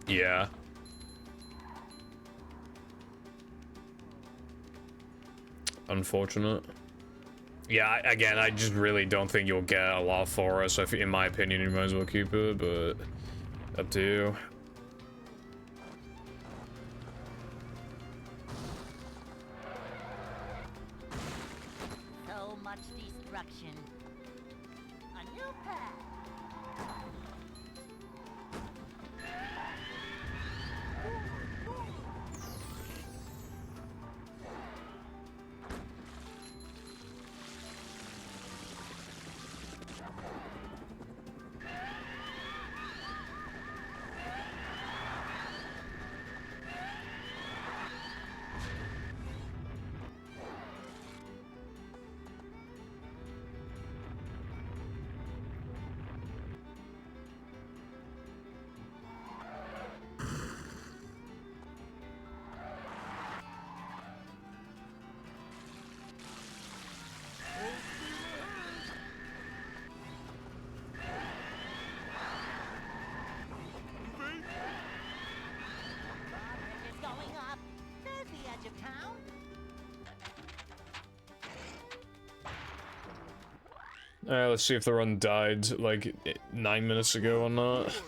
Yeah. Unfortunate. Yeah, again, I just really don't think you'll get a lot for it, so in my opinion, you might as well keep it, but up to you. So much destruction. A new path. Alright, let's see if the run died like 9 minutes ago or not.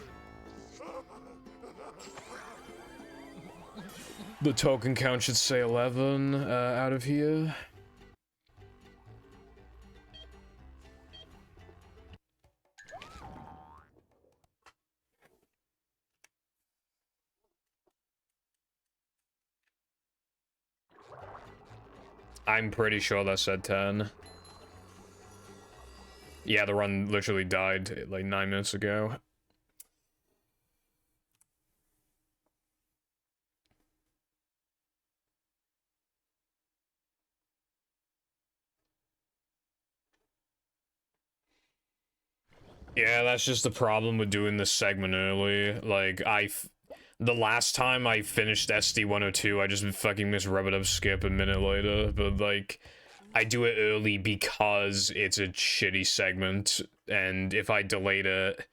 The token count should say 11 out of here. I'm pretty sure that said 10. Yeah, the run literally died like 9 minutes ago. Yeah, that's just the problem with doing this segment early. Like, the last time I finished SD102, I just fucking missed Rub-a-Dub Skip a minute later, but like, I do it early because it's a shitty segment, and if I delayed it,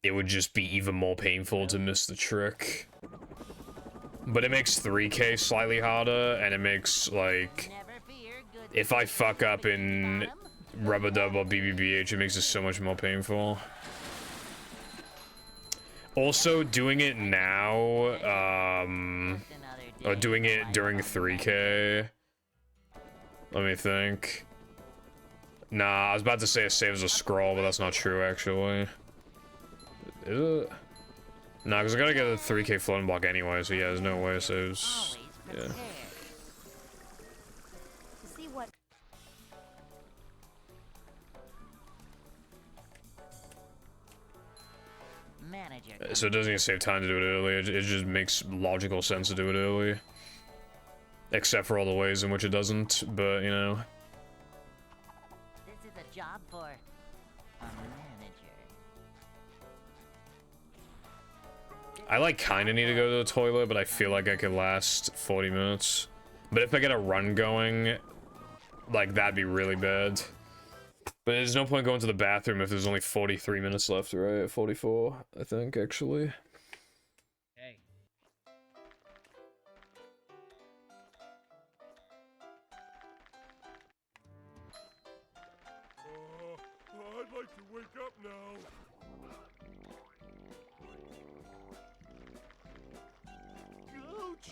it would just be even more painful to miss the trick. But it makes 3K slightly harder, and it makes, like, if I fuck up in Rub-a-Dub or BBBH, it makes it so much more painful. Also, doing it now, or doing it during 3K, let me think. Nah, I was about to say it saves a scroll, but that's not true, actually. Is it? Nah, because I gotta get a 3K floating block anyway, so yeah, there's no way it saves. Yeah. manager. So it doesn't even save time to do it early. It just makes logical sense to do it early. Except for all the ways in which it doesn't, but you know. This is a job for a manager. I like kinda need to go to the toilet, but I feel like I could last 40 minutes. But if I get a run going, like that'd be really bad. But there's no point going to the bathroom if there's only 43 minutes left, right? 44, I think, actually. Hey. I'd like to wake up now. Ouch!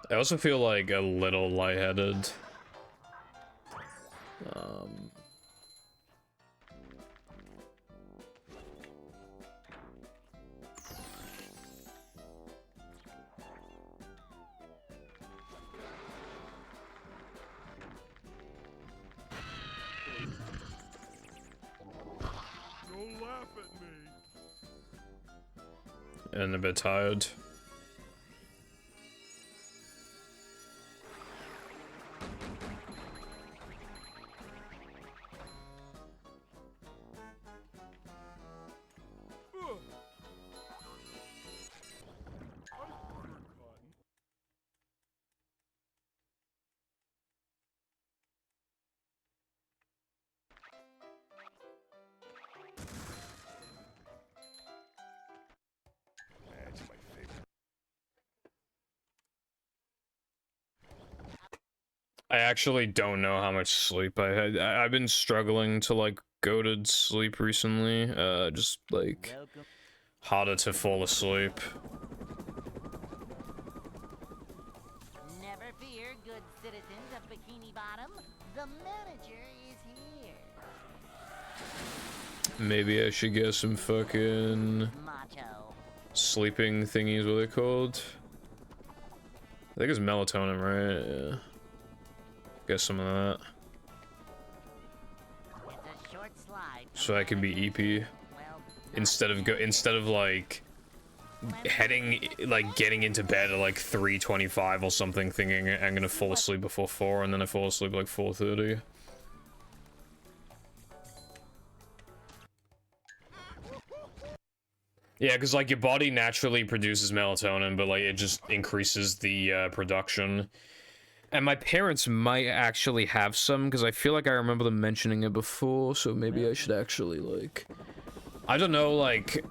I also feel like a little lightheaded. Don't laugh at me. And a bit tired. I actually don't know how much sleep I had. I've been struggling to like go to sleep recently. Just like harder to fall asleep. Never fear, good citizens of Bikini Bottom. The manager is here. Maybe I should get some fucking Macho. sleeping thingies, what are they called? I think it's melatonin, right? Yeah. Get some of that. It's a short slide. So I can be EP. Well, Instead of like getting into bed at like 3:25 or something, thinking I'm gonna fall asleep before 4, and then I fall asleep at like 4:30. Yeah, because like your body naturally produces melatonin, but like it just increases the production. And my parents might actually have some, because I feel like I remember them mentioning it before, so maybe I should actually like... I don't know, like,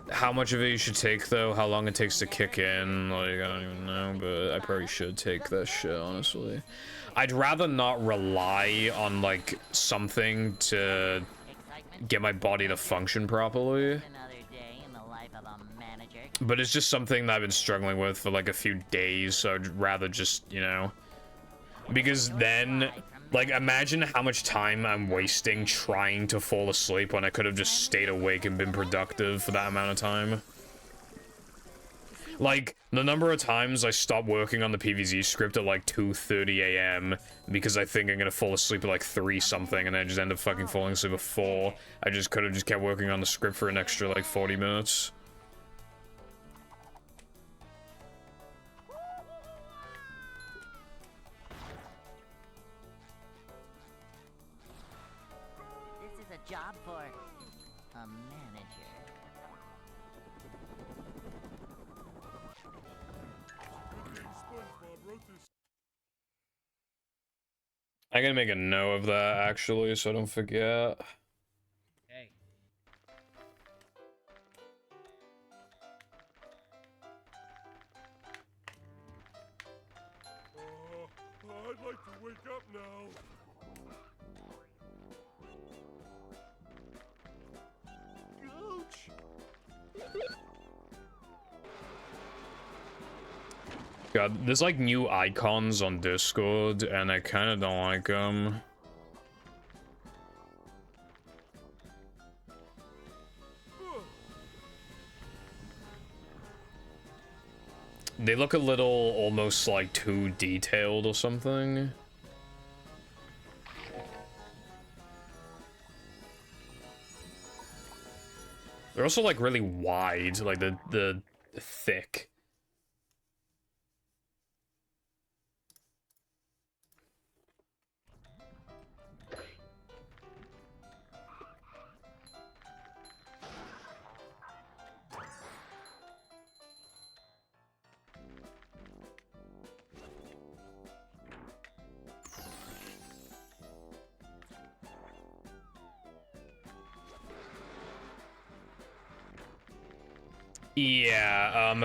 how much of it you should take, though, how long it takes to kick in, like, I don't even know, but I probably should take that shit, honestly. I'd rather not rely on, like, something to get my body to function properly. another day in the life of a manager. But it's just something that I've been struggling with for, like, a few days, so I'd rather just, you know... Because then, like, imagine how much time I'm wasting trying to fall asleep when I could have just stayed awake and been productive for that amount of time. Like, the number of times I stopped working on the PvZ script at like 2:30 a.m. because I think I'm gonna fall asleep at like 3 something, and I just end up fucking falling asleep at 4. I just could have just kept working on the script for an extra like 40 minutes. This is a job for a manager. SpongeBob wrote this. I gotta make a note of that actually, so I don't forget. Hey. I'd like to wake up now. Gooch! God, there's like new icons on Discord, and I kind of don't like them. They look a little almost like too detailed or something. They're also like really wide, like the thick. Yeah,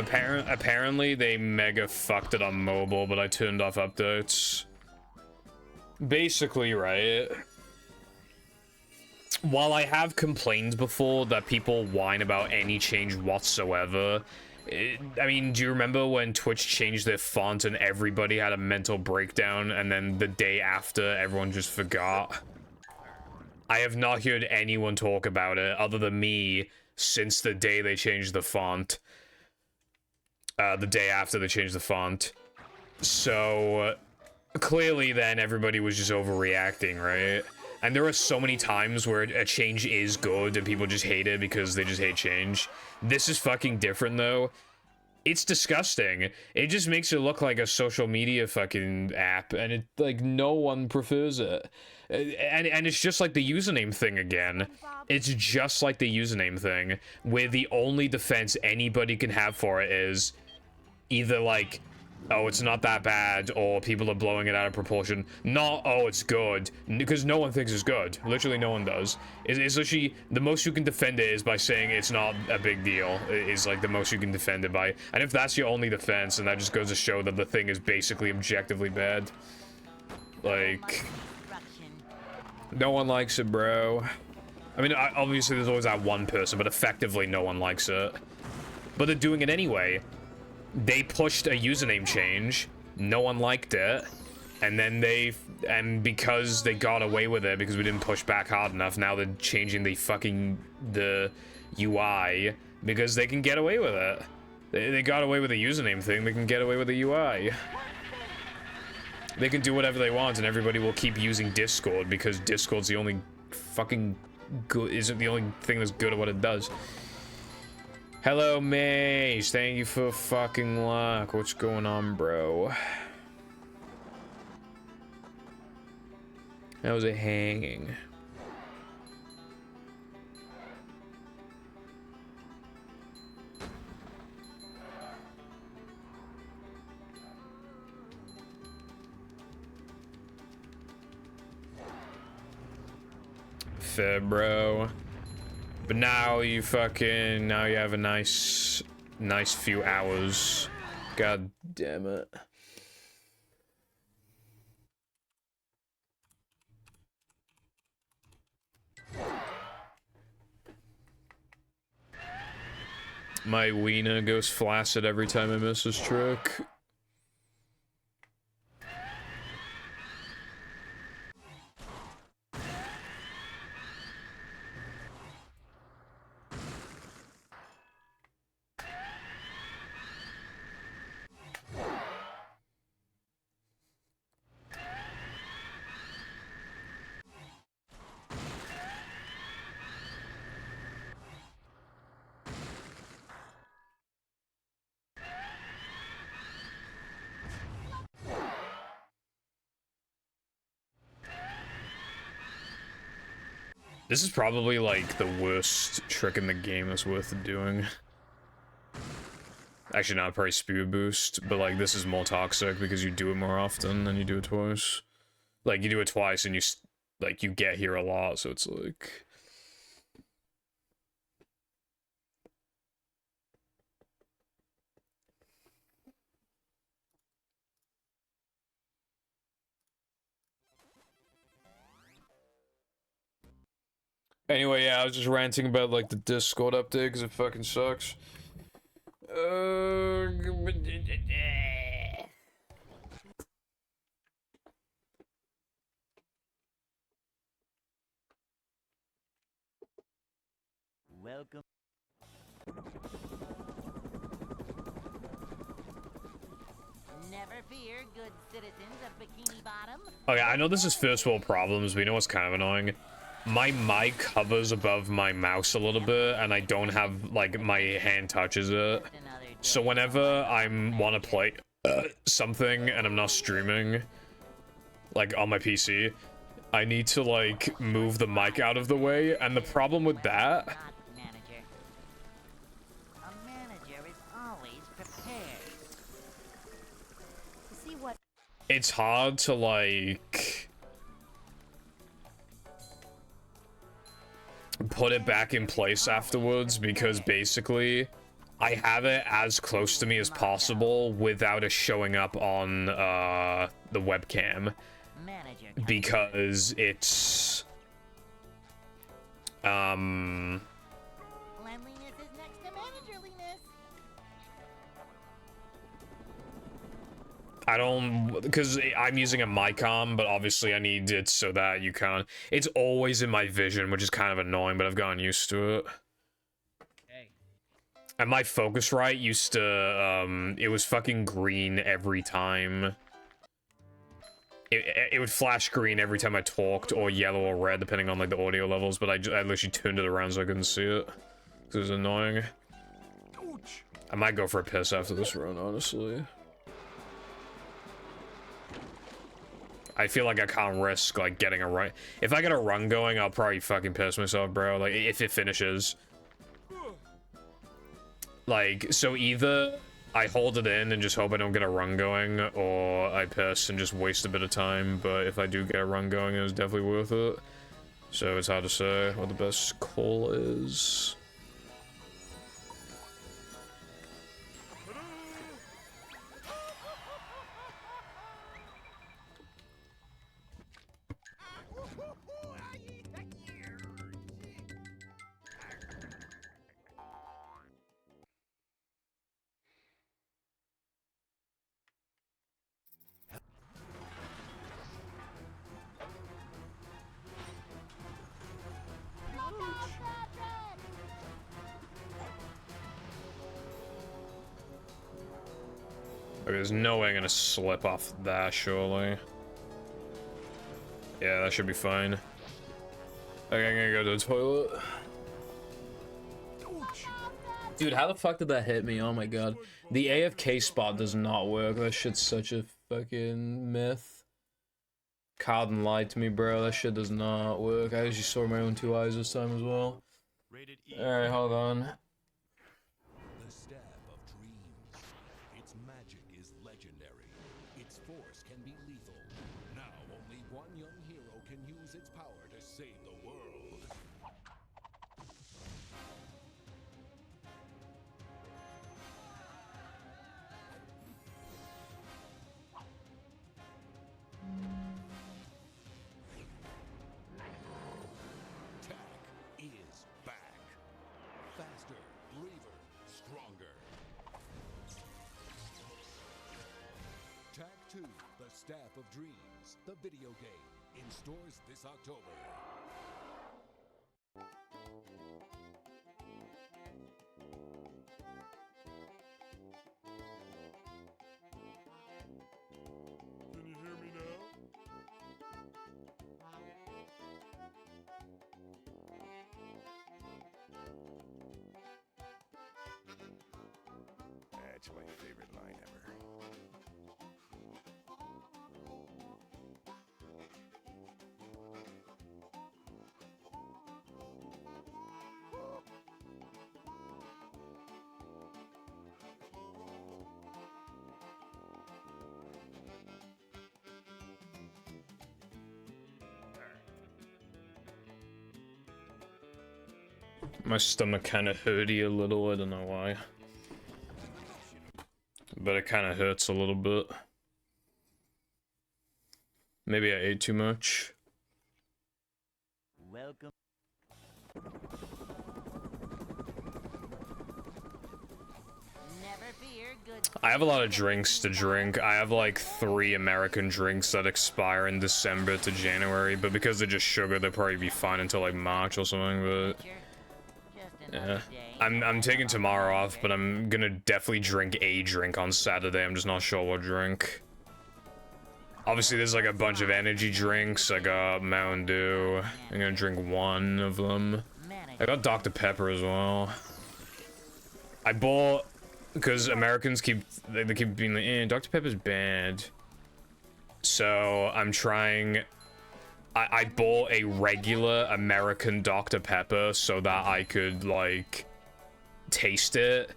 apparently they mega fucked it on mobile, but I turned off updates. Basically, right? While I have complained before that people whine about any change whatsoever, I mean, do you remember when Twitch changed their font and everybody had a mental breakdown, and then the day after, everyone just forgot? I have not heard anyone talk about it, other than me, since the day they changed the font. The day after they changed the font. So, clearly then everybody was just overreacting, right? And there are so many times where a change is good and people just hate it because they just hate change. This is fucking different though. It's disgusting. It just makes it look like a social media fucking app, and it, like, no one prefers it. And it's just like the username thing again. It's just like the username thing, where the only defense anybody can have for it is either like, oh, it's not that bad, or people are blowing it out of proportion. Not, oh, it's good, because no one thinks it's good. Literally no one does. It's literally, the most you can defend it is by saying it's not a big deal, is like the most you can defend it by. And if that's your only defense, then that just goes to show that the thing is basically objectively bad. Like, no one likes it, bro. I mean, obviously there's always that one person, but effectively no one likes it. But they're doing it anyway. They pushed a username change, no one liked it, and then and because they got away with it, because we didn't push back hard enough, now they're changing the UI, because they can get away with it. They got away with the username thing, they can get away with the UI. They can do whatever they want, and everybody will keep using Discord, because Discord's the only fucking good, isn't the only thing that's good at what it does. Hello, Maze. Thank you for fucking luck. What's going on, bro? How's it hanging? Fair, bro. But now you have a nice few hours. God damn it. My wiener goes flaccid every time I miss his trick. This is probably like the worst trick in the game that's worth doing. Actually, not probably Speed Boost, but like this is more toxic because you do it more often than you do it twice. Like you do it twice and you get here a lot, so it's like. Anyway, yeah, I was just ranting about like the Discord update because it fucking sucks. Welcome. Never fear, good citizens of Bikini Bottom. Okay, I know this is first world problems, but you know what's kind of annoying? My mic hovers above my mouse a little bit, and I don't have, like, my hand touches it. So whenever I want to play something and I'm not streaming, like, on my PC, I need to, like, move the mic out of the way, and the problem with that... Not manager. A manager is always prepared. To see what It's hard to, like... put it back in place afterwards, because basically I have it as close to me as possible without it showing up on the webcam, Manager. because it's Cleanliness is next to managerliness. I don't, because I'm using a micom, but obviously I need it so that you can't. It's always in my vision, which is kind of annoying, but I've gotten used to it. Hey. And my Focusrite used to, it was fucking green every time. It would flash green every time I talked, or yellow or red, depending on, like, the audio levels, but I literally turned it around so I couldn't see it. Because it was annoying. I might go for a piss after this run, honestly. I feel like I can't risk, like, getting a run. If I get a run going, I'll probably fucking piss myself, bro. Like, if it finishes. Like, so either I hold it in and just hope I don't get a run going, or I piss and just waste a bit of time. But if I do get a run going, it was definitely worth it. So it's hard to say what the best call is. Okay, there's no way I'm gonna slip off that, surely. Yeah, that should be fine. Okay, I'm gonna go to the toilet. Dude, how the fuck did that hit me? Oh my god. The AFK spot does not work. That shit's such a fucking myth. Carden lied to me, bro. That shit does not work. I actually saw my own 2 eyes this time as well. Alright, hold on. The Staff of Dreams. Its magic is legendary. Its force can be lethal. Now only one young hero can use its power to save the world. Tack is back. Faster, braver, stronger. Tack 2, The Staff of Dreams, the video game, in stores this October. Can you hear me now? That's my favorite line ever. My stomach kind of hurty a little, I don't know why. But it kind of hurts a little bit. Maybe I ate too much. Welcome. Never fear, good. I have a lot of drinks to drink. I have like 3 American drinks that expire in December to January, but because they're just sugar, they'll probably be fine until like March or something, but yeah. I'm taking tomorrow off, but I'm gonna definitely drink a drink on Saturday. I'm just not sure what drink. Obviously, there's like a bunch of energy drinks. I got Mountain Dew. I'm gonna drink one of them. I got Dr. Pepper as well. I bought, because Americans keep being like, Dr. Pepper's bad. So I'm trying. I bought a regular American Dr. Pepper so that I could like taste it,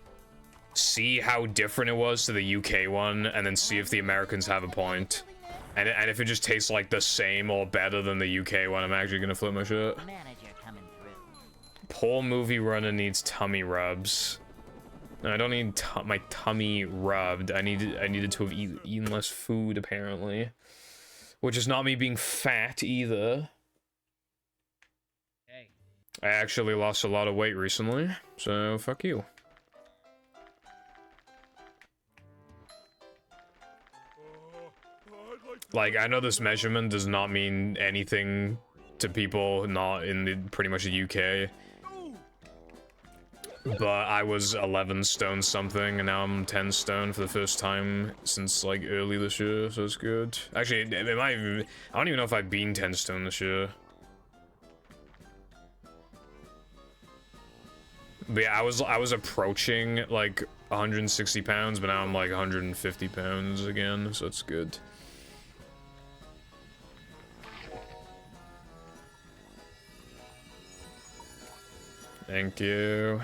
see how different it was to the UK one, and then see if the Americans have a point. And if it just tastes like the same or better than the UK one, I'm actually gonna flip my shit. Poor movie runner needs tummy rubs. No, I don't need my tummy rubbed. I needed to have eaten less food apparently, which is not me being fat either. Hey. I actually lost a lot of weight recently, so fuck you. Like, I know this measurement does not mean anything to people not in the pretty much the UK. But I was 11 stone something, and now I'm 10 stone for the first time since, like, early this year, so it's good. Actually, it might even, I don't even know if I've been 10 stone this year. But yeah, I was approaching, like, 160 pounds, but now I'm, like, 150 pounds again, so it's good. Thank you.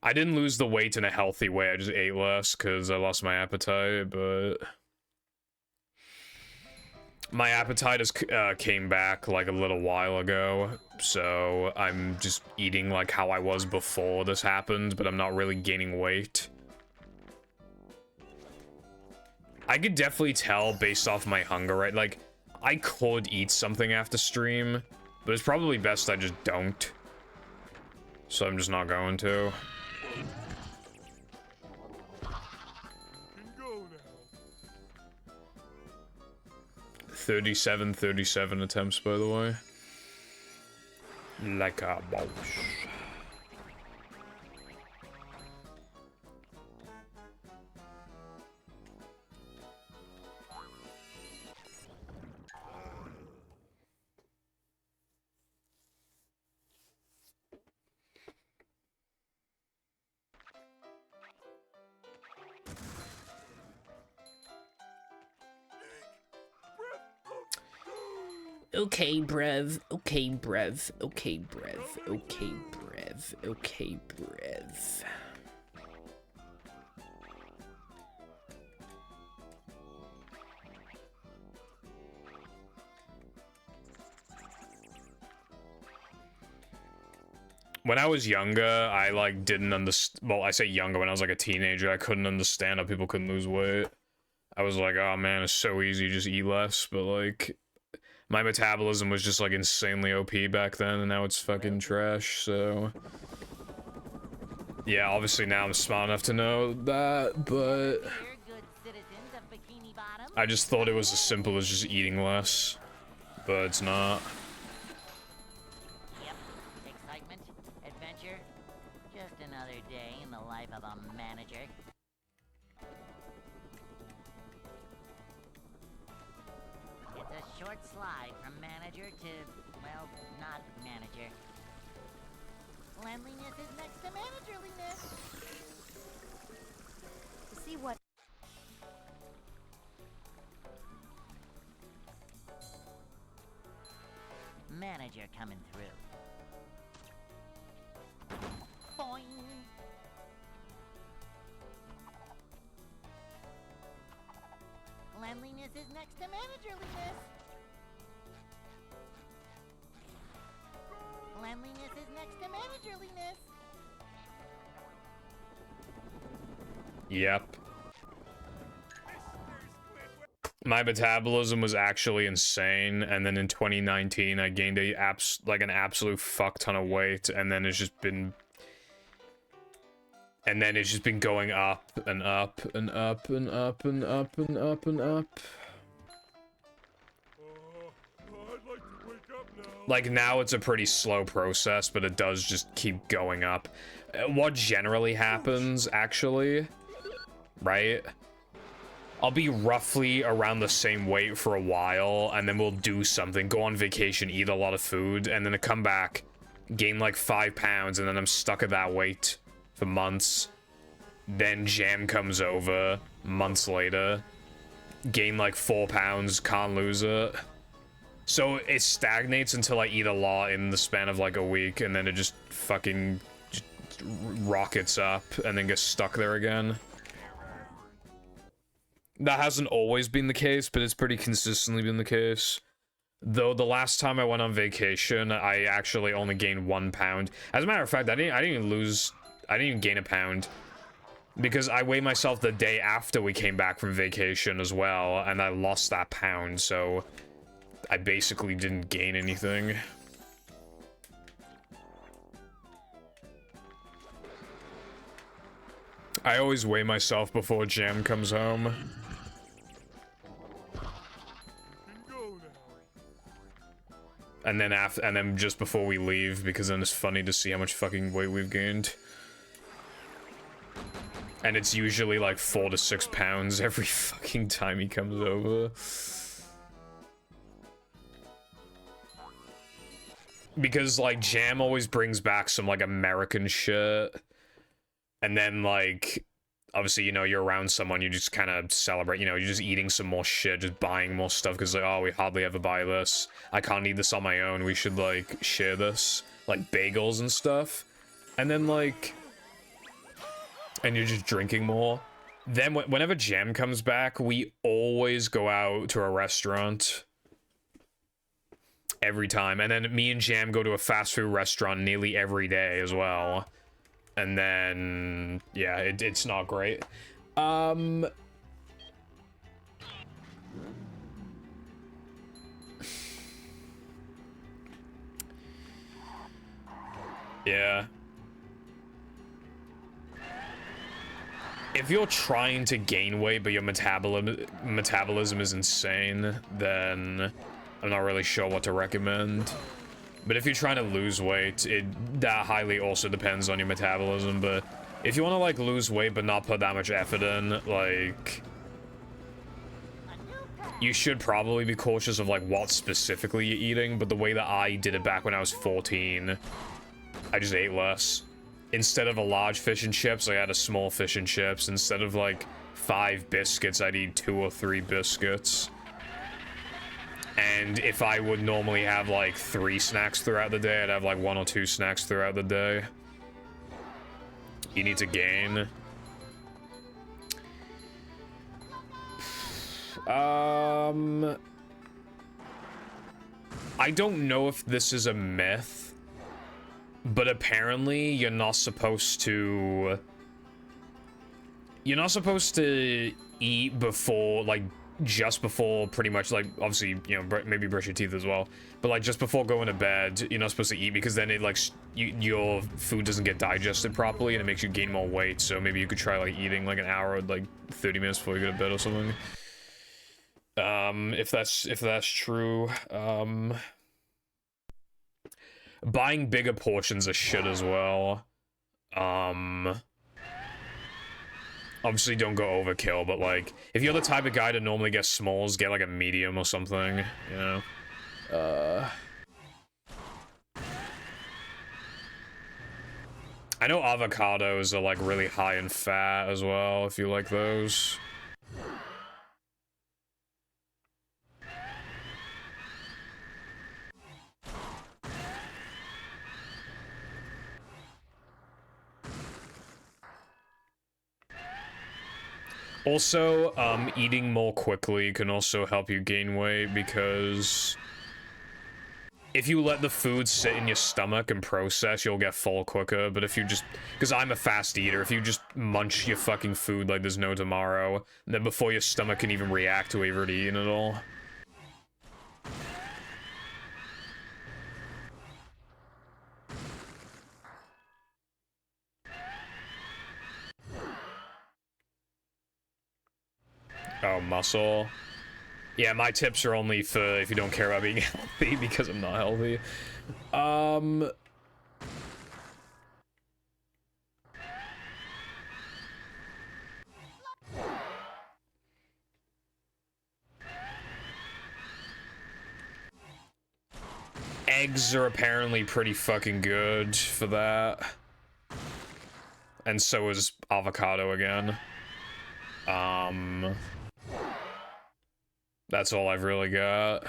I didn't lose the weight in a healthy way, I just ate less because I lost my appetite, but... My appetite has came back like a little while ago, so I'm just eating like how I was before this happened, but I'm not really gaining weight. I could definitely tell based off my hunger, right? Like, I could eat something after stream, but it's probably best I just don't. So I'm just not going to. 37 attempts, by the way. Like a boss. Okay, brev. Okay, brev. Okay, brev. Okay, brev. Okay, brev. When I was younger, I like didn't understand. Well, I say younger, when I was like a teenager, I couldn't understand how people couldn't lose weight. I was like, oh man, it's so easy, just eat less. But like, my metabolism was just like insanely OP back then, and now it's fucking trash, so... Yeah, obviously now I'm smart enough to know that, but... I just thought it was as simple as just eating less, but it's not. Yep, excitement, adventure, just another day in the life of a manager. It's a short slide from manager to, well, not manager. Cleanliness is next to managerliness. To see what... Manager coming through. Boing. Cleanliness is next to managerliness. Cleanliness is next to managerliness. Yep. My metabolism was actually insane, and then in 2019 I gained an absolute fuck ton of weight, and then it's just been going up and up and up and up and up and up and up. I'd like to wake up now. Like, now it's a pretty slow process, but it does just keep going up. What generally happens, actually, right? I'll be roughly around the same weight for a while, and then we'll do something, go on vacation, eat a lot of food, and then I come back, gain like 5 pounds, and then I'm stuck at that weight for months. Then Jam comes over, months later, gain like 4 pounds, can't lose it. So it stagnates until I eat a lot in the span of like a week, and then it just fucking rockets up, and then gets stuck there again. That hasn't always been the case, but it's pretty consistently been the case. Though the last time I went on vacation, I actually only gained 1 pound. As a matter of fact, I didn't even gain a pound. Because I weighed myself the day after we came back from vacation as well, and I lost that pound, so I basically didn't gain anything. I always weigh myself before Jam comes home. And then just before we leave, because then it's funny to see how much fucking weight we've gained. And it's usually like 4 to 6 pounds every fucking time he comes over. Because like Jam always brings back some like American shit. And then like, obviously, you know, you're around someone, you just kind of celebrate, you know, you're just eating some more shit, just buying more stuff, because like, oh, we hardly ever buy this. I can't eat this on my own, we should like share this. Like bagels and stuff. And then like, and you're just drinking more. Then whenever Jam comes back, we always go out to a restaurant. Every time. And then me and Jam go to a fast food restaurant nearly every day as well. And then, yeah, it's not great. Yeah. If you're trying to gain weight, but your metabolism is insane, then I'm not really sure what to recommend. But if you're trying to lose weight, that highly also depends on your metabolism. But if you want to like lose weight but not put that much effort in, like, you should probably be cautious of like what specifically you're eating. But the way that I did it back when I was 14, I just ate less. Instead of a large fish and chips, I had a small fish and chips. Instead of like 5 biscuits, I'd eat 2 or 3 biscuits. And if I would normally have like 3 snacks throughout the day, I'd have like 1 or 2 snacks throughout the day. You need to gain. I don't know if this is a myth, but apparently you're not supposed to eat before, like, just before, pretty much, like, obviously, you know, maybe brush your teeth as well, but like just before going to bed, you're not supposed to eat, because then it like your food doesn't get digested properly and it makes you gain more weight. So maybe you could try like eating like an hour or like 30 minutes before you go to bed or something. If that's true. Buying bigger portions of shit as well. Obviously don't go overkill, but like, if you're the type of guy to normally get smalls, get like a medium or something, you know? I know avocados are like really high in fat as well, if you like those. Also, eating more quickly can also help you gain weight, because if you let the food sit in your stomach and process, you'll get full quicker. But if you just, because I'm a fast eater, if you just munch your fucking food like there's no tomorrow, then before your stomach can even react to what you've already eaten it all. Oh, muscle. Yeah, my tips are only for if you don't care about being healthy, because I'm not healthy. Eggs are apparently pretty fucking good for that. And so is avocado again. That's all I've really got.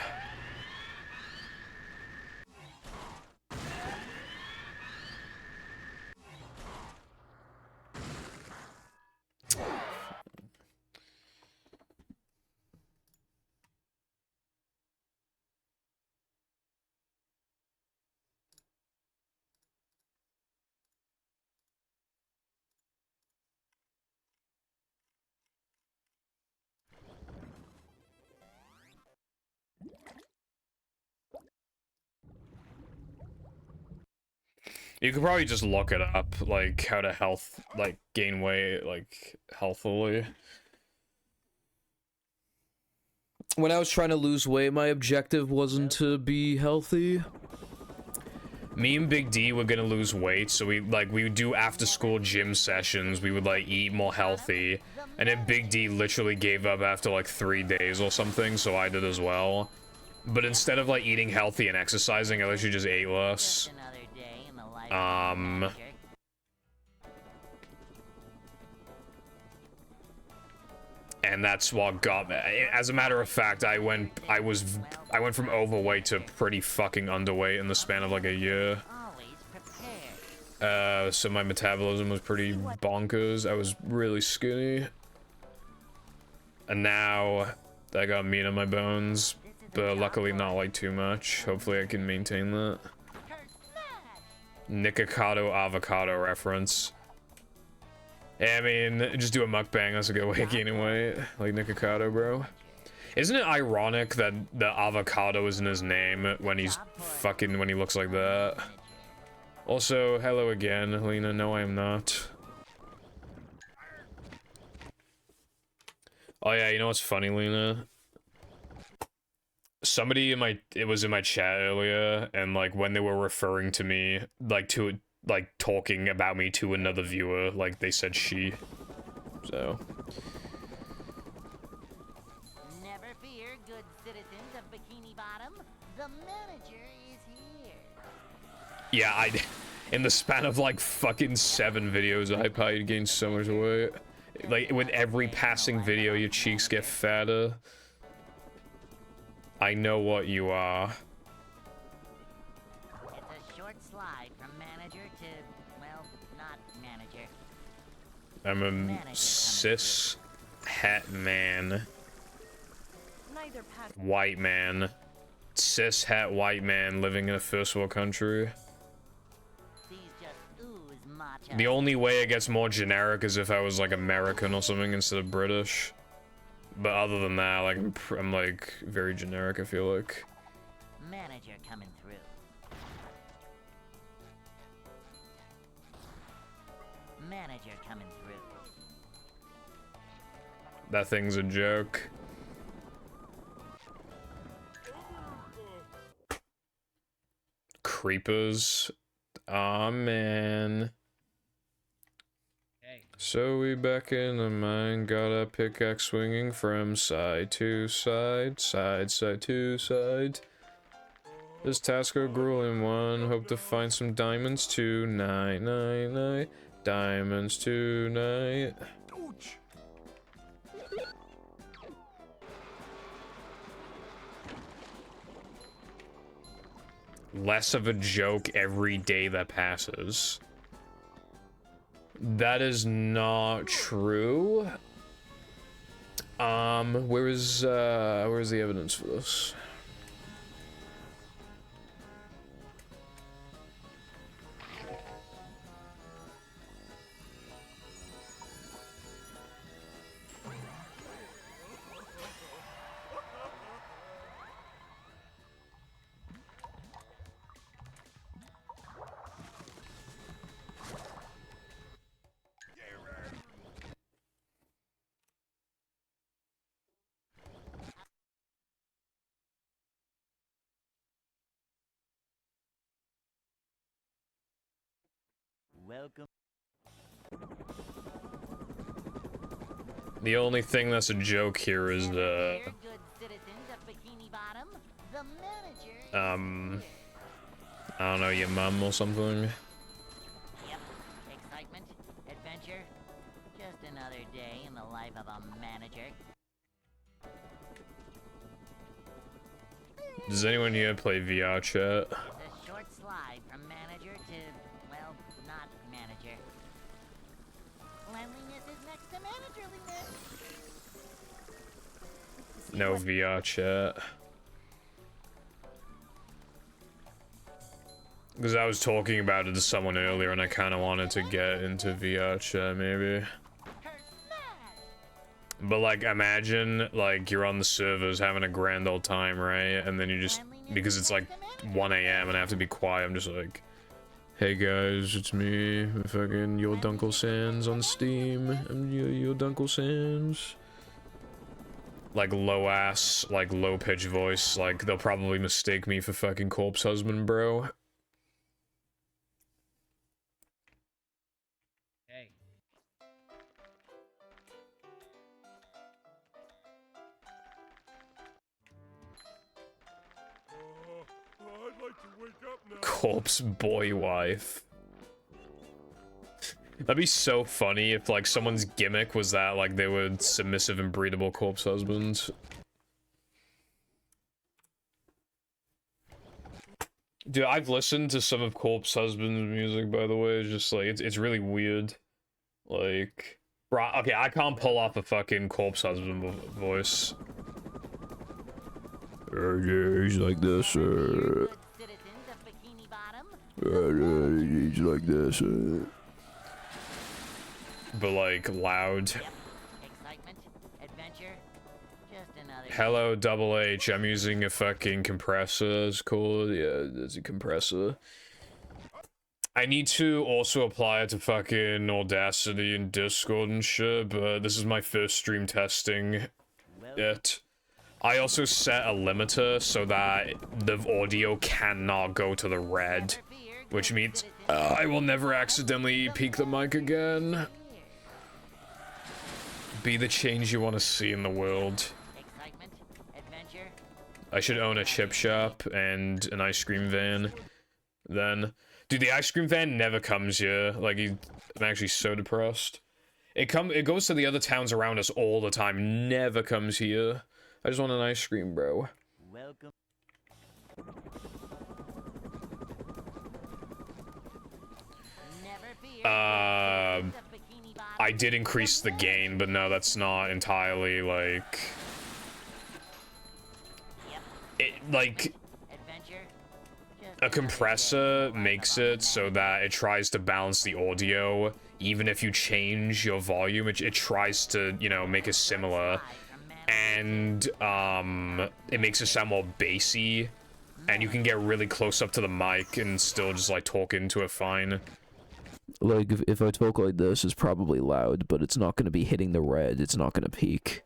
You could probably just look it up, like, how to gain weight, like, healthily. When I was trying to lose weight, my objective wasn't to be healthy. Me and Big D were gonna lose weight, so we would do after-school gym sessions, we would, like, eat more healthy, and then Big D literally gave up after, like, 3 days or something, so I did as well. But instead of, like, eating healthy and exercising, I literally just ate less. And that's what got me. As a matter of fact, I went from overweight to pretty fucking underweight in the span of like a year. So my metabolism was pretty bonkers. I was really skinny. And now I got meat on my bones, but luckily not like too much. Hopefully I can maintain that. Nikocado avocado reference. Yeah, I mean, just do a mukbang, that's a good way of gaining weight. Like Nikocado, bro. Isn't it ironic that the avocado is in his name when he's when he looks like that? Also, hello again, Lena. No, I am not. Oh yeah, you know what's funny, Lena? Somebody it was in my chat earlier, and like when they were referring to me, like talking about me to another viewer, like they said she. So. Never fear, good citizens of Bikini Bottom. The manager is here. Yeah, in the span of like fucking 7 videos, I probably gained so much weight. Like with every passing video, your cheeks get fatter. I know what you are. It's a short slide from manager to, well, not manager. I'm a cis het man. White man. Cis het white man living in a first world country. The only way it gets more generic is if I was like American or something instead of British. But other than that, like I'm like very generic, I feel like. Manager coming through. Manager coming through. That thing's a joke. Creepers. Aw, man. So we back in the mine, got a pickaxe swinging from side to side, side to side. This task a grueling one, hope to find some diamonds tonight, night. Diamonds tonight. Less of a joke every day that passes. That is not true. Where's the evidence for this? Welcome. The only thing that's a joke here is Here, good citizens of Bikini Bottom. The manager is I don't know, your mum or something. Yep. Excitement, adventure. Just another day in the life of a manager. Does anyone here play VR chat? It's a short slide from manager to, well, not manager. Cleanliness is next to managerliness. No VR chat. Because I was talking about it to someone earlier and I kind of wanted to get into VR chat maybe. But like imagine like you're on the servers having a grand old time, right? And then you just, because it's like 1 AM and I have to be quiet, I'm just like, hey guys, it's me, fucking Your Dunkle Sands on Steam. I'm Your Dunkle Sands. Like low ass, like low pitch voice, like they'll probably mistake me for fucking Corpse Husband, bro. Hey. I'd like to wake up now. Corpse boy wife. That'd be so funny if like someone's gimmick was that like they were submissive and breedable corpse husbands. Dude, I've listened to some of Corpse Husband's music, by the way. It's just like it's really weird. Like, bro, okay, I can't pull off a fucking Corpse Husband voice. He's like this, Good citizens of Bikini Bottom. he's like this, But like loud. Yep. Excitement, adventure. Just another. Hello, Double H. I'm using a fucking compressor. It's called. Yeah, it's a compressor. I need to also apply it to fucking Audacity and Discord and shit, but this is my first stream testing it. I also set a limiter so that the audio cannot go to the red, which means I will never accidentally peak the mic again. Be the change you want to see in the world. Excitement, adventure. I should own a chip shop and an ice cream van. Then, dude, the ice cream van never comes here. Like, I'm actually so depressed. It goes to the other towns around us all the time. Never comes here. I just want an ice cream, bro. Welcome. Never fear. I did increase the gain, but no, that's not entirely like. It like. A compressor makes it so that it tries to balance the audio, even if you change your volume. It tries to, you know, make it similar, and it makes it sound more bassy, and you can get really close up to the mic and still just like talk into it fine. Like, if I talk like this, it's probably loud, but it's not gonna be hitting the red, it's not gonna peak.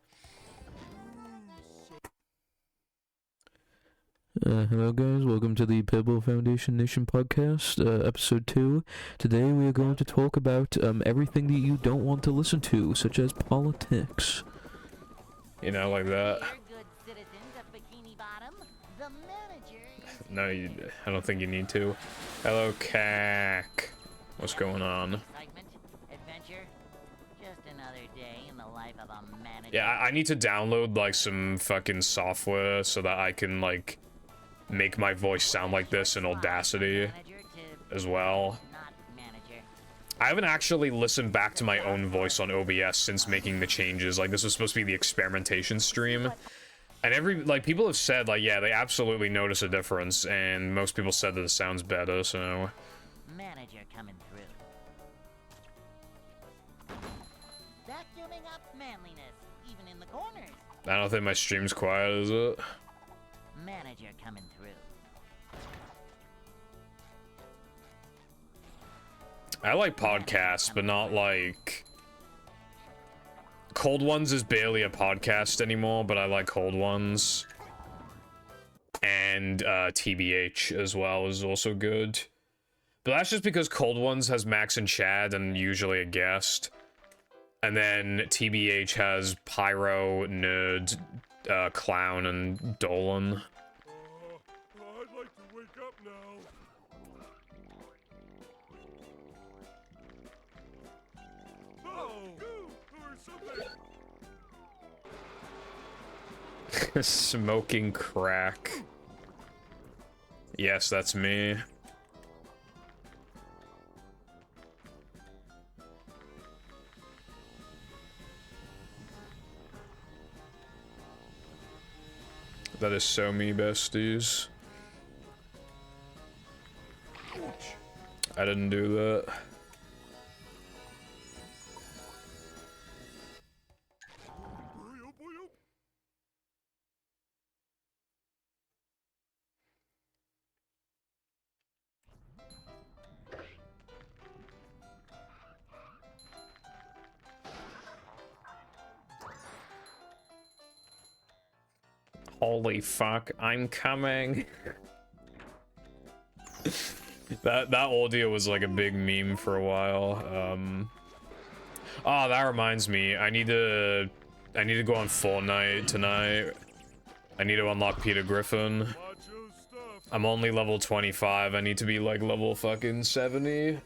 Hello guys, welcome to the Pebble Foundation Nation podcast, episode 2. Today we are going to talk about everything that you don't want to listen to, such as politics. You know, like that. Good citizens of Bikini Bottom. The manager is No, I don't think you need to. Hello, Cack. What's going on? excitement, adventure. Just another day in the life of a manager. Yeah, I need to download like some fucking software so that I can like make my voice sound like this in Audacity as well. Not manager. I haven't actually listened back to my own voice on OBS since making the changes. Like, this was supposed to be the experimentation stream. And people have said, like, yeah, they absolutely notice a difference, and most people said that it sounds better, so. Manager coming through. Vacuuming up manliness, even in the corners. I don't think my stream's quiet, is it? Manager coming through. I like podcasts, but not like... Cold Ones is barely a podcast anymore, but I like Cold Ones. And TBH as well is also good. But that's just because Cold Ones has Max and Chad and usually a guest. And then TBH has Pyro, Nerd, Clown, and Dolan. I'd like to wake up now. Oh, or something. Smoking crack. Yes, that's me. That is so me, besties. I didn't do that. Holy fuck, I'm coming. that audio was like a big meme for a while. Oh, that reminds me. I need to go on Fortnite tonight. I need to unlock Peter Griffin. I'm only level 25. I need to be like level fucking 70.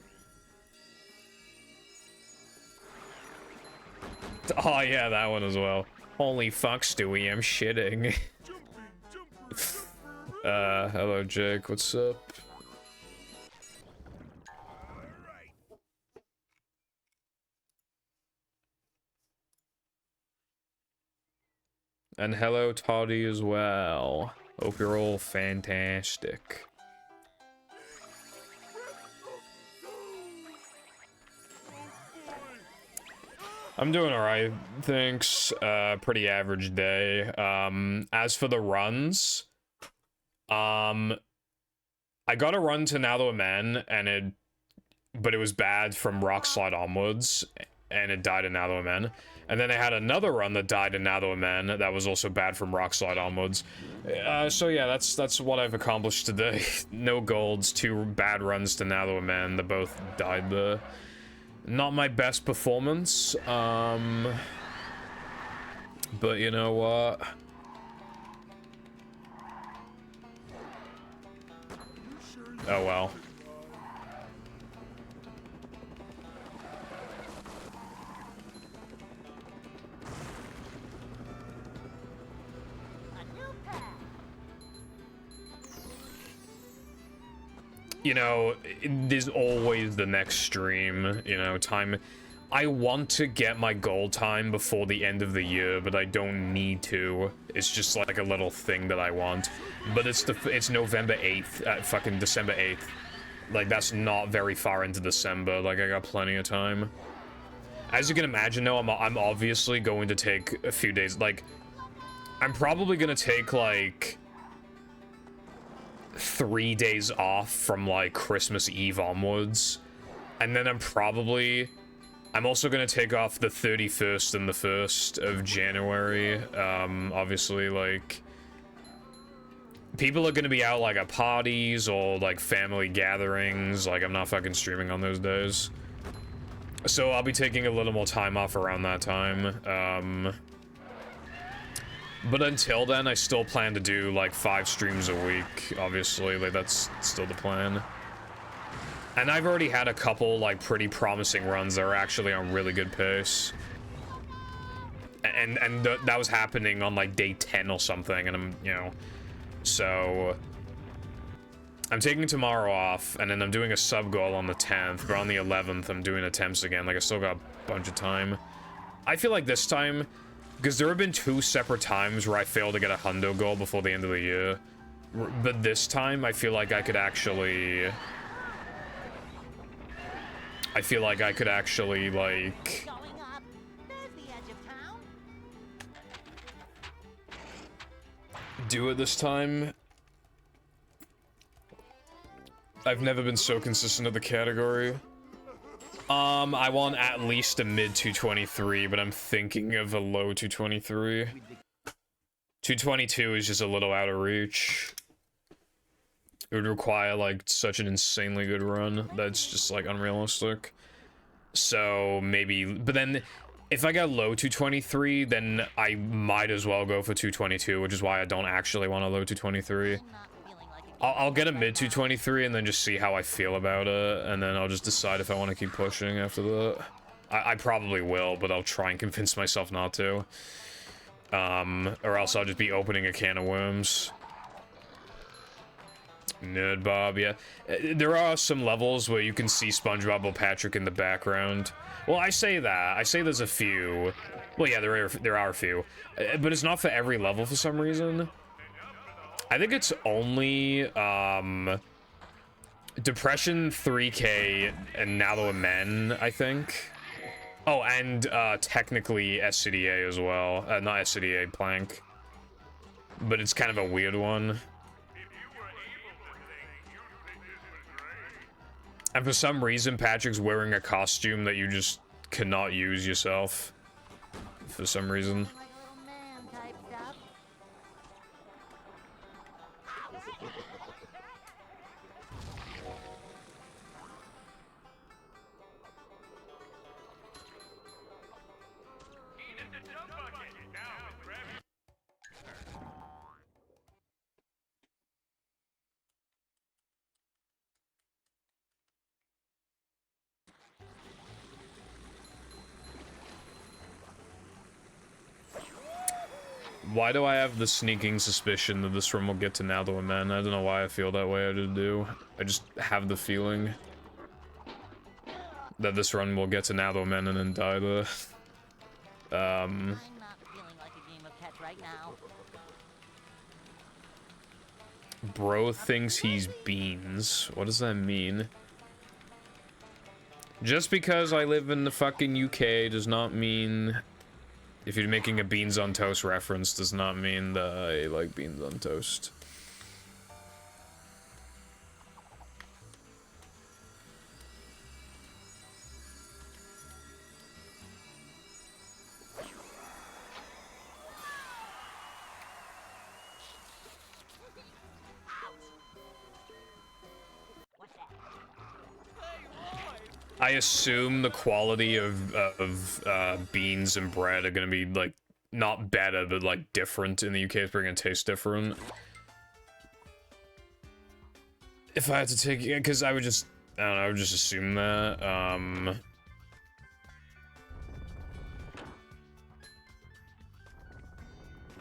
Oh yeah, that one as well. Holy fuck, Stewie, I'm shitting. Hello Jake, what's up? And hello Toddy as well. Hope you're all fantastic. I'm doing alright, thanks. Pretty average day. As for the runs, I got a run to Now the Man, but it was bad from Rock Slide onwards, and it died in Now the Man. And then I had another run that died in Now the Man that was also bad from Rock Slide onwards. So yeah, that's what I've accomplished today. No golds, 2 bad runs to Now the Man that both died there. Not my best performance, but you know what? Oh well. You know, there's always the next stream, you know, time. I want to get my goal time before the end of the year, but I don't need to. It's just like a little thing that I want. But it's November 8th, fucking December 8th. Like, that's not very far into December. Like, I got plenty of time. As you can imagine, though, I'm obviously going to take a few days. Like, I'm probably gonna take, like, 3 days off from like Christmas Eve onwards, and then I'm also gonna take off the 31st and the 1st of January. Obviously, like, people are gonna be out like at parties or like family gatherings. Like, I'm not fucking streaming on those days, so I'll be taking a little more time off around that time. But until then, I still plan to do, like, 5 streams a week, obviously. Like, that's still the plan. And I've already had a couple, like, pretty promising runs that are actually on really good pace. And that was happening on, like, day 10 or something, and I'm, you know... So... I'm taking tomorrow off, and then I'm doing a sub-goal on the 10th, but on the 11th, I'm doing attempts again. Like, I still got a bunch of time. I feel like this time... Because there have been 2 separate times where I failed to get a Hundo goal before the end of the year. But this time, I feel like I could actually... like... do it this time. I've never been so consistent at the category. I want at least a mid 223, but I'm thinking of a low 223. 222 is just a little out of reach. It would require like such an insanely good run that's just like unrealistic. So maybe, but then if I got low 223, then I might as well go for 222, which is why I don't actually want a low 223. I'll get a mid 223 and then just see how I feel about it, and then I'll just decide if I want to keep pushing after that. I probably will, but I'll try and convince myself not to. Or else I'll just be opening a can of worms. Nerd Bob, yeah. There are some levels where you can see SpongeBob or Patrick in the background. Well, I say that. I say there's a few. Well, yeah, there are a few. But it's not for every level for some reason. I think it's only, Depression 3K and Now That We're Men, I think. Oh, and, technically SCDA as well. Not SCDA, Plank. But it's kind of a weird one. And for some reason, Patrick's wearing a costume that you just cannot use yourself. For some reason. Like a little man type stuff. Why do I have the sneaking suspicion that this run will get to Now That We're Men? I don't know why I feel that way. I just do. I just have the feeling that this run will get to Now That We're Men and then die there. I'm not feeling like a game of catch right now. Bro thinks he's beans. What does that mean? Just because I live in the fucking UK does not mean... If you're making a beans on toast reference, does not mean that I like beans on toast. I assume the quality of beans and bread are gonna be, like, not better, but, like, different in the UK. It's probably gonna taste different. If I had to take... Because I would just... I don't know, I would just assume that. I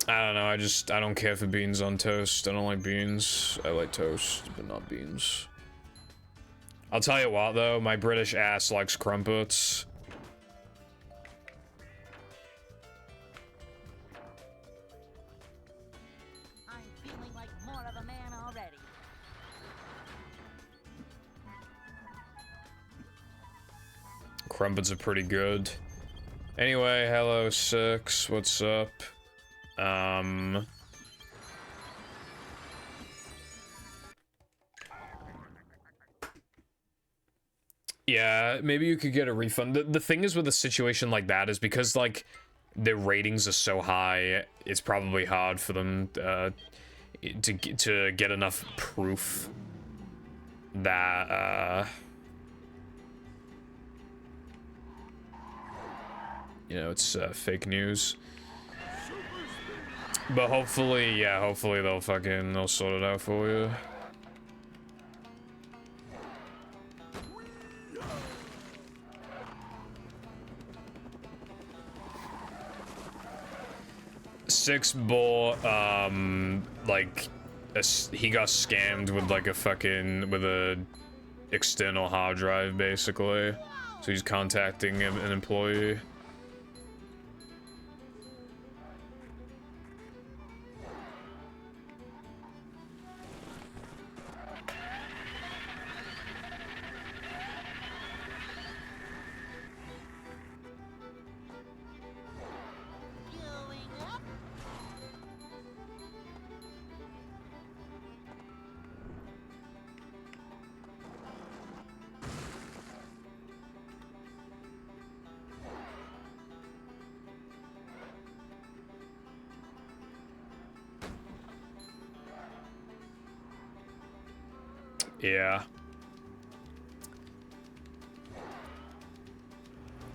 don't know, I don't care for beans on toast. I don't like beans. I like toast, but not beans. I'll tell you what, though, my British ass likes crumpets. I'm feeling like more of a man already. Crumpets are pretty good. Anyway, hello, Six. What's up? Yeah, maybe you could get a refund. The thing is with a situation like that is because, like, their ratings are so high, it's probably hard for them to get enough proof that, you know, it's fake news. But hopefully, yeah, hopefully they'll sort it out for you. Six bought, like, he got scammed with, like, with a external hard drive, basically. So he's contacting an employee. Yeah.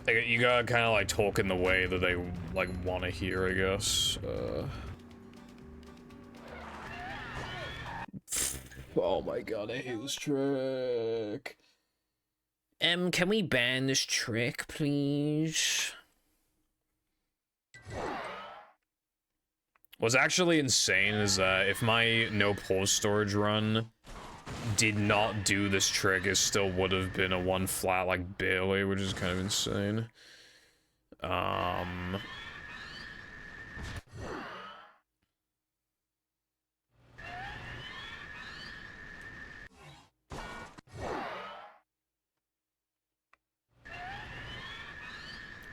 Like, you gotta kind of like talk in the way that they like want to hear, I guess. Oh my god, I hate this trick. Can we ban this trick, please? What's actually insane is that if my no pause storage run did not do this trick, it still would have been a 1 flat, like, barely, which is kind of insane.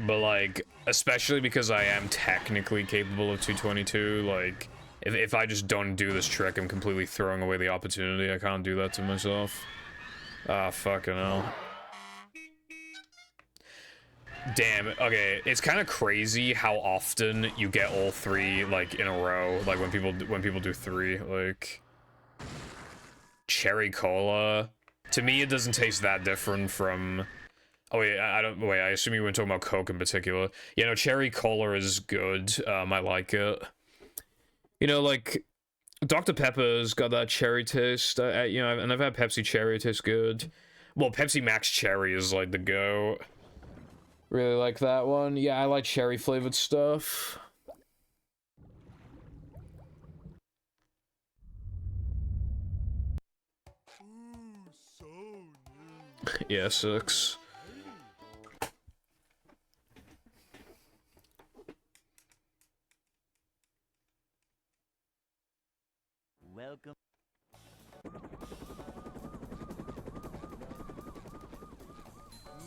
But, like, especially because I am technically capable of 222, like, if I just don't do this trick, I'm completely throwing away the opportunity. I can't do that to myself. Ah, fucking hell. Damn, okay, it's kind of crazy how often you get all 3, like, in a row, like, when people do 3, like... Cherry cola. To me, it doesn't taste that different from... Oh, wait, I assume you were talking about Coke in particular. Yeah, no, cherry cola is good. I like it. You know, like, Dr. Pepper's got that cherry taste, you know, and I've had Pepsi cherry, it tastes good. Well, Pepsi Max Cherry is, like, the go. Really like that one. Yeah, I like cherry-flavored stuff. Yeah, 6. Welcome.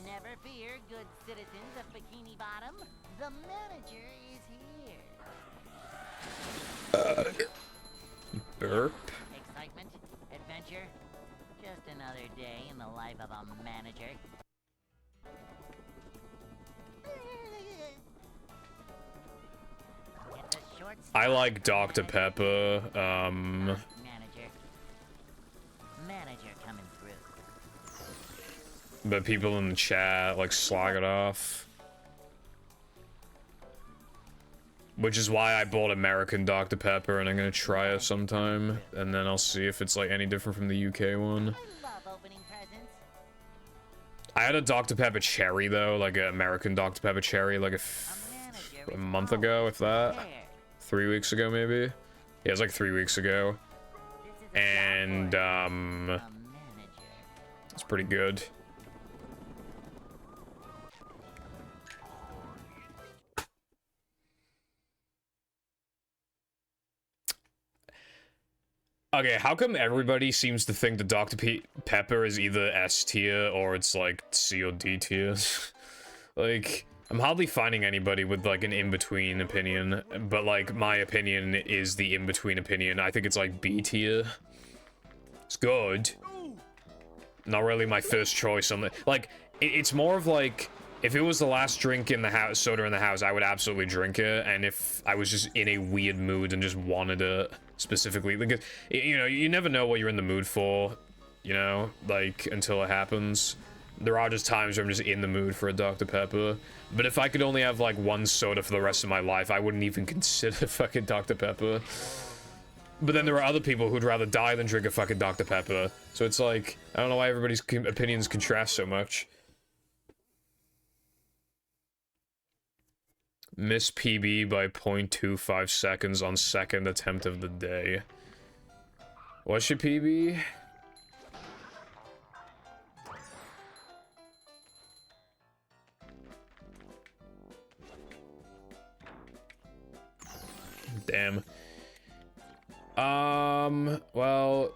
Never fear, good citizens of Bikini Bottom. The manager is here. Burp. Excitement, adventure, just another day in the life of a manager. Get the short I like Dr. Pepper, Manager coming through. but people in the chat, like, slag it off. Which is why I bought American Dr. Pepper, and I'm gonna try it sometime, and then I'll see if it's, like, any different from the UK one. I love opening presents. I had a Dr. Pepper Cherry, though, like an American Dr. Pepper Cherry, like a month ago, if that. 3 weeks ago, maybe? Yeah, it was like 3 weeks ago. And, it's pretty good. Okay, how come everybody seems to think that Dr. Pepper is either S tier or it's like C or D tier? Like, I'm hardly finding anybody with like an in-between opinion, but like my opinion is the in-between opinion. I think it's like B tier. It's good. Not really my first choice on the, like, it's more of like, if it was the last drink in the house, soda in the house, I would absolutely drink it, and if I was just in a weird mood and just wanted it specifically, because, you know, you never know what you're in the mood for, you know, like, until it happens. There are just times where I'm just in the mood for a Dr. Pepper, but if I could only have, like, one soda for the rest of my life, I wouldn't even consider fucking Dr. Pepper. But then there are other people who'd rather die than drink a fucking Dr. Pepper, so it's like, I don't know why everybody's opinions contrast so much. Miss PB by 0.25 seconds on second attempt of the day. What's your PB? Damn. Well,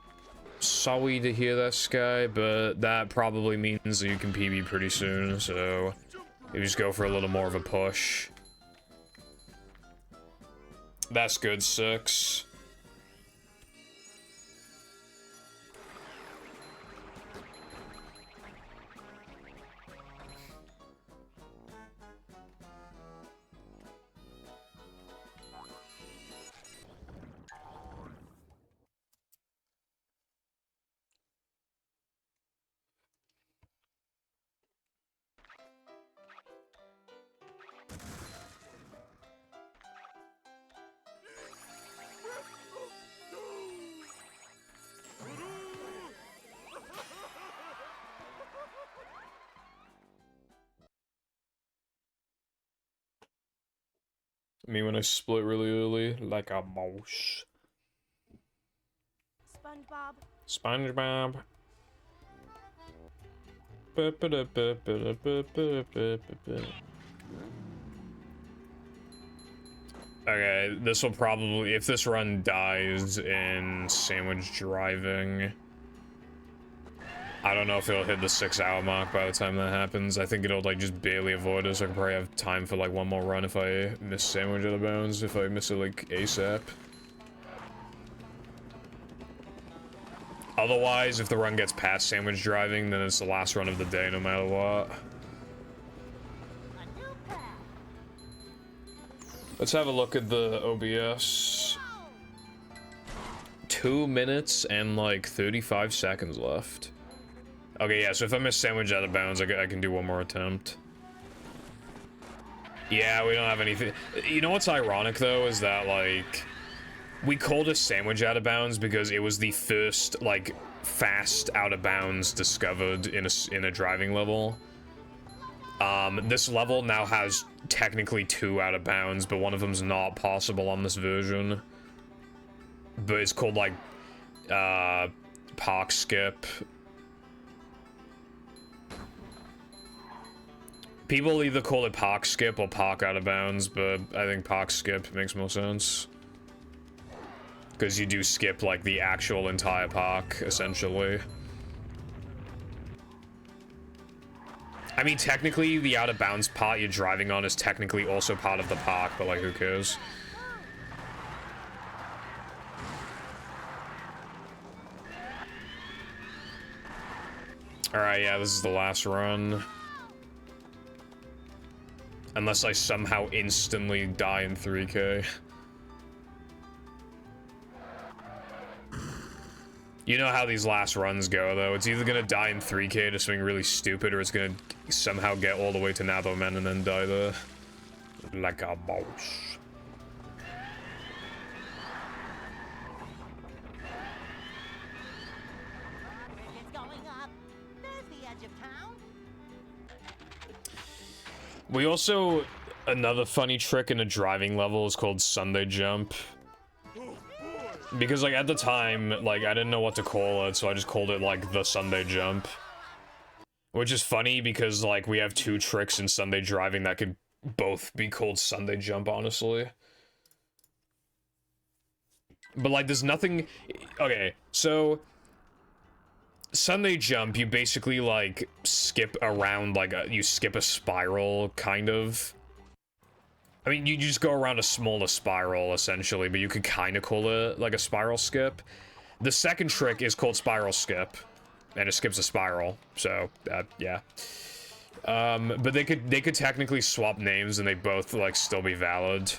sorry to hear that, Sky, but that probably means that you can PB pretty soon, so you just go for a little more of a push. That's good, 6. Me when I split really early, like a mouse. SpongeBob. SpongeBob. Okay, this will probably, if this run dies in sandwich driving, I don't know if it'll hit the 6-hour mark by the time that happens. I think it'll like just barely avoid us. I could probably have time for like one more run if I miss sandwich out of bounds, if I miss it like ASAP. Otherwise, if the run gets past sandwich driving, then it's the last run of the day no matter what. Let's have a look at the OBS. 2 minutes and like 35 seconds left. Okay, yeah, so if I miss sandwich out of bounds, I can do one more attempt. Yeah, we don't have anything. You know what's ironic, though, is that, like, we called a sandwich out of bounds because it was the first, like, fast out of bounds discovered in a driving level. This level now has technically 2 out of bounds, but one of them's not possible on this version. But it's called, like, park skip. People either call it park skip or park out of bounds, but I think park skip makes more sense. Because you do skip, like, the actual entire park, essentially. I mean, technically, the out of bounds part you're driving on is technically also part of the park, but, like, who cares? Alright, yeah, this is the last run. Unless I somehow instantly die in 3K. You know how these last runs go, though. It's either gonna die in 3K to something really stupid, or it's gonna somehow get all the way to Nathomen and then die there. Like a mouse. It's going up. There's the edge of town. We also, another funny trick in a driving level is called Sunday Jump. Because, like, at the time, like, I didn't know what to call it, so I just called it, like, the Sunday Jump. Which is funny because, like, we have 2 tricks in Sunday driving that could both be called Sunday Jump, honestly. But, like, there's nothing... Okay, so... Sunday Jump, you basically, like, skip around, like, you skip a spiral, kind of. I mean, you just go around a smaller spiral, essentially, but you could kind of call it, like, a spiral skip. The second trick is called Spiral Skip, and it skips a spiral, so, yeah. But they could technically swap names, and they both, like, still be valid.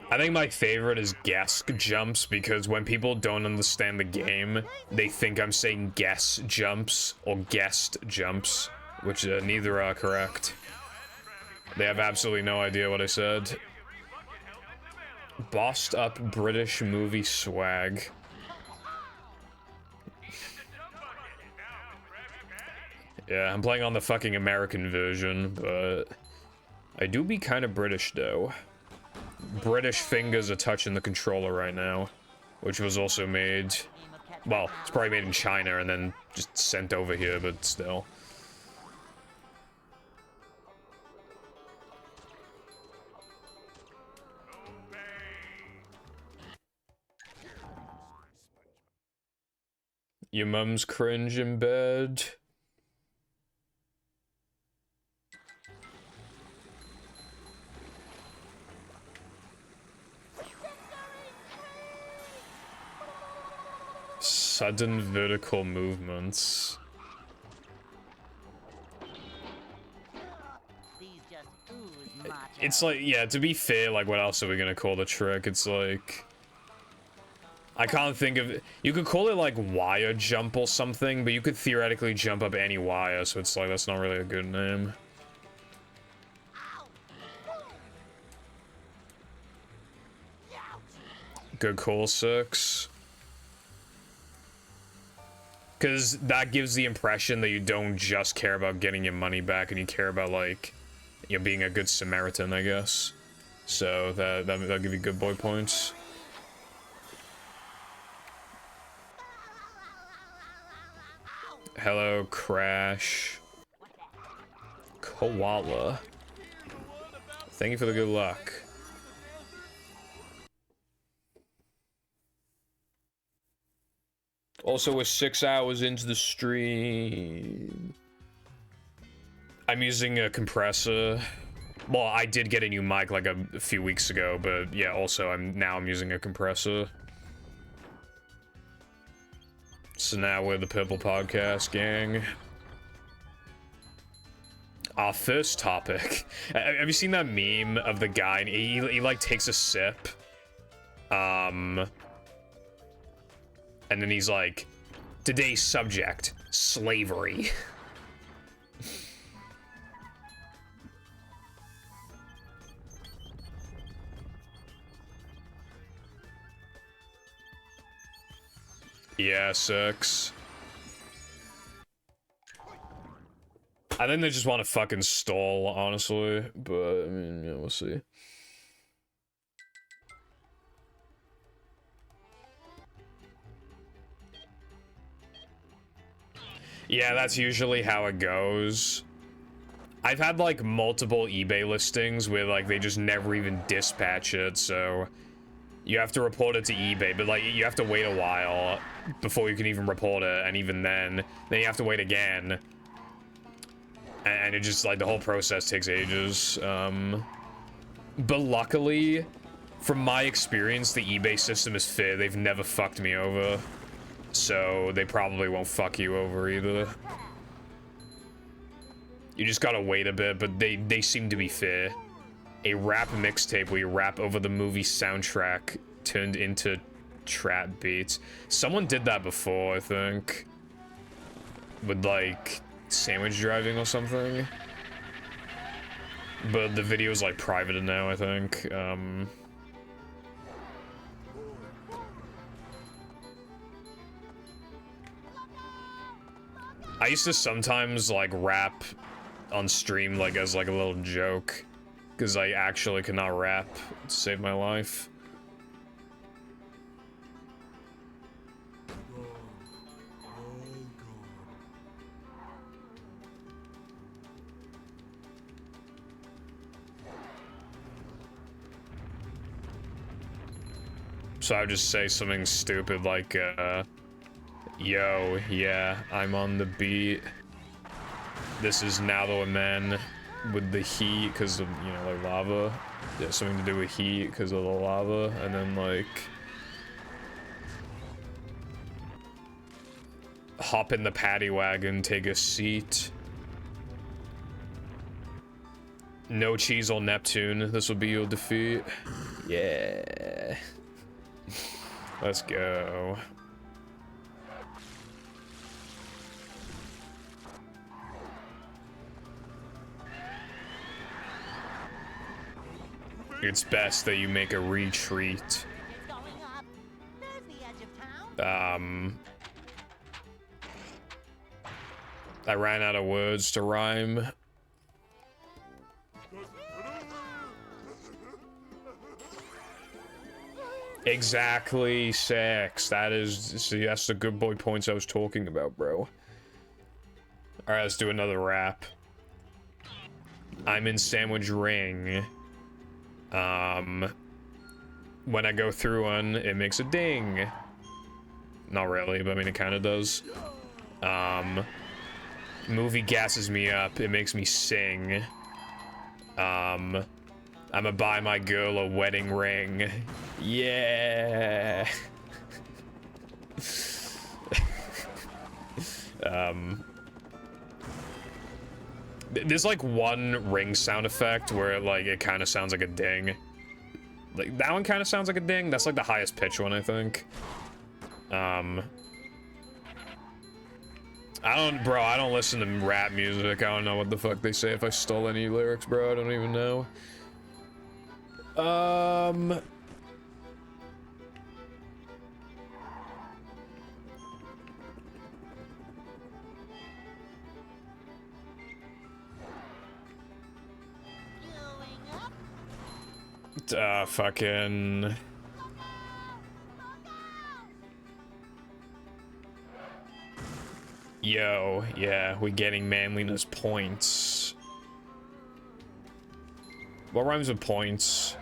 I think my favorite is guess jumps, because when people don't understand the game, they think I'm saying guess jumps or guessed jumps, which neither are correct. They have absolutely no idea what I said. Bossed up British movie swag. Yeah, I'm playing on the fucking American version, but I do be kind of British, though. British fingers are touching the controller right now, which was also made, well, it's probably made in China and then just sent over here, but still. Your mum's cringe in bed. Sudden vertical movements. These just ooze macho. It's like, yeah, to be fair, like, what else are we gonna call the trick? It's like... I can't think of... You could call it, like, wire jump or something, but you could theoretically jump up any wire, so it's like, that's not really a good name. Good call, 6. Because that gives the impression that you don't just care about getting your money back, and you care about, like, you know, being a good Samaritan, I guess. So that'll give you good boy points. Hello, Crash. Koala. Thank you for the good luck. Also, we're 6 hours into the stream. I'm using a compressor. Well, I did get a new mic like a few weeks ago, but yeah, also I'm using a compressor. So now we're the Purple Podcast gang. Our first topic. Have you seen that meme of the guy and he like takes a sip? And then he's like, today's subject, slavery. Yeah, sucks. I think they just want to fucking stall, honestly. But, I mean, yeah, we'll see. Yeah, that's usually how it goes. I've had, like, multiple eBay listings where, like, they just never even dispatch it, so... You have to report it to eBay, but, like, you have to wait a while before you can even report it, and even then you have to wait again. And it just, like, the whole process takes ages. But luckily, from my experience, the eBay system is fair. They've never fucked me over. So they probably won't fuck you over either. You just gotta wait a bit, but they seem to be fair. A rap mixtape where you rap over the movie soundtrack turned into trap beats. Someone did that before, I think. With, like, sandwich driving or something. But the video is, like, private now, I think. I used to sometimes, like, rap on stream, like, as, like, a little joke. Because I actually could not rap to save my life. So I would just say something stupid like, yo, yeah, I'm on the beat. This is now the man with the heat because of, you know, like lava. Yeah, something to do with heat because of the lava. And then, like, hop in the paddy wagon, take a seat. No cheese on Neptune. This will be your defeat. Yeah. Let's go. It's best that you make a retreat. I ran out of words to rhyme. Exactly, 6. That is, see, that's the good boy points I was talking about, bro. Alright, let's do another rap. I'm in Sandwich Ring. When I go through one, it makes a ding. Not really, but I mean, it kind of does. Movie gasses me up. It makes me sing. I'ma buy my girl a wedding ring. Yeah. There's like one ring sound effect where it kind of sounds like a ding. Like that one kind of sounds like a ding. That's like the highest pitch one, I think. I don't listen to rap music. I don't know what the fuck they say if I stole any lyrics, bro. I don't even know. Fucking... Yo, yeah, we getting manliness points. What rhymes with points?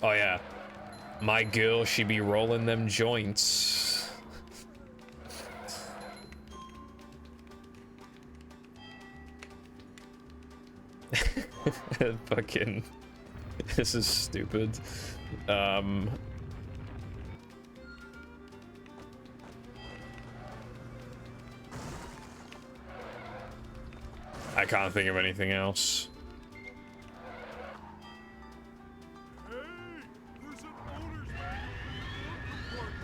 Oh yeah. My girl, she be rolling them joints. Fucking... This is stupid. I can't think of anything else. Hey, there's an owner's manual in the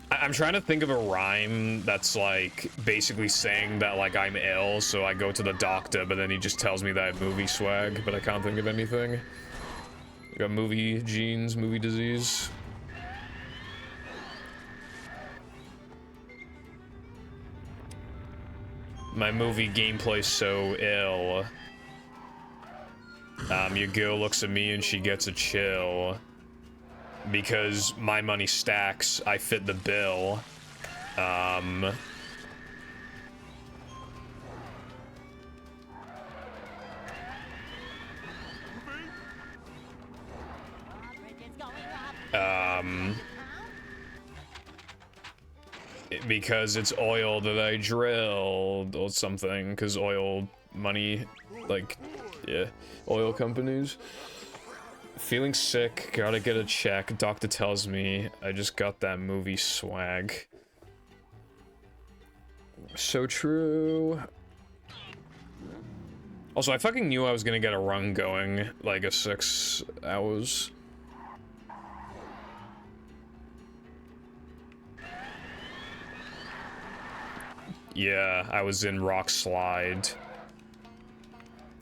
department. I'm trying to think of a rhyme that's like basically saying that like I'm ill, so I go to the doctor, but then he just tells me that I have movie swag, but I can't think of anything. I got movie genes, movie disease. My movie gameplay's so ill. Your girl looks at me and she gets a chill. Because my money stacks, I fit the bill. Because it's oil that I drilled or something, because oil money, like, yeah, oil companies. Feeling sick, gotta get a check. Doctor tells me I just got that movie swag. So true. Also, I fucking knew I was gonna get a run going, like a 6 hours. Yeah, I was in Rock Slide.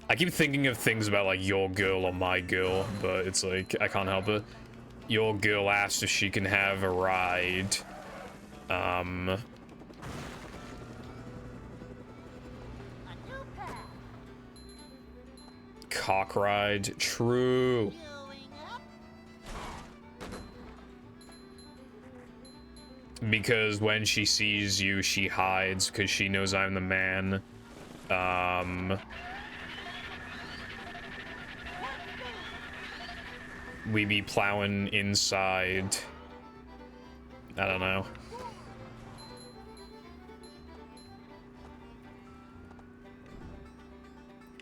I keep thinking of things about like your girl or my girl, but it's like, I can't help it. Your girl asked if she can have a ride. Cock ride, true. Because when she sees you, she hides because she knows I'm the man. We be plowing inside. I don't know.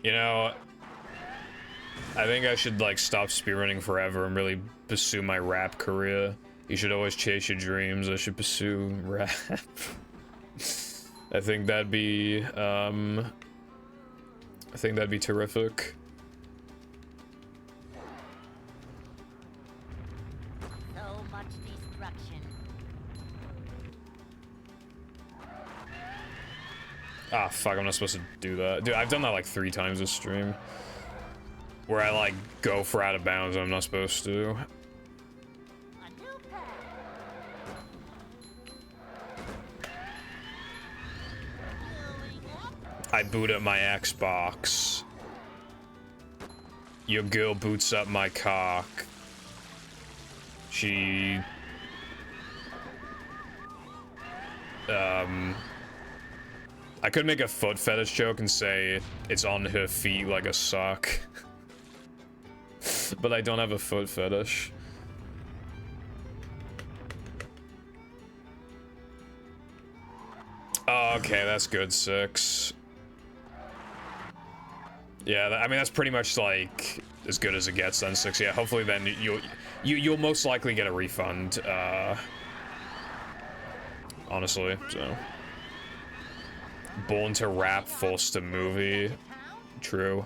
You know, I think I should like stop speedrunning forever and really pursue my rap career. You should always chase your dreams. I should pursue rap. I think that'd be terrific. So much destruction. Ah, fuck, I'm not supposed to do that. Dude, I've done that like 3 times this stream. Where I like go for out of bounds and I'm not supposed to. I boot up my Xbox. Your girl boots up my cock. She... I could make a foot fetish joke and say it's on her feet like a sock. But I don't have a foot fetish. Oh, okay, that's good, 6. Yeah, I mean that's pretty much like as good as it gets then, 6. Yeah, hopefully then you'll most likely get a refund. Honestly, so. Born to rap, forced to movie. True.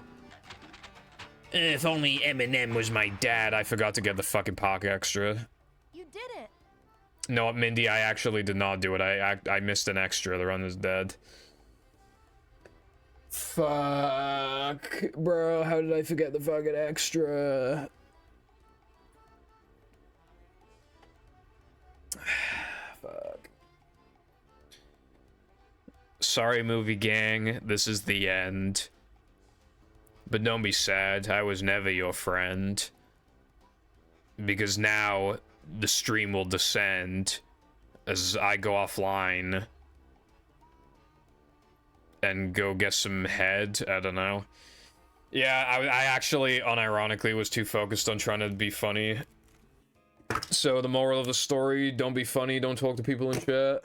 If only Eminem was my dad, I forgot to get the fucking park extra. You did it. No, Mindy, I actually did not do it. I missed an extra. The run is dead. Fuck, bro. How did I forget the fucking extra? Fuck. Sorry, movie gang. This is the end. But don't be sad. I was never your friend. Because now the stream will descend as I go offline and go get some head. I don't know. Yeah, I actually, unironically, was too focused on trying to be funny. So the moral of the story, don't be funny, don't talk to people in chat.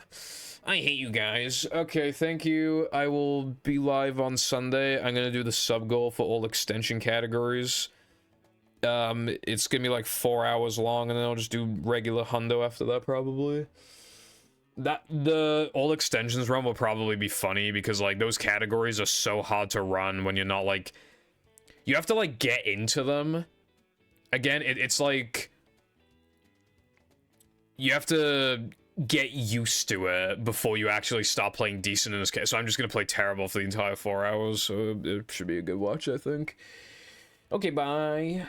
I hate you guys. Okay, thank you. I will be live on Sunday. I'm gonna do the sub goal for all extension categories. It's gonna be like 4 hours long, and then I'll just do regular hundo after that, probably. The all extensions run will probably be funny, because, like, those categories are so hard to run when you're not, like... You have to, like, get into them. Again, it's like... You have to get used to it before you actually start playing decent in this case. So I'm just gonna play terrible for the entire 4 hours, so it should be a good watch, I think. Okay, bye.